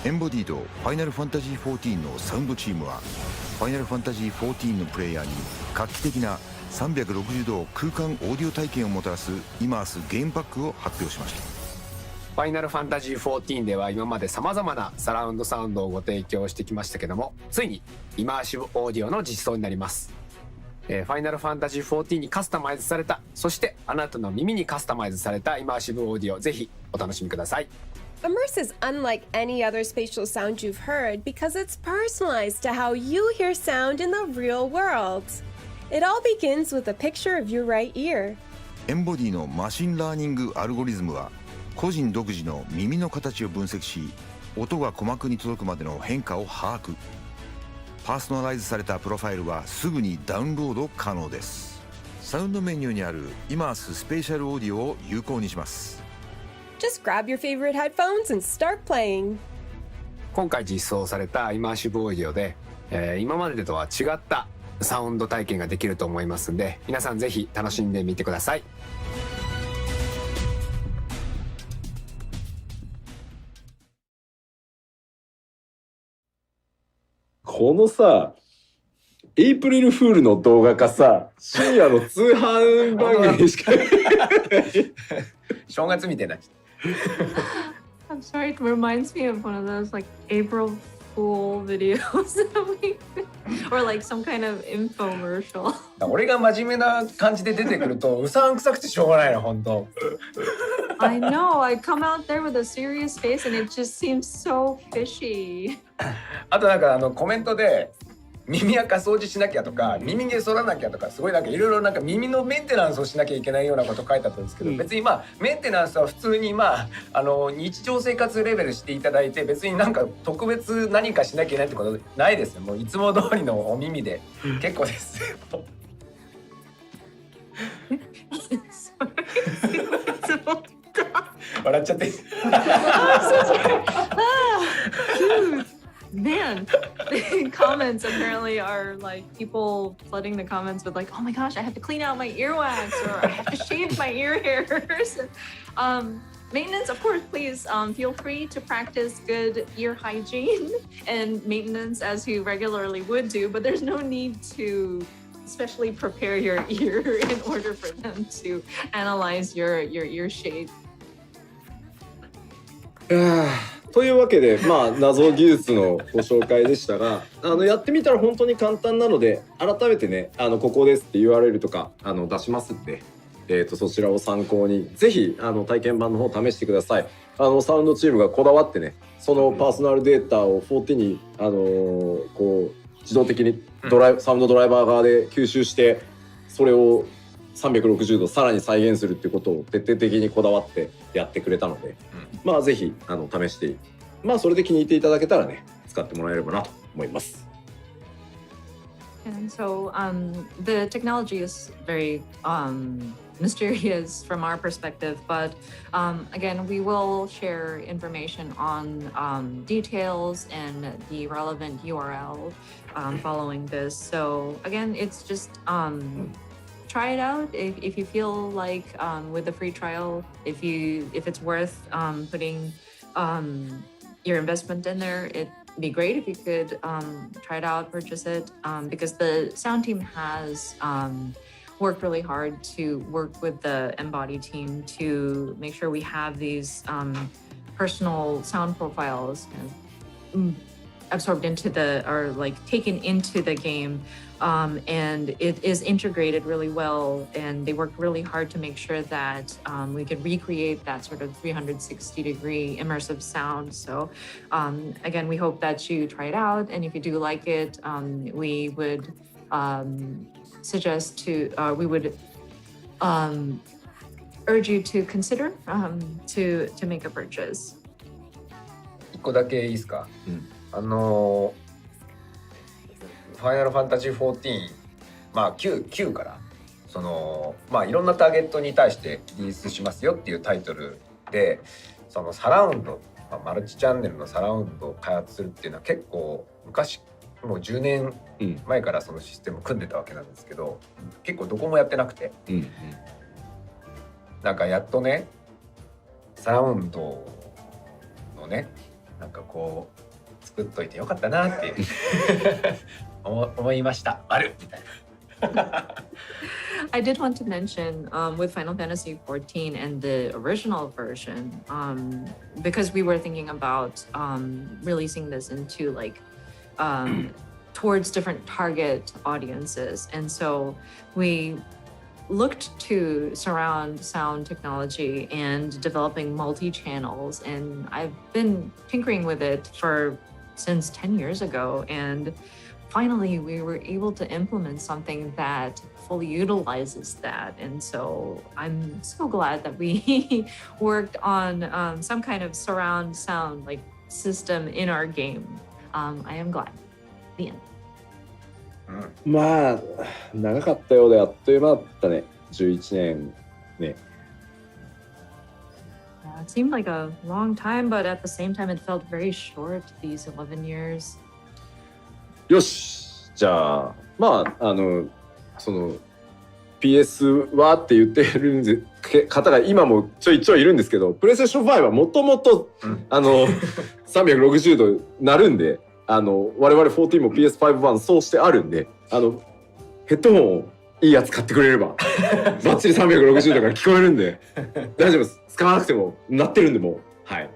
エンボディーとファイナルファンタジー14のサウンドチームはファイナルファンタジー14のプレイヤーに画期的な360度空間オーディオ体験をもたらすイマースゲームパックを発表しました。ファイナルファンタジー14では今までさまざまなサラウンドサウンドをご提供してきましたけども、ついにイマーシブオーディオの実装になります。ファイナルファンタジー14にカスタマイズされた、そしてあなたの耳にカスタマイズされたイマーシブオーディオ、ぜひお楽しみください。Immerse is unlike any other spatial sound you've heard because it's personalized to how you hear sound in the real world. It all begins with a picture of your right ear. エンボディのマシンラーニングアルゴリズムは個人独自の耳の形を分析し、音が鼓膜に届くまでの変化を把握。パーソナライズされたプロファイルはすぐにダウンロード可能です。サウンドメニューにあるイマーススペシャルオーディオを有効にします。Just grab your favorite headphones and start playing. 今回実装されたイマーシブオーディオで、今までとは違ったサウンド体験ができると思いますんで、皆さんぜひ楽しんでみてください。このさ、エイプリルフールの動画かさ、深夜の通販番組しか正月みたいになっちゃI'm sorry, it reminds me of one of those like April Fool videos that we or like some kind of infomercial. 俺が真面目な感じで出てくるとうさんくさくてしょうがないの本当。I know. I come out there with a serious face and it just seems so fishy. あとなんかコメントで耳垢掃除しなきゃとか耳毛剃らなきゃとかすごいなんかいろいろなんか耳のメンテナンスをしなきゃいけないようなこと書いてあったんですけど、別にまあメンテナンスは普通にまあ日常生活レベルしていただいて、別になんか特別何かしなきゃいけないってことないですよ。もういつも通りのお耳で結構です。笑っちゃって。Man, the comments apparently are like people flooding the comments with like, oh my gosh, I have to clean out my earwax or I have to shave my ear hairs. Maintenance, of course, please feel free to practice good ear hygiene and maintenance as you regularly would do, but there's no need to especially prepare your ear in order for them to analyze your ear shape. というわけで、まあ謎技術のご紹介でしたが、やってみたら本当に簡単なので、改めてね、ここですって URL とか出しますんで、そちらを参考にぜひ体験版の方試してください。サウンドチームがこだわってね、そのパーソナルデータを14にこう自動的にサウンドドライバー側で吸収して、それを360度さらに再現するっていうことを徹底的にこだわってやってくれたので、まあぜひ試して、まあそれで気に入っていただけたらね、使ってもらえればなと思います。And so the technology is very mysterious from our perspective, but again, we will share information on details and the relevant URL following this. So again, it's just try it out if you feel like with the free trial, if it's worth putting your investment in there, it'd be great if you could try it out, purchase it, because the sound team has worked really hard to work with the Embody team to make sure we have these personal sound profiles kind of absorbed into or like taken into the game. And it is integrated really well, and they worked really hard to make sure that we could recreate that sort of 360-degree immersive sound. So again, we hope that you try it out, and if you do like it, we would suggest we would urge you to consider to make a purchase. 一個だけいいですか？ファイナルファンタジー14、まあ 9からまあいろんなターゲットに対してリリースしますよっていうタイトルで、そのサラウンド、マルチチャンネルのサラウンドを開発するっていうのは結構昔、もう10年前からそのシステムを組んでたわけなんですけど、結構どこもやってなくて、なんかやっとね、サラウンドのね、なんかこう作っといてよかったなって思いました。あるみたいな。I did want to mention with Final Fantasy XIV and the original version, because we were thinking about releasing this into like towards different target audiences, and so we looked to surround sound technology and developing multi-channels, and I've been tinkering with it since 10 years ago, and finally we were able to implement something that fully utilizes that. And so I'm so glad that we worked on some kind of surround sound like system in our game. I am glad. The end. まあ長かったようであっという間だったね。11年ね。It seemed like a long time, but at the same time it felt very short, these 11 years. よし、じゃあまあその PS はって言ってる方が今もちょいちょいいるんですけど、プレイステーション5はもともと360度なるんで、我々14も PS5 版そうしてあるんで、ヘッドホンをいいやつ買ってくれればバッチリ360度から聞こえるんで大丈夫です。使わなくてもなってるんで、もうはい。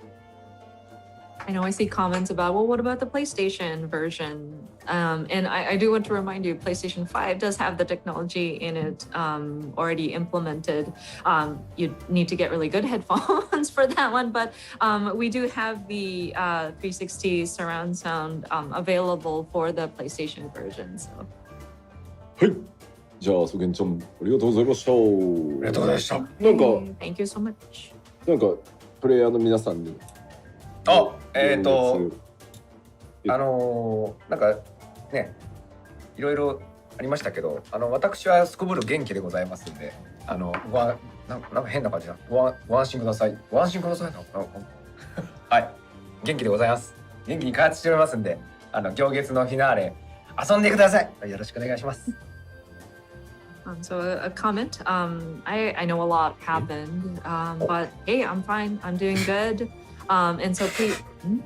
I know I see comments about, well, what about the PlayStation version? And I do want to remind you, PlayStation 5 does have the technology in it already implemented. You need to get really good headphones for that one, but we do have the 360 surround sound available for the PlayStation version. So. はい。じゃあ、ソゲンちゃん、ありがとうございました。ありがとうございました。なんか、Thank you so much. なんかプレイヤーの皆さんに。なんかね、いろいろありましたけど、私はすこぶる元気でございますんで、なんか変な感じだ。ご安心ください。ご安心ください。はい、元気でございます。元気に開発しておりますんで、行月のフィナーレ遊んでください。よろしくお願いします。So a comment. I know a lot happened, but hey, I'm fine. I'm doing good. And so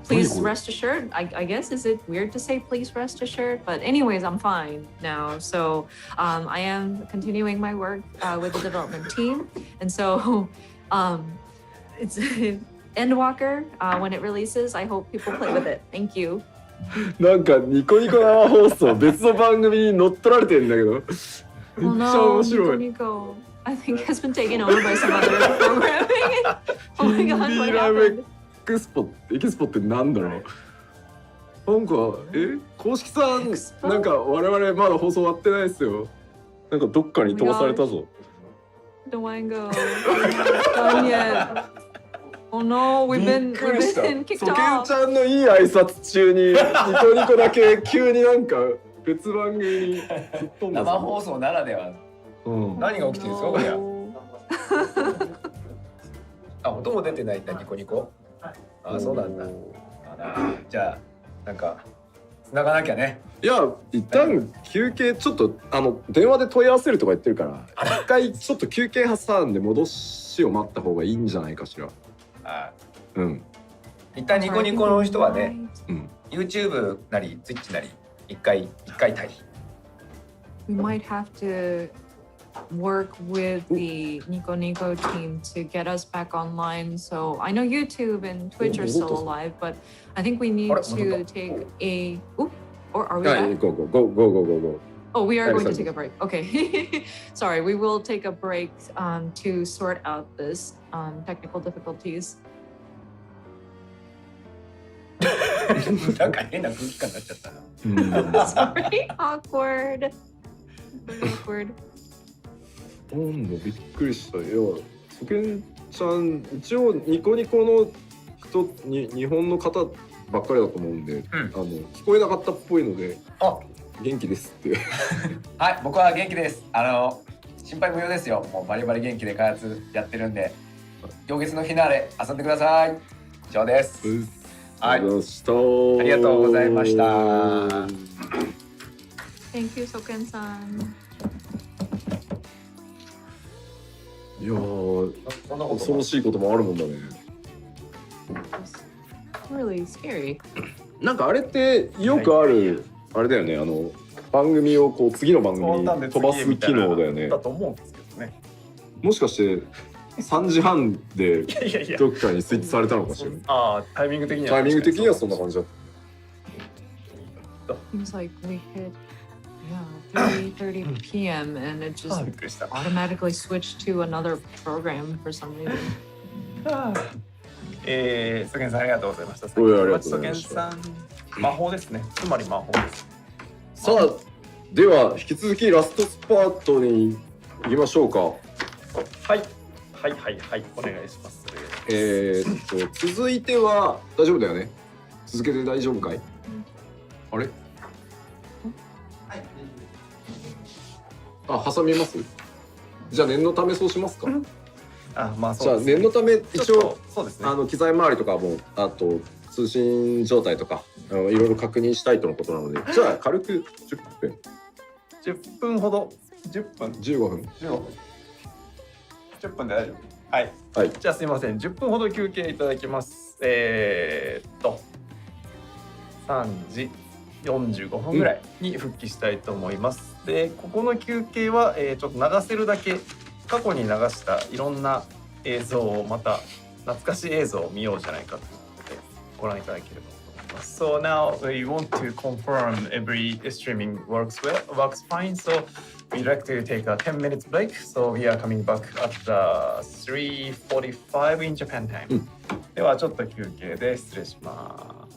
please rest assured. I guess, is it weird to say please rest assured? But anyways, I'm fine now. So I am continuing my work with the development team. And so it's Endwalker. When it releases, I hope people play with it. Thank you. なんかニコニコ生放送別の番組に乗っ取られてるんだけどめっちゃ面白い。Nico, I think has been taken over by some other programming. Oh my god, what happened? エキスポってなんだろう。なんか公式さんなんか我々まだ放送終わってないですよ。なんかどっかに飛ばされたぞ。Don't want to go. Done yet. Oh no, we've been kicked off. ソケンちゃんのいい挨拶中にニコニコだけ急になんか別番組に突っ込んだ。生放送ならでは。何が起きてるんですかこれ。音も出てないんだニコニコ。そうなんだ。じゃあなんか繋がなきゃね。いや一旦休憩ちょっと電話で問い合わせるとか言ってるから一回ちょっと休憩挟んで戻しを待った方がいいんじゃないかしら。一旦ニコニコの人はね、YouTube なり Twitch なり一回退避。We might have to work with the Nico Nico team to get us back online. So I know YouTube and Twitch are still alive, but I think we need to take a. Or are we back? Go. Oh, we are going to take a break. Okay. Sorry, we will take a break to sort out this technical difficulties. なんか変な空気感になっちゃったな。Sorry, awkward. Awkward. なんだびっくりした。いや、ソケンちゃん一応ニコニコの人に日本の方ばっかりだと思うんで、聞こえなかったっぽいので、元気ですって。はい、僕は元気です。心配無用ですよ。もうバリバリ元気で開発やってるんで、行月のフィナーレ遊んでください。以上です。はい、ありがとうございました。Thank you, Soken-san. いや恐ろしいこともあるもんだね。Really scary. なんかあれってよくあるあれだよね。番組をこう次の番組に飛ばす機能だよね。だと思うんですけどね。もしかして3時半でどっかにスイッチされたのかしら。タイミング的にはそんな感じだった。Seems like we hit 3:30 p.m. and it just automatically switched to another program for some reason. ソケンさんありがとうございました。ソケンさん魔法ですね。つまり魔法です。さあでは引き続きラストスパートに行きましょうか。はいお願いします。続いては大丈夫だよね。続けて大丈夫かい？あれ？挟みます？じゃあ念のためそうしますか？じゃあ念のため一応機材周りとかもあと通信状態とかいろいろ確認したいとのことなので、じゃあ軽く10分10分ほど、10分15分15分10分で大丈夫。はい、はい、じゃあすいません、10分ほど休憩いただきます。3時45分ぐらいに復帰したいと思います。でここの休憩は、ちょっと流せるだけ過去に流したいろんな映像をまた懐かしい映像を見ようじゃないかということでご覧いただければと思います。So now we want to confirm every streaming works fine. So we'd like to take a 10 minutes break. So we are coming back at 3:45 in Japan time. ではちょっと休憩で失礼します。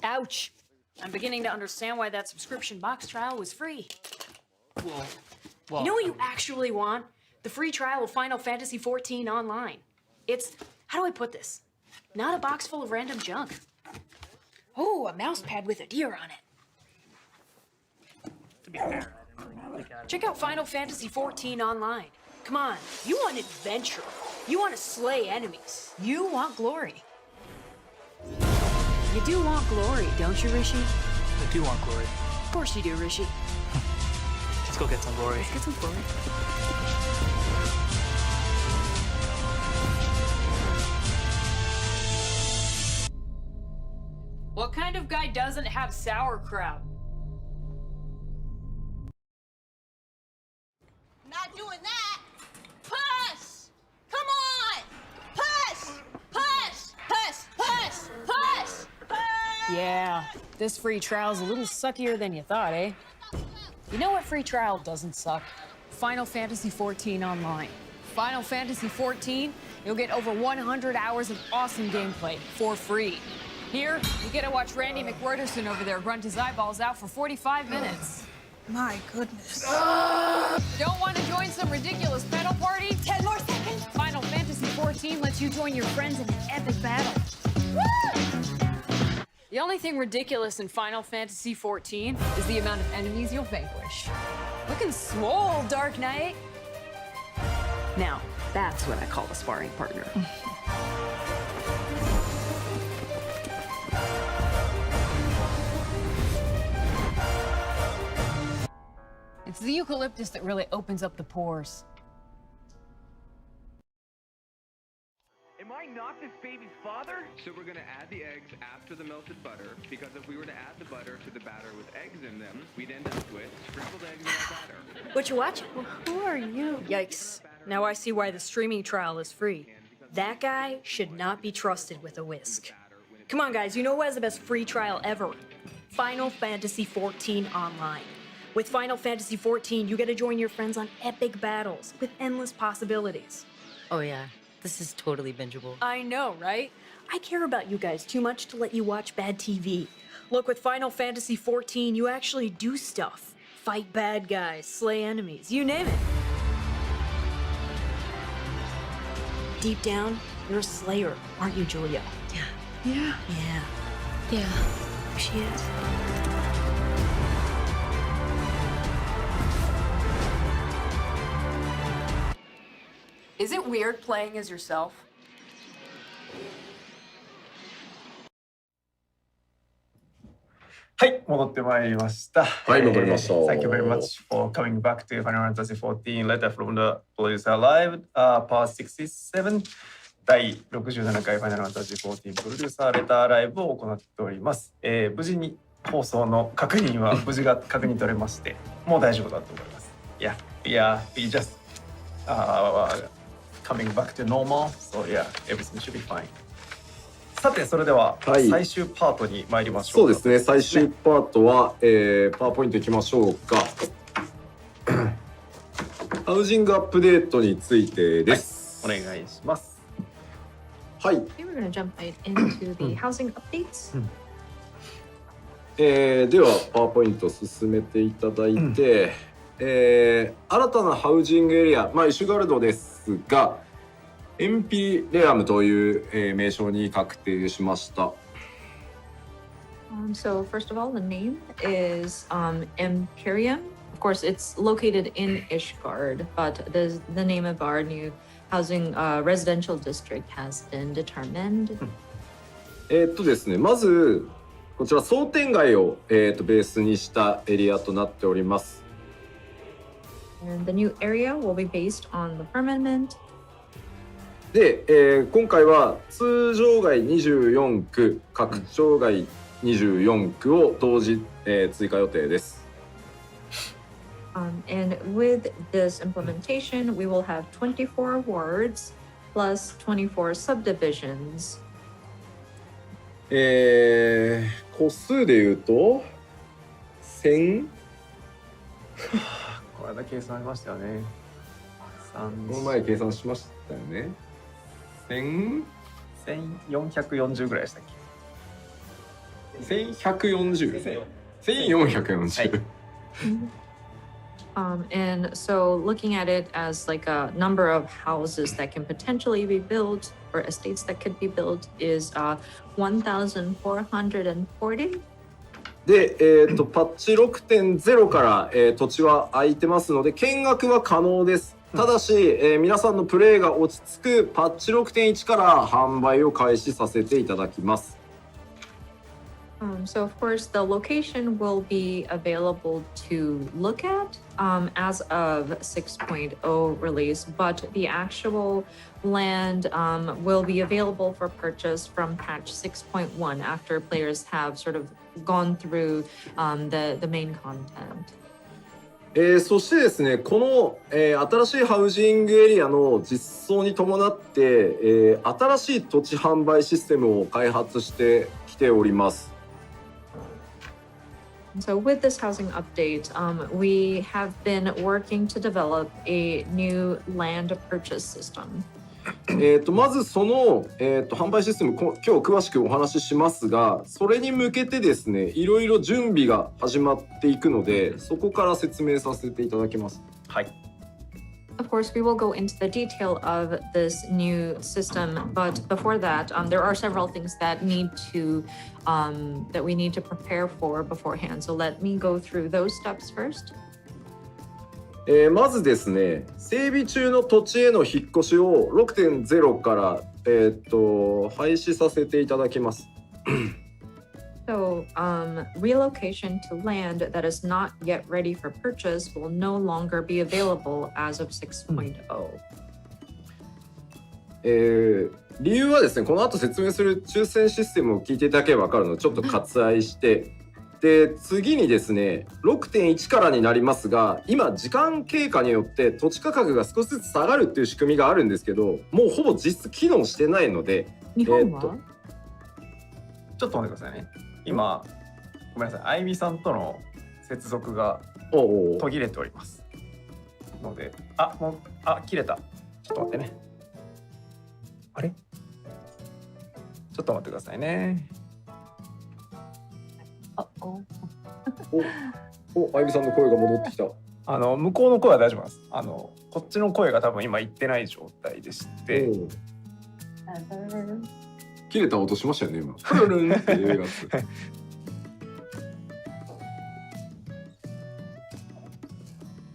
Ouch. I'm beginning to understand why that subscription box trial was free. Well, You know what you actually want? The free trial of Final Fantasy XIV Online. It's, how do I put this? Not a box full of random junk. Oh, a mouse pad with a deer on it. to be fair, I didn't really think I'd... Check out Final Fantasy XIV Online. Come on, you want adventure. You want to slay enemies. You want glory. You do want glory, don't you, Rishi? I do want glory. Of course you do, Rishi. Let's go get some glory. Let's get some glory. What kind of guy doesn't have sauerkraut? Not doing that. Push! Come on! Push! Push! Push! Push! Push! Yeah, this free trial's a little suckier than you thought, eh? You know what free trial doesn't suck? Final Fantasy XIV Online. Final Fantasy XIV, you'll get over 100 hours of awesome gameplay for free. Here, you get to watch Randy McWhirterson over there grunt his eyeballs out for 45 minutes. My goodness. Don't want to join some ridiculous pedal party? 10 more seconds. Final Fantasy XIV lets you join your friends in an epic battle. The only thing ridiculous in Final Fantasy XIV is the amount of enemies you'll vanquish. Looking swole, Dark Knight. Now, that's what I call a sparring partner. It's the eucalyptus that really opens up the pores. Am I not this baby's father? So we're gonna add the eggs after the melted butter, because if we were to add the butter to the batter with eggs in them, we'd end up with sprinkled eggs in our batter. What you watching? Well, who are you? Yikes. Now I see why the streaming trial is free. That guy should not be trusted with a whisk. Come on, guys, you know who has the best free trial ever? Final Fantasy XIV Online. With Final Fantasy XIV, you get to join your friends on epic battles with endless possibilities. Oh yeah, this is totally bingeable. I know, right? I care about you guys too much to let you watch bad TV. Look, with Final Fantasy XIV, you actually do stuff. Fight bad guys, slay enemies, you name it. Deep down, you're a slayer, aren't you, Julia? Yeah. Yeah. Yeah. There she is. Is it weird playing as yourself?はい、戻ってまいりました。はい、戻りました。Thank you very much for coming back to Final Fantasy XIV Letter from the Producer Live, Part 67. 第67回 Final Fantasy XIV プロデューサーレターライブを行っております。無事に放送の確認は無事が確認取れまして、もう大丈夫だと思います。Yeah, we just coming back to normal, so yeah, everything should be fine. さて、それでは最終パートに参りましょう。そうですね、最終パートは、パワーポイントいきましょうか。ハウジングアップデートについてです。はい、お願いします。はい。Okay, we're going to jump right into the housing updates. ではパワーポイント進めていただいて、新たなハウジングエリア、イシュガルドですが、エンピレアムという、名称に確定しました。So first of all, the name is Empyreum. Of course, it's located in Ishgard, but the name of our new housing residential district has been determined. ですね、まずこちら商店街を、ベースにしたエリアとなっております。And the new area will be based on the firmament. で、今回は通常街24区、拡張街24区を同時、追加予定です。And with this implementation, we will have 24 wards plus 24 subdivisions. 個数でいうと1000これだけ計算しましたよね。この前計算しましたよね。1440ぐらいでしたっけ。1140 1440 And so looking at it as like a number of houses that can potentially be built or estates that could be built is 1,440. で、パッチ 6.0 から、土地は空いてますので見学は可能です。ただし、皆さんのプレイが落ち着くパッチ 6.1 から販売を開始させていただきます。So of course the location will be available to look at as of 6.0 release, but the actual land will be available for purchase from patch 6.1 after players have sort of gone through the main content. そしてですね、この、新しいハウジングエリアの実装に伴って、新しい土地販売システムを開発してきております。So with this housing update, we have been working to develop a new land purchase system. まずその、販売システム今日詳しくお話ししますが、それに向けてですね、いろいろ準備が始まっていくので、そこから説明させていただきます。はい。Of course, we will go into the detail of this new system, but before that, there are several things that we need to prepare for beforehand. So let me go through those steps first. まずですね、整備中の土地への引っ越しを 6.0 から、廃止させていただきます。So, relocation to land that is not yet ready for purchase will no longer be available as of 6.0. 理由はですね、この後説明する抽選システムを聞いていただければ分かるので、ちょっと割愛して、で、次にですね、6.1 からになりますが、今、時間経過によって土地価格が少しずつ下がるっていう仕組みがあるんですけど、もうほぼ実質機能してないので、日本は、ちょっと待ってくださいね。今、ごめんなさい、あゆみさんとの接続が途切れておりますので、切れた。ちょっと待ってね。あれ？ちょっと待ってくださいね。あゆみさんの声が戻ってきた。向こうの声は大丈夫なんです。こっちの声が多分今言ってない状態でして。切れた音しましたよね今。フルルンっていうやつ。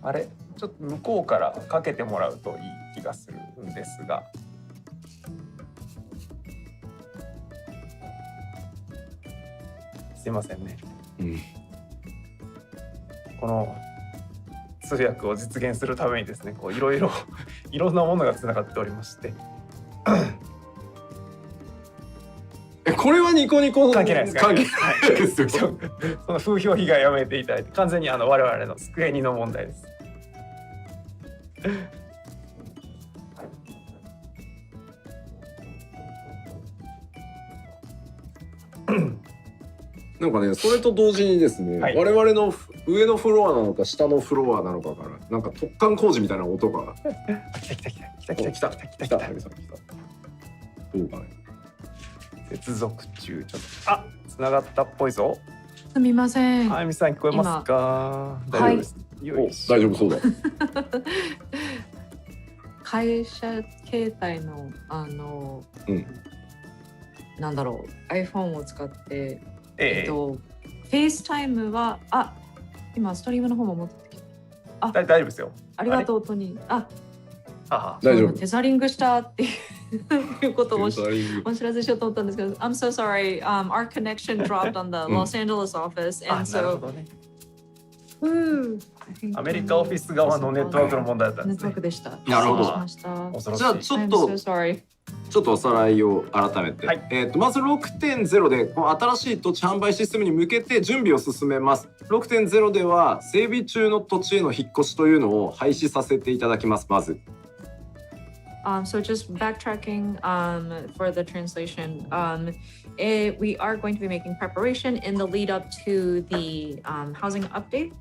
あれ、ちょっと向こうからかけてもらうといい気がするんですが。すいませんね。この通訳を実現するためにですね、こういろんなものがつながっておりまして。これはニコニコ関係ないですか？関係ないですよ。その風評被害やめていただいて、完全に我々の机にの問題です。なんかね、それと同時にですね、我々の上のフロアなのか下のフロアなのかからなんか突貫工事みたいな音が来た。どうかね。接続中。ちょっと繋がったっぽいぞ。すみません。あゆみさん聞こえますか？大丈夫です。大丈夫そうだ。会社携帯のなんだろう、iPhone を使って、FaceTime は今ストリームの方も持ってきた。大丈夫ですよ。ありがとうトニー。大丈夫。テザリングしたっていうことをお知らせしようと思ったんですけど、I'm so sorry. Our connection dropped on the Los Angeles office, and so. アメリカオフィス側のネットワークの問題だったんですね。ネットワークでした。なるほど。じゃあちょっとおさらいを改めて、まず 6.0 でこの新しい土地販売システムに向けて準備を進めます。6.0 では整備中の土地への引っ越しというのを廃止させていただきます。まず。So just backtracking for the translation, we are going to be making preparation in the lead up to the housing update.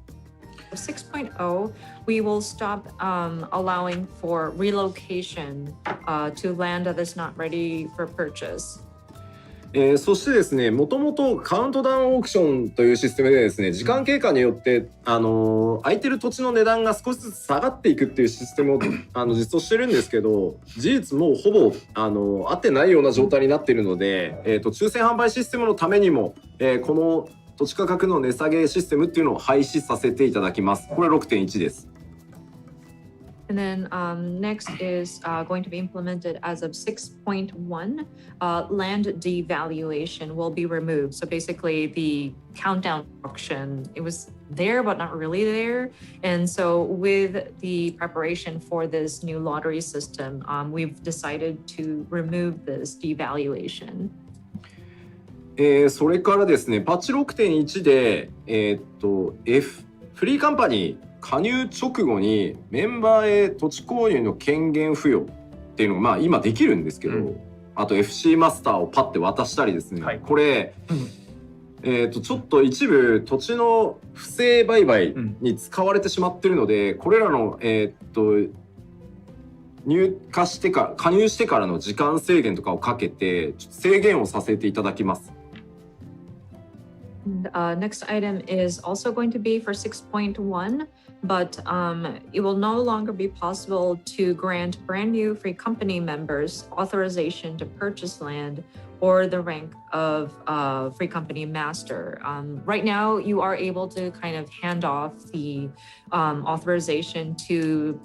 6.0, we will stop allowing for relocation to land that is not ready for purchase. そしてですね、もともとカウントダウンオークションというシステムでですね、時間経過によって、空いてる土地の値段が少しずつ下がっていくっていうシステムを実装してるんですけど、事実もうほぼ合ってないような状態になっているので、抽選販売システムのためにも、この土地価格の値下げシステムっていうのを廃止させていただきます。これ 6.1 です。And then next is going to be implemented as of 6.1. Land devaluation will be removed. So basically the countdown auction, it was there, but not really there. And so with the preparation for this new lottery system, we've decided to remove this devaluation. それからですね、パッチ 6.1 で、フリーカンパニー加入直後にメンバーへ土地購入の権限付与っていうのがまあ今できるんですけど、あと FC マスターをパッて渡したりですね、これ、ちょっと一部土地の不正売買に使われてしまってるので、これらの加入してからの時間制限とかをかけてちょっと制限をさせていただきます。Next item is also going to be for 6.1, but it will no longer be possible to grant brand new free company members authorization to purchase land or the rank of free company master. Right now, you are able to kind of hand off the authorization to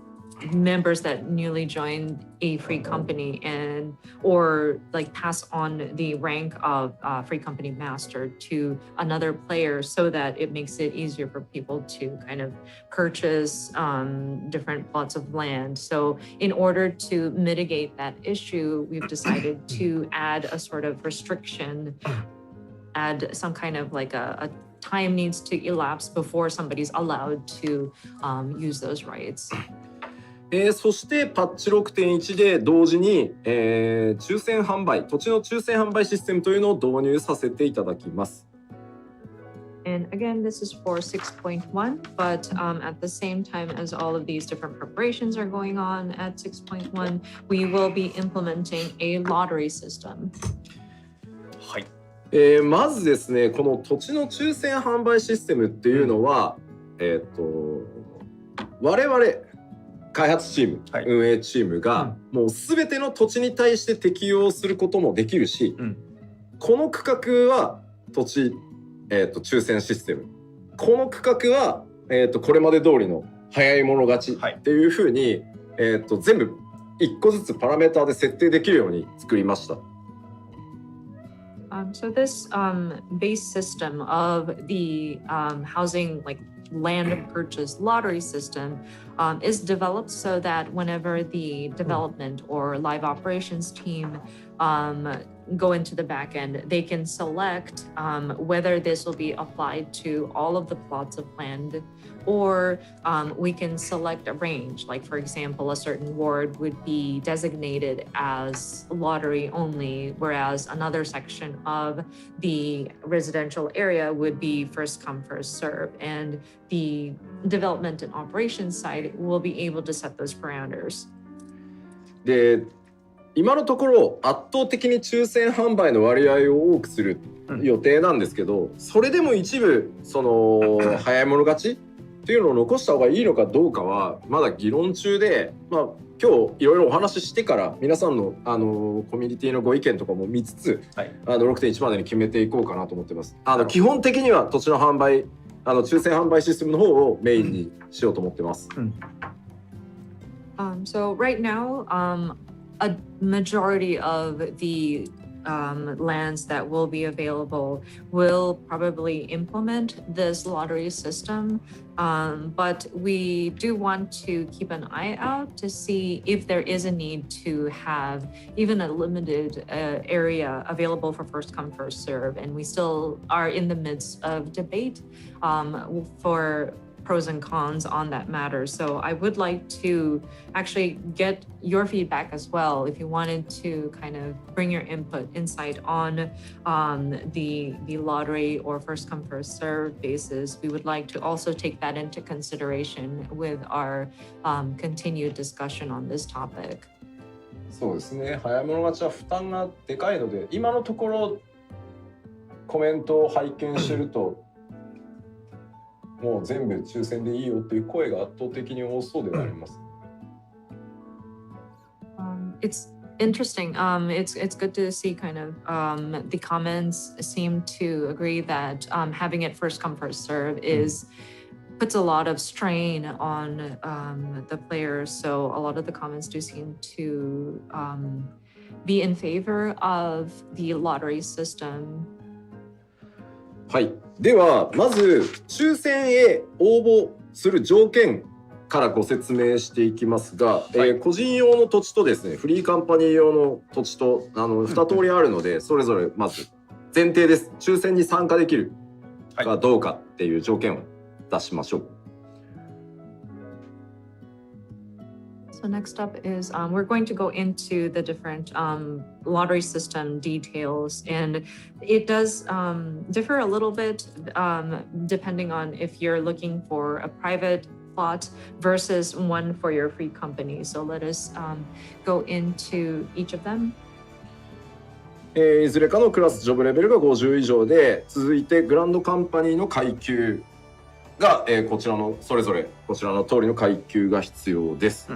members that newly joined a free company and or like pass on the rank of free company master to another player so that it makes it easier for people to kind of purchase different plots of land. So in order to mitigate that issue, we've decided to add a sort of restriction, add some kind of like a time needs to elapse before somebody's allowed to use those rights. そしてパッチ 6.1 で同時に、抽選販売、土地の抽選販売システムというのを導入させていただきます。And again, this is for 6.1, but at the same time as all of these different preparations are going on at 6.1, we will be implementing a lottery system. はい。まずですね、この土地の抽選販売システムっていうのは、我々開発チーム、運営チームがもう全ての土地に対して適用することもできるし、この区画は土地、抽選システム、この区画は、これまで通りの早い者勝ちっていうふうに、全部1個ずつパラメーターで設定できるように作りました。So this base system of the housing like land purchase lottery system is developed so that whenever the development or live operations team go into the back end, they can select whether this will be applied to all of the plots of land, or we can select a range. Like, for example, a certain ward would be designated as lottery only, whereas another section of the residential area would be first come, first serve. And the development and operations side will be able to set those parameters. で、今のところ圧倒的に抽選販売の割合を多くする予定なんですけど、それでも一部その早い者勝ちっていうのを残した方がいいのかどうかはまだ議論中で、今日いろいろお話ししてから皆さんのコミュニティのご意見とかも見つつ、6.1 までに決めていこうかなと思ってます。基本的には土地の販売、抽選販売システムの方をメインにしようと思ってます。So right now, a majority of the lands that will be available will probably implement this lottery system, but we do want to keep an eye out to see if there is a need to have even a limited area available for first come, first serve. And we still are in the midst of debate for pros and cons on that matter. So I would like to actually get your feedback as well. If you wanted to kind of bring your insight on the lottery or first come, first serve basis, we would like to also take that into consideration with our continued discussion on this topic. そうですね。早い者勝ちは負担がでかいので、今のところコメントを拝見してるともう全部抽選でいいよっていう声が圧倒的に多そうではあります。It's interesting. It's good to see kind of the comments seem to agree that having it first come first serve is puts a lot of strain on the players. So a lot of the comments do seem to be in favor of the lottery system. はい。ではまず抽選へ応募する条件からご説明していきますが、個人用の土地とですねフリーカンパニー用の土地と2通りあるので、それぞれまず前提です。抽選に参加できるかどうかっていう条件を出しましょう。So next up is we're going to go into the different lottery system details, and it does differ a little bit depending on if you're looking for a private plot versus one for your free company. So let us go into each of them. いずれかのクラスジョブレベルが50以上で、続いてグランドカンパニーの階級が、こちらのそれぞれこちらの通りの階級が必要です。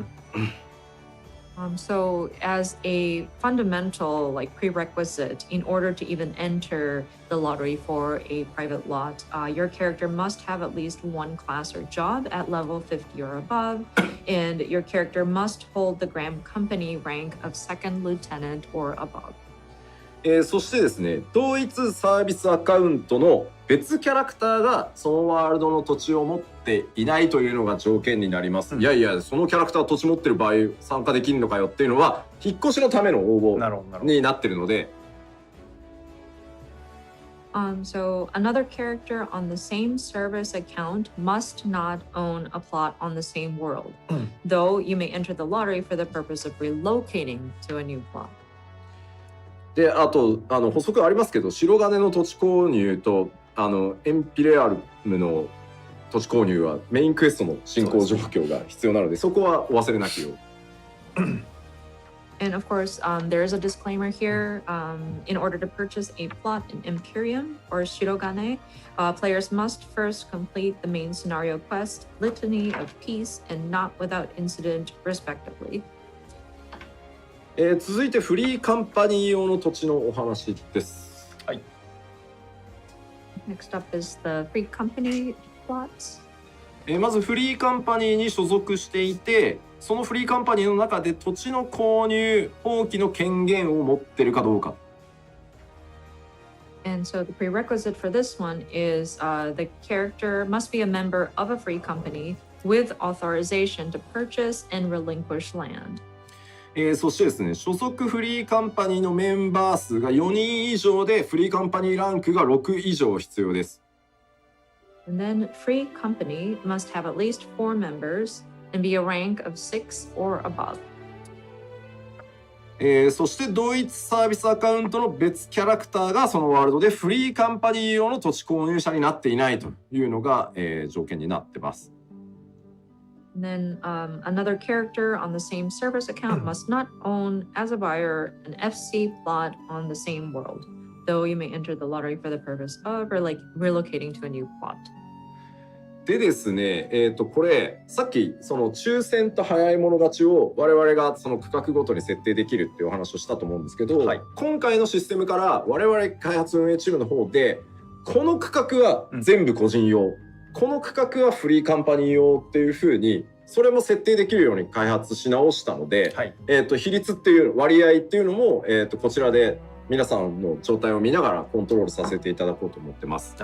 So as a fundamental like prerequisite, in order to even enter the lottery for a private lot, your character must have at least one class or job at level 50 or above, and your character must hold the Grand Company rank of second lieutenant or above. そしてですね、同一サービスアカウントの別キャラクターがそのワールドの土地を持っていないというのが条件になります。いやいや、そのキャラクター土地持ってる場合参加できるのかよっていうのは引っ越しのための応募になってるので。So another character on the same service account must not own a plot on the same world, though you may enter the lottery for the purpose of relocating to a new plot. で、あと補足ありますけど、白金の土地購入とエンピレアルムの土地購入はメインクエストの進行状況が必要なので、そこはお忘れなきよう。And of course, there is a disclaimer here. In order to purchase a plot in Imperium or Shirogane, players must first complete the main scenario quest, Litany of Peace, and Not Without Incident, respectively. 続いてフリーカンパニー用の土地のお話です。はい。Next up is the free company plots. まずフリーカンパニーに所属していて、そのフリーカンパニーの中で土地の購入放棄の権限を持ってるかどうか。And so the prerequisite for this one is the character must be a member of a free company with authorization to purchase and relinquish land. そしてですね、所属フリーカンパニーのメンバー数が4人以上でフリーカンパニーランクが6以上必要です。And then free company must have at least 4 members and be a rank of 6 or above. そして同一サービスアカウントの別キャラクターがそのワールドでフリーカンパニー用の土地購入者になっていないというのが、条件になってます。And then another character on the same service account must not own as a buyer an FC plot on the same world, though you may enter the lottery for the purpose of relocating to a new plot. でですね、これさっきその抽選と早い者勝ちを我々がその区画ごとに設定できるっていうお話をしたと思うんですけど、今回のシステムから我々開発運営チームの方でこの区画は全部個人用、この区画はフリーカンパニー用っていう風にそれも設定できるように開発し直したので、比率っていう割合っていうのも、こちらで皆さんの状態を見ながらコントロールさせていただこうと思ってます。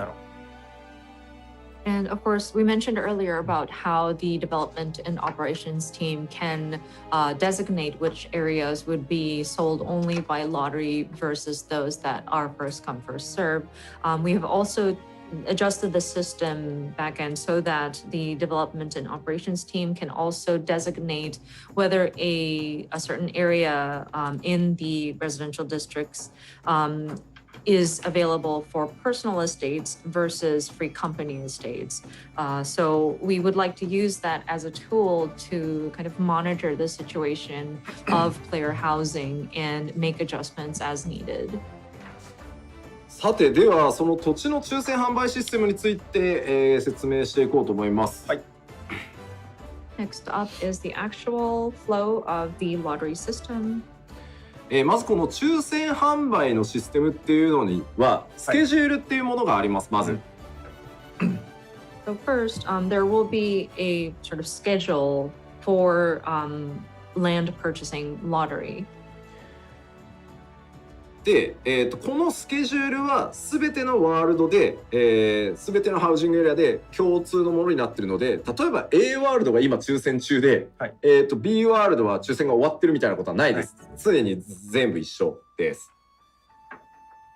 And of course, we mentioned earlier about how the development and operations team can designate which areas would be sold only by lottery versus those that are first come, first serve. We have also adjusted the system backend so that the development and operations team can also designate whether a certain area in the residential districts is available for personal estates versus free company estates. So we would like to use that as a tool to kind of monitor the situation of player housing and make adjustments as needed. さてではその土地の抽選販売システムについて、説明していこうと思います。はい。Next up is the actual flow of the lottery system. まずこの抽選販売のシステムっていうのにはスケジュールっていうものがあります。まず。So first, there will be a sort of schedule for land purchasing lottery. で、このスケジュールは全てのワールドで、全てのハウジングエリアで共通のものになっているので、例えば A ワールドが今抽選中で、はい、B ワールドは抽選が終わってるみたいなことはないです。はい、常に全部一緒です。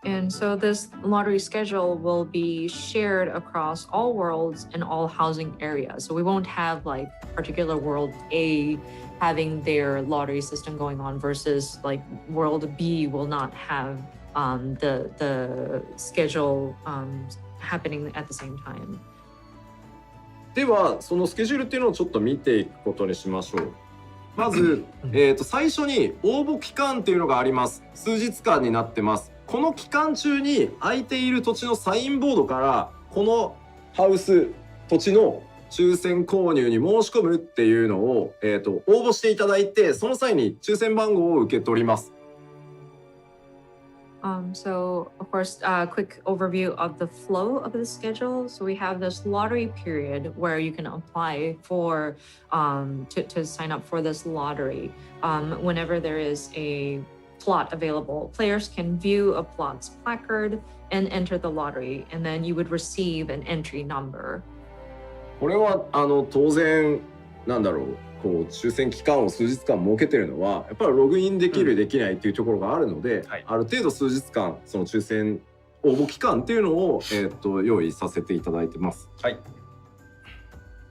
And so this lottery schedule will be shared across all worlds and all housing areas. So we won't have like particular world A having their lottery system going on versus like world B will not have the schedule happening at the same time. ではそのスケジュールっていうのをちょっと見ていくことにしましょう。まず、最初に応募期間っていうのがあります。数日間になってます。この期間中に空いている土地のサインボードからこのハウス土地の抽選購入に申し込むっていうのを、応募していただいて、その際に抽選番号を受け取ります。So of course, quick overview of the flow of the schedule. So we have this lottery period where you can apply for to sign up for this lottery. Whenever there is a plot available, players can view a plot's placard and enter the lottery, and then you would receive an entry number. これは当然なんだろう、こう抽選期間を数日間設けてるのはやっぱりログインできる、できないっていうところがあるので、はい、ある程度数日間その抽選応募期間っていうのを、用意させていただいてます。はい。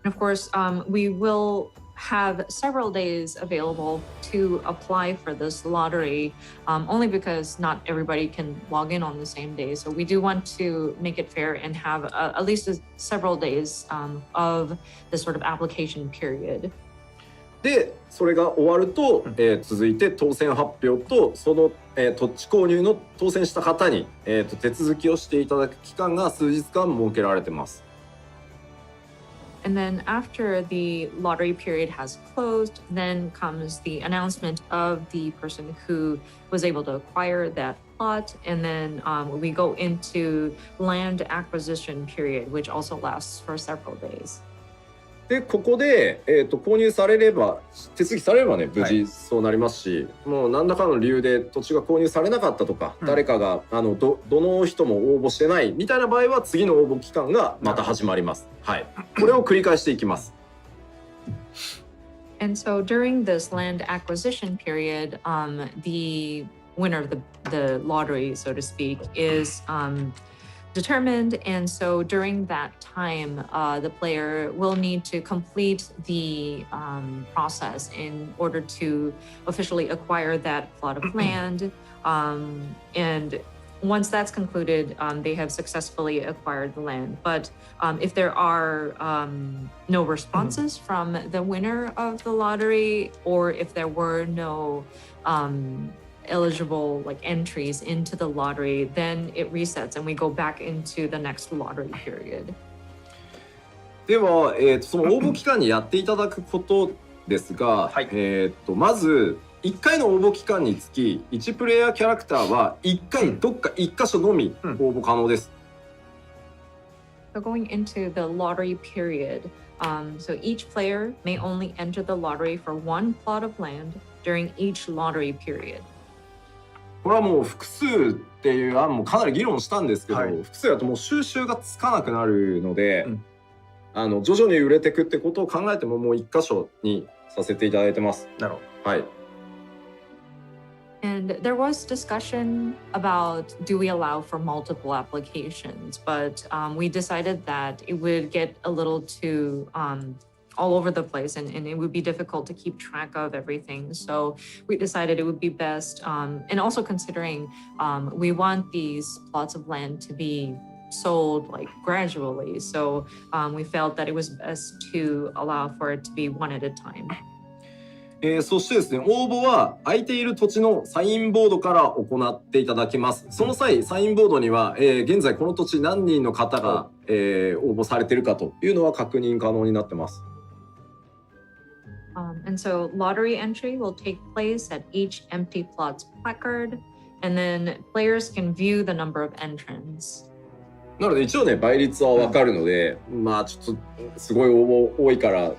Of course, we will have several days available to apply for this lottery, only because not everybody can log in on the same day. So we do want to make it fair and have at least several days of this sort of application period. で、それが終わると、続いて当選発表とその、土地購入の当選した方に、手続きをしていただく期間が数日間設けられてます。And then after the lottery period has closed, then comes the announcement of the person who was able to acquire that plot. And then we go into land acquisition period, which also lasts for several days. で、ここで、購入されれば、手続きされればね、無事そうなりますし、はい、もう何らかの理由で土地が購入されなかったとか、誰かがどの人も応募してないみたいな場合は次の応募期間がまた始まります。はい。これを繰り返していきます。And so during this land acquisition period, the winner of the lottery, so to speak, is determined, and so during that time the player will need to complete the process in order to officially acquire that plot of land, and once that's concluded, they have successfully acquired the land. But if there are no responses from the winner of the lottery, or if there were no eligible like entries into the lottery, then it resets and we go back into the next lottery period. では、その応募期間にやっていただくことですが、はい、まず1回の応募期間につき1プレイヤーキャラクターは1回どっか1箇所のみ応募可能です。So going into the lottery period, so each player may only enter the lottery for one plot of land during each lottery period. これはもう複数っていう案もかなり議論したんですけど、はい、複数だともう収集がつかなくなるので、徐々に売れていくってことを考えてももう1箇所にさせていただいてます。なるほど。はい。And there was discussion about do we allow for multiple applications, but we decided that it would get a little too all over the place and it would be difficult to keep track of everything. So we decided it would be best, and also considering we want these plots of land to be sold like gradually. So we felt that it was best to allow for it to be one at a time. そしてですね、応募は空いている土地のサインボードから行っていただきます。その際、サインボードには、現在この土地何人の方が、応募されているかというのは確認可能になってます。And so lottery entry will take place at each empty plot's placard, and then players can view the number of entrants. なので一応ね、倍率は分かるので、まあちょっとすごい応募多いから、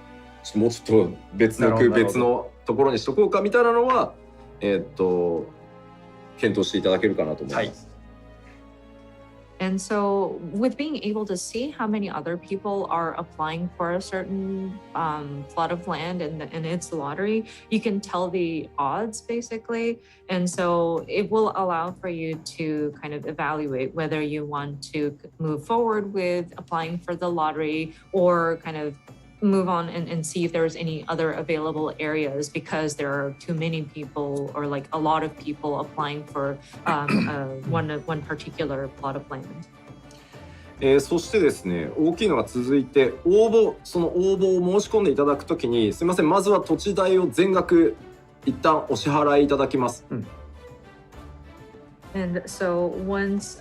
もうちょっと別のところにしとこうかみたいなのは、検討していただけるかなと思います。はい。And so with being able to see how many other people are applying for a certain plot of land in its lottery, you can tell the odds basically. And so it will allow for you to kind of evaluate whether you want to move forward with applying for the lottery or kind of move on and see if there's any other available areas because there are too many people or like a lot of people applying for one particular plot of land. そしてですね、大きいのが続いてその応募を申し込んでいただくときに、すみません、まずは土地代を全額一旦お支払いいただきます。And so once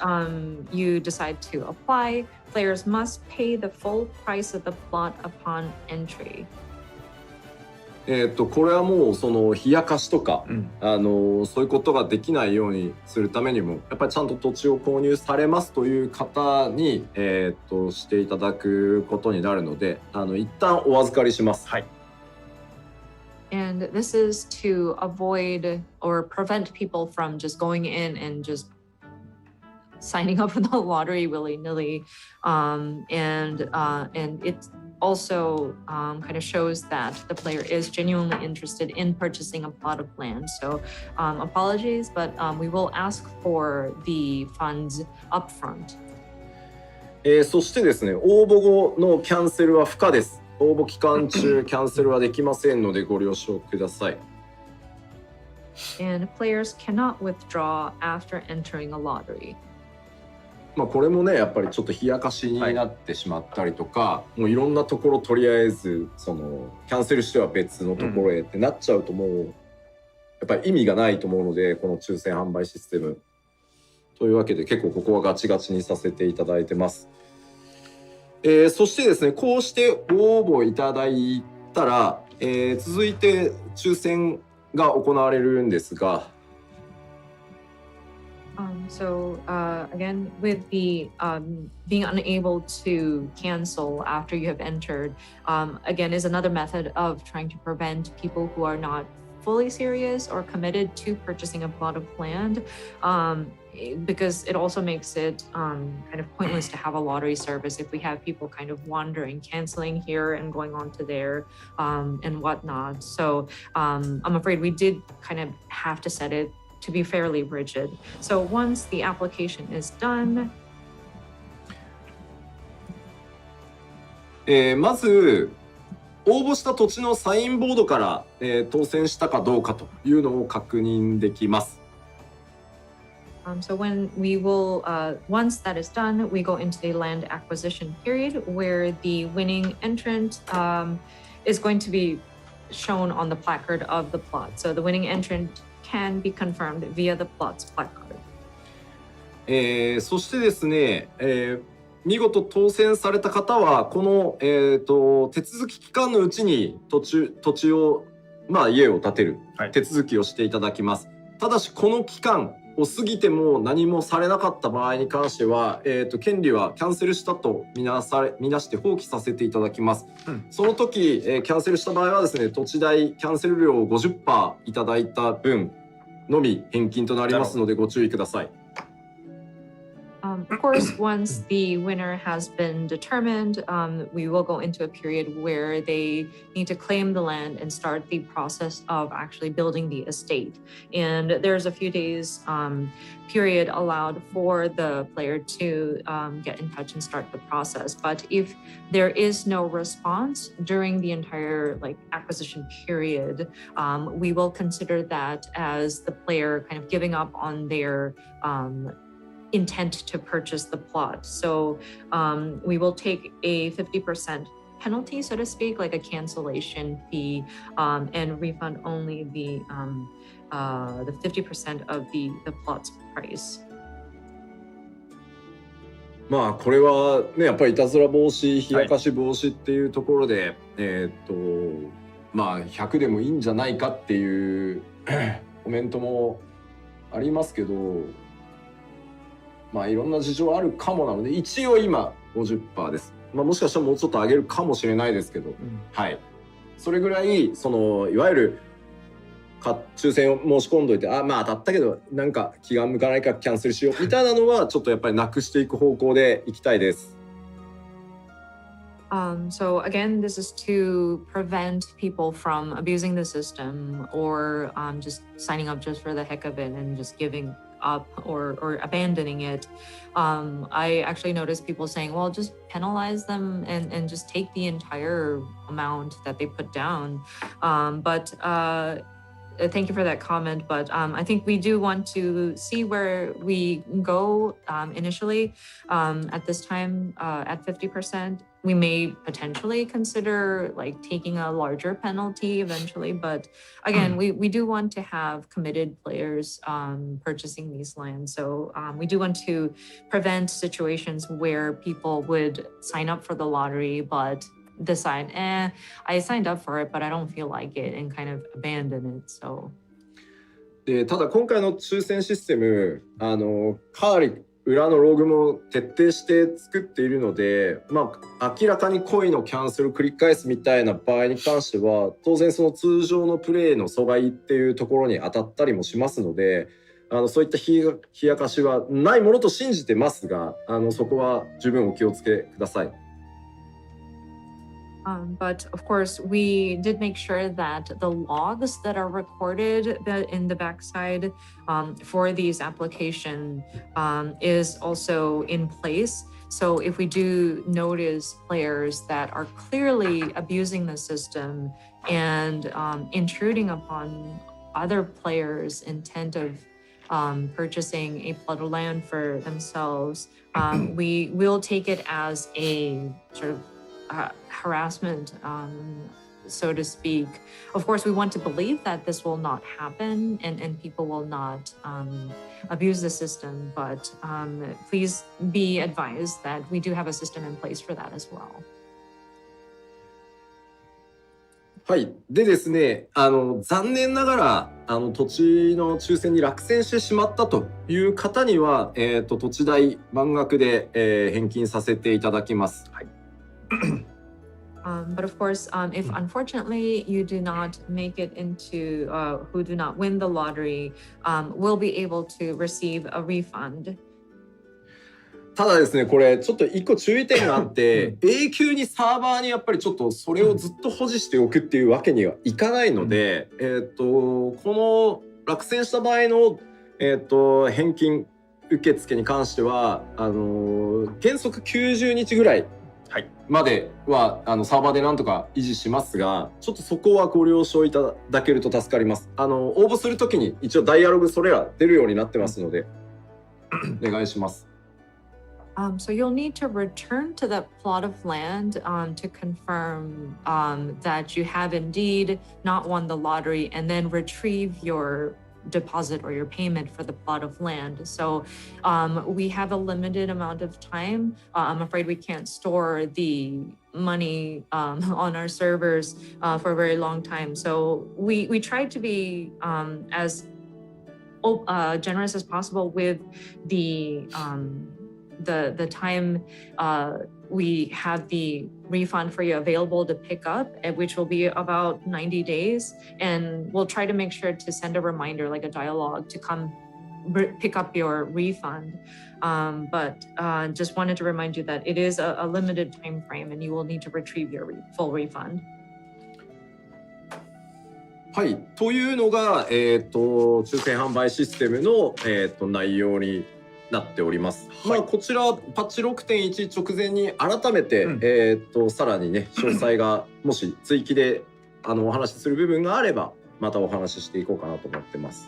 you decide to apply, players must pay the full price of the plot upon entry. これはもうその冷やかしとか、そういうことができないようにするためにも、やっぱりちゃんと土地を購入されますという方に、していただくことになるので、一旦お預かりします。はい。And this is to avoid or prevent people from just going in and just signing up for the lottery willy-nilly. And it also kind of shows that the player is genuinely interested in purchasing a plot of land. So apologies, but we will ask for the funds upfront. そしてですね、応募後のキャンセルは不可です。応募期間中キャンセルはできませんのでご了承ください。And players cannot withdraw after entering a lottery. まあこれもね、やっぱりちょっと冷やかしになってしまったりとか、もういろんなところとりあえずそのキャンセルしては別のところへってなっちゃうと、もうやっぱり意味がないと思うので、この抽選販売システムというわけで結構ここはガチガチにさせていただいてます。そしてですね、こうしてご応募いただいたら、続いて抽選が行われるんですが、So again, with the being unable to cancel after you have entered, again is another method of trying to prevent people who are not fully serious or committed to purchasing a plot of land. Because it also makes it kind of pointless to have a lottery service if we have people kind of wandering, canceling here and going on to there and whatnot. So I'm afraid we did kind of have to set it to be fairly rigid. So once the application is done, まず応募した土地のサインボードから、当選したかどうかというのを確認できます。So when we will, once that is done, we go into the land acquisition period where the winning entrant is going to be shown on the placard of the plot. So the winning entrant can be confirmed via the plot's placard. そしてですね、見事当選された方はこの、手続き期間のうちに土地を、家を建てる手続きをしていただきます。ただしこの期間を過ぎても何もされなかった場合に関しては、権利はキャンセルしたとみなして放棄させていただきます。その時、キャンセルした場合はですね、土地代キャンセル料を 50% いただいた分のみ返金となりますのでご注意ください。Of course, once the winner has been determined, we will go into a period where they need to claim the land and start the process of actually building the estate. And there's a few days period allowed for the player to get in touch and start the process. But if there is no response during the entire acquisition period, we will consider that as the player kind of giving up on their intent to purchase the plot. So we will take a 50% penalty, so to speak, like a cancellation fee, and refund only the 50% of the plot's price. まあこれはねやっぱりいたずら防止冷やかし防止っていうところで、まあ100でもいいんじゃないかっていうコメントもありますけど、まあいろんな事情あるかもなので一応今 50% です。まあもしかしたらもうちょっと上げるかもしれないですけど、はい。それぐらいそのいわゆる抽選を申し込んどいて、まあ当たったけどなんか気が向かないからキャンセルしようみたいなのはちょっとやっぱりなくしていく方向でいきたいです。So again, this is to prevent people from abusing the system or just signing up just for the heck of it and just giving up or abandoning it. I actually noticed people saying, well, just penalize them and just take the entire amount that they put down. Thank you for that comment, but I think we do want to see where we go initially. At this time, at 50%, we may potentially consider like taking a larger penalty eventually. But again, we do want to have committed players purchasing these lands. So we do want to prevent situations where people would sign up for the lottery, but decide, I signed up for it, but I don't feel like it, and kind of abandon it. So. でただ今回の抽選システムかなり裏のログも徹底して作っているので、まあ明らかに故意のキャンセルを繰り返すみたいな場合に関しては当然その通常のプレイの阻害っていうところに当たったりもしますので、そういった冷やかしはないものと信じてますが、そこは十分お気をつけください。But of course, we did make sure that the logs that are recorded in the backside for these applications is also in place. So if we do notice players that are clearly abusing the system and intruding upon other players' intent of purchasing a plot of land for themselves, we will take it as a sort of harassment, so to speak. Of course, we want to believe that this will not happen and people will not abuse the system, but please be advised that we do have a system in place for that as well. はい。でですね、残念ながら土地の抽選に落選してしまったという方には、土地代満額で、返金させていただきます。はい。But of course, if unfortunately you do not make it into, who do not win the lottery, will be able to receive a refund. ただですね、これちょっと一個注意点があって永久にサーバーにやっぱりちょっとそれをずっと保持しておくっていうわけにはいかないので、この落選した場合の、返金受付に関しては原則90日ぐらいまではサーバーでなんとか維持しますが、ちょっとそこはご了承いただけると助かります。応募するときに一応ダイアログそれら出るようになってますのでお願いします。So you'll need to return to that plot of land to confirm that you have indeed not won the lottery, and then retrieve your deposit or your payment for the plot of land. So we have a limited amount of time. I'm afraid we can't store the money on our servers for a very long time. So we try to be as generous as possible with the time we have the refund for you available to pick up, which will be about 90 days. And we'll try to make sure to send a reminder, like a dialogue, to come pick up your refund. But just wanted to remind you that it is a limited time frame and you will need to retrieve your full refund. はい、というのが、抽選販売システムの、内容になっております。まあこちらパッチ 6.1 直前に改めて、さらにね詳細がもし追記でお話しする部分があればまたお話ししていこうかなと思ってます。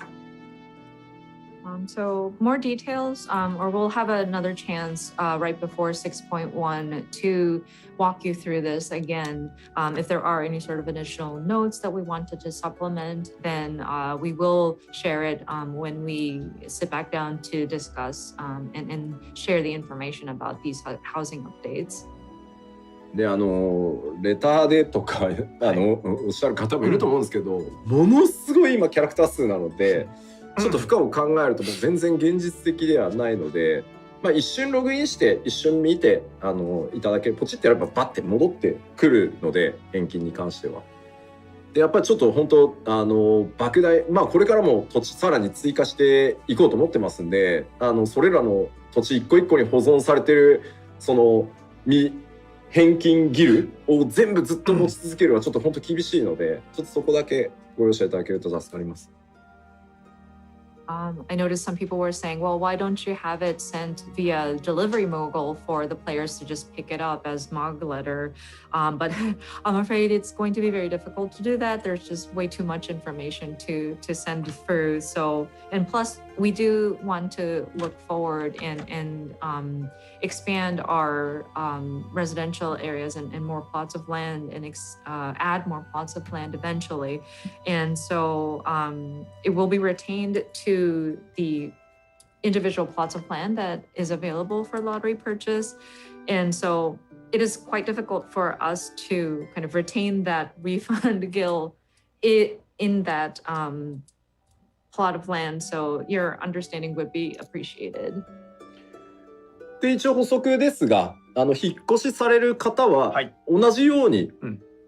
So more details, or we'll have another chance right before 6.1 to walk you through this again. If there are any sort of additional notes that we wanted to supplement, then we will share it when we sit back down to discuss and share the information about these housing updates. でレターでとかおっしゃる方もいると思うんですけど、ものすごい今キャラクター数なのでちょっと負荷を考えるともう全然現実的ではないので、一瞬ログインして一瞬見ていただける、ポチってやればバッて戻ってくるので、返金に関しては。でやっぱりちょっと本当莫大、これからも土地さらに追加していこうと思ってますんで、それらの土地一個一個に保存されてるその返金ギルを全部ずっと持ち続けるのはちょっと本当厳しいので、ちょっとそこだけご容赦いただけると助かります。I noticed some people were saying, well, why don't you have it sent via delivery mogul for the players to just pick it up as MOG letter? But I'm afraid it's going to be very difficult to do that. There's just way too much information to send through. So, and plus we do want to look forward and expand our residential areas and more plots of land and add more plots of land eventually. And so it will be retained to the individual plots of land that is available for lottery purchase. And so it is quite difficult for us to kind of retain that refund gill in that plot of land. So your understanding would be appreciated. で一応補足ですが、引っ越しされる方は同じように、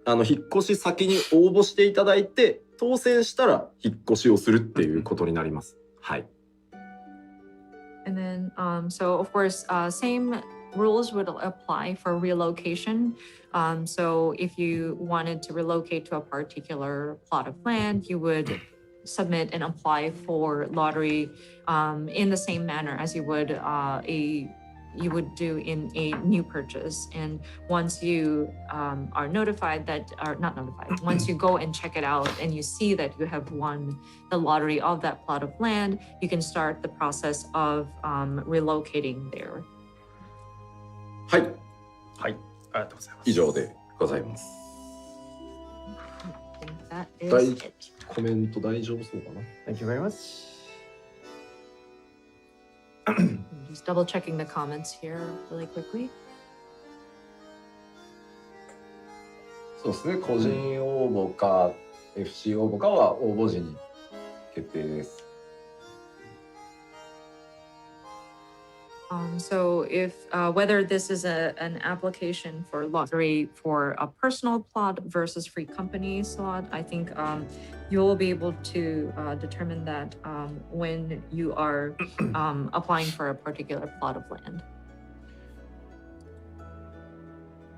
引っ越し先に応募していただいて当選したら引っ越しをするっていうことになります。はい。And then, so of course, same rules would apply for relocation. So if you wanted to relocate to a particular plot of land, you would submit and apply for lottery in the same manner as you would you would do in a new purchase. And once you are notified that, or not notified, once you go and check it out and you see that you have won the lottery of that plot of land, you can start the process of relocating there. はい。はい。ありがとうございます。以上でございます。コメント大丈夫そうかな。Thank you very much. Just double checking the comments here really quickly. そうですね。個人応募か FC 応募かは応募時に決定です。So if whether this is an application for lottery for a personal plot versus free company slot, I think you will be able to determine that when you are applying for a particular plot of land.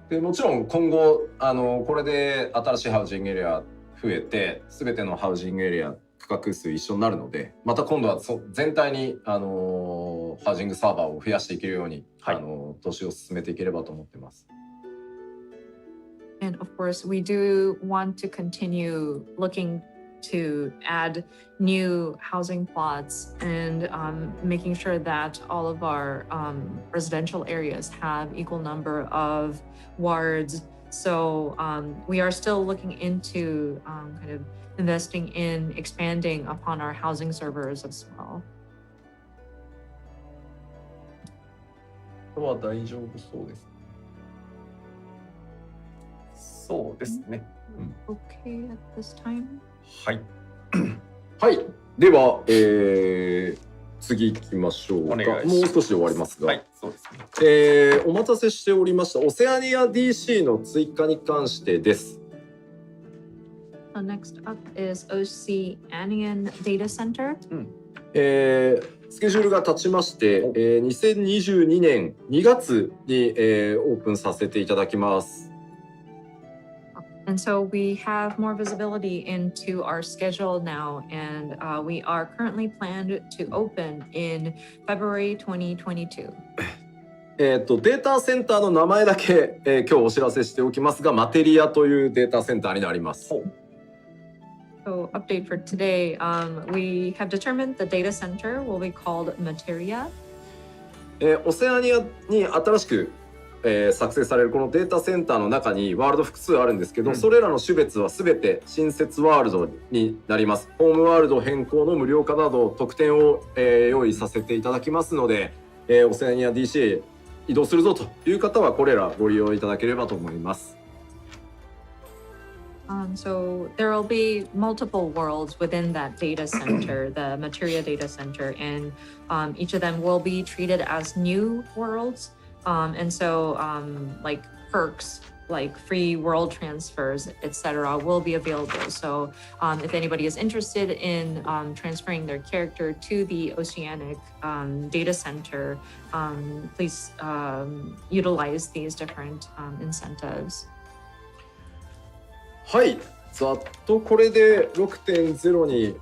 でもちろん今後これで新しいハウジングエリア増えて全てのハウジングエリア区画数一緒になるので、また今度は全体にハウジングサーバーを増やしていけるように、投資を進めていければと思ってます。And of course, we do want to continue looking to add new housing plots and making sure that all of our residential areas have equal number of wards. So we are still looking into kind of investing in expanding upon our housing servers as well. これは大丈夫そうです。そうですね。Okay at this time. はい。はい。では、次行きましょうか。もう少しで終わりますが。はい、そうですね。お待たせしておりました。オセアニア DC の追加に関してです。Next up is Oceanian Data Center. スケジュールが経ちまして、2022年2月に、オープンさせていただきます。And so we have more visibility into our schedule now, and we are currently planned to open in February 2022. データセンターの名前だけ、今日お知らせしておきますが、マテリアというデータセンターになります。So update for today, we have determined the data center will be called Materia. オセアニアに新しく、作成されるこのデータセンターの中にワールド複数あるんですけど、それらの種別は全て新設ワールドになります。ホームワールド変更の無料化など特典を、用意させていただきますので、オセアニア DC へ移動するぞという方はこれらご利用いただければと思います。So there will be multiple worlds within that data center, the Materia data center, and each of them will be treated as new worlds. And so like perks, like free world transfers, etc., will be available. So if anybody is interested in transferring their character to the Oceanic data center, please utilize these different incentives. はい、ざっとこれで 6.0 に、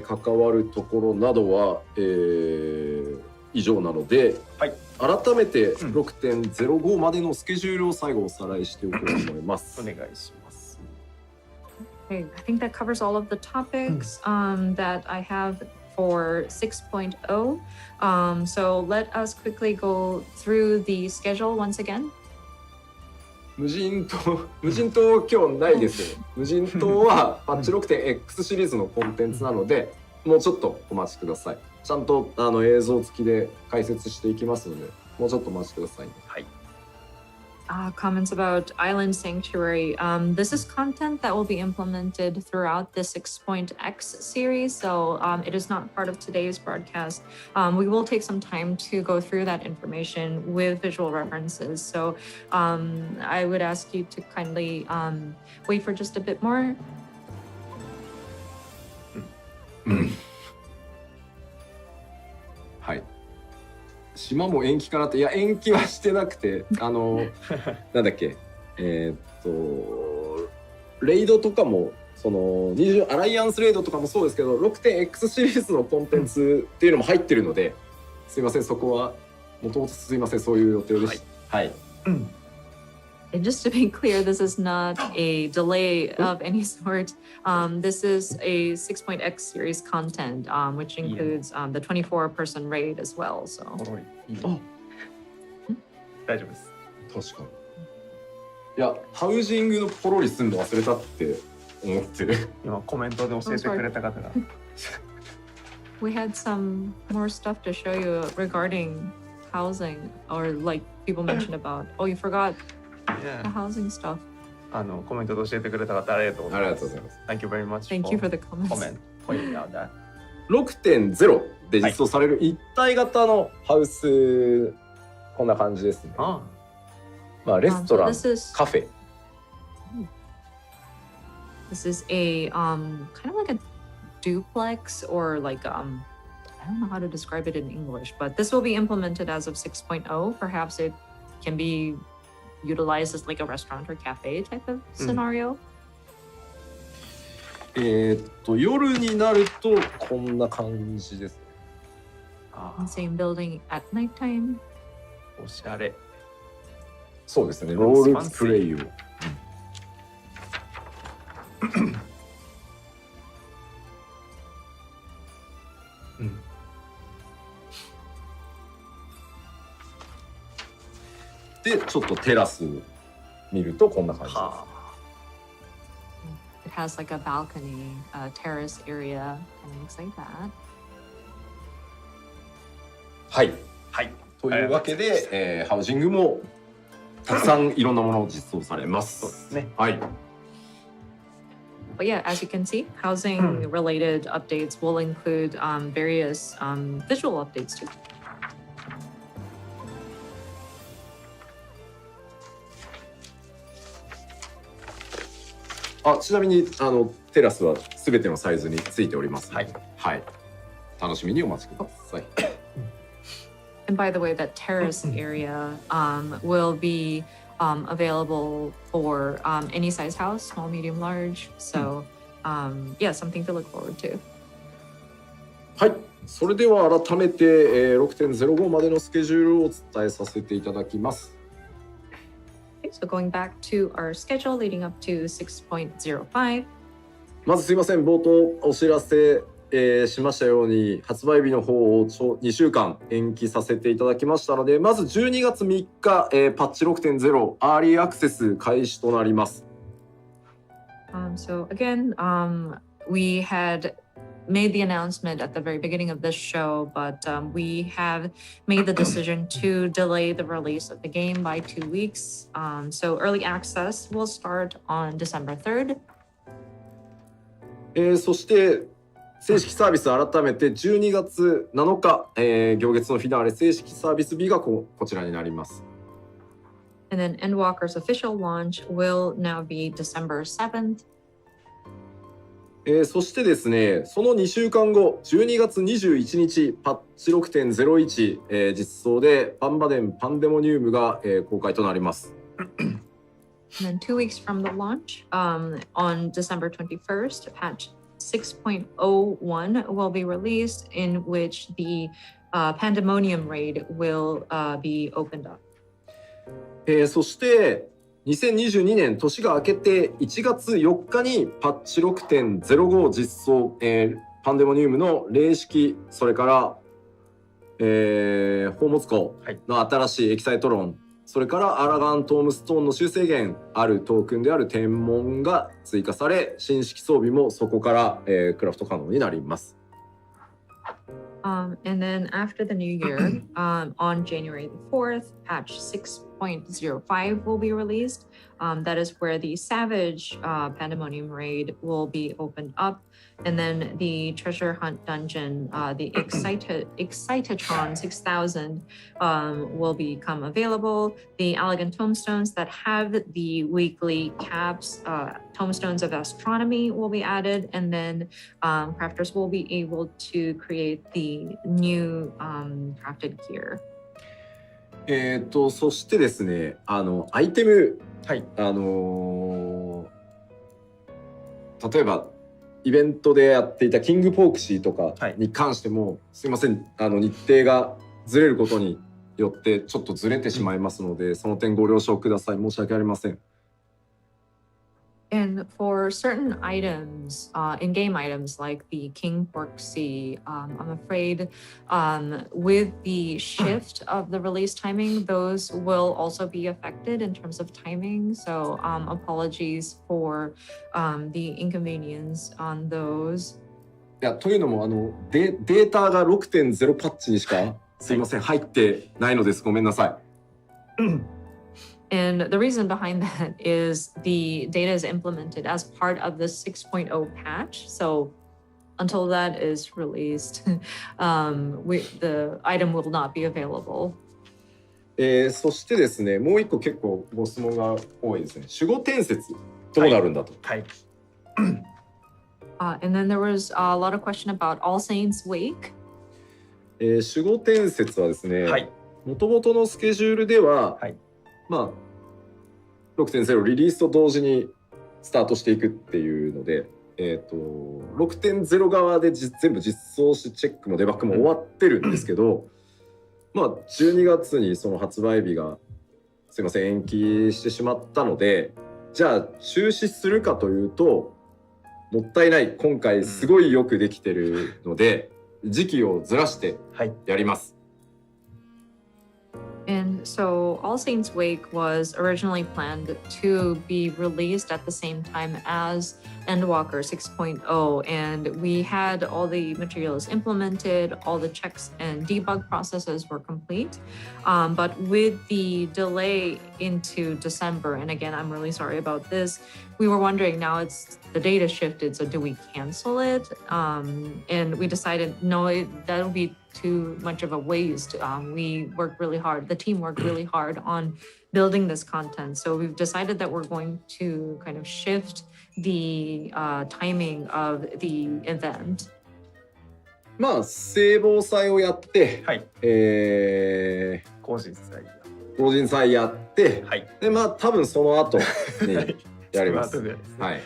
関わるところなどは、以上なので、はい、改めて 6.05 までのスケジュールを最後おさらいしておこうと思います。お願いします。Okay, I think that covers all of the topics that I have for 6.0. So let us quickly go through the schedule once again. 無人島今日ないですよ。無人島はパッチ 6.x シリーズのコンテンツなので、もうちょっとお待ちください。ちゃんと映像付きで解説していきますので、もうちょっとお待ちください。はい。Comments about Island Sanctuary. This is content that will be implemented throughout the 6.x series, so it is not part of today's broadcast. We will take some time to go through that information with visual references, so I would ask you to kindly wait for just a bit more. はい。島も延期かなって、いや延期はしてなくて、なんだっけ、レイドとかもそのアライアンスレイドとかもそうですけど 6.x シリーズのコンテンツっていうのも入ってるので、すいません、そこはもともとすいません、そういう予定でした。はい。And just to be clear, this is not a delay of any sort. This is a 6.x series content, which includes the 24-person raid as well. So. 大丈夫です。確かに。いや、ハウジングのポロリするの忘れたって思ってる。今コメントで教えてくれた方が。We had some more stuff to show you regarding housing, or like people mentioned about. Oh, you forgot. The housing stuff. コメントで教えてくれた方ありがとうございます。ありがとうございます。Thank you very much. Thank you for the comments. Comment pointing out that. 6.0 で実装される一体型のハウス、こんな感じですね。まあレストラン、カフェ。This is a kind of like a duplex or like I don't know how to describe it in English, but this will be implemented as of 6.0. Perhaps it can be utilized as like a restaurant or cafe type of scenario. 夜になるとこんな感じですね。Same building at nighttime. おしゃれ。そうですね。ロールプレイを。でちょっとテラスを見るとこんな感じです。It has like a balcony, a terrace area, and things like that. はい、はい。というわけで、ハウジングもたくさんいろんなものを実装されます。そうですね。はい。But yeah, as you can see, housing-related updates will include various visual updates too. ちなみにテラスはすべてのサイズについております。はい。はい。楽しみにお待ちください。And by the way, that terrace area will be available for any size house, small, medium, large. So, yeah, something to look forward to. はい。それでは改めて、6.05 までのスケジュールをお伝えさせていただきます。Okay, so going back to our schedule leading up to 6.05. まずすいません、冒頭お知らせ、しましたように発売日の方を2週間延期させていただきましたので、まず12月3日、パッチ 6.0 アーリーアクセス開始となります。So again, we had made the announcement at the very beginning of this show, but we have made the decision to delay the release of the game by 2 weeks. So early access will start on December 3rd. そして正式サービス改めて12月7日、行月のフィナーレ正式サービス日がこちらになります。And then Endwalker's official launch will now be December 7th. そしてですね、その2週間後、12月21日、パッチ 6.01、実装でパンバデン・パンデモニウムが、公開となります。And then 2 weeks from the launch, on December 21st, patch 6.01 will be released, in which the Pandemonium raid will be opened up. そして2022年年が明けて1月4日にパッチ 6.05 実装、パンデモニウムの霊式、それから、宝物庫の新しいエキサイトロン、それからアラガントームストーンの修正源あるトークンである天文が追加され、新式装備もそこから、クラフト可能になります。And then after the new year, on January the 4th, patch 6.05 will be released. That is where the Savage Pandemonium raid will be opened up. And then the treasure hunt dungeon, the Excitatron 6000 will become available. The elegant tombstones that have the weekly caps, tombstones of astronomy will be added. And then crafters will be able to create the new crafted gear. そしてですね、アイテム、はい、例えばイベントでやっていたキングポークシーとかに関しても、はい、すいません、日程がずれることによってちょっとずれてしまいますので、その点ご了承ください。申し訳ありません。And for certain items, in-game items like the King Pork Sea, I'm afraid with the shift of the release timing, those will also be affected in terms of timing. So apologies for the inconvenience on those. いや、というのもデータが 6.0 パッチにしかすいません、入ってないのです。ごめんなさい。And the reason behind that is the data is implemented as part of the 6.0 patch. So until that is released, the item will not be available. そしてですね、もう一個結構ご質問が多いですね。守護伝説どうなるんだと。はい。And then there was a lot of question about All Saints Wake. 守護伝説はですね、もともとのスケジュールでは、まあ 6.0 リリースと同時にスタートしていくっていうので、6.0 側で全部実装しチェックもデバッグも終わってるんですけど、まあ12月にその発売日がすいません延期してしまったので、じゃあ中止するかというともったいない。今回すごいよくできてるので、時期をずらしてやります。And so All Saints Wake was originally planned to be released at the same time as Endwalker 6.0, and we had all the materials implemented, all the checks and debug processes were complete. But with the delay into December, and again, I'm really sorry about this, we were wondering, now the data shifted, so do we cancel it? And we decided, no, that'll be too much of a waste. We worked really hard. The team worked really hard on building this content. So we've decided that we're going to kind of shift the timing of the event. まあ聖防祭をやって、個人祭やって、でまあ多分その後にやります。はい。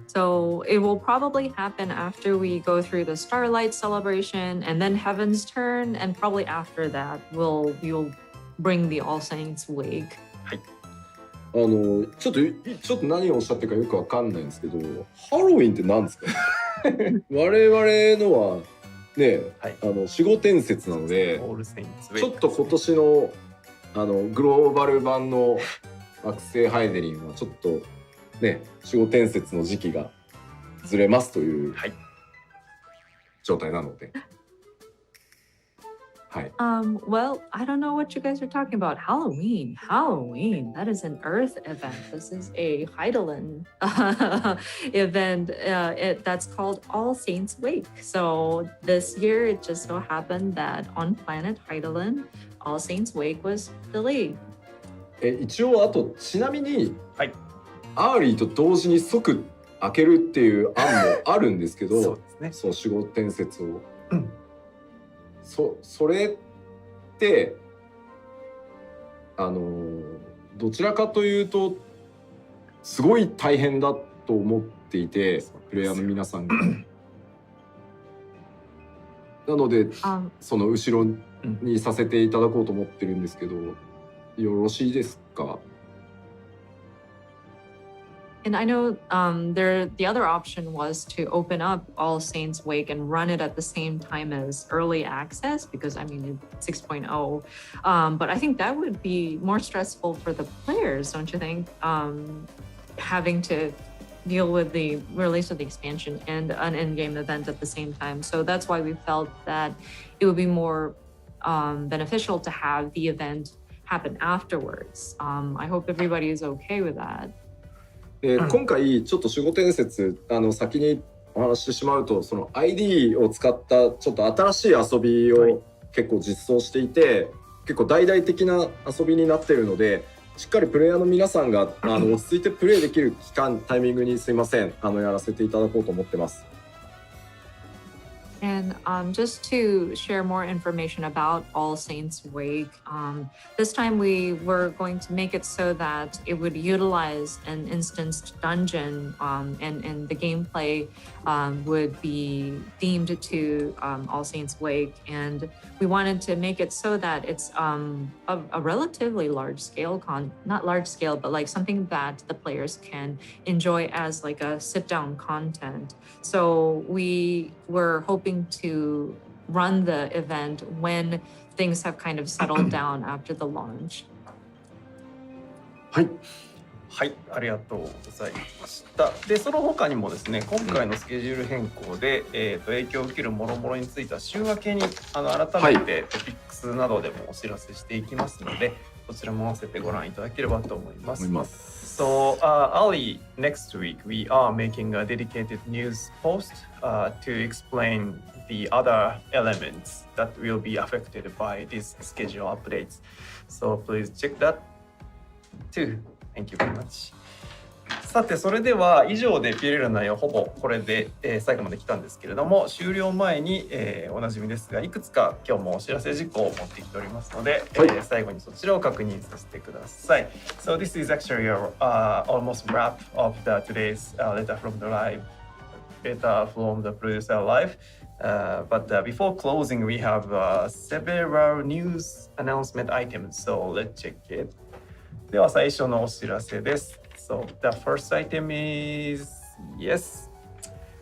So it will probably happen after we go through the Starlight celebration and then Heaven's Turn, and probably after that we will bring the All Saints Wake. ちょっと何をおっしゃってるかよくわかんないんですけど、ハロウィンって何ですか？我々のはね、守護伝説なので、ちょっと今年のグローバル版の惑星ハイデリンはちょっとね、守護伝説の時期がずれますという状態なので。Well, I don't know what you guys are talking about. Halloween. That is an Earth event. This is a Heidelin event. That's called All Saints Wake. So this year, it just so happened that on planet Heidelin, All Saints Wake was delayed. 一応あとちなみに、アーリーと同時に即開けるっていう案もあるんですけど、そう守護伝説を。それってどちらかというとすごい大変だと思っていて、プレイヤーの皆さんがなので、その後ろにさせていただこうと思ってるんですけど、よろしいですか？ And I know the other option was to open up All Saints Wake and run it at the same time as early access, because I mean it's 6.0. But I think that would be more stressful for the players, don't you think? Having to deal with the release of the expansion and an in-game event at the same time. So that's why we felt that it would be more beneficial to have the event happen afterwards. I hope everybody is okay with that. 今回ちょっと守護伝説先にお話ししてしまうと、その ID を使ったちょっと新しい遊びを結構実装していて、結構大々的な遊びになっているので、しっかりプレイヤーの皆さんが落ち着いてプレイできる期間タイミングにすいませんやらせていただこうと思ってます。And just to share more information about All Saints Wake, this time we were going to make it so that it would utilize an instanced dungeon, and the gameplay would be themed to All Saints Wake. And we wanted to make it so that it's a relatively large scale not large scale, but like something that the players can enjoy as like a sit down content. So we were hoping to run the event when things have kind of settled down after the launch. はい、ありがとうございました。で、その他にもですね、今回のスケジュール変更で、影響を受ける諸々については週明けに改めてトピックスなどでもお知らせしていきますので、そちらも合わせてご覧いただければと思います。So, Ali, next week we are making a dedicated news post to explain the other elements that will be affected by these schedule updates. So please check that too. Thank you very much. さて、それでは以上で PLL の内容ほぼこれで、最後まで来たんですけれども、終了前に、おなじみですが、いくつか今日もお知らせ事項を持ってきておりますので、最後にそちらを確認させてください。So this is actually almost wrap of today's letter from the producer live. But before closing, we have several news announcement items. So let's check it. では最初のお知らせです。So the first item is yes.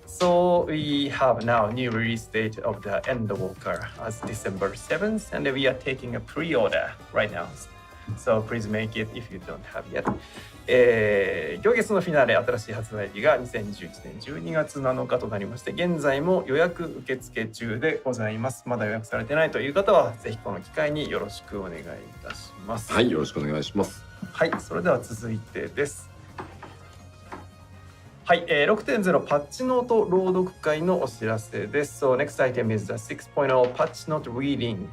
So we have now new release date of the Endwalker as December 7th, and we are taking a pre-order right now. So please make it if you don't have yet. 行月のフィナーレ新しい発売日が2021年12月7日となりまして、現在も予約受付中でございます。まだ予約されてないという方はぜひこの機会によろしくお願いいたします。はい、よろしくお願いします。はい、それでは続いてです。はい、6.0 パッチノート朗読会のお知らせです。So next item is the 6.0 patch note reading。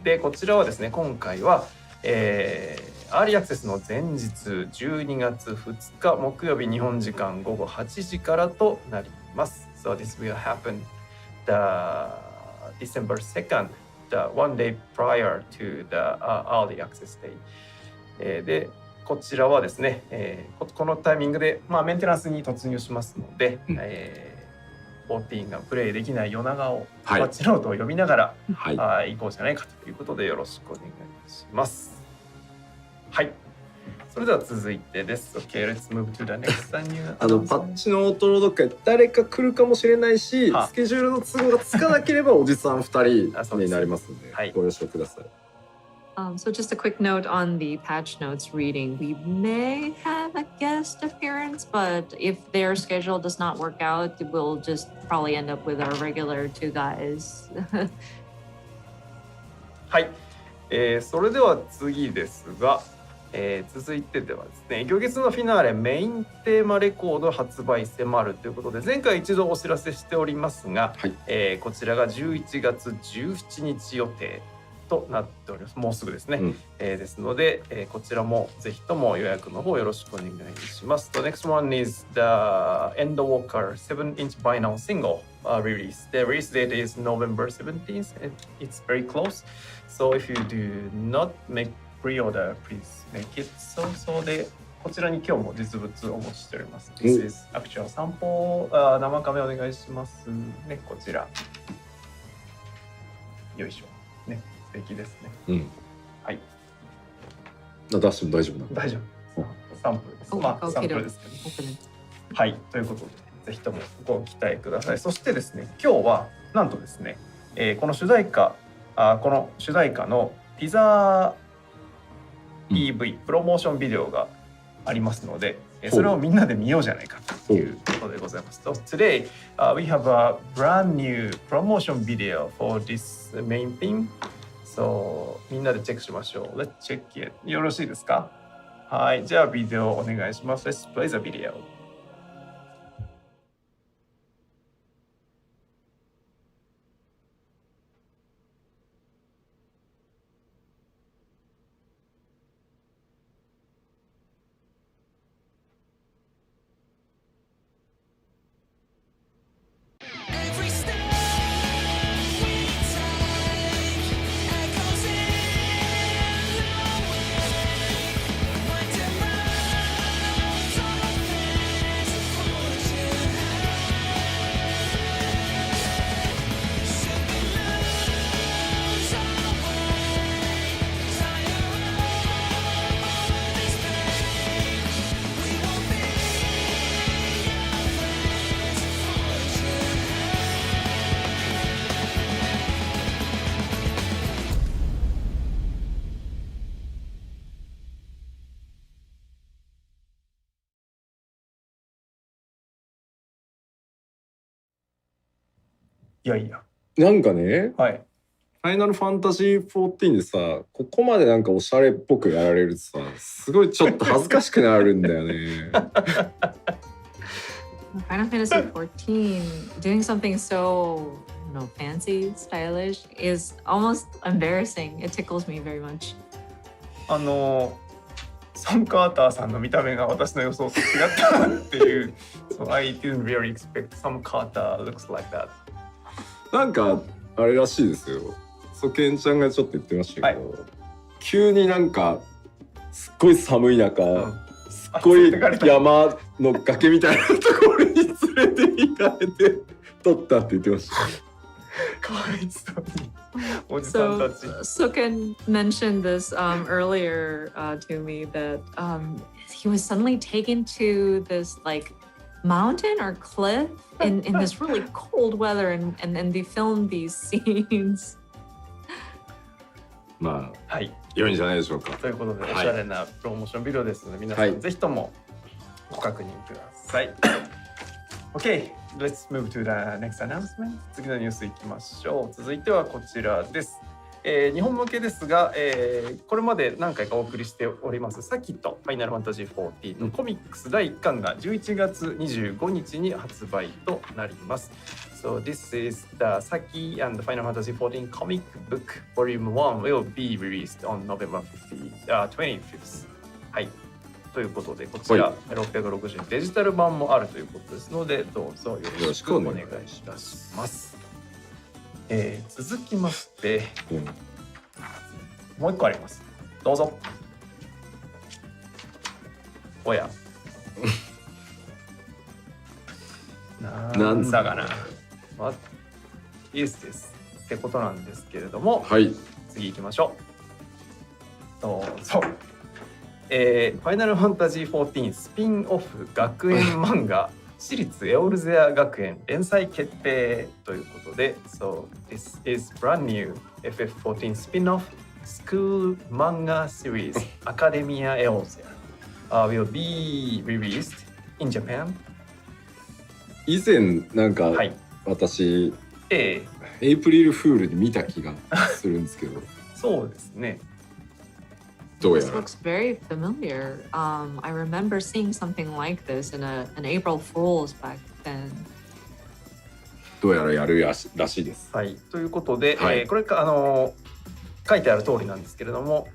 で、こちらはですね、今回は、アーリーアクセスの前日12月2日木曜日日本時間午後8時からとなります。So this will happen the December 2nd, the one day prior to the early access day。で、こちらはですね、このタイミングで、メンテナンスに突入しますので、14がプレイできない夜長をパッチノートを読みながら、行こうじゃないかということでよろしくお願いします。はい。それでは続いてです。Okay, let's move to the next new パッチの音のどっかで誰か来るかもしれないし、スケジュールの都合がつかなければおじさん2人になりますので、ご了承ください。So just a quick note on the patch notes reading. We may have a guest appearance, but if their schedule does not work out, we'll just probably end up with our regular two guys. はい、それでは次ですが、続いてではですね、行月のフィナーレメインテーマレコード発売迫るということで、前回一度お知らせしておりますが、こちらが11月17日予定となっております。もうすぐですね。ですので、こちらもぜひとも予約の方よろしくお願いします。The next one is the Endwalker 7-inch vinyl single release. The release date is November 17th. It's very close. So if you do not make pre-order, please make it so で、こちらに今日も実物をお持ちしております。This is actual 散歩、生カメお願いしますね。こちら。よいしょ。ね。素敵ですね。はい。出しても大丈夫なの？大丈夫。サンプルです。まあサンプルですけど。はい。ということで、ぜひともご期待ください。そしてですね、今日はなんとですね、この主題歌のティザー PV、プロモーションビデオがありますので、それをみんなで見ようじゃないかということでございます。So today, we have a brand new promotion video for this main theme.So みんなでチェックしましょう。Let's check it. よろしいですか？はい。じゃあビデオお願いします。Let's play the video. いやいや。なんかね、ファイナルファンタジー14でさ、ここまでなんかおしゃれっぽくやられるとさ、すごいちょっと恥ずかしくなるんだよね。Final Fantasy 14 doing something so fancy, stylish is almost embarrassing. It tickles me very much. ソン・カーターさんの見た目が私の予想と違ったっていう。So I didn't really expect some Carter looks like that. なんかあれらしいですよ。そうケンちゃんがちょっと言ってましたけど、急になんかすっごい寒い中、すっごい山の崖みたいなところに連れて行かれて撮ったって言ってました。かわいそうに。おじさんたち。So Ken mentioned this earlier to me that he was suddenly taken to this like mountain or cliff in this really cold weather and they filmed these scenes. まあ、はい、良いんじゃないでしょうか。ということで、おしゃれなプロモーションビデオですので、皆さんぜひともご確認ください。Okay, let's move to the next announcement. 次のニュースいきましょう。続いてはこちらです。日本向けですが、これまで何回かお送りしておりますサキとファイナルファンタジー14のコミックス第1巻が11月25日に発売となります。So this is the Saki and Final Fantasy 14 comic book volume 1 will be released on November 25th. はい。ということで、こちら660円デジタル版もあるということですので、どうぞよろしくお願いいたします。続きまして、もう一個あります。どうぞ。おや。なんだかな。What is this? ってことなんですけれども、はい、次行きましょう。どうぞ。ファイナルファンタジー14スピンオフ学園漫画私立エオルゼア学園連載決定ということで So this is brand new Ff14 spin-off school manga series Academia Eorzea、will be released in Japan。 以前なんか、はい、私、エイプリルフールで見た気がするんですけどそうですね。This looks very familiar. I remember seeing something like this in an April Fool's back then. どうやらやるらしいです。はい、ということで、はい、これ書いてある通りなんですけれども、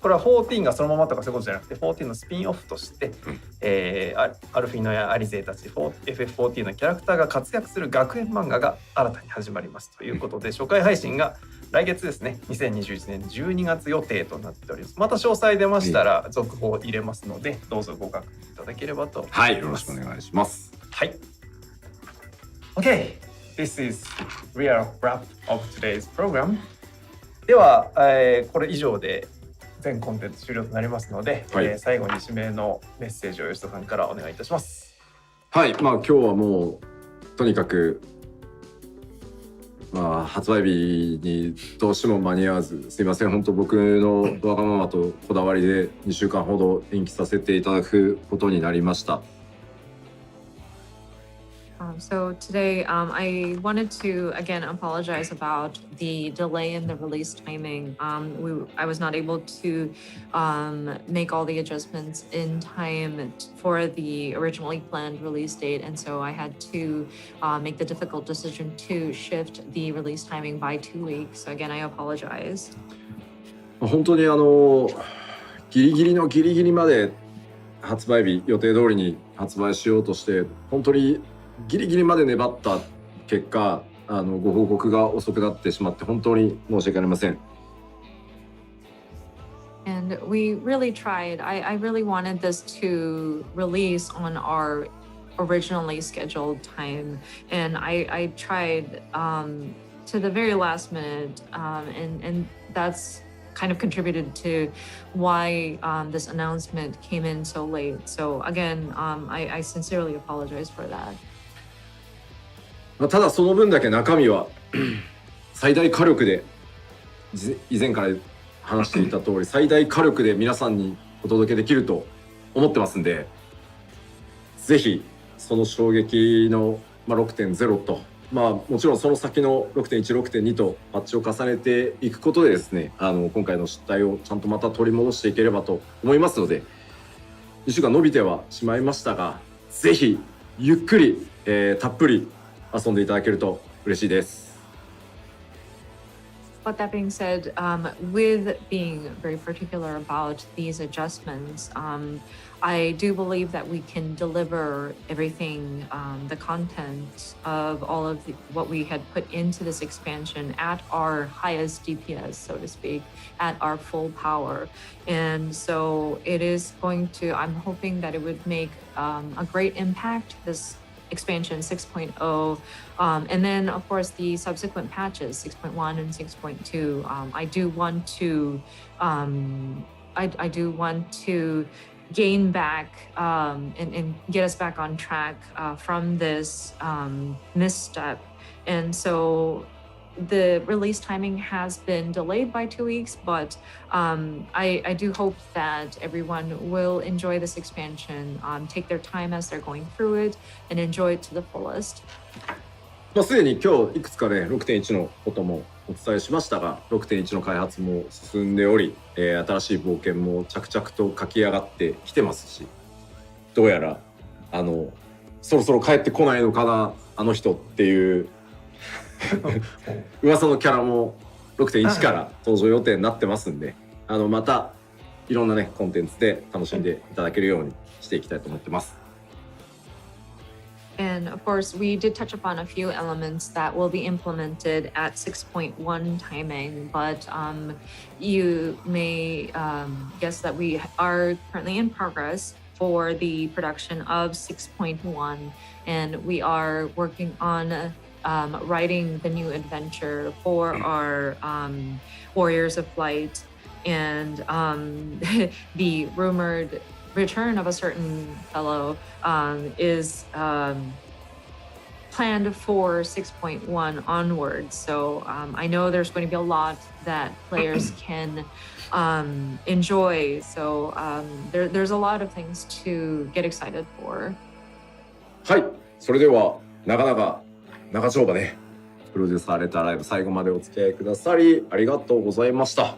これは14がそのままとかそういうことじゃなくて、14のスピンオフとして、アルフィノやアリゼーたち FF14 のキャラクターが活躍する学園漫画が新たに始まりますということで、初回配信が来月ですね、2021年12月予定となっております。また詳細出ましたら続報を入れますので、どうぞご確認いただければと思います。はい、よろしくお願いします。はい。Okay, this is real wrap of today's program. では、これ以上で全コンテンツ終了となりますので、はい、最後に指名のメッセージを吉田さんからお願いいたします。はい、今日はもうとにかく発売日にどうしても間に合わず、すいません、本当僕のわがままとこだわりで2週間ほど延期させていただくことになりました。So today, I wanted to again apologize about the delay in the release timing. I was not able to make all the adjustments in time for the originally planned release date, and so I had to make the difficult decision to shift the release timing by 2 weeks. So again, I apologize. 本当にギリギリのギリギリまで発売日予定通りに発売しようとして、本当にギリギリまで粘った結果、ご報告が遅くなってしまって本当に申し訳ありません。And we really tried. I really wanted this to release on our originally scheduled time, and I tried to the very last minute, and that's kind of contributed to why this announcement came in so late. So again, I sincerely apologize for that. ただその分だけ中身は最大火力で、以前から話していた通り最大火力で皆さんにお届けできると思ってますんで、ぜひその衝撃の 6.0 と、もちろんその先の 6.1、6.2 とパッチを重ねていくことでですね、今回の失態をちゃんとまた取り戻していければと思いますので、1週間伸びてはしまいましたが、ぜひゆっくり、たっぷり遊んでいただけると嬉しいです。But that being said, with being very particular about these adjustments, I do believe that we can deliver everything, the content of all of what we had put into this expansion at our highest DPS, so to speak, at our full power. And so it is going to, I'm hoping that it would make a great impact, this expansion 6.0, and then of course the subsequent patches 6.1 and 6.2. I do want to I do want to gain back and get us back on track from this misstep. And so the release timing has been delayed by 2 weeks, but I do hope that everyone will enjoy this expansion, take their time as they're going through it, and enjoy it to the fullest. すでに今日いくつかね 6.1 のこともお伝えしましたが、 6.1 の開発も進んでおり、新しい冒険も着々と書き上がってきてますし、どうやらそろそろ帰ってこないのかなあの人っていう噂のキャラも 6.1 から登場予定になってますんで、またいろんなねコンテンツで楽しんでいただけるようにしていきたいと思ってます。And of course, we did touch upon a few elements that will be implemented at 6.1 timing, but you may guess that we are currently in progress for the production of 6.1, and we are working on writing the new adventure for our Warriors of Light. and the rumored return of a certain fellow is planned for 6.1 onwards. So I know there's going to be a lot that players can enjoy. So there's a lot of things to get excited for. はい、それではなかなか長丁場ね、プロデューサーレターライブ最後までお付き合いくださりありがとうございました。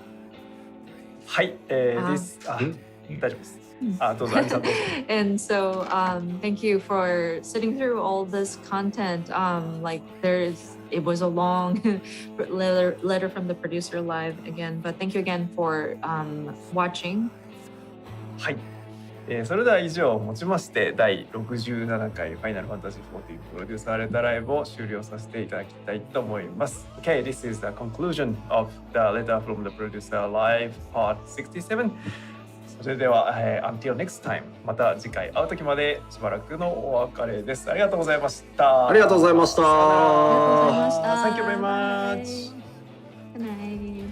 はい、大丈夫です。どうぞ、アニさんどうぞ。And so thank you for sitting through all this content. Like it was a long letter from the producer live again, but thank you again for watching. はい。それでは以上をもちまして第67回ファイナルファンタジー14プロデューサーレターライブを終了させていただきたいと思います。Okay, this is the conclusion of the letter from the producer live part 67. それでは、until next time また次回会う時までしばらくのお別れです。ありがとうございました。ありがとうございました。ありがとうございました。 Thank you very much. Good night.